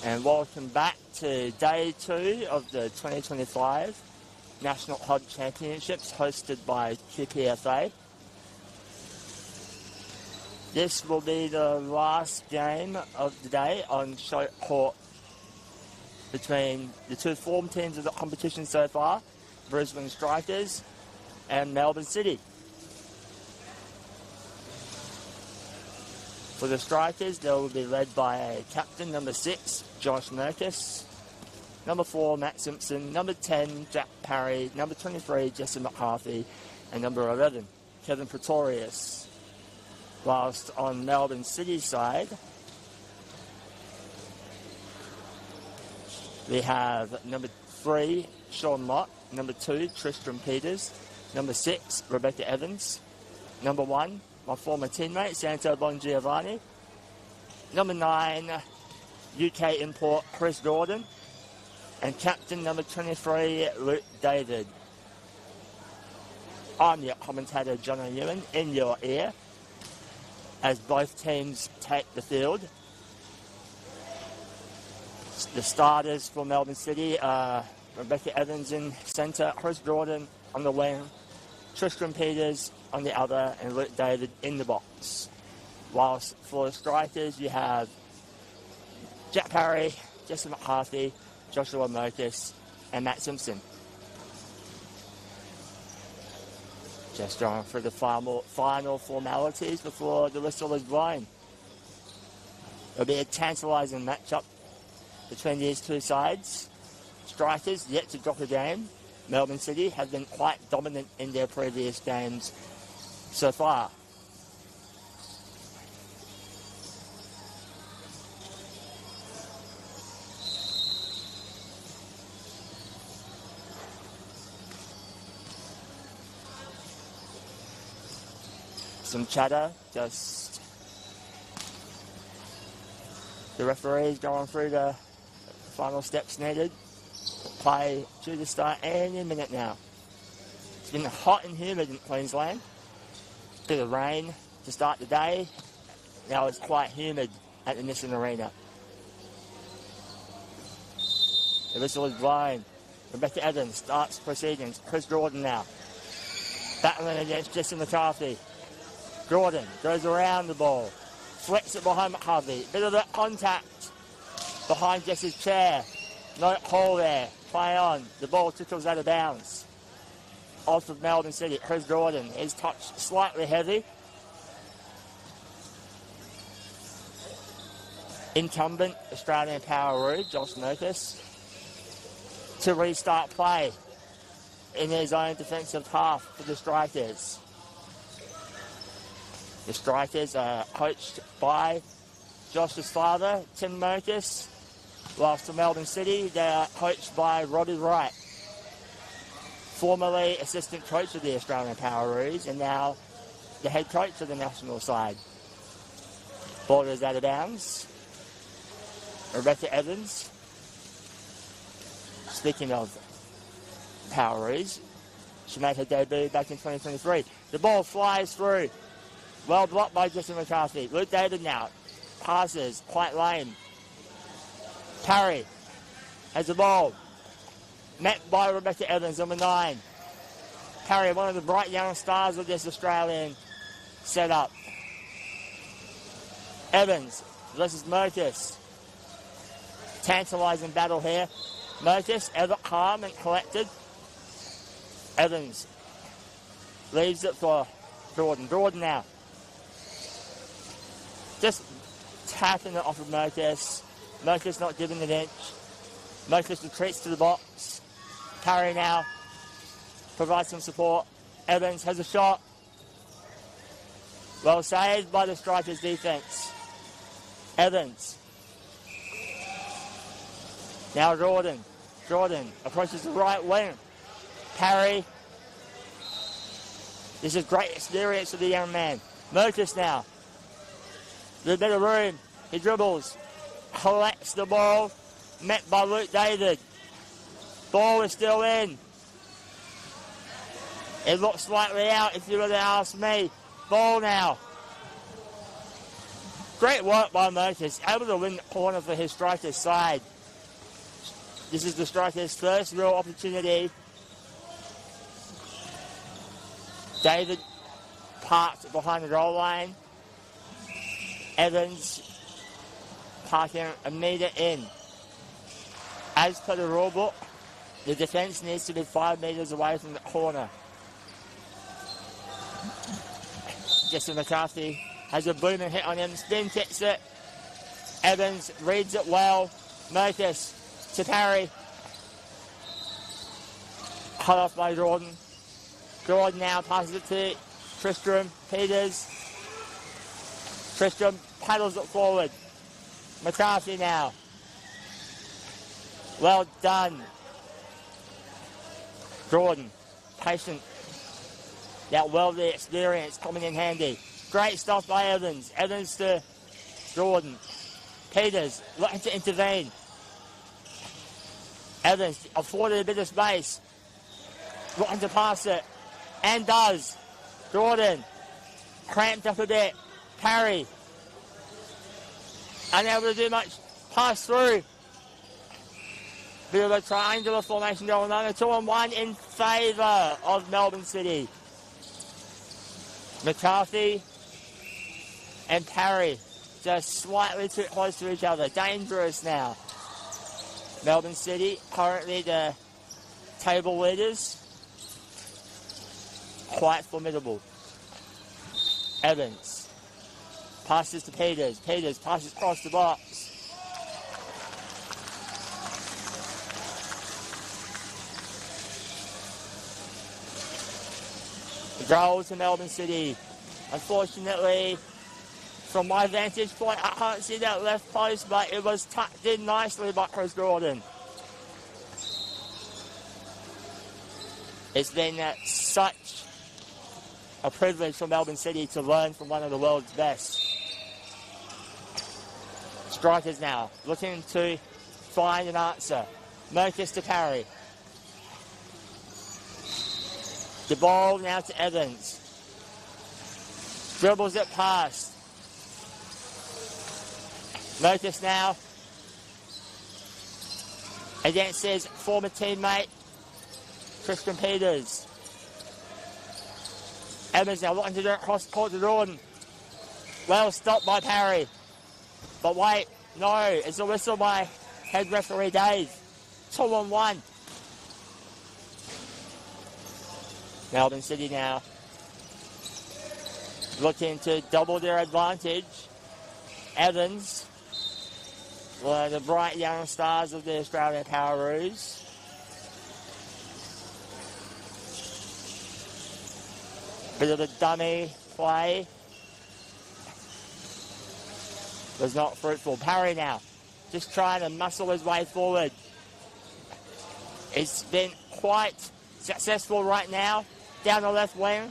And welcome back to day 2 of the 2025 National HOD Championships hosted by QPFA. This will be the last game of the day on Showcourt between the two form teams of the competition so far, Brisbane Strikers and Melbourne City. For the Strikers, they will be led by captain number 6, Josh Merkis, number 4, Matt Simpson, number 10, Jack Parry, number 23, Jesse McCarthy, and number 11, Kevin Pretorius. Whilst on Melbourne City's side, we have number 3, Sean Mott, number 2, Tristram Peters, number 6, Rebecca Evans, number 1, my former teammate, Santo Bongiovanni. Number 9, UK import, Chris Gordon. And captain number 23, Luke David. I'm your commentator, John O'Ewan, in your ear, as both teams take the field. The starters for Melbourne City are Rebecca Evans in centre, Chris Gordon on the wing, Tristram Peters on the other, and Luke David in the box. Whilst for the Strikers, you have Jack Parry, Jesse McCarthy, Joshua Merkis, and Matt Simpson. Just going through the final formalities before the whistle is blown. It'll be a tantalising matchup between these two sides. Strikers yet to drop a game. Melbourne City have been quite dominant in their previous games so far. Some chatter, just the referees going through the final steps needed. Play due to start any minute now. It's been hot and humid in Queensland. Bit of rain to start the day. Now it's quite humid at the Nissan Arena. The whistle is blown. Rebecca Evans starts proceedings. Chris Gordon now. Battling against Jesse McCarthy. Gordon goes around the ball. Flicks it behind McCarthy. Bit of that contact behind Jesse's chair. No hole there. Play on. The ball tickles out of bounds. Off of Melbourne City. Chris Gordon is touched slightly heavy. Incumbent Australian Powerchair, Josh Merkis, to restart play in his own defensive half for the Strikers. The Strikers are coached by Josh's father, Tim Merkis, whilst for Melbourne City, they are coached by Roddy Wright, formerly assistant coach of the Australian Powerchair and now the head coach of the national side. Ball is out of bounds. Rebecca Evans. Speaking of Powerways, she made her debut back in 2023. The ball flies through. Well blocked by Jesse McCarthy. Luke David now. Passes. Quite lame. Parry has the ball. Met by Rebecca Evans, number 9. Parry, one of the bright young stars of this Australian setup. Evans versus Merkus. Tantalising battle here. Merkus, ever calm and collected. Evans leaves it for Jordan. Jordan now. Just tapping it off of Merkus. Merkus not giving an inch. Merkus retreats to the box. Parry now. Provides some support. Evans has a shot. Well saved by the Strikers' defence. Evans. Now Jordan. Jordan approaches the right wing. Parry. This is great experience for the young man. Merkus now. A little bit of room. He dribbles. Collects the ball. Met by Luke David. Ball is still in. It looks slightly out if you were to ask me. Ball now. Great work by Merkus. Able to win the corner for his Strikers side. This is the Strikers' first real opportunity. David parked behind the goal line. Evans parking a metre in. As per the rule book, the defence needs to be 5 metres away from the corner. Jesse McCarthy has a booming hit on him. Spin kicks it. Evans reads it well. Merkus to Parry. Cut off by Jordan. Jordan now passes it to Tristram Peters. Tristram paddles it forward. McCarthy now. Well done. Jordan, patient. That worldly experience coming in handy. Great stuff by Evans. Evans to Jordan. Peters looking to intervene. Evans afforded a bit of space. Looking to pass it. And does. Jordan cramped up a bit. Parry. Unable to do much. Pass through. Bit of a triangular formation going on. A 2-on-1 in favour of Melbourne City. McCarthy and Parry just slightly too close to each other. Dangerous now. Melbourne City currently the table leaders. Quite formidable. Evans passes to Peters. Peters passes across the box. Goal to Melbourne City. Unfortunately, from my vantage point, I can't see that left post, but it was tucked in nicely by Chris Gordon. It's been such a privilege for Melbourne City to learn from one of the world's best. Strikers now looking to find an answer. Merkus to Parry. The ball now to Evans. Dribbles it past. Merkus now against his former teammate, Tristan Peters. Evans now looking to do it cross court to Jordan. Well stopped by Parry. But wait, no, it's a whistle by head referee Dave. 2-on-1. Melbourne City now looking to double their advantage. Evans, one of the bright young stars of the Australian Powerways. Bit of a dummy play. Was not fruitful. Parry now, just trying to muscle his way forward. It's been quite successful right now. Down the left wing.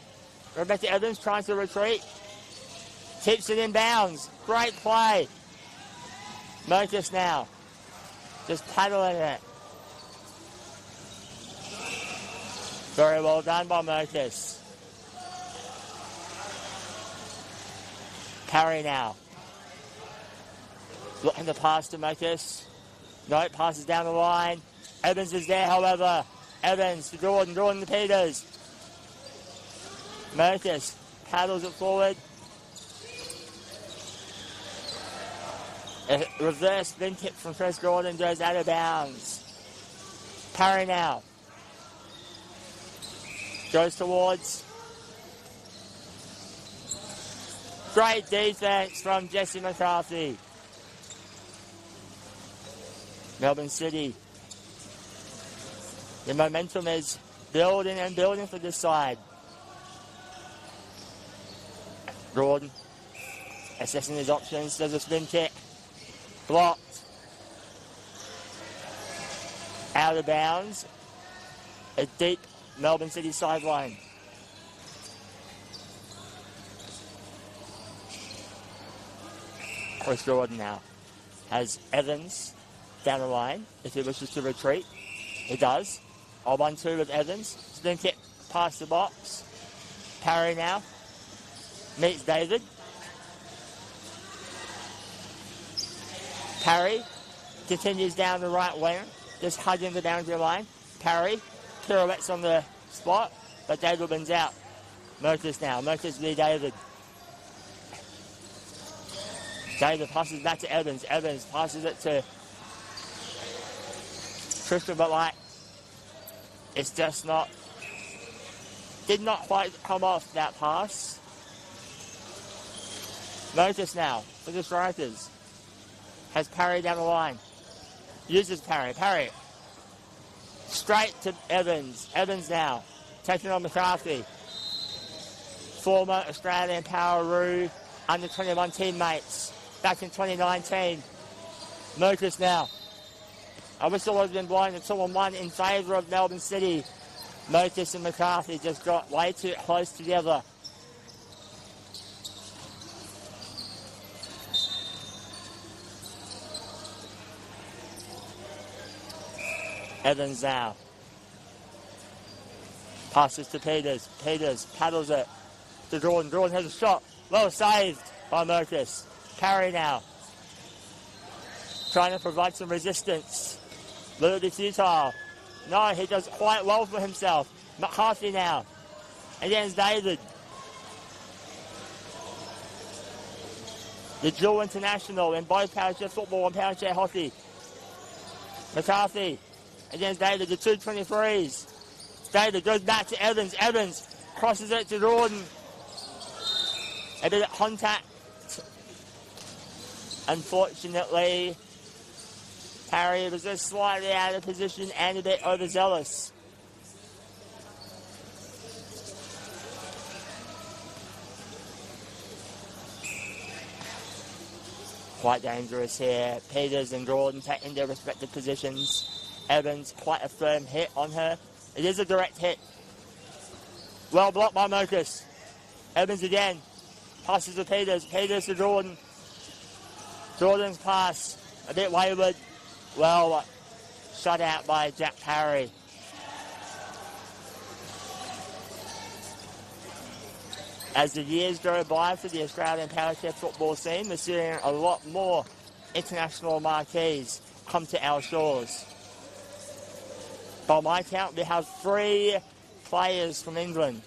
Rebecca Evans trying to retreat. Tips it in bounds. Great play. Merkus now. Just paddling it. Very well done by Merkus. Parry now. Looking to pass to Merkus. No, passes down the line. Evans is there, however. Evans to Jordan. Jordan to Peters. Merkus paddles it forward. A reverse spin tip from Chris Gordon goes out of bounds. Parry now. Goes towards. Great defense from Jesse McCarthy. Melbourne City. The momentum is building and building for this side. Gordon assessing his options. Does a spin kick. Blocked. Out of bounds. A deep Melbourne City sideline. Chris Gordon now has Evans down the line. If he wishes to retreat, he does. 1-2 with Evans. Spin kick past the box. Parry now. Meets David. Parry continues down the right wing, just hugging the boundary line. Parry pirouettes on the spot, but David wins out. Merkus now. Merkus v. David. David passes back to Evans. Evans passes it to Tristan, but like, it's just not, did not quite come off that pass. Merkus now for the strikers. Has Parry down the line. Uses Parry. Parry. Straight to Evans. Evans now. Taking on McCarthy. Former Australian Poweroo under 21 teammates. Back in 2019. Merkus now. I wish it would have been blind at 2-1 in favour of Melbourne City. Merkus and McCarthy just got way too close together. Evans now. Passes to Peters. Peters paddles it to Jordan. Jordan has a shot. Well saved by Merkus. Parry now. Trying to provide some resistance. Little bit futile. No, he does quite well for himself. McCarthy now. Against David. The dual international in both Powerchair football and Powerchair hockey. McCarthy. Against David, the 223s. David goes back to Evans. Evans crosses it to Jordan. A bit of contact. Unfortunately, Parry was just slightly out of position and a bit overzealous. Quite dangerous here. Peters and Gordon taking their respective positions. Evans, quite a firm hit on her. It is a direct hit. Well blocked by Merkus. Evans again. Passes to Peters. Peters to Jordan. Jordan's pass. A bit wayward. Well shut out by Jack Parry. As the years go by for the Australian Powerchair football scene, we're seeing a lot more international marquees come to our shores. By my count, we have 3 players from England,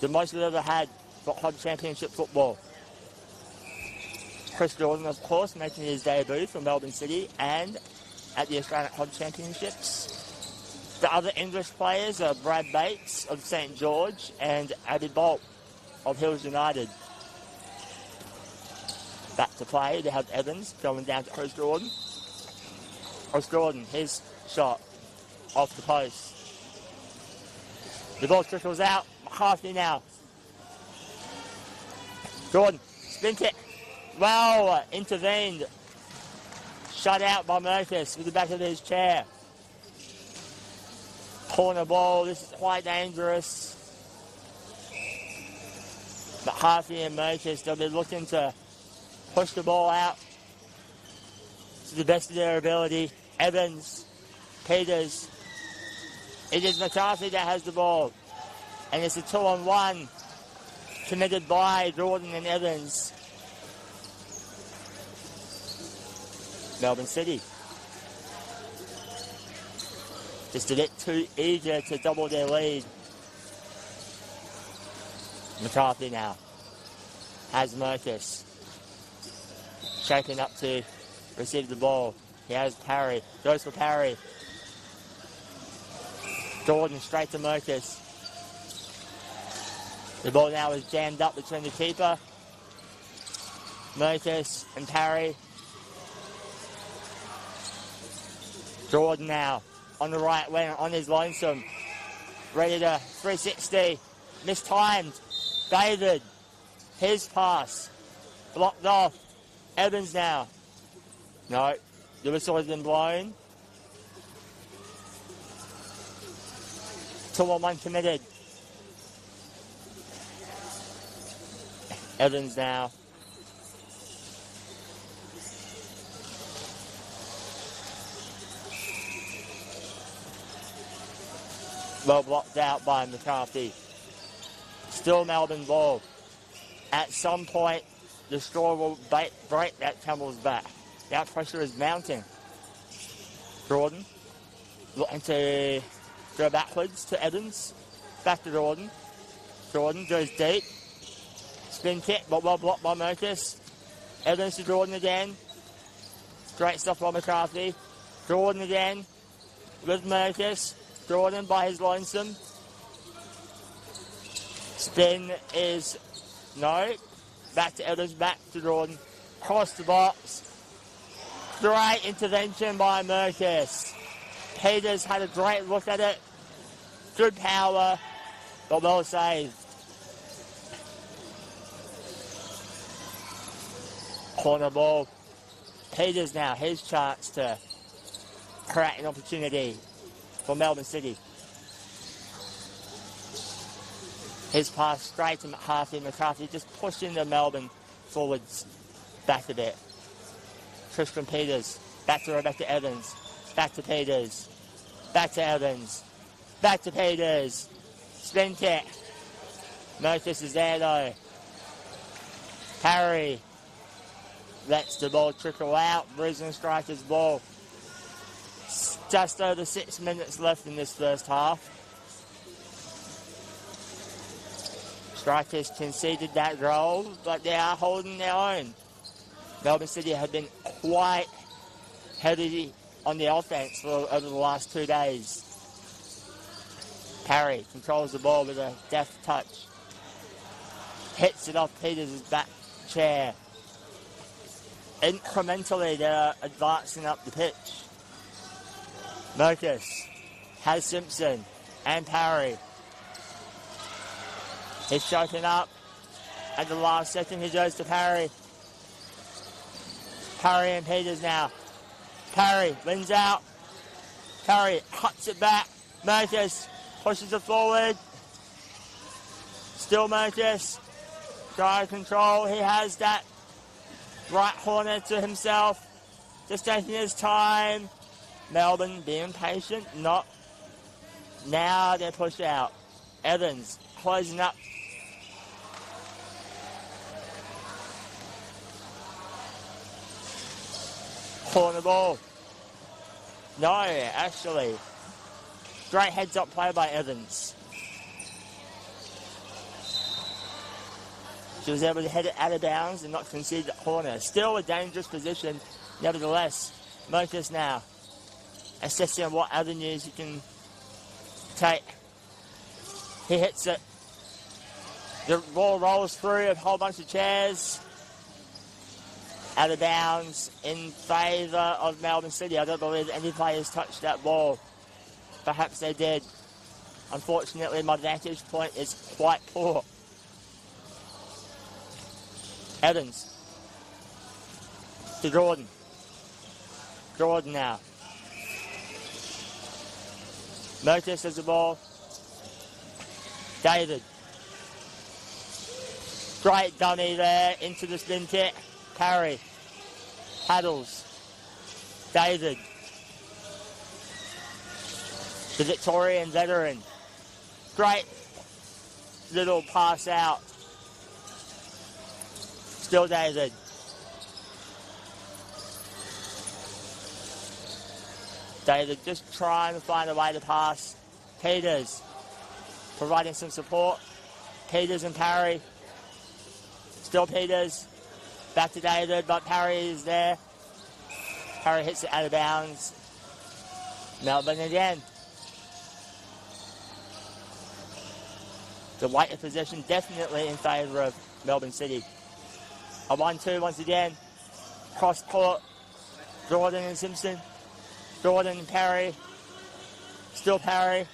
the most we've ever had for club championship football. Chris Jordan, of course, making his debut for Melbourne City and at the Australian Club Championships. The other English players are Brad Bates of St George and Abby Bolt of Hills United. Back to play, they have Evans going down to Chris Jordan. Chris Jordan, his shot. Off the post. The ball trickles out. McCarthy now. Jordan, spin kick. Well intervened. Shut out by Merkus with the back of his chair. Corner ball. This is quite dangerous. But Halfime and Merkus, they'll be looking to push the ball out to the best of their ability. Evans, Peters. It is McCarthy that has the ball. And it's a 2-on-1 committed by Jordan and Evans. Melbourne City just a bit too eager to double their lead. McCarthy now has Merkus shaping up to receive the ball. He has Parry, goes for Parry. Jordan straight to Merkus. The ball now is jammed up between the keeper, Merkus and Parry. Jordan now on the right wing, on his lonesome, ready to 360, mistimed. David, his pass, blocked off. Evans now. No, the whistle has been blown. 2-on-1 committed. Evans now. Well blocked out by McCarthy. Still Melbourne ball. At some point, the straw will break that camel's back. That pressure is mounting. Jordan looking to go backwards to Evans. Back to Jordan. Jordan goes deep. Spin kick, but well blocked by Merkus. Evans to Jordan again. Great stuff by McCarthy. Jordan again with Merkus. Jordan by his lonesome. Spin is no. Back to Evans, back to Jordan. Cross the box. Great intervention by Merkus. Peters had a great look at it. Good power, but well saved. Corner ball. Peters now, his chance to create an opportunity for Melbourne City. His pass straight to McCarthy. McCarthy just pushing the Melbourne forwards back a bit. Tristan Peters. Back to Rebecca Evans. Back to Peters. Back to Evans. Back to Peters. Spin kick. Merkus is there though. Parry lets the ball trickle out. Brisbane Strikers ball. Just over 6 minutes left in this first half. Strikers conceded that goal, but they are holding their own. Melbourne City have been quite heavy on the offense over the last 2 days. Parry controls the ball with a deft touch. Hits it off Peters' back chair. Incrementally, they're advancing up the pitch. Merkus has Simpson and Parry. He's choking up. At the last second, he goes to Parry. Parry and Peters now. Parry wins out. Parry cuts it back. Merkus pushes it forward. Still Merkus. Drive control. He has that right corner to himself. Just taking his time. Melbourne being patient. Not. Now they push out. Evans closing up. Corner ball. No, actually. Great heads-up play by Evans. She was able to head it out of bounds and not concede the corner. Still a dangerous position, nevertheless. Merkus now assessing what avenues he can take. He hits it. The ball rolls through a whole bunch of chairs. Out of bounds in favour of Melbourne City. I don't believe any players touched that ball. Perhaps they did. Unfortunately, my vantage point is quite poor. Evans to Jordan. Jordan now. Merkus has the ball. David. Great dummy there into the spin kick. Parry. Paddles. David. The Victorian veteran. Great little pass out. Still David. David just trying to find a way to pass. Peters providing some support. Peters and Parry. Still Peters. Back to David, but Parry is there. Parry hits it out of bounds. Melbourne again. The weight of possession definitely in favour of Melbourne City. A 1-2 once again. Cross court. Jordan and Simpson. Jordan and Parry. Still Parry.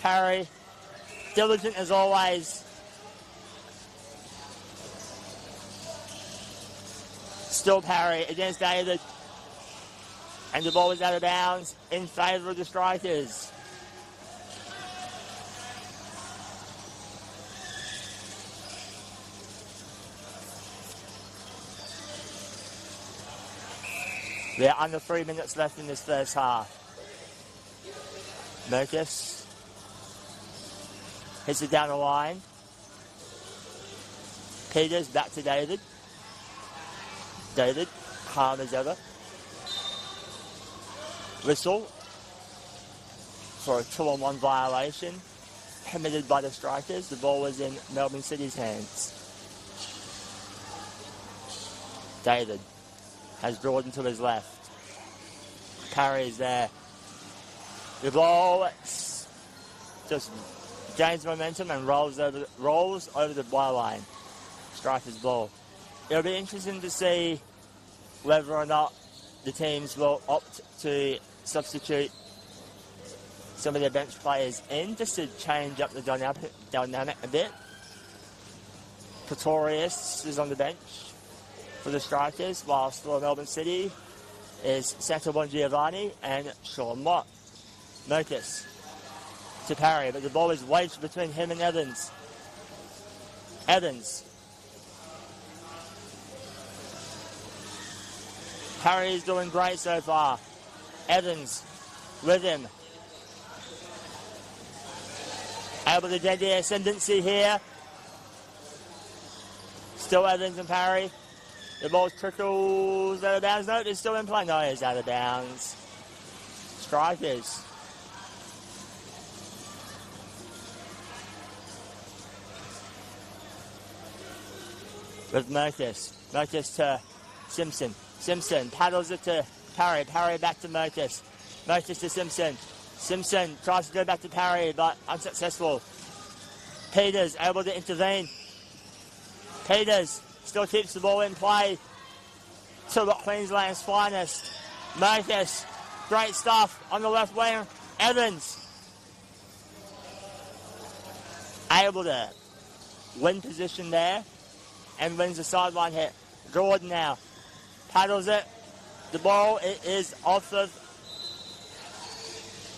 Parry. Diligent as always. Still Parry against David. And the ball is out of bounds in favour of the Strikers. There are under 3 minutes left in this first half. Merkus hits it down the line. Peters back to David. David, calm as ever. Whistle for a 2-on-1 violation committed by the Strikers. The ball was in Melbourne City's hands. David has Jordan to his left. Parry is there. The ball just gains momentum and rolls over the byline. Strikers ball. It'll be interesting to see whether or not the teams will opt to substitute some of their bench players in just to change up the dynamic a bit. Pretorius is on the bench for the Strikers, whilst for Melbourne City is Santo Bongiovanni and Sean Mott. Merkus to Parry, but the ball is wedged between him and Evans. Evans. Parry is doing great so far. Evans with him. Able to get the ascendancy here. Still Evans and Parry. The ball trickles out of bounds. No, it's still in play. No, it's out of bounds. Strikers. With Merkus. Merkus to Simpson. Simpson paddles it to Parry. Parry back to Merkus. Merkus to Simpson. Simpson tries to go back to Parry, but unsuccessful. Peters able to intervene. Peters still keeps the ball in play. To Queensland's finest. Merkus, great stuff on the left wing. Evans able to win position there and wins the sideline hit. Jordan now paddles it. The ball is off of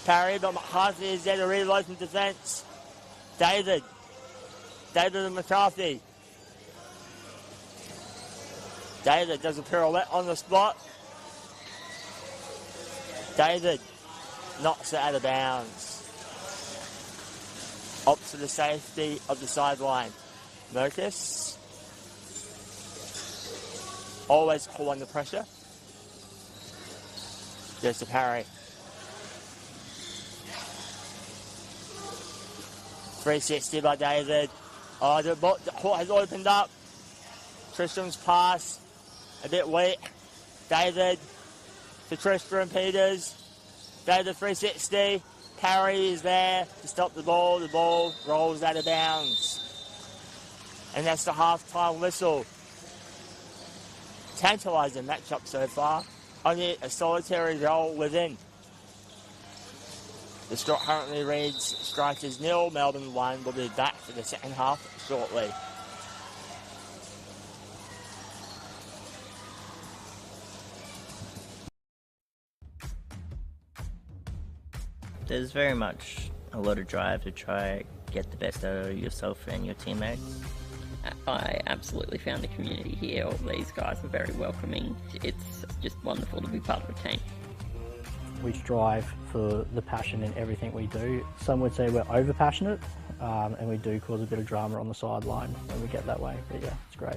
Parry, but McCarthy is there to reload from defence. David and McCarthy. David does a pirouette on the spot. David knocks it out of bounds. Up to the safety of the sideline. Merkus. Always cool under pressure. There's the Parry. 360 by David. Oh, the court has opened up. Tristram's pass. A bit weak. David to Tristram Peters. David 360. Parry is there to stop the ball. The ball rolls out of bounds. And that's the half-time whistle. Tantalising matchup so far. Only a solitary goal within. The score currently reads Strikers 0, Melbourne 1. We'll be back for the second half shortly. There's very much a lot of drive to try get the best out of yourself and your teammates. I absolutely found the community here. All these guys are very welcoming. It's just wonderful to be part of a team. We strive for the passion in everything we do. Some would say we're over passionate, and we do cause a bit of drama on the sideline when we get that way, but yeah, it's great.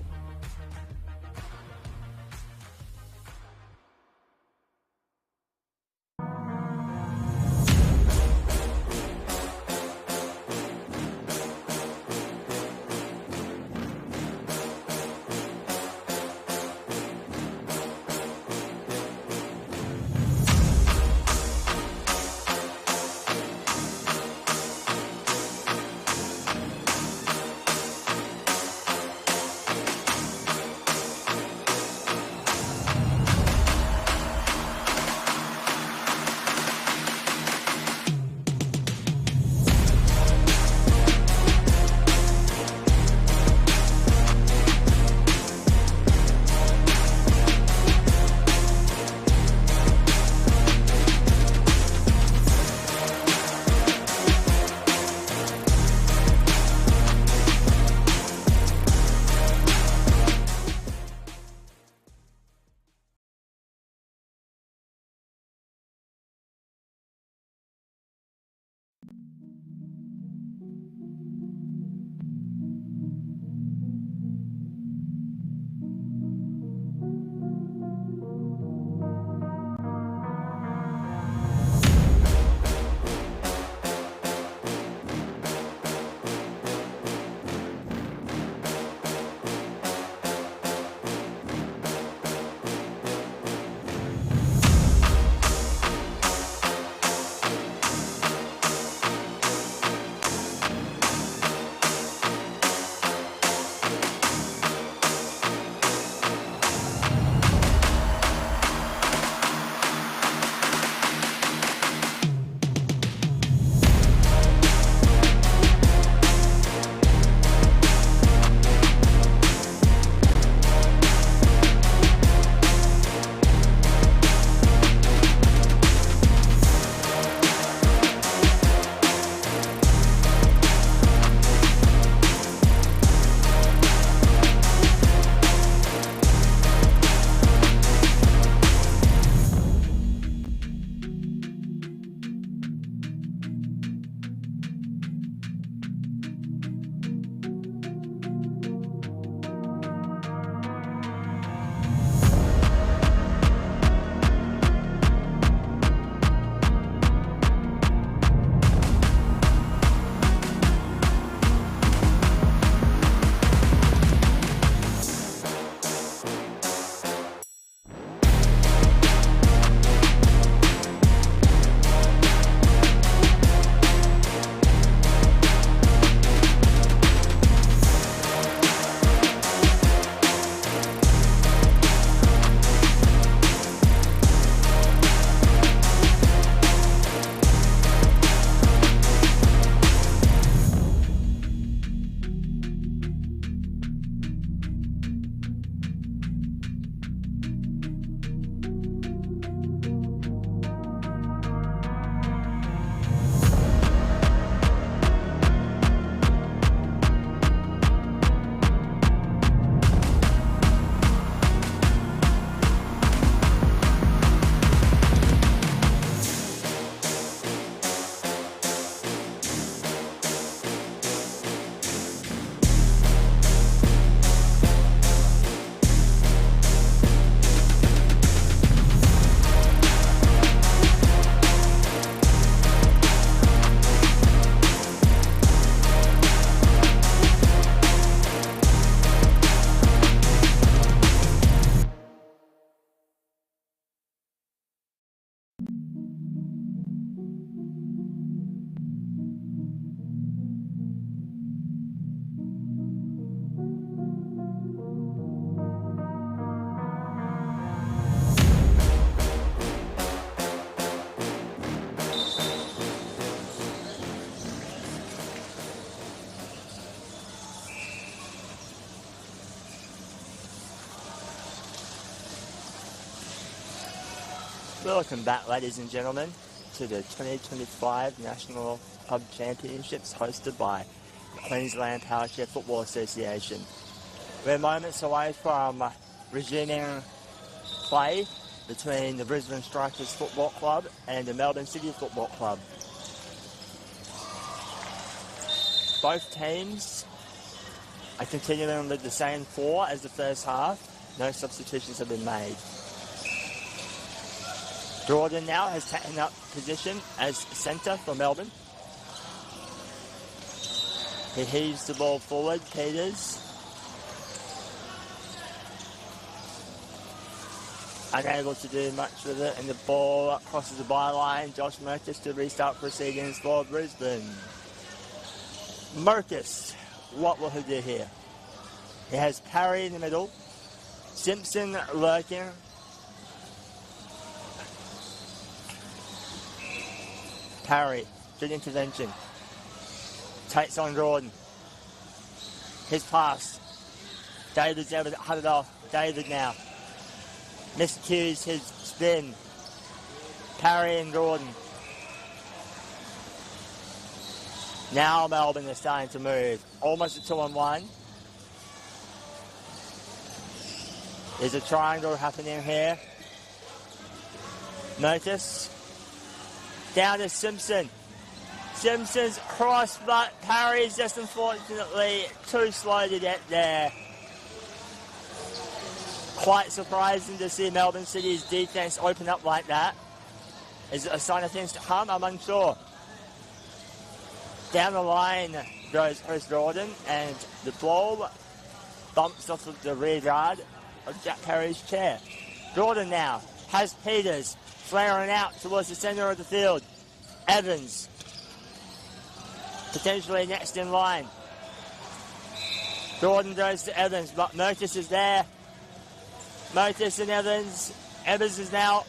Welcome back, ladies and gentlemen, to the 2025 National Pub Championships hosted by Queensland Powerchair Football Association. We're moments away from resuming play between the Brisbane Strikers Football Club and the Melbourne City Football Club. Both teams are continuing with the same 4 as the first half. No substitutions have been made. Jordan now has taken up position as centre for Melbourne. He heaves the ball forward, Peters. Unable to do much with it, and the ball crosses the byline. Josh Merkus to restart proceedings for Brisbane. Merkus, what will he do here? He has Parry in the middle. Simpson lurking. Parry, good intervention. Takes on Jordan. His pass. David's able to cut it off. David now. Miscues his spin. Parry and Jordan. Now Melbourne is starting to move. Almost a 2-on-1. There's a triangle happening here. Notice. Down to Simpson. Simpson's cross, but Parry's just unfortunately too slow to get there. Quite surprising to see Melbourne City's defence open up like that. Is it a sign of things to come? I'm unsure. Down the line goes Chris Jordan, and the ball bumps off of the rear guard of Jack Parry's chair. Jordan now has Peters flaring out towards the centre of the field. Evans potentially next in line. Jordan goes to Evans, but Merkus is there. Merkus and Evans. Evans is now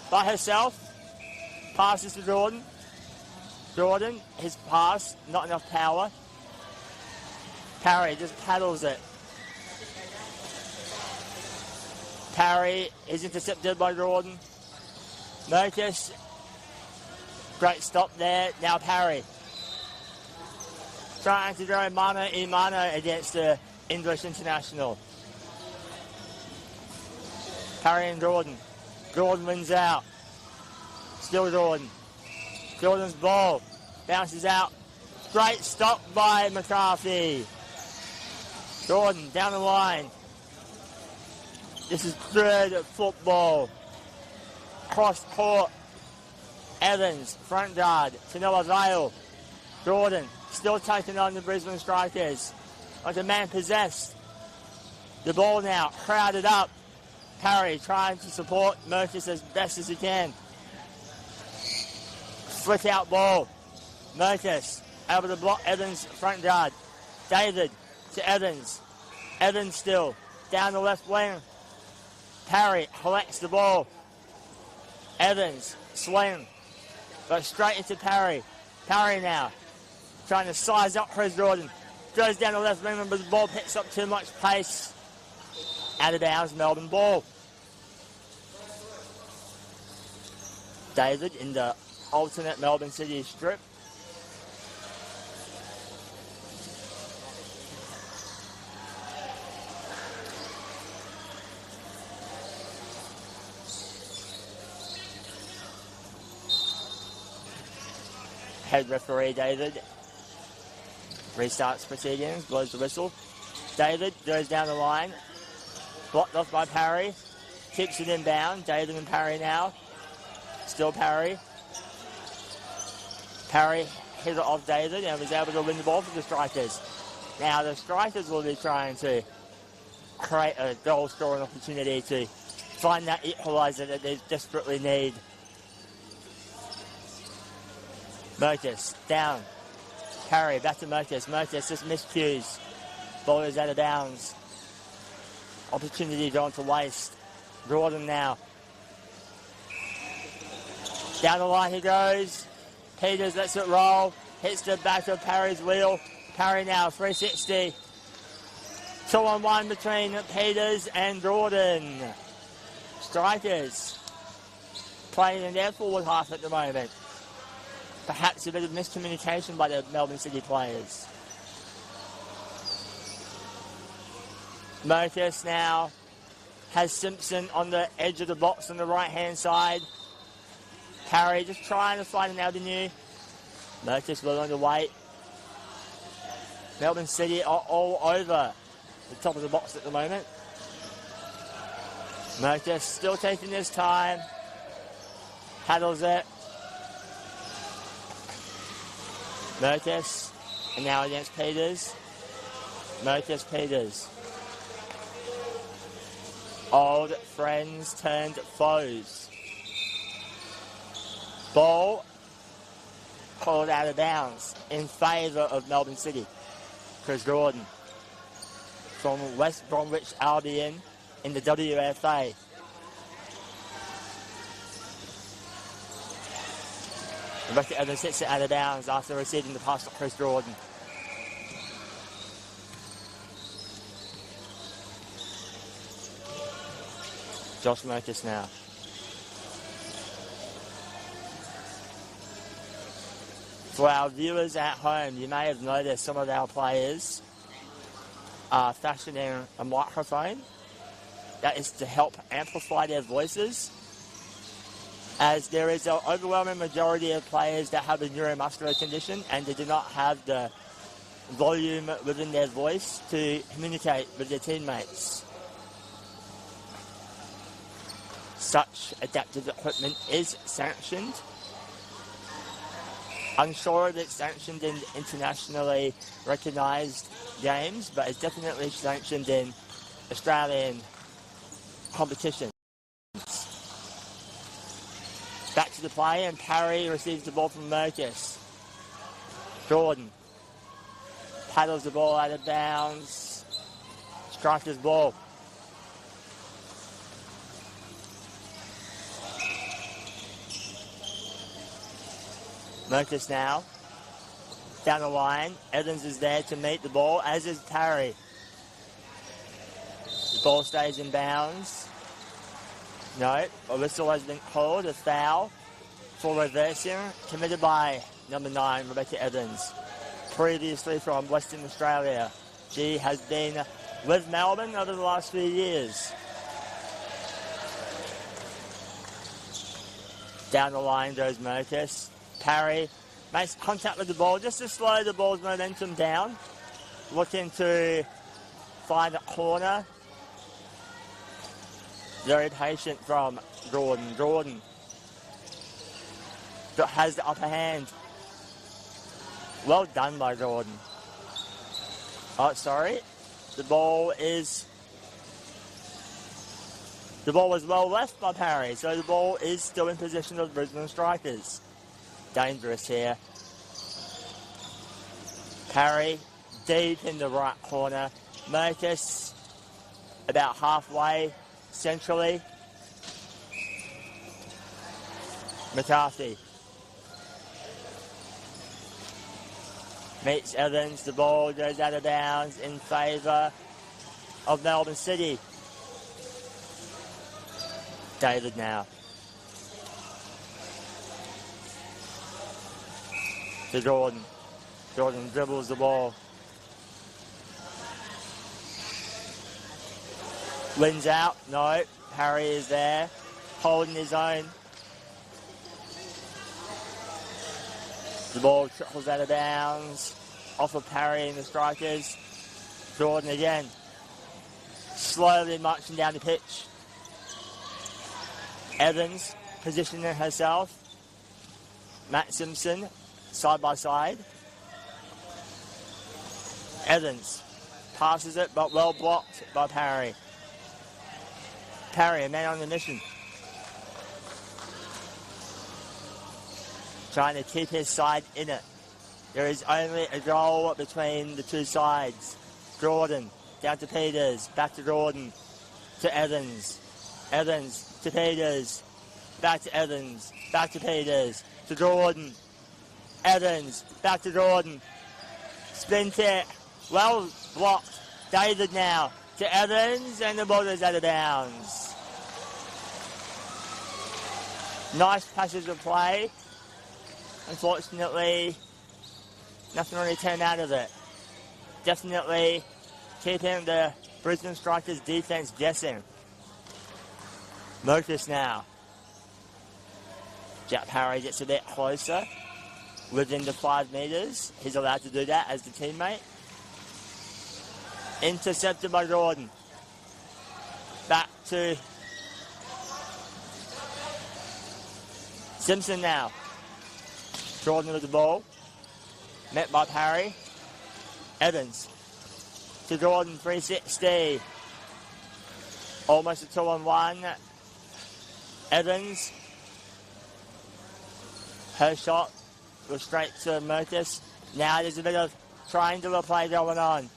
by herself. Passes to Jordan. Jordan, his pass, not enough power. Parry just paddles it. Parry is intercepted by Jordan. Merkus, great stop there. Now Parry. Trying to go mano against the English international. Parry and Jordan. Jordan wins out. Still Jordan. Jordan's ball bounces out. Great stop by McCarthy. Jordan down the line. This is good football. Cross court. Evans, front guard. To no avail. Jordan still taking on the Brisbane Strikers. Like a man possessed. The ball now crowded up. Parry trying to support Merkus as best as he can. Flick out ball. Merkus able to block Evans' front guard. David to Evans. Evans still down the left wing. Parry collects the ball. Evans swing. Goes straight into Parry. Parry now trying to size up Chris Jordan. Goes down the left wing, but the ball picks up too much pace. Out of bounds, Melbourne ball. David in the alternate Melbourne City strip. Head referee David restarts proceedings, blows the whistle. David goes down the line, blocked off by Parry, kicks it inbound. David and Parry now. Still Parry. Parry hit it off David and was able to win the ball for the Strikers. Now the Strikers will be trying to create a goal scoring opportunity to find that equaliser that they desperately need. Merkus down. Parry back to Merkus. Merkus just miscues. Ball is out of bounds. Opportunity going to waste. Jordan now. Down the line he goes. Peters lets it roll. Hits the back of Parry's wheel. Parry now 360. 2-on-1 between Peters and Jordan. Strikers playing in their forward half at the moment. Perhaps a bit of miscommunication by the Melbourne City players. Motus now has Simpson on the edge of the box on the right-hand side. Parry just trying to find an avenue. Motus willing to wait. Melbourne City are all over the top of the box at the moment. Motus still taking his time. Paddles it. Motus, and now against Peters. Motus, Peters. Old friends turned foes. Ball called out of bounds in favour of Melbourne City. Chris Gordon from West Bromwich Albion in the WFA. Rebecca Evans hits it out of bounds after receiving the pass from Chris Gordon. Josh Motus now. For our viewers at home, you may have noticed some of our players are fashioning a microphone. That is to help amplify their voices, as there is an overwhelming majority of players that have a neuromuscular condition and they do not have the volume within their voice to communicate with their teammates. Such adaptive equipment is sanctioned. Unsure if it's sanctioned in internationally recognised games, but it's definitely sanctioned in Australian competitions. Back to the play, and Parry receives the ball from Merkus. Jordan paddles the ball out of bounds. Striker's ball. Merkus now down the line. Evans is there to meet the ball, as is Parry. The ball stays in bounds. No, a whistle has been called, a foul for reversing, committed by number 9, Rebecca Evans. Previously from Western Australia. She has been with Melbourne over the last few years. Down the line goes Merkus. Parry makes contact with the ball just to slow the ball's momentum down. Looking to find a corner. Very patient from Gordon. Gordon has the upper hand. Well done by Gordon. Oh, sorry. The ball was well left by Parry, so the ball is still in possession of the Brisbane Strikers. Dangerous here. Parry deep in the right corner. Merkus about halfway centrally. McCarthy meets Evans. The ball goes out of bounds in favour of Melbourne City. David now. To Jordan. Jordan dribbles the ball. Wins out. No. Parry is there. Holding his own. The ball trickles out of bounds. Off of Parry and the Strikers. Jordan again. Slowly marching down the pitch. Evans positioning herself. Matt Simpson. Side by side. Evans passes it, but well blocked by Parry. Parry, a man on the mission. Trying to keep his side in it. There is only a goal between the two sides. Jordan, down to Peters, back to Jordan, to Evans. Evans to Peters, back to Evans, back to Peters, to Jordan. Evans, back to Jordan. Spin kick, well blocked. David now to Evans, and the ball goes out of bounds. Nice passage of play. Unfortunately, nothing really turned out of it. Definitely keeping the Brisbane Strikers defense guessing. Merkus now. Jack Parry gets a bit closer. Within the 5 metres. He's allowed to do that as the teammate. Intercepted by Gordon. Back to Simpson now. Jordan with the ball. Met by Parry. Evans. To Gordon, 360. Almost a 2-on-1. Evans. Her shot was straight to Merkus. Now there's a bit of triangular play going on.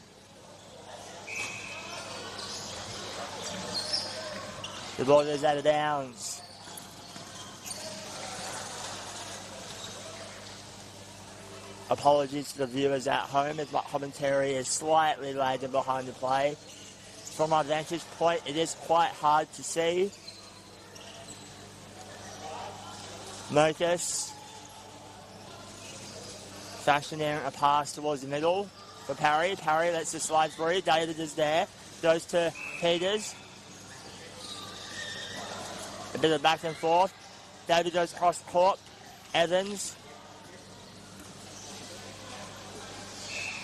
The ball is out of bounds. Apologies to the viewers at home as my commentary is slightly lagging behind the play. From our vantage point, it is quite hard to see. Merkus fashioning a pass towards the middle for Parry. Parry lets the slide through. David is there. Goes to Peters. A bit of back and forth. David goes across the court. Evans.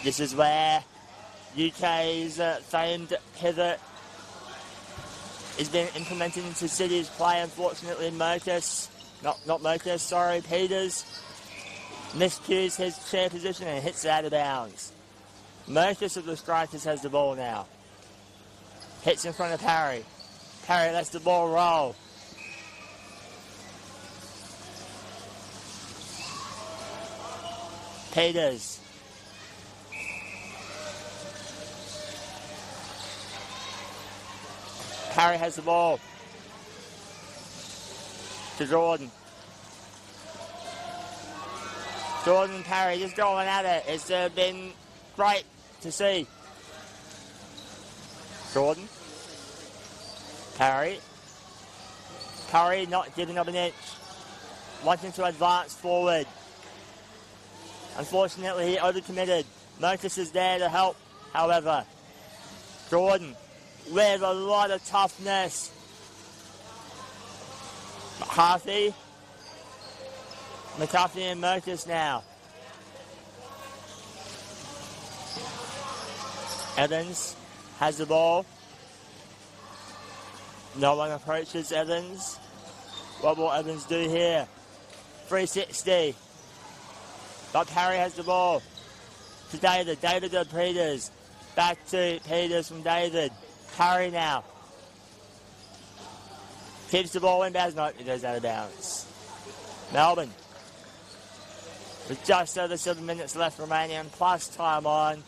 This is where UK's famed pivot is being implemented into City's play. Unfortunately, Peters miscues his chair position and hits it out of bounds. Merkus of the Strikers has the ball now. Hits in front of Parry. Parry lets the ball roll. Peters. Parry has the ball. To Jordan. Jordan and Parry just going at it. It's been great to see. Jordan. Parry. Parry not giving up an inch. Wanting to advance forward. Unfortunately, he overcommitted. Merkus is there to help, however. Jordan with a lot of toughness. McCarthy and Merkus now. Evans has the ball. No one approaches Evans. What will Evans do here? 360. But Parry has the ball. To David. David to Peters. Back to Peters from David. Parry now. Keeps the ball inbounds. No, it goes out of bounds. Melbourne. With just over 7 minutes left remaining and plus time on.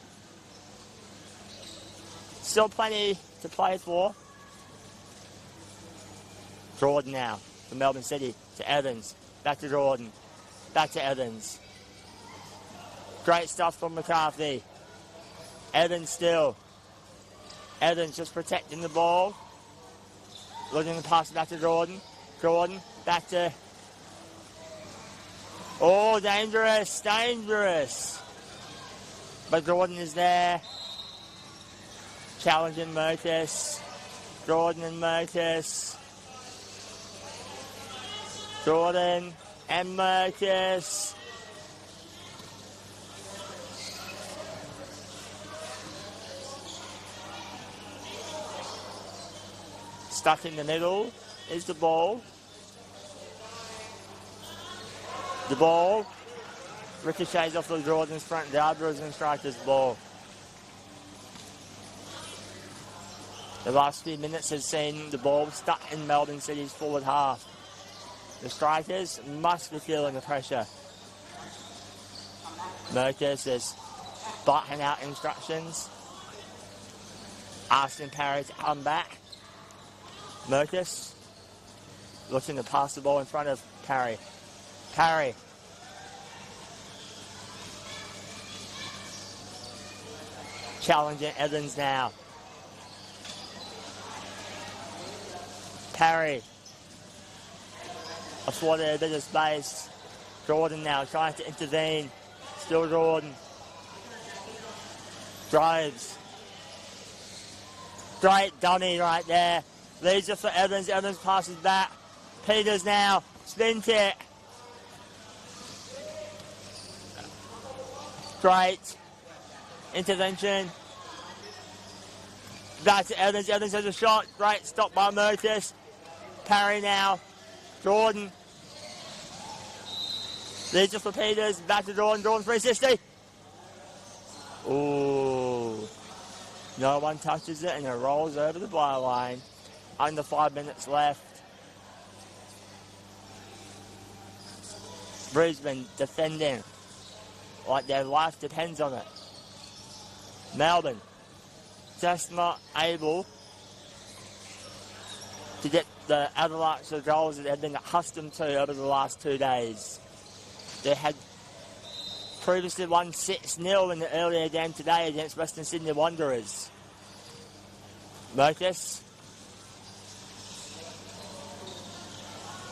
Still plenty to play for. Jordan now for Melbourne City to Evans. Back to Jordan. Back to Evans. Great stuff from McCarthy. Evans still. Evans just protecting the ball. Looking to pass it back to Jordan. Jordan back to... Oh, dangerous, dangerous. But Jordan is there. Challenging Merkus. Jordan and Merkus. Jordan and Merkus. Stuck in the middle is the ball. The ball ricochets off the Jordan's front guard, Brisbane Strikers ball. The last few minutes has seen the ball stuck in Melbourne City's forward half. The Strikers must be feeling the pressure. Merkus is barking out instructions, asking Parry to come back. Merkus looking to pass the ball in front of Parry. Parry. Challenging Evans now. Parry. Afforded a bit of space. Jordan now trying to intervene. Still Jordan. Drives. Straight dummy right there. Leads it for Evans. Evans passes back. Peters now. Spin kick. Straight. Intervention. Back to Evans. Evans has a shot. Great stop by Merkus. Parry now. Jordan. Leads it for Peters. Back to Jordan. Jordan 360. Ooh. No one touches it and it rolls over the byline. Under 5 minutes left. Brisbane defending like their life depends on it. Melbourne just not able to get the avalanche of goals that they've been accustomed to over the last 2 days. They had previously won 6-0 in the earlier game today against Western Sydney Wanderers. Merkus.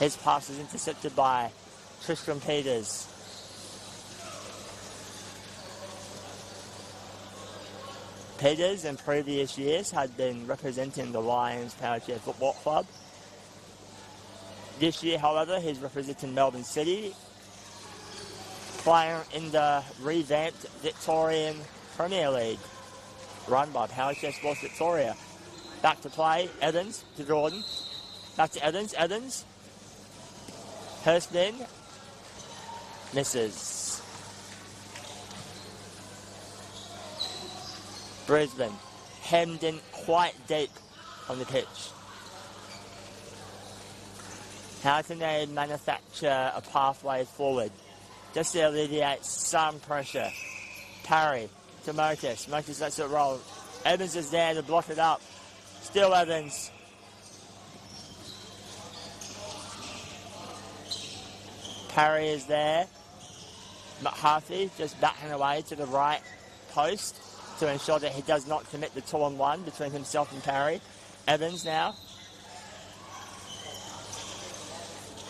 His pass is intercepted by Tristan Peters. Peters in previous years had been representing the Lions Powerchair Football Club. This year, however, he's representing Melbourne City, playing in the revamped Victorian Premier League, run by Powerchair Sports Victoria. Back to play, Evans to Jordan. Back to Evans, Evans. Hurstman misses. Brisbane hemmed in quite deep on the pitch. How can they manufacture a pathway forward just to alleviate some pressure? Parry to Merkus. Merkus lets it roll. Evans is there to block it up. Still Evans. Parry is there. McCarthy just backing away to the right post to ensure that he does not commit the 2-on-1 between himself and Parry. Evans now.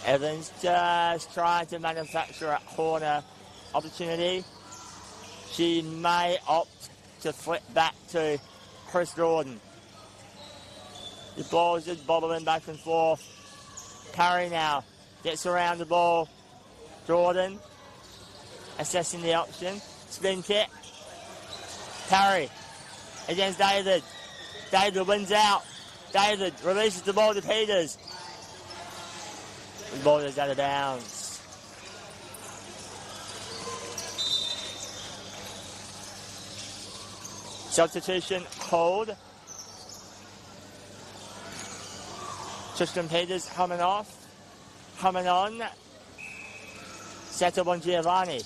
Evans just trying to manufacture a corner opportunity. She may opt to flip back to Chris Jordan. The ball is just bobbling back and forth. Parry now gets around the ball. Jordan assessing the option. Spin kick. Parry against David. David wins out. David releases the ball to Peters. The ball is out of bounds. Substitution called. Tristan Peters coming off. Coming on. Seto Bongiovanni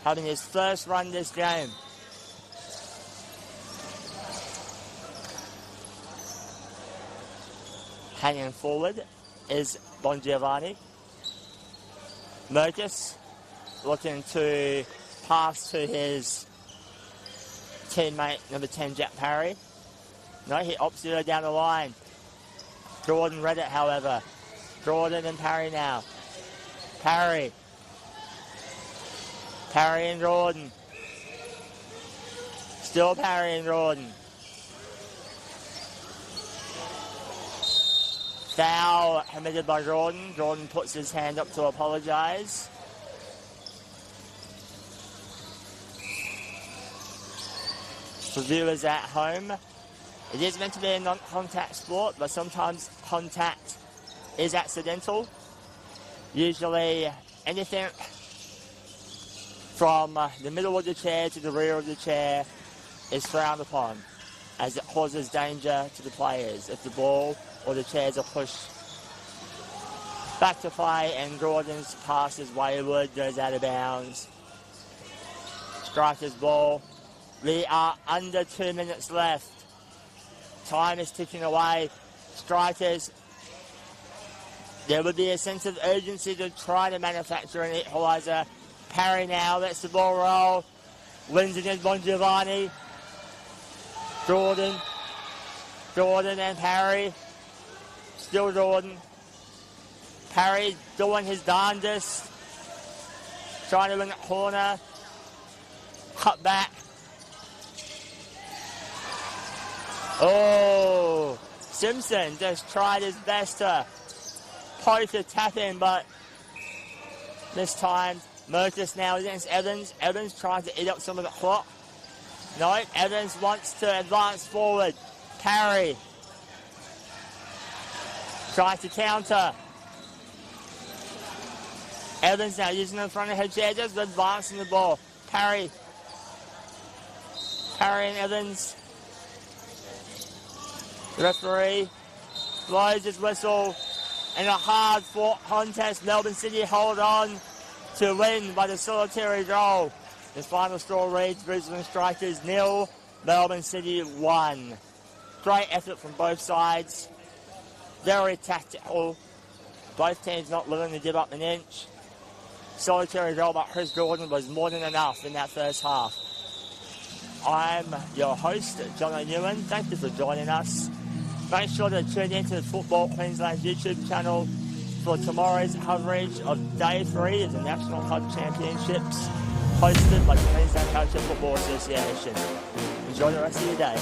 having his first run this game. Hanging forward is Bongiovanni. Merkus looking to pass to his teammate, number 10, Jack Parry. No, he opts to go down the line. Jordan read it, however. Jordan and Parry now. Parry. Parry and Jordan. Still Parry and Jordan. Foul committed by Jordan. Jordan puts his hand up to apologise. For viewers at home, it is meant to be a non-contact sport, but sometimes contact is accidental. Usually anything from the middle of the chair to the rear of the chair is frowned upon, as it causes danger to the players if the ball or the chairs are pushed. Back to play, and Jordan's pass is wayward, goes out of bounds. Striker's ball. We are under 2 minutes left. Time is ticking away. Strikers, there would be a sense of urgency to try to manufacture an equaliser. Parry now lets the ball roll. Wins against Bongiovanni. Jordan and Parry. Still Jordan. Parry doing his darndest. Trying to win a corner. Cut back. Oh, Simpson just tried his best to poke a tap in, but this time Merkus now against Evans. Evans trying to eat up some of the clock. No, Evans wants to advance forward. Parry tries to counter. Evans now using in front of her chair, just advancing the ball. Parry and Evans. The referee blows his whistle in a hard-fought contest. Melbourne City hold on to win by the solitary goal. The final score reads Brisbane Strikers 0, Melbourne City 1. Great effort from both sides. Very tactical. Both teams not willing to give up an inch. Solitary goal by Chris Gordon was more than enough in that first half. I'm your host, John O'Newen. Thank you for joining us. Make sure to tune into the Football Queensland YouTube channel for tomorrow's coverage of Day 3 of the National Club Championships, hosted by the Queensland Culture Football Association. Enjoy the rest of your day.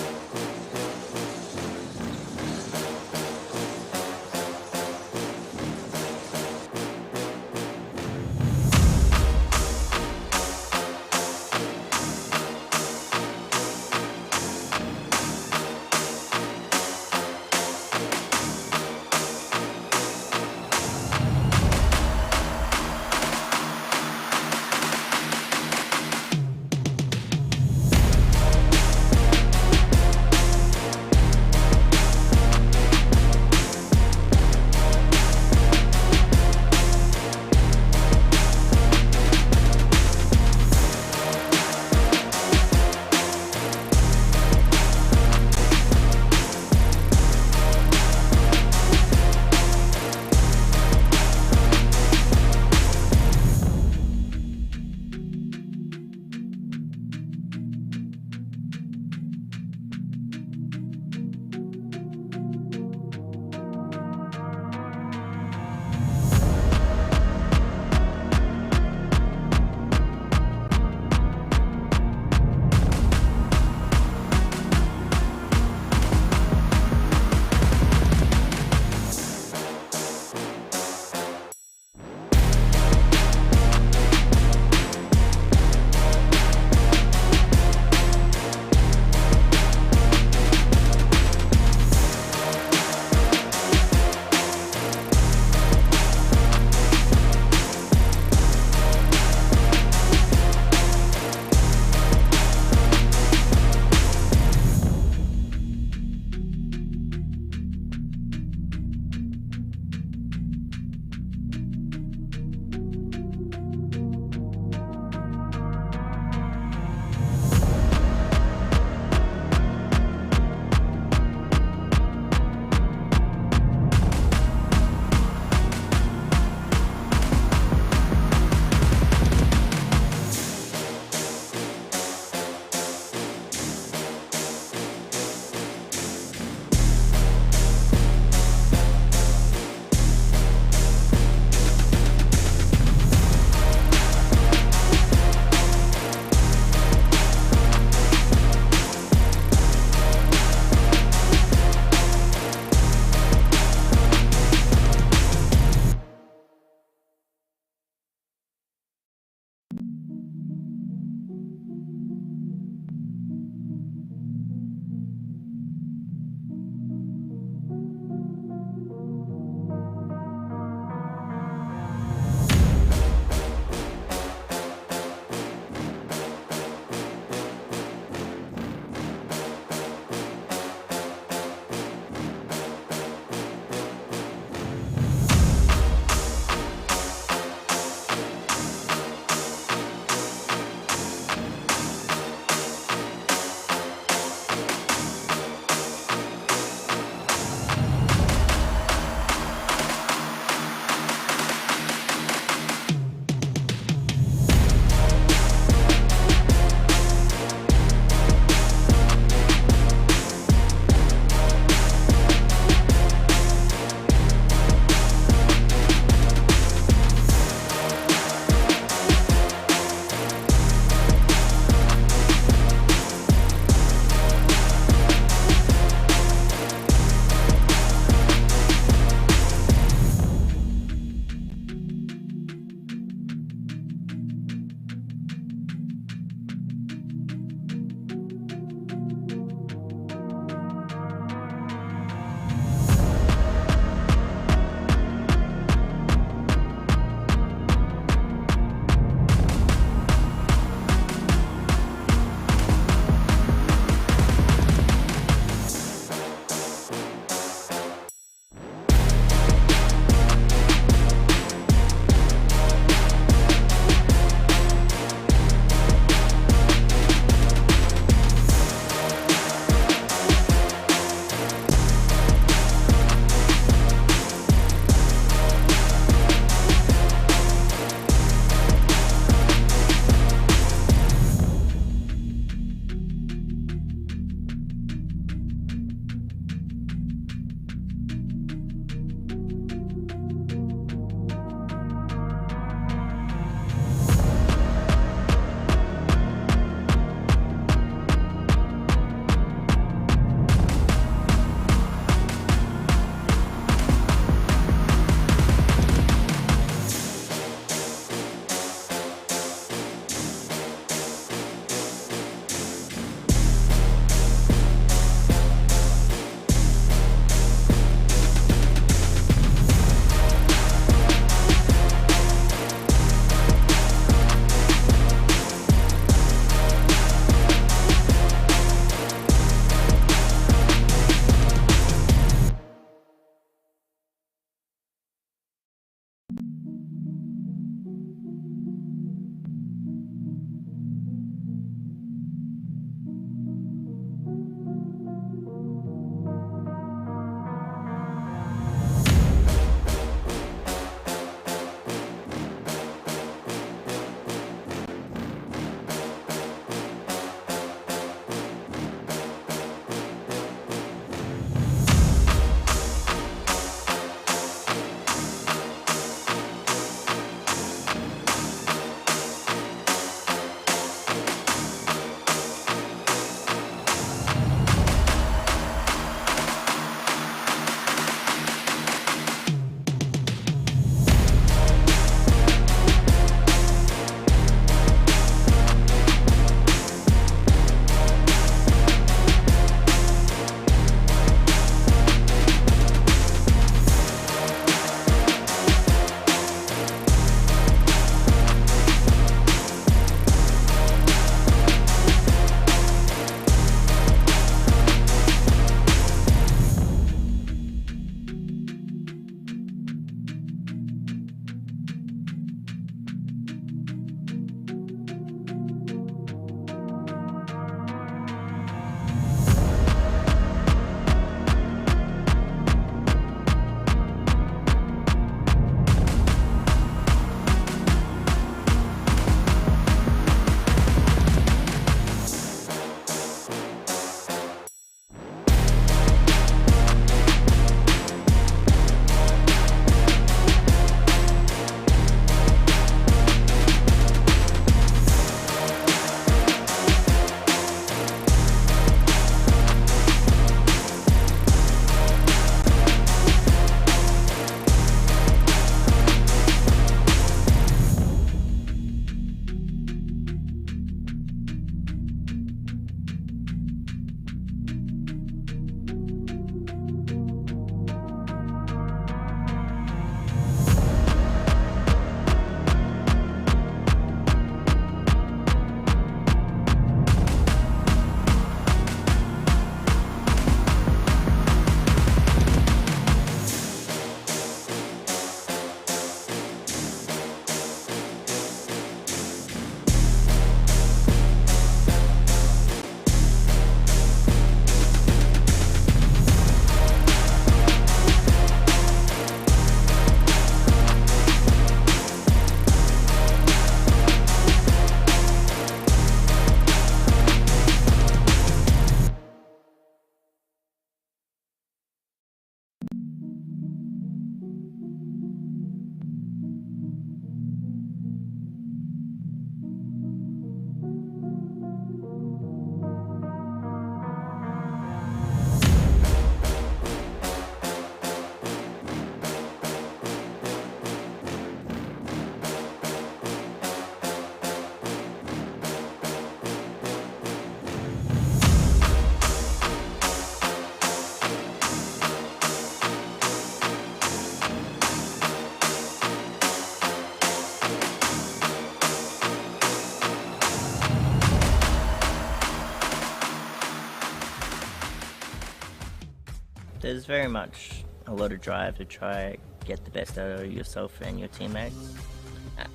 There's very much a lot of drive to try get the best out of yourself and your teammates.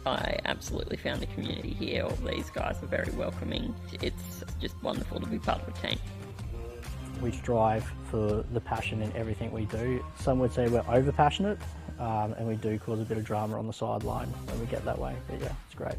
I absolutely found the community here. All these guys are very welcoming. It's just wonderful to be part of a team. We strive for the passion in everything we do. Some would say we're over passionate, and we do cause a bit of drama on the sideline when we get that way, but yeah, it's great.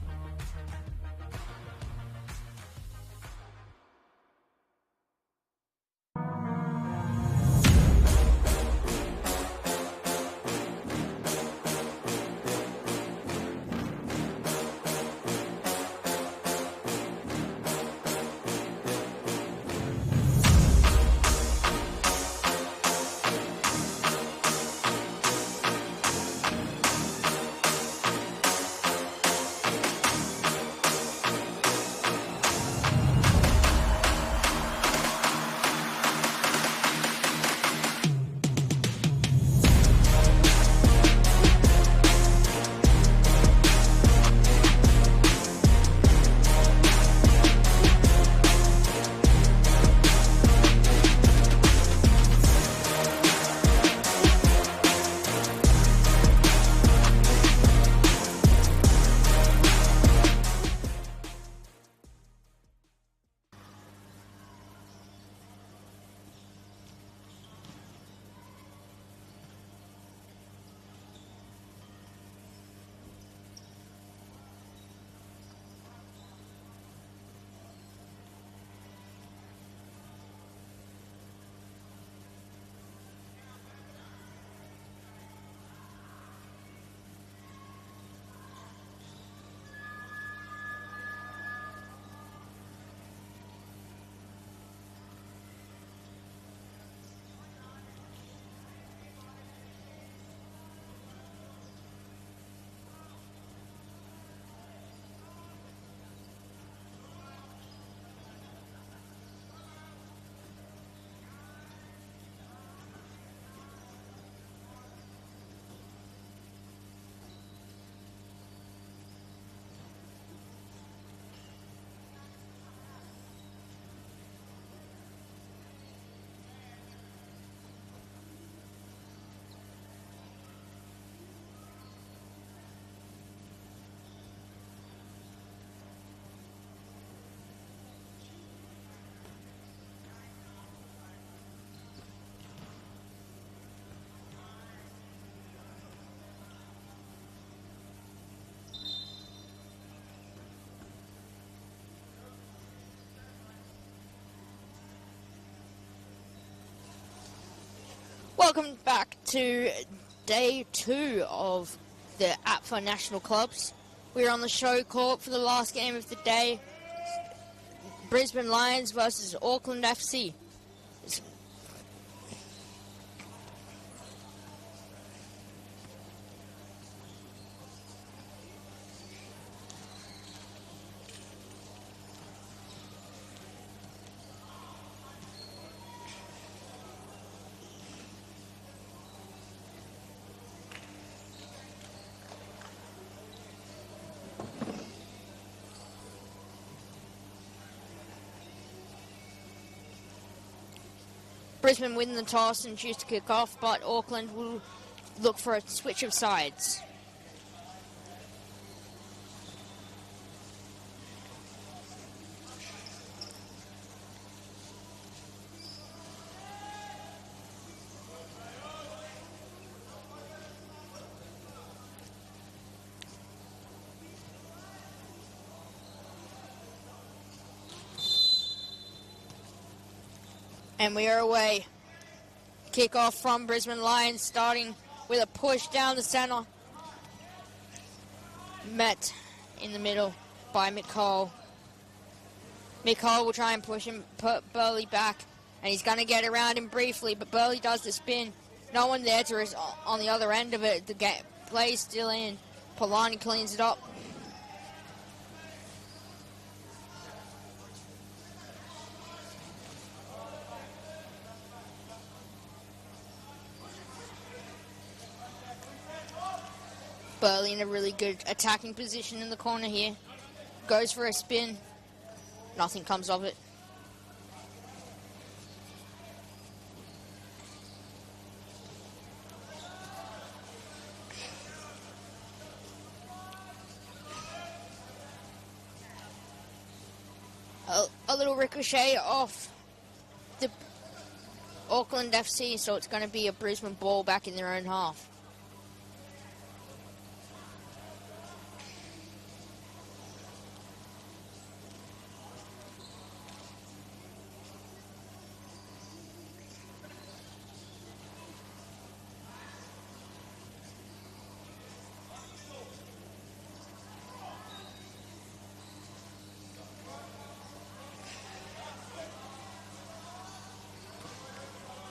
Welcome back to day 2 of the APFA National Clubs. We're on the Showcourt for the last game of the day. Brisbane Lions versus Auckland FC. Brisbane win the toss and choose to kick off, but Auckland will look for a switch of sides. And we are away. Kick-off from Brisbane Lions, starting with a push down the centre. Met in the middle by McCall. McCall will try and push him, put Burley back, and he's going to get around him briefly, but Burley does the spin. No one there on the other end of it. The play's still in. Polani cleans it up. Burley in a really good attacking position in the corner here. Goes for a spin. Nothing comes of it. a little ricochet off the Auckland FC, so it's going to be a Brisbane ball back in their own half.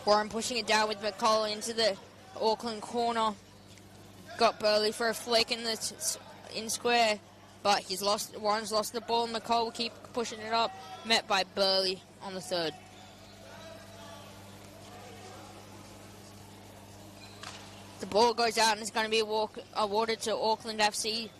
Warren pushing it down with McCall into the Auckland corner. Got Burley for a flick in square, but Warren's lost the ball. McCall will keep pushing it up, met by Burley on the third. The ball goes out and it's going to be awarded to Auckland FC.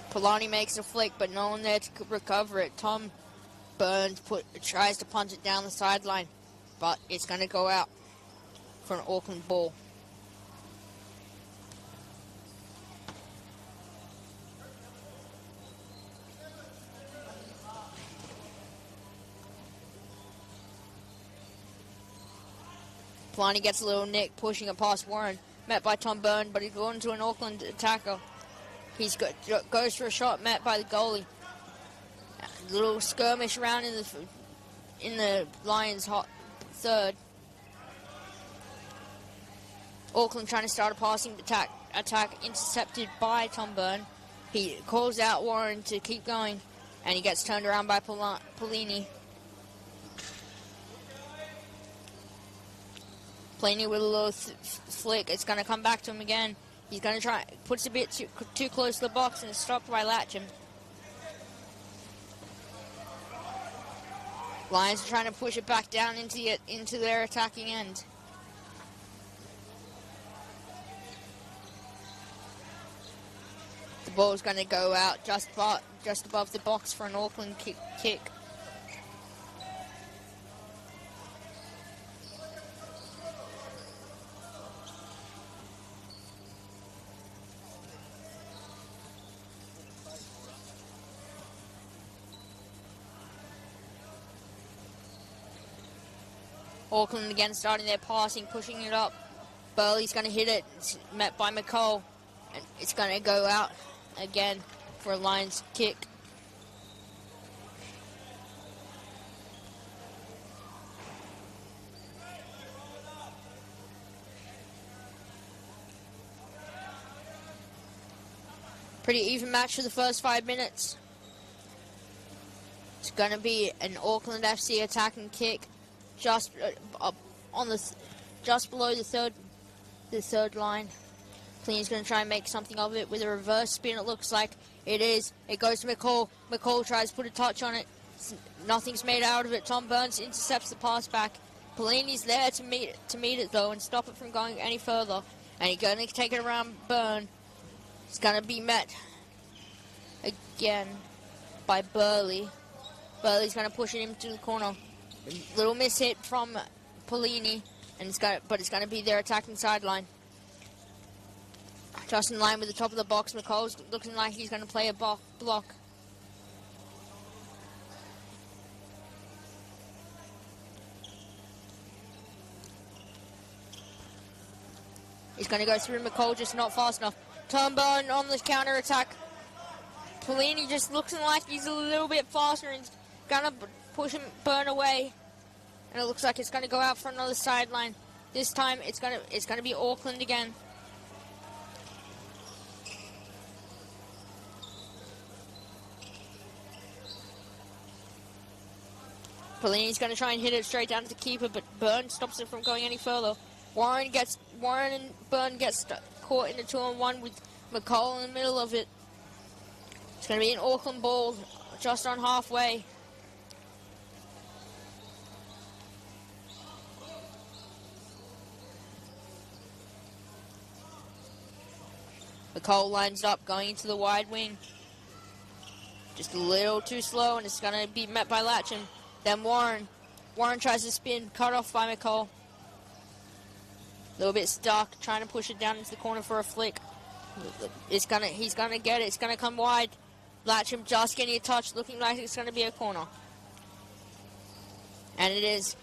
Polani makes a flick, but no one there to recover it. Tom Burns tries to punch it down the sideline, but it's going to go out for an Auckland ball. Polani gets a little nick, pushing it past Warren, met by Tom Byrne, but he's going to an Auckland attacker. He goes for a shot, met by the goalie. A little skirmish around in the Lions' third. Auckland trying to start a passing attack, intercepted by Tom Byrne. He calls out Warren to keep going, and he gets turned around by Polini. Polini with a little flick. It's going to come back to him again. He's going to try, puts a bit too close to the box and is stopped by Latcham. Lions are trying to push it back down into their attacking end. The ball's going to go out just above the box for an Auckland kick. Auckland again starting their passing, pushing it up. Burley's going to hit it. It's met by McCall. And it's going to go out again for a Lions kick. Pretty even match for the first 5 minutes. It's going to be an Auckland FC attacking kick. Just just below the third line. Clean's going to try and make something of it with a reverse spin. It looks like it is. It goes to McCall. McCall tries to put a touch on it. Nothing's made out of it. Tom Burns intercepts the pass back. Polini's there to meet it though and stop it from going any further. And he's going to take it around Byrne. It's going to be met again by Burley. Burley's going to push it into the corner. Little miss hit from Polini, and it's going to be their attacking sideline. Just in line with the top of the box, McCall's looking like he's going to play a block. He's going to go through McCall, just not fast enough. Tom Byrne on the counter attack. Polini just looking like he's a little bit faster and going to push him, Burn away, and it looks like it's going to go out for another sideline. This time it's going to be Auckland again. Polini's going to try and hit it straight down to the keeper, but Byrne stops it from going any further. Warren and Byrne gets caught in a 2-on-1 with McCall in the middle of it. It's going to be an Auckland ball just on halfway. McCall lines up, going into the wide wing. Just a little too slow, and it's going to be met by Latcham. Then Warren. Warren tries to spin, cut off by McCall. A little bit stuck, trying to push it down into the corner for a flick. He's gonna get it. It's gonna come wide. Latcham just getting a touch, looking like it's gonna be a corner, and it is.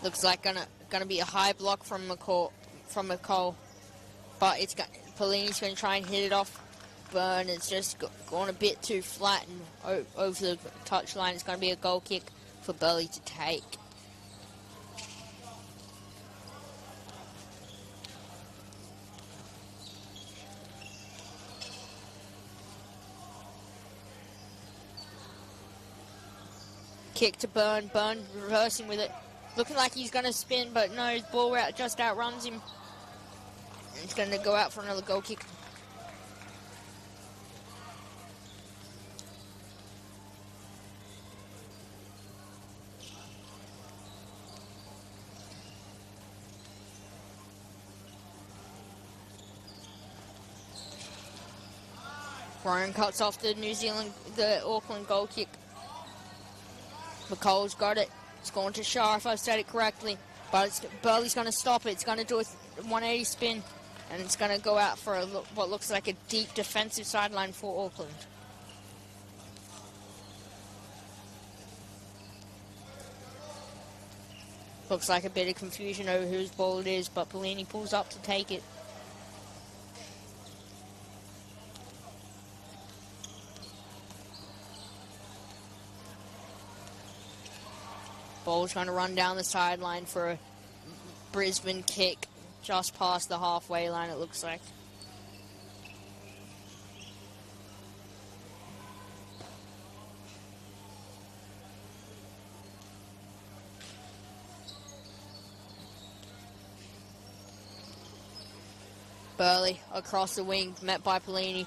Looks like gonna be a high block from McCall, but it's got Polini's going to try and hit it off. Burn, it's just gone a bit too flat and over the touchline. It's going to be a goal kick for Burley to take. Kick to Burn. Burn reversing with it. Looking like he's going to spin, but no, his ball route just outruns him. It's going to go out for another goal kick. Warren cuts off the Auckland goal kick. McCall's got it. It's going to Shah, if I've said it correctly. But Burley's going to stop it. It's going to do a 180 spin. And it's going to go out for what looks like a deep defensive sideline for Auckland. Looks like a bit of confusion over whose ball it is, but Polini pulls up to take it. Ball's going to run down the sideline for a Brisbane kick just past the halfway line, it looks like. Burley across the wing, met by Polini.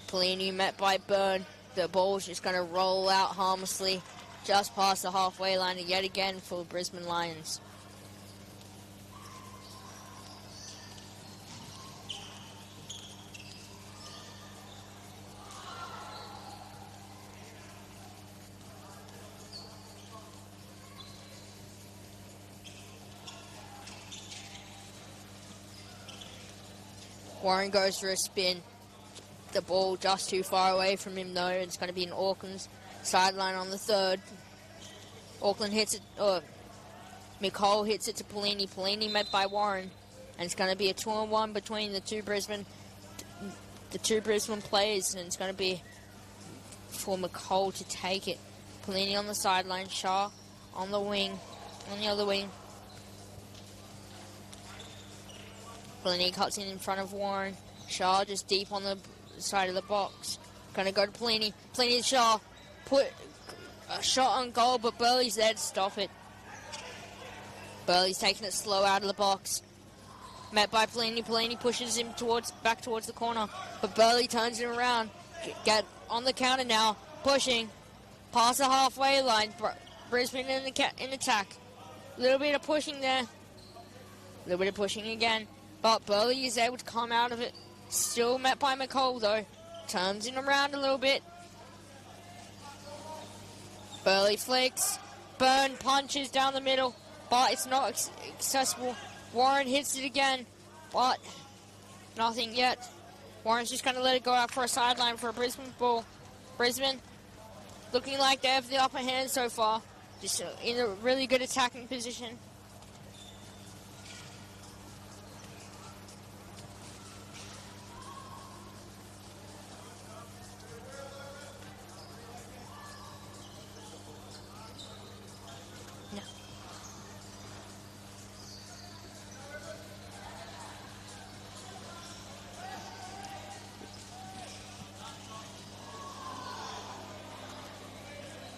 Polini met by Byrne. The ball's just going to roll out harmlessly just past the halfway line yet again for the Brisbane Lions. Warren goes for a spin. The ball just too far away from him though. It's going to be an Auckland's sideline on the third. Auckland hits it, McCall hits it to Polini. Polini met by Warren. And it's going to be a 2-on-1 between the two Brisbane players. And it's going to be for McCall to take it. Polini on the sideline. Shah on the wing. On the other wing. Polini cuts in front of Warren. Shah just deep on the side of the box. Going to go to Polini. Polini to Shah. Put a shot on goal, but Burley's there to stop it. Burley's taking it slow out of the box. Met by Polini. Polini pushes him back towards the corner. But Burley turns him around. Get on the counter now. Pushing. Past the halfway line. Brisbane in attack. A little bit of pushing there. A little bit of pushing again. But Burley is able to come out of it. Still met by McCall though. Turns him around a little bit. Burley flicks. Byrne punches down the middle. But it's not accessible. Warren hits it again. But nothing yet. Warren's just going to let it go out for a sideline for a Brisbane ball. Brisbane looking like they have the upper hand so far. Just in a really good attacking position.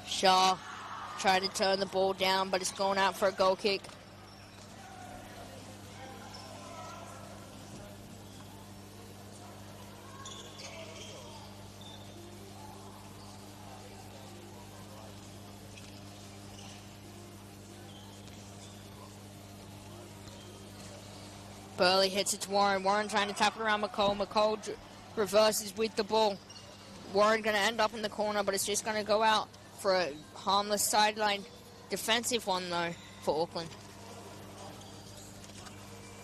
Shaw tried to turn the ball down, but it's going out for a goal kick. Burley hits it to Warren. Warren trying to tap it around McCall. McCall reverses with the ball. Warren going to end up in the corner, but it's just going to go out for a harmless sideline defensive one, though, for Auckland.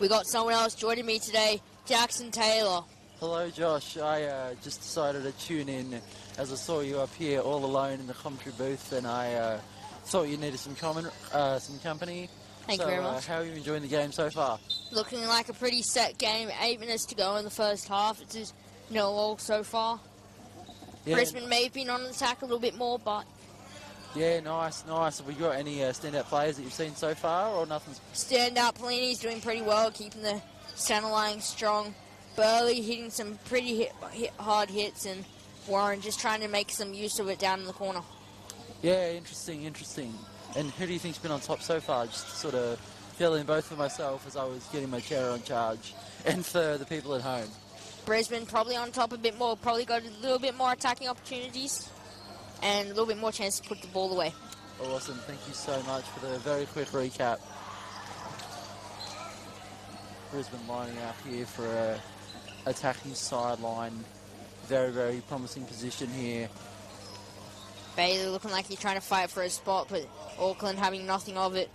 We got someone else joining me today, Jackson Taylor. Hello, Josh. I just decided to tune in as I saw you up here all alone in the commentary booth, and I thought you needed some company. Thank you very much. How are you enjoying the game so far? Looking like a pretty set game. 8 minutes to go in the first half. It's just 0-0 so far. Yeah. Brisbane may have been on attack a little bit more, but... Yeah, nice. Have we got any standout players that you've seen so far, or nothing? Standout, Pelini's doing pretty well, keeping the centre line strong. Burley hitting some pretty hard hits, and Warren just trying to make some use of it down in the corner. Yeah, interesting. And who do you think's been on top so far? Just to sort of fill in both for myself as I was getting my chair on charge, and for the people at home. Brisbane probably on top a bit more, probably got a little bit more attacking opportunities and a little bit more chance to put the ball away. Awesome, thank you so much for the very quick recap. Brisbane lining up here for a attacking sideline. Very, very promising position here. Bailey looking like he's trying to fight for a spot, but Auckland having nothing of it.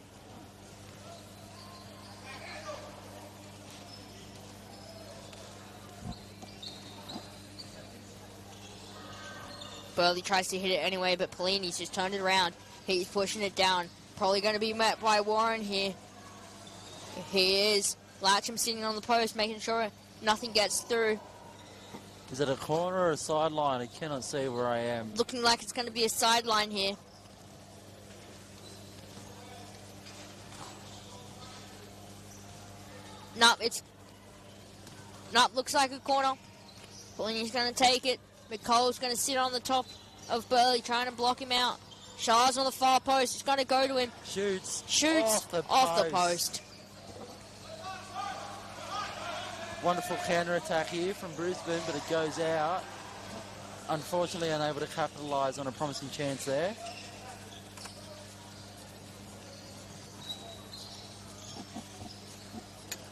Burley tries to hit it anyway, but Pelini's just turned it around. He's pushing it down. Probably going to be met by Warren here. He is. Latcham sitting on the post, making sure nothing gets through. Is it a corner or a sideline? I cannot see where I am. Looking like it's going to be a sideline here. Looks like a corner. Pelini's going to take it. McColl's going to sit on the top of Burley, trying to block him out. Shah's on the far post. He's going to go to him. Shoots off the post. Wonderful counter-attack here from Brisbane, but it goes out. Unfortunately, unable to capitalise on a promising chance there.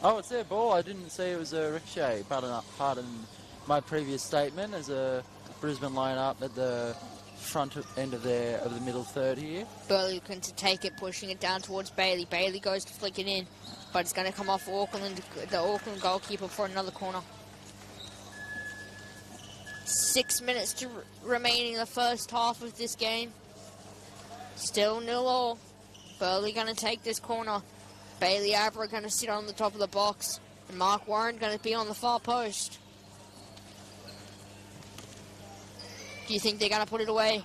Oh, it's their ball. I didn't see it was a ricochet. Pardon my previous statement, as a Brisbane line up at the front end of the middle third here. Burley looking to take it, pushing it down towards Bailey. Bailey goes to flick it in, but it's going to come off Auckland, the Auckland goalkeeper, for another corner. 6 minutes to remaining in the first half of this game. Still 0-0. Burley going to take this corner. Bailey Abra going to sit on the top of the box, and Mark Warren going to be on the far post. Do you think they're going to put it away?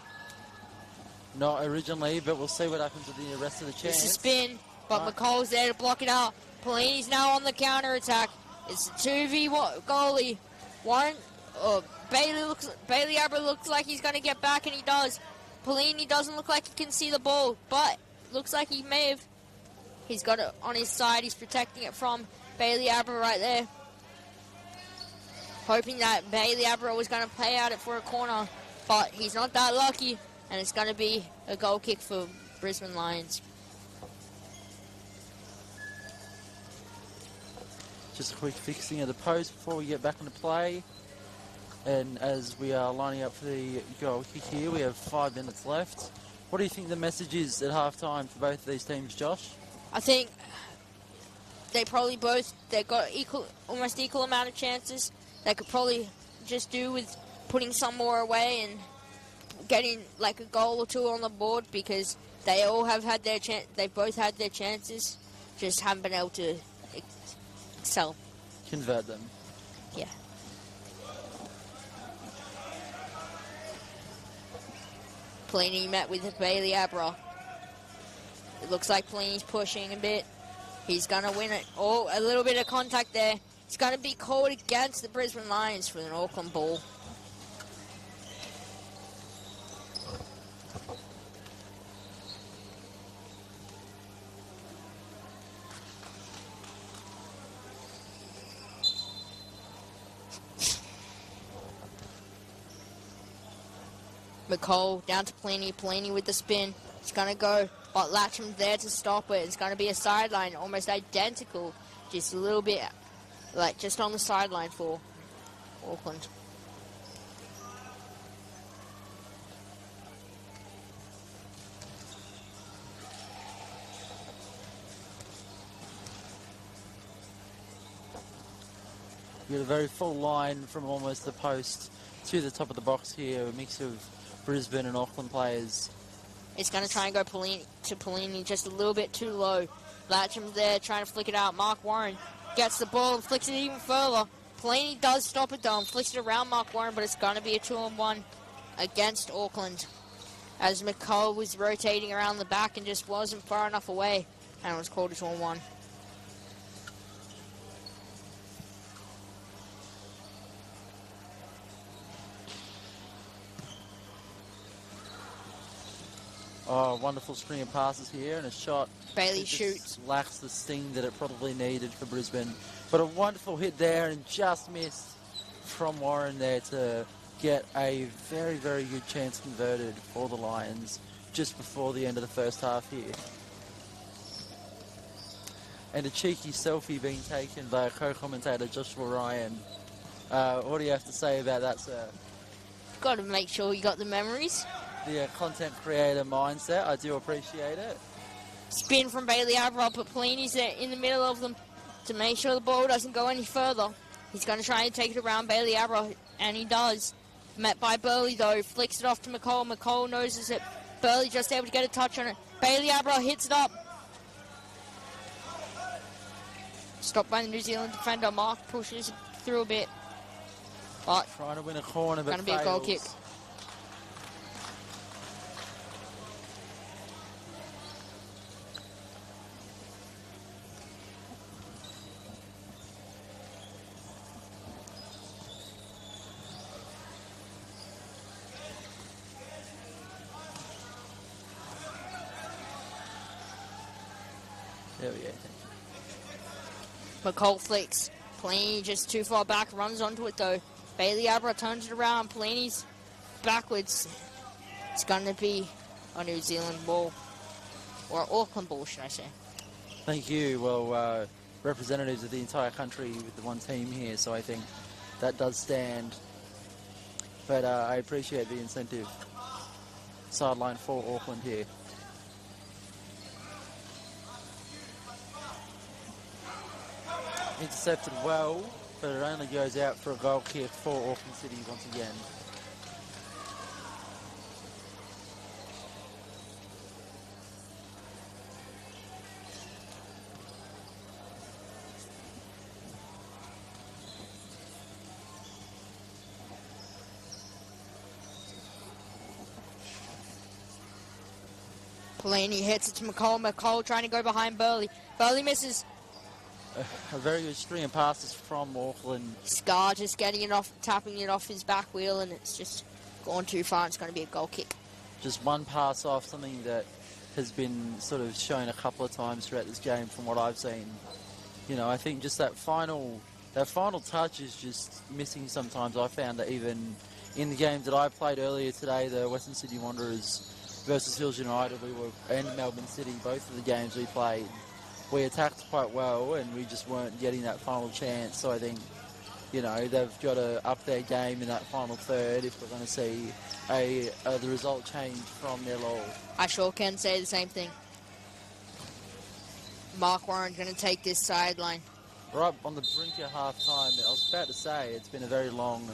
Not originally, but we'll see what happens with the rest of the chance. It's a spin, but McCall's there to block it out. Pelini's now on the counter-attack. It's a 2v1 goalie. Bailey Abra looks like he's going to get back, and he does. Pelini doesn't look like he can see the ball, but looks like he may have. He's got it on his side. He's protecting it from Bailey Abra right there. Hoping that Bailey Abra was going to play out it for a corner, but he's not that lucky, and it's going to be a goal kick for Brisbane Lions. Just a quick fixing of the post before we get back into play. And as we are lining up for the goal kick here, we have 5 minutes left. What do you think the message is at half-time for both of these teams, Josh? I think they got almost equal amount of chances. They could probably just do with putting some more away and getting like a goal or two on the board, because they all have had their chance. They both had their chances, just haven't been able to excel. Convert them. Yeah. Pelini met with Bailey Abra. It looks like Pelini's pushing a bit. He's going to win it. Oh, a little bit of contact there. It's going to be called against the Brisbane Lions for an Auckland ball. McCall down to Pelini. Pelini with the spin. It's going to go, but Latcham there to stop it. It's going to be a sideline, almost identical, just a little bit like just on the sideline for Auckland. We've got a very full line from almost the post to the top of the box here, a mix of Brisbane and Auckland players. It's going to try and go to Polini just a little bit too low. Latcham's there trying to flick it out. Mark Warren gets the ball and flicks it even further. Polini does stop it though and flicks it around Mark Warren, but it's going to be a 2-on-1 against Auckland, as McCall was rotating around the back and just wasn't far enough away, and it was called a 2-on-1. Oh, wonderful string of passes here and a shot. Bailey shoots. Lacks the sting that it probably needed for Brisbane. But a wonderful hit there and just missed from Warren there to get a very, very good chance converted for the Lions just before the end of the first half here. And a cheeky selfie being taken by a co-commentator, Joshua Ryan. What do you have to say about that, sir? Got to make sure you got the memories. The content creator mindset, I do appreciate it. Spin from Bailey Abra, but Polini's there in the middle of them to make sure the ball doesn't go any further. He's going to try and take it around Bailey Abra, and he does. Met by Burley though, flicks it off to McCall. McCall noses it. Burley just able to get a touch on it. Bailey Abra hits it up. Stopped by the New Zealand defender. Mark pushes through a bit. But trying to win a corner, but going to be a goal kick. There we go. McCall flicks. Polini just too far back, runs onto it though. Bailey Abra turns it around. Polini's backwards. It's going to be a New Zealand ball. Or Auckland ball, should I say. Thank you. Well, representatives of the entire country with the one team here, so I think that does stand. But I appreciate the incentive. Sideline for Auckland here. Intercepted well, but it only goes out for a goal kick for Auckland City once again. Polini hits it to McCall. McCall trying to go behind Burley. Burley misses. A very good string of passes from Auckland. Scar just getting it off, tapping it off his back wheel, and it's just gone too far. It's going to be a goal kick. Just one pass off, something that has been sort of shown a couple of times throughout this game from what I've seen. You know, I think just that final touch is just missing sometimes. I found that even in the game that I played earlier today, the Western Sydney Wanderers versus Hills United, and Melbourne City, both of the games we played, we attacked quite well and we just weren't getting that final chance. So I think, you know, they've got to up their game in that final third if we're going to see the result change from their low. I sure can say the same thing. Mark Warren going to take this sideline. Right on the brink of half-time. I was about to say it's been a very long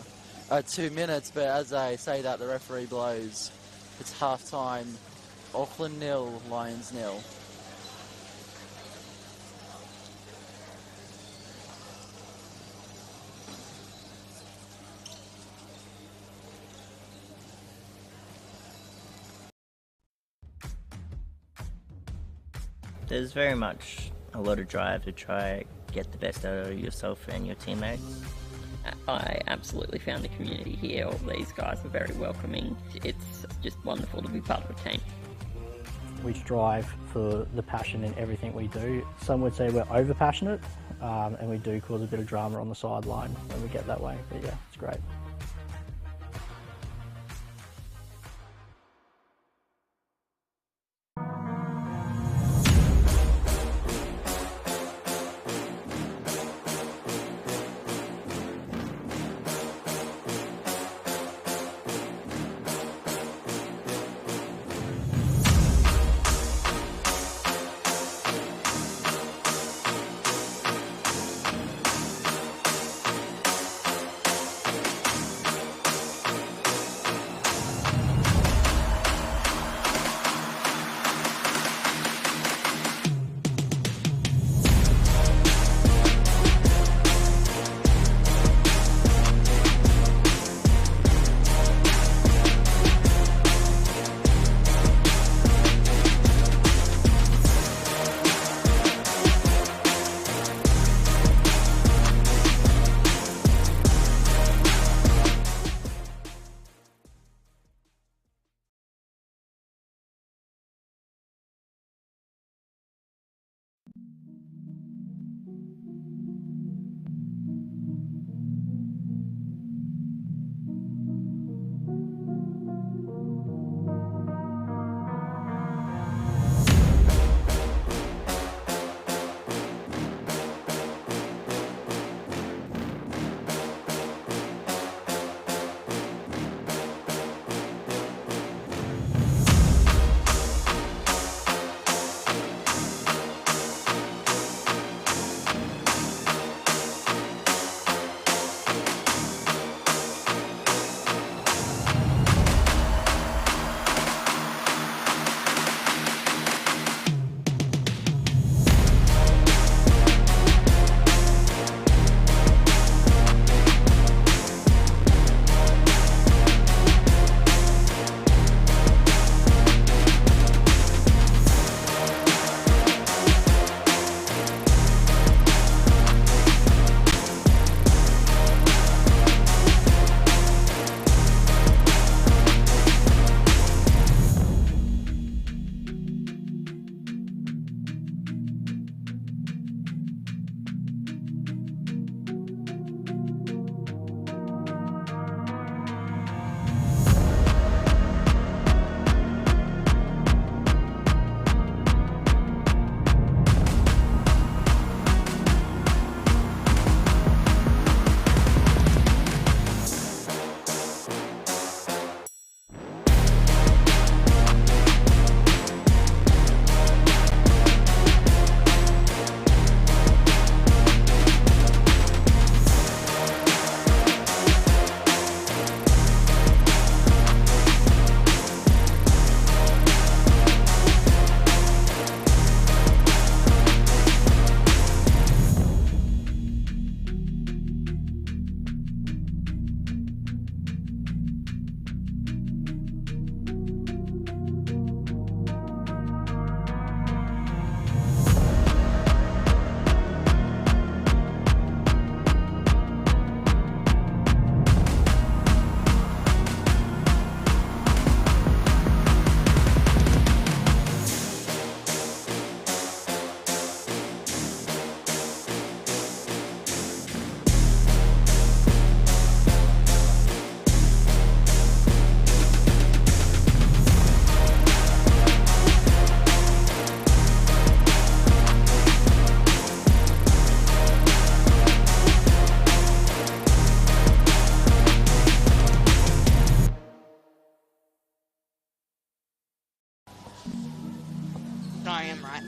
2 minutes, but as I say that, the referee blows. It's half-time. Auckland 0, Lions 0. There's very much a lot of drive to try get the best out of yourself and your teammates. I absolutely found the community here. All these guys are very welcoming. It's just wonderful to be part of a team. We strive for the passion in everything we do. Some would say we're over passionate, and we do cause a bit of drama on the sideline when we get that way. But yeah, it's great.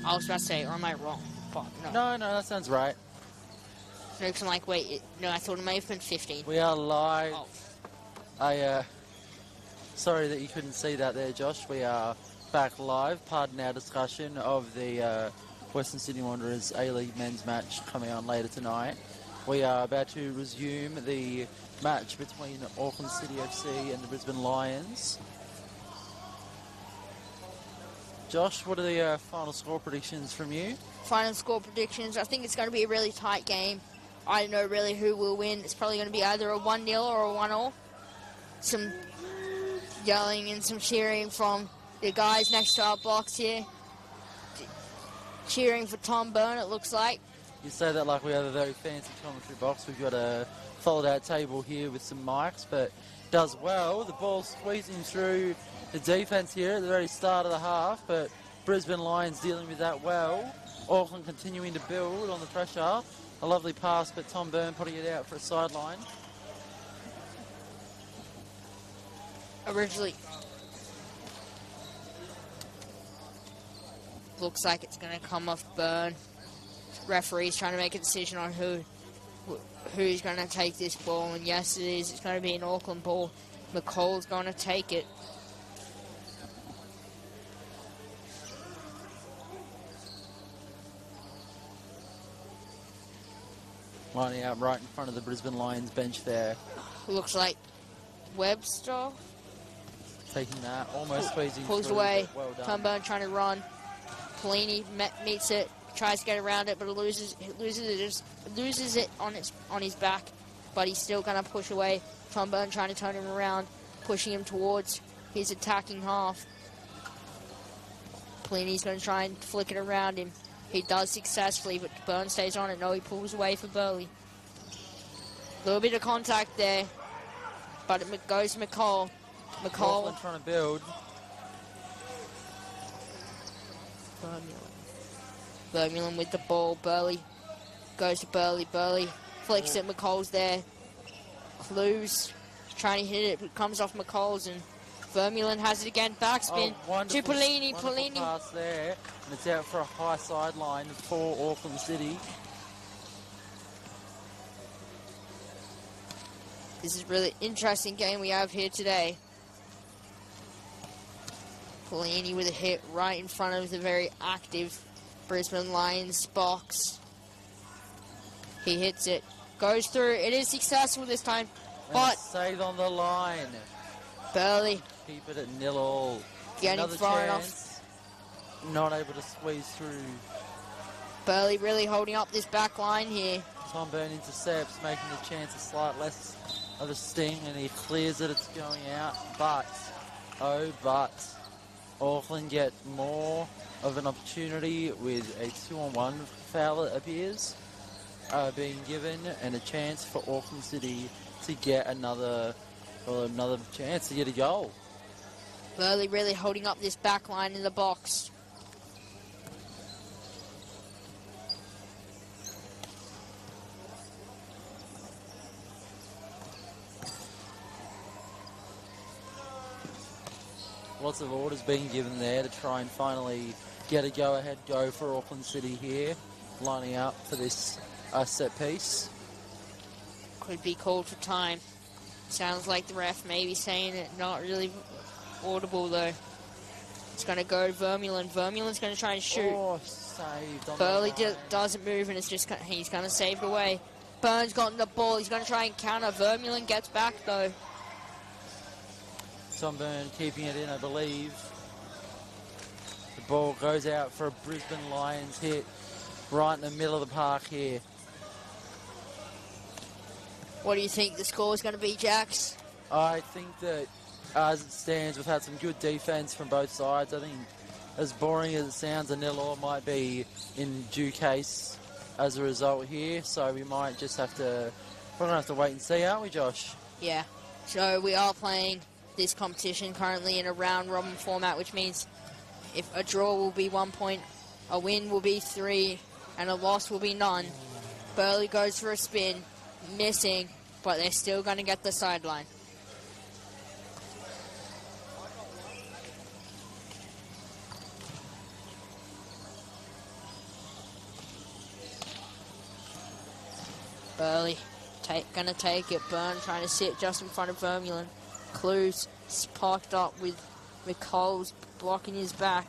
I was about to say, or am I wrong? But no. No, that sounds right. No, 'cause I'm like, wait, no, I thought it may have been 15. We are live. Oh. Sorry that you couldn't see that there, Josh. We are back live. Pardon our discussion of the Western Sydney Wanderers A-League men's match coming on later tonight. We are about to resume the match between Auckland City FC and the Brisbane Lions. Josh, what are the final score predictions from you? Final score predictions. I think it's going to be a really tight game. I don't know really who will win. It's probably going to be either a 1-0 or a 1-0. Some yelling and some cheering from the guys next to our box here. Cheering for Tom Byrne, it looks like. You say that like we have a very fancy commentary box. We've got a fold-out table here with some mics, but does well. The ball squeezing through the defence here at the very start of the half, but Brisbane Lions dealing with that well. Auckland continuing to build on the pressure. A lovely pass, but Tom Byrne putting it out for a sideline. Originally, looks like it's going to come off Byrne. Referee's trying to make a decision on who's going to take this ball, and yes, it is. It's going to be an Auckland ball. McCall's going to take it. Lining out right in front of the Brisbane Lions bench there. Looks like Webster Taking that, almost squeezing pulls through, away. but well done. Tom Byrne trying to run. Pelini meets it, tries to get around it, but loses it on his back. But he's still going to push away. Tom Byrne trying to turn him around, pushing him towards his attacking half. Pelini's going to try and flick it around him. He does successfully, but Byrne stays on it. No, he pulls away for Burley. A little bit of contact there, but it goes to McCall. Auckland trying to build. Vermeulen with the ball. Burley goes to Burley. Burley flicks it. McCall's there. Clues trying to hit it, but it comes off McCall's, and Vermeulen has it again. Backspin to Pelini. Pelini Pass there, and it's out for a high sideline for Auckland City. This is a really interesting game we have here today. Pelini with a hit right in front of the very active Brisbane Lions box. He hits it, goes through. It is successful this time, but saved on the line. Burley Keep it at 0-0. getting Another far chance. Not able to squeeze through. Burley really holding up this back line here. Tom Byrne intercepts, making the chance a slight less of a sting, and he clears it. It's going out, but Auckland get more of an opportunity with a 2-on-1 foul, it appears, being given, and a chance for Auckland City to get another chance to get a goal. Burley really holding up this back line in the box. Lots of orders being given there to try and finally get a go-ahead go for Auckland City here, lining up for this set piece. Could be called for time. Sounds like the ref may be saying it, not really audible though. It's going to go to Vermeulen. Vermeulen's going to try and shoot. Oh, saved on Burley the line. doesn't move, and it's just he's going to save it away. Burns got the ball. He's going to try and counter. Vermeulen gets back though. Tom Byrne keeping it in, I believe. The ball goes out for a Brisbane Lions hit right in the middle of the park here. What do you think the score is going to be, Jax? I think that as it stands, we've had some good defence from both sides. I think as boring as it sounds, a 0-0 might be in due case as a result here. So we might just have to, we're going to have to wait and see, aren't we, Josh? Yeah. So we are playing this competition currently in a round robin format, which means if a draw will be 1 point, a win will be 3, and a loss will be none. Burley goes for a spin, missing, but they're still going to get the sideline. Burley gonna take it. Byrne trying to sit just in front of Vermeulen. Clues parked up with Coles blocking his back.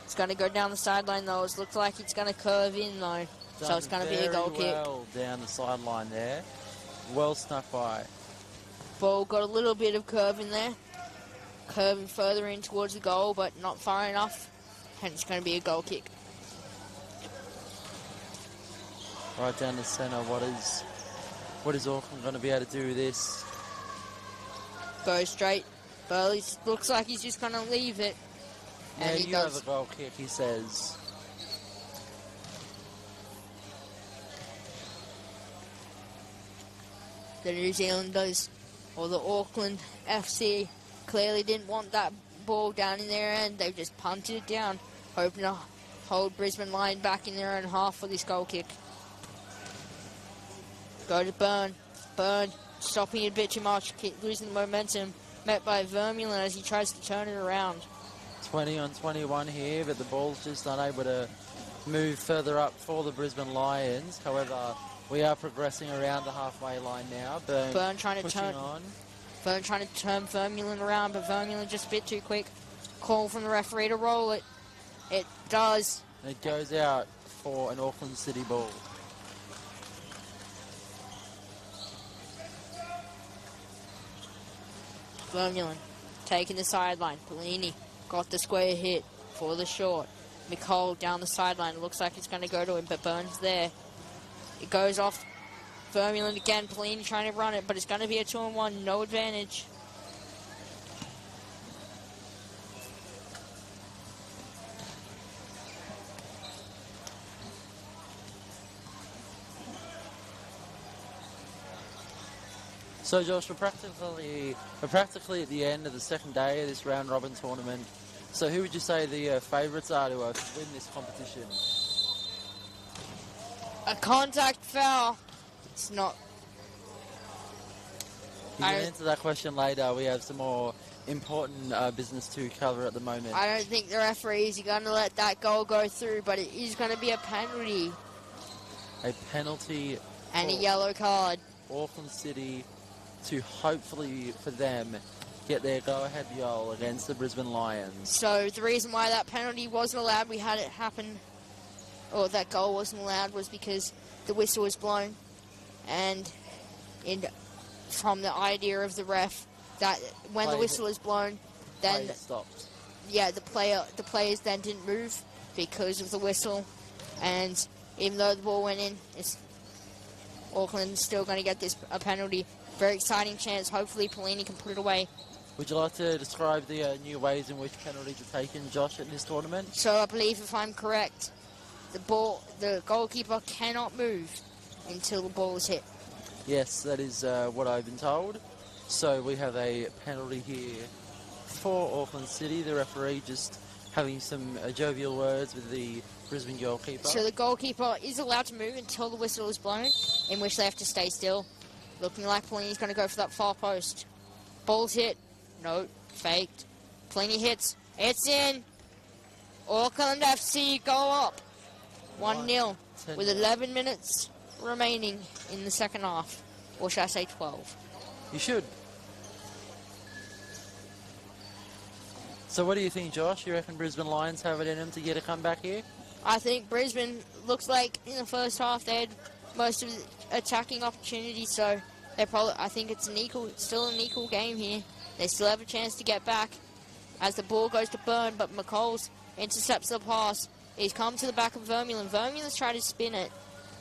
It's going to go down the sideline though. It looks like it's going to curve in though. So it's going to be a goal kick. Well down the sideline there. Well snuck by. Ball got a little bit of curve in there. Curving further in towards the goal, but not far enough. And it's going to be a goal kick. Right down the centre. What is Auckland going to be able to do with this? Go straight. Burley looks like he's just going to leave it. Yeah, And he you does. have a goal kick, he says. The New Zealanders, or the Auckland FC, clearly didn't want that ball down in their end. They've just punted it down, hoping to hold Brisbane Lion back in their own half for this goal kick. Go to Byrne. Byrne stopping it a bit too much, losing the momentum. Met by Vermeulen as he tries to turn it around. 20 on 21 here, but the ball's just unable to move further up for the Brisbane Lions. However, we are progressing around the halfway line now. Byrne trying to turn on. Byrne trying to turn Vermeulen around, but Vermeulen just a bit too quick. Call from the referee to roll it. It does. It goes out for an Auckland City ball. Vermeulen taking the sideline. Bellini got the square hit for the short. Nicole down the sideline. Looks like it's going to go to him, but Byrne's there. It goes off. Vermeulen again. Bellini trying to run it, but it's going to be a 2-on-1. No advantage. So, Josh, we're practically at the end of the second day of this round-robin tournament. So who would you say the favourites are to win this competition? A contact foul. It's not. You can answer that question later. We have some more important business to cover at the moment. I don't think the referees are going to let that goal go through, but it is going to be a penalty. A penalty. And a yellow card. Auckland City to hopefully, for them, get their go-ahead goal against the Brisbane Lions. So the reason why that penalty wasn't allowed, we had it happen, or that goal wasn't allowed, was because the whistle was blown. And from the idea of the ref, that when the whistle is blown, then stopped. Yeah, the players then didn't move because of the whistle. And even though the ball went in, Auckland's still going to get a penalty. Very exciting chance. Hopefully Pellini can put it away. Would you like to describe the new ways in which penalties are taken, Josh, at this tournament? So I believe, if I'm correct, the goalkeeper cannot move until the ball is hit. Yes, that is what I've been told. So we have a penalty here for Auckland City. The referee just having some jovial words with the Brisbane goalkeeper. So the goalkeeper is allowed to move until the whistle is blown, in which they have to stay still. Looking like Pellini's going to go for that far post. Ball's hit. No, faked. Pellini hits. It's in. Auckland FC go up 1-0 with 11 minutes remaining in the second half. Or should I say 12? You should. So what do you think, Josh? You reckon Brisbane Lions have it in them to get a comeback here? I think Brisbane looks like in the first half they had most of the attacking opportunities, so I think it's still an equal game here. They still have a chance to get back as the ball goes to Byrne, but McColl's intercepts the pass. He's come to the back of Vermeulen. Vermeulen's trying to spin it,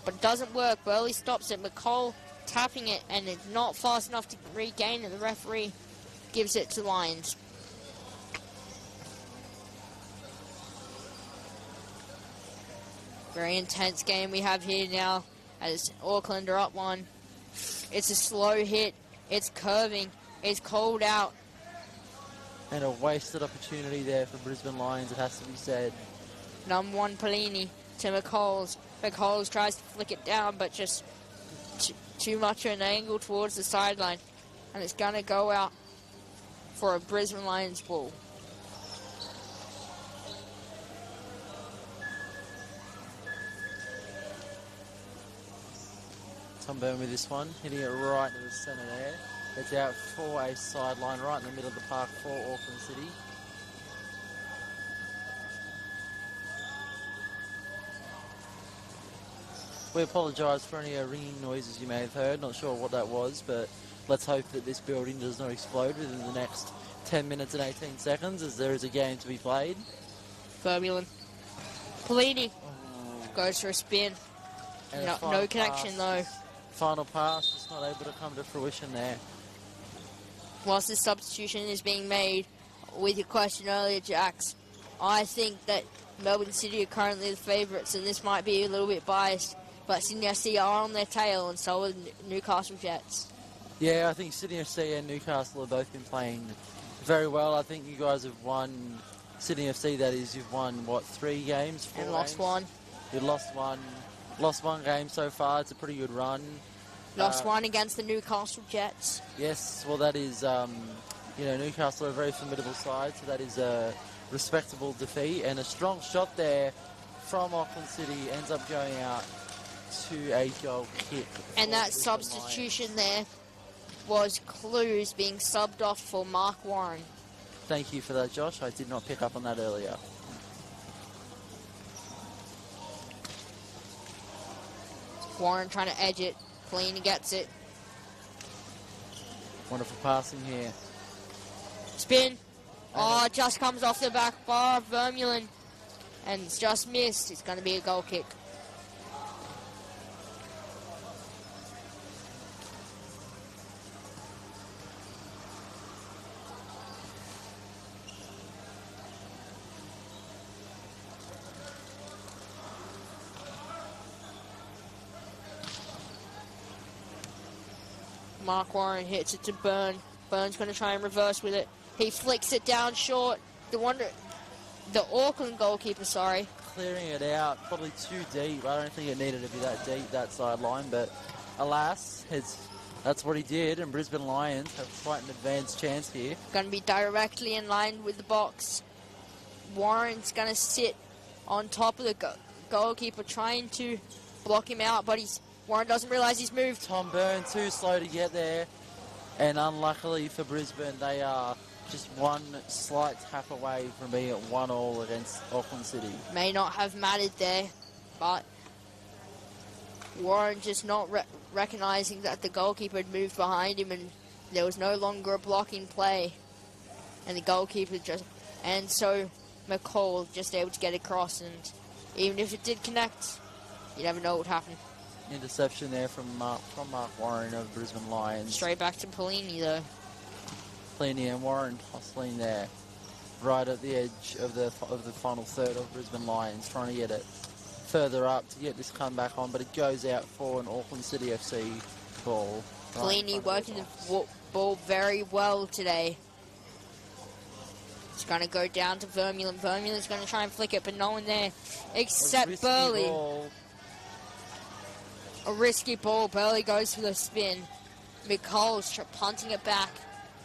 but it doesn't work. Burley stops it. McColl tapping it, and it's not fast enough to regain it. The referee gives it to Lions. Very intense game we have here now as Auckland are up 1. It's a slow hit. It's curving. It's called out. And a wasted opportunity there for Brisbane Lions, it has to be said. Number 1, Pellini to McColl's. McColl's tries to flick it down, but just too much of an angle towards the sideline. And it's going to go out for a Brisbane Lions ball. Tom Byrne with this one, hitting it right into the centre there. It's out for a sideline right in the middle of the park for Auckland City. We apologise for any ringing noises you may have heard. Not sure what that was, but let's hope that this building does not explode within the next 10 minutes and 18 seconds, as there is a game to be played. Vermeulen. Polini goes for a spin. No connection though. Final pass just not able to come to fruition there. Whilst the substitution is being made, with your question earlier, Jax, I think that Melbourne City are currently the favourites, and this might be a little bit biased, but Sydney FC are on their tail, and so are Newcastle Jets. Yeah, I think Sydney FC and Newcastle have both been playing very well. I think you guys have won, Sydney FC that is, you've won, what, 3 games? 4 and games? lost one. You've lost one game so far. It's a pretty good run. Lost one against the Newcastle Jets. Yes, well that is, Newcastle are a very formidable side, so that is a respectable defeat, and a strong shot there from Auckland City ends up going out to a goal kick. And that substitution there was Clues being subbed off for Mark Warren. Thank you for that, Josh. I did not pick up on that earlier. Warren trying to edge it. Clean, he gets it. Wonderful passing here. Spin. Oh, just comes off the back bar of Vermeulen. And it's just missed. It's going to be a goal kick. Mark Warren hits it to Byrne. Byrne's going to try and reverse with it. He flicks it down short. The Auckland goalkeeper, sorry. Clearing it out, probably too deep. I don't think it needed to be that deep, that sideline, but alas, that's what he did, and Brisbane Lions have quite an advanced chance here. Going to be directly in line with the box. Warren's going to sit on top of the goalkeeper, trying to block him out, but Warren doesn't realise he's moved. Tom Byrne too slow to get there, and unluckily for Brisbane, they are just one slight tap away from being at 1-1 against Auckland City. May not have mattered there, but Warren just not recognising that the goalkeeper had moved behind him, and there was no longer a blocking play, and the goalkeeper and so McCall just able to get across, and even if it did connect, you never know what would happen. Interception there from Mark Warren of Brisbane Lions. Straight back to Polini though. Polini and Warren hustling there, right at the edge of the final third of Brisbane Lions, trying to get it further up to get this comeback on, but it goes out for an Auckland City FC ball. Polini working the ball very well today. It's going to go down to Vermeulen. Vermeulen's going to try and flick it, but no one there except Burley. A risky ball. Burley goes for the spin. McCall's punting it back.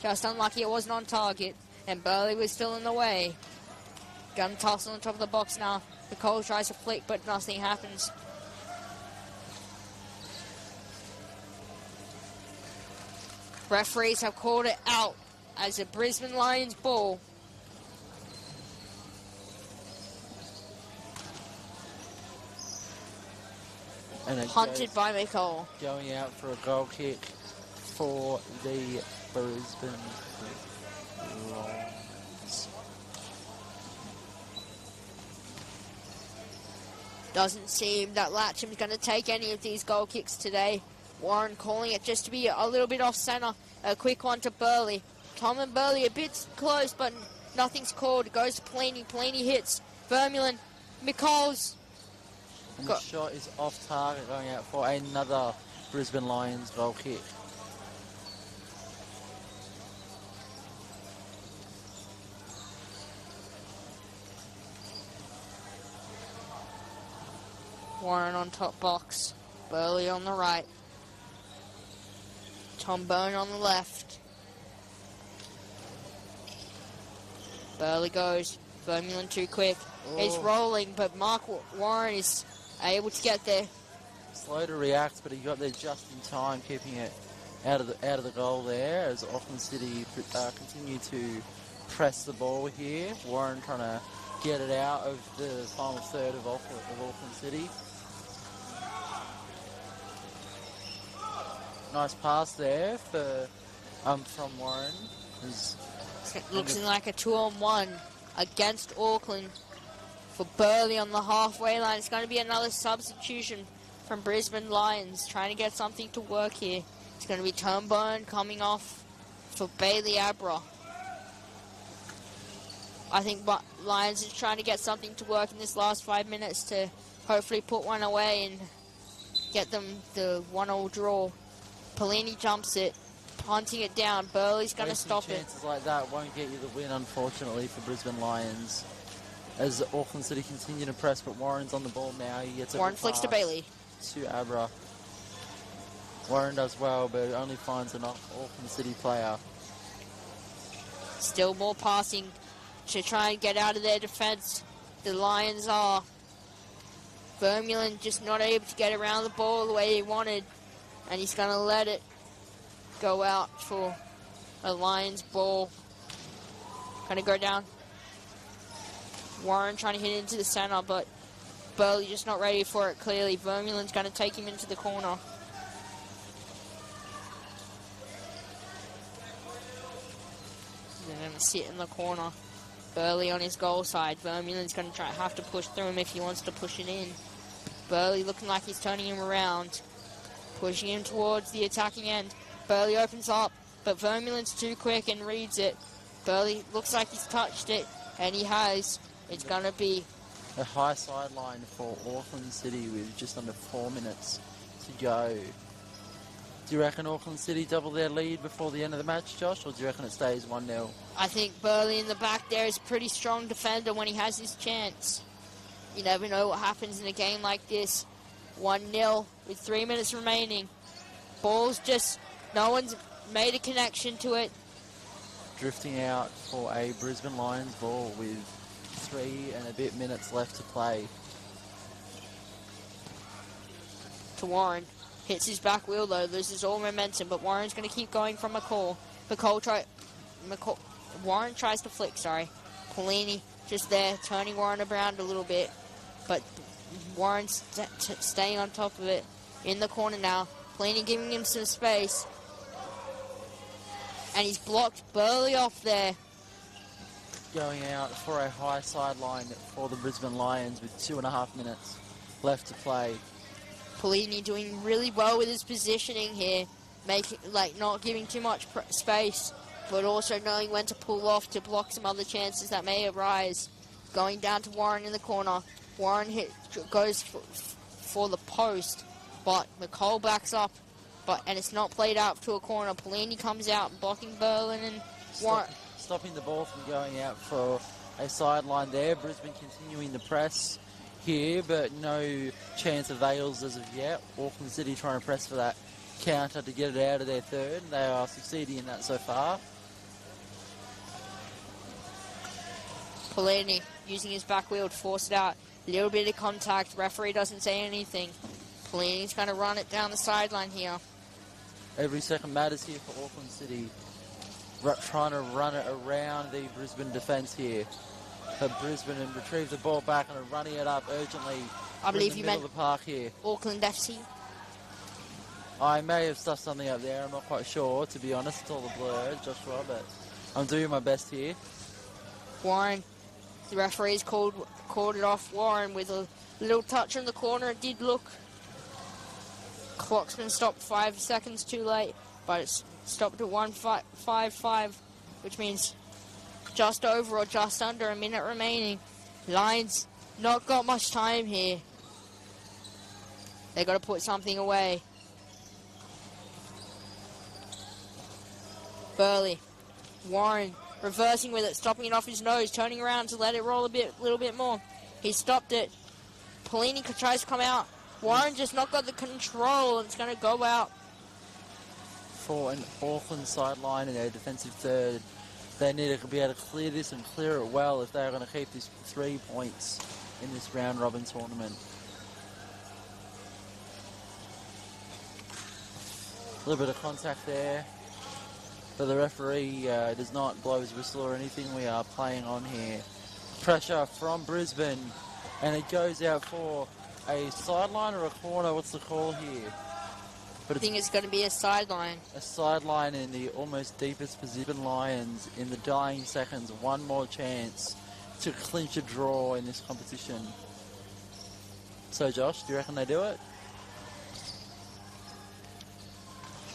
Just unlucky it wasn't on target. And Burley was still in the way. Gun toss on the top of the box now. McCall tries to flick, but nothing happens. Referees have called it out as a Brisbane Lions ball. And Punted by McCall. Going out for a goal kick for the Brisbane Lions. Doesn't seem that Latcham's going to take any of these goal kicks today. Warren calling it just to be a little bit off centre. A quick one to Burley. Tom and Burley a bit close, but nothing's called. It goes to Polini. Polini hits Vermeulen. McCall's. And the shot is off target, going out for another Brisbane Lions goal kick. Warren on top box. Burley on the right. Tom Byrne on the left. Burley goes. Vermeulen too quick. He's rolling, but Mark Warren is able to get there. slow to react, but he got there just in time, keeping it out of the goal there as Auckland City continue to press the ball here. Warren trying to get it out of the final third of Auckland City. Nice pass there from Warren. Looks like a 2-on-1 against Auckland for Burley on the halfway line. It's going to be another substitution from Brisbane Lions, trying to get something to work here. It's going to be Turnburn coming off for Bailey Abra. I think Lions is trying to get something to work in this last 5 minutes to hopefully put one away and get them the 1-1 draw. Polini jumps it, punting it down. Burley's going to stop it. Chances like that won't get you the win, unfortunately, for Brisbane Lions. As Auckland City continue to press, but Warren's on the ball now. He gets Warren flicks to Bailey. To Abra. Warren does well, but only finds an Auckland City player. Still more passing to try and get out of their defence. The Lions are. Vermeulen just not able to get around the ball the way he wanted, and he's going to let it go out for a Lions ball. Going to go down. Warren trying to hit into the centre, but Burley just not ready for it clearly. Vermeulen's going to take him into the corner. They're going to sit in the corner. Burley on his goal side. Vermeulen's going to have to push through him if he wants to push it in. Burley looking like he's turning him around. Pushing him towards the attacking end. Burley opens up, but Vermeulen's too quick and reads it. Burley looks like he's touched it, and he has. It's going to be a high sideline for Auckland City with just under 4 minutes to go. Do you reckon Auckland City double their lead before the end of the match, Josh, or do you reckon it stays 1-0? I think Burley in the back there is a pretty strong defender when he has his chance. You never know what happens in a game like this. 1-0 with 3 minutes remaining. Ball's just, no one's made a connection to it. Drifting out for a Brisbane Lions ball with 3 and a bit minutes left to play. To Warren. Hits his back wheel though, loses all momentum, but Warren's going to keep going from McCall. Warren tries to flick, Polini just there, turning Warren around a little bit, but Warren's staying on top of it. In the corner now, Polini giving him some space, and he's blocked Burley off there. Going out for a high sideline for the Brisbane Lions with 2.5 minutes left to play. Polini doing really well with his positioning here, not giving too much space, but also knowing when to pull off to block some other chances that may arise. Going down to Warren in the corner. Warren goes for the post, but McCall backs up, and it's not played out to a corner. Polini comes out, blocking Berlin and Warren. Stopping the ball from going out for a sideline there. Brisbane continuing the press here, but no chance avails as of yet. Auckland City trying to press for that counter to get it out of their third. They are succeeding in that so far. Polini using his back wheel to force it out. A little bit of contact. Referee doesn't say anything. Polini's going to run it down the sideline here. Every second matters here for Auckland City. Trying to run it around the Brisbane defence here. But Brisbane and retrieve the ball back and are running it up urgently. I believe you meant the park here. Auckland FC. I may have stuffed something up there. I'm not quite sure, to be honest. It's all a blur, Joshua, but I'm doing my best here. Warren, the referee's called it off. Warren with a little touch in the corner. It did look. Clock's been stopped 5 seconds too late, but it's stopped at 1:55, which means just over or just under a minute remaining. Lions not got much time here. They got to put something away. Burley, Warren reversing with it, stopping it off his nose, turning around to let it roll a little bit more. He stopped it. Polini tries to come out. Warren just not got the control, and it's going to go out. For an Auckland sideline in their defensive third, they need to be able to clear this and clear it well if they're going to keep this 3 points in this round robin tournament. A little bit of contact there. But the referee does not blow his whistle or anything. We are playing on here. Pressure from Brisbane. And it goes out for a sideline or a corner. What's the call here? But I think it's going to be a sideline. A sideline in the almost deepest position. Lions in the dying seconds. One more chance to clinch a draw in this competition. So, Josh, do you reckon they do it?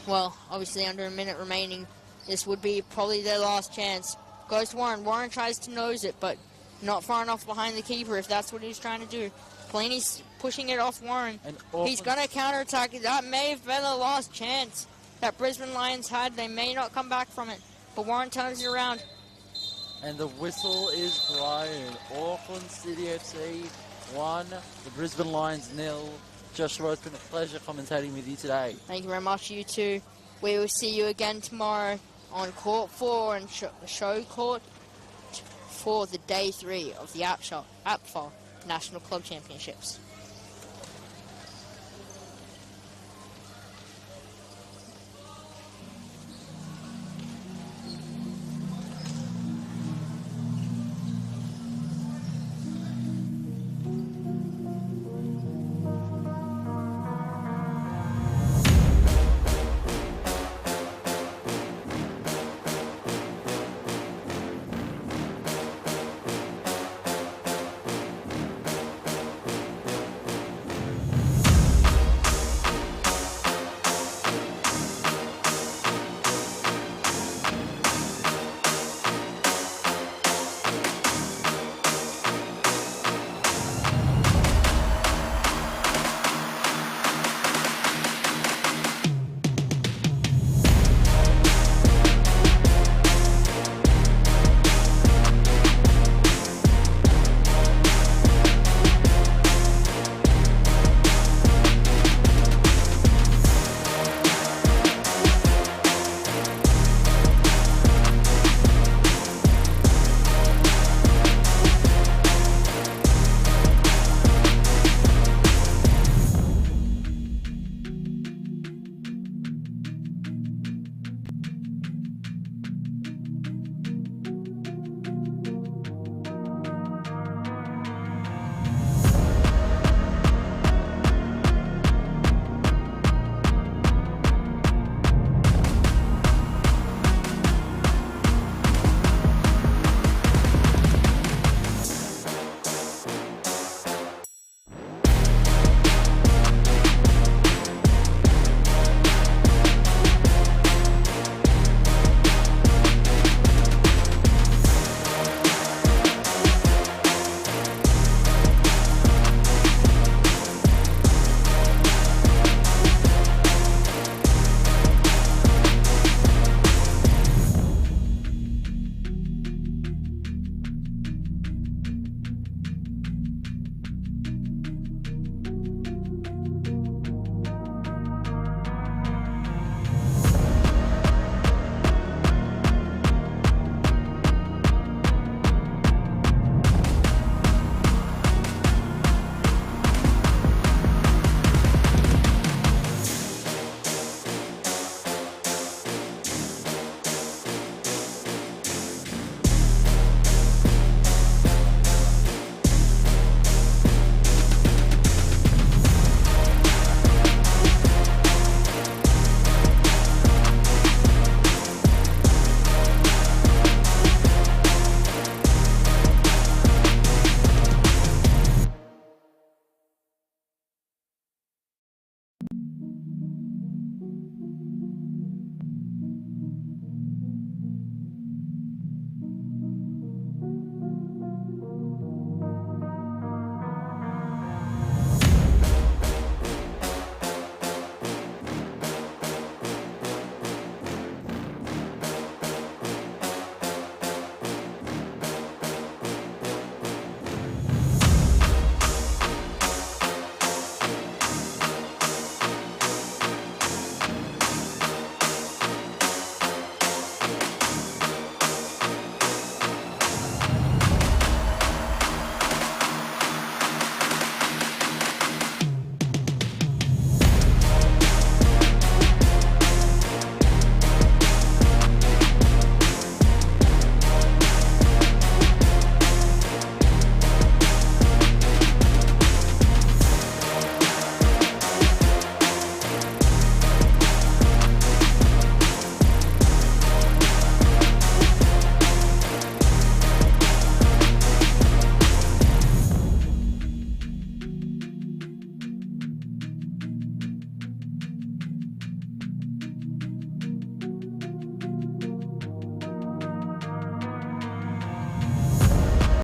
Well, obviously under a minute remaining, this would be probably their last chance. Goes to Warren. Warren tries to nose it, but not far enough behind the keeper if that's what he's trying to do. Planey's pushing it off Warren. He's going to counterattack it. That may have been the last chance that Brisbane Lions had. They may not come back from it, but Warren turns it around. And the whistle is blown. Auckland City FC 1, the Brisbane Lions 0. Joshua, it's been a pleasure commentating with you today. Thank you very much, you two. We will see you again tomorrow on Court 4 and Showcourt for the Day 3 of the APFA National Club Championships.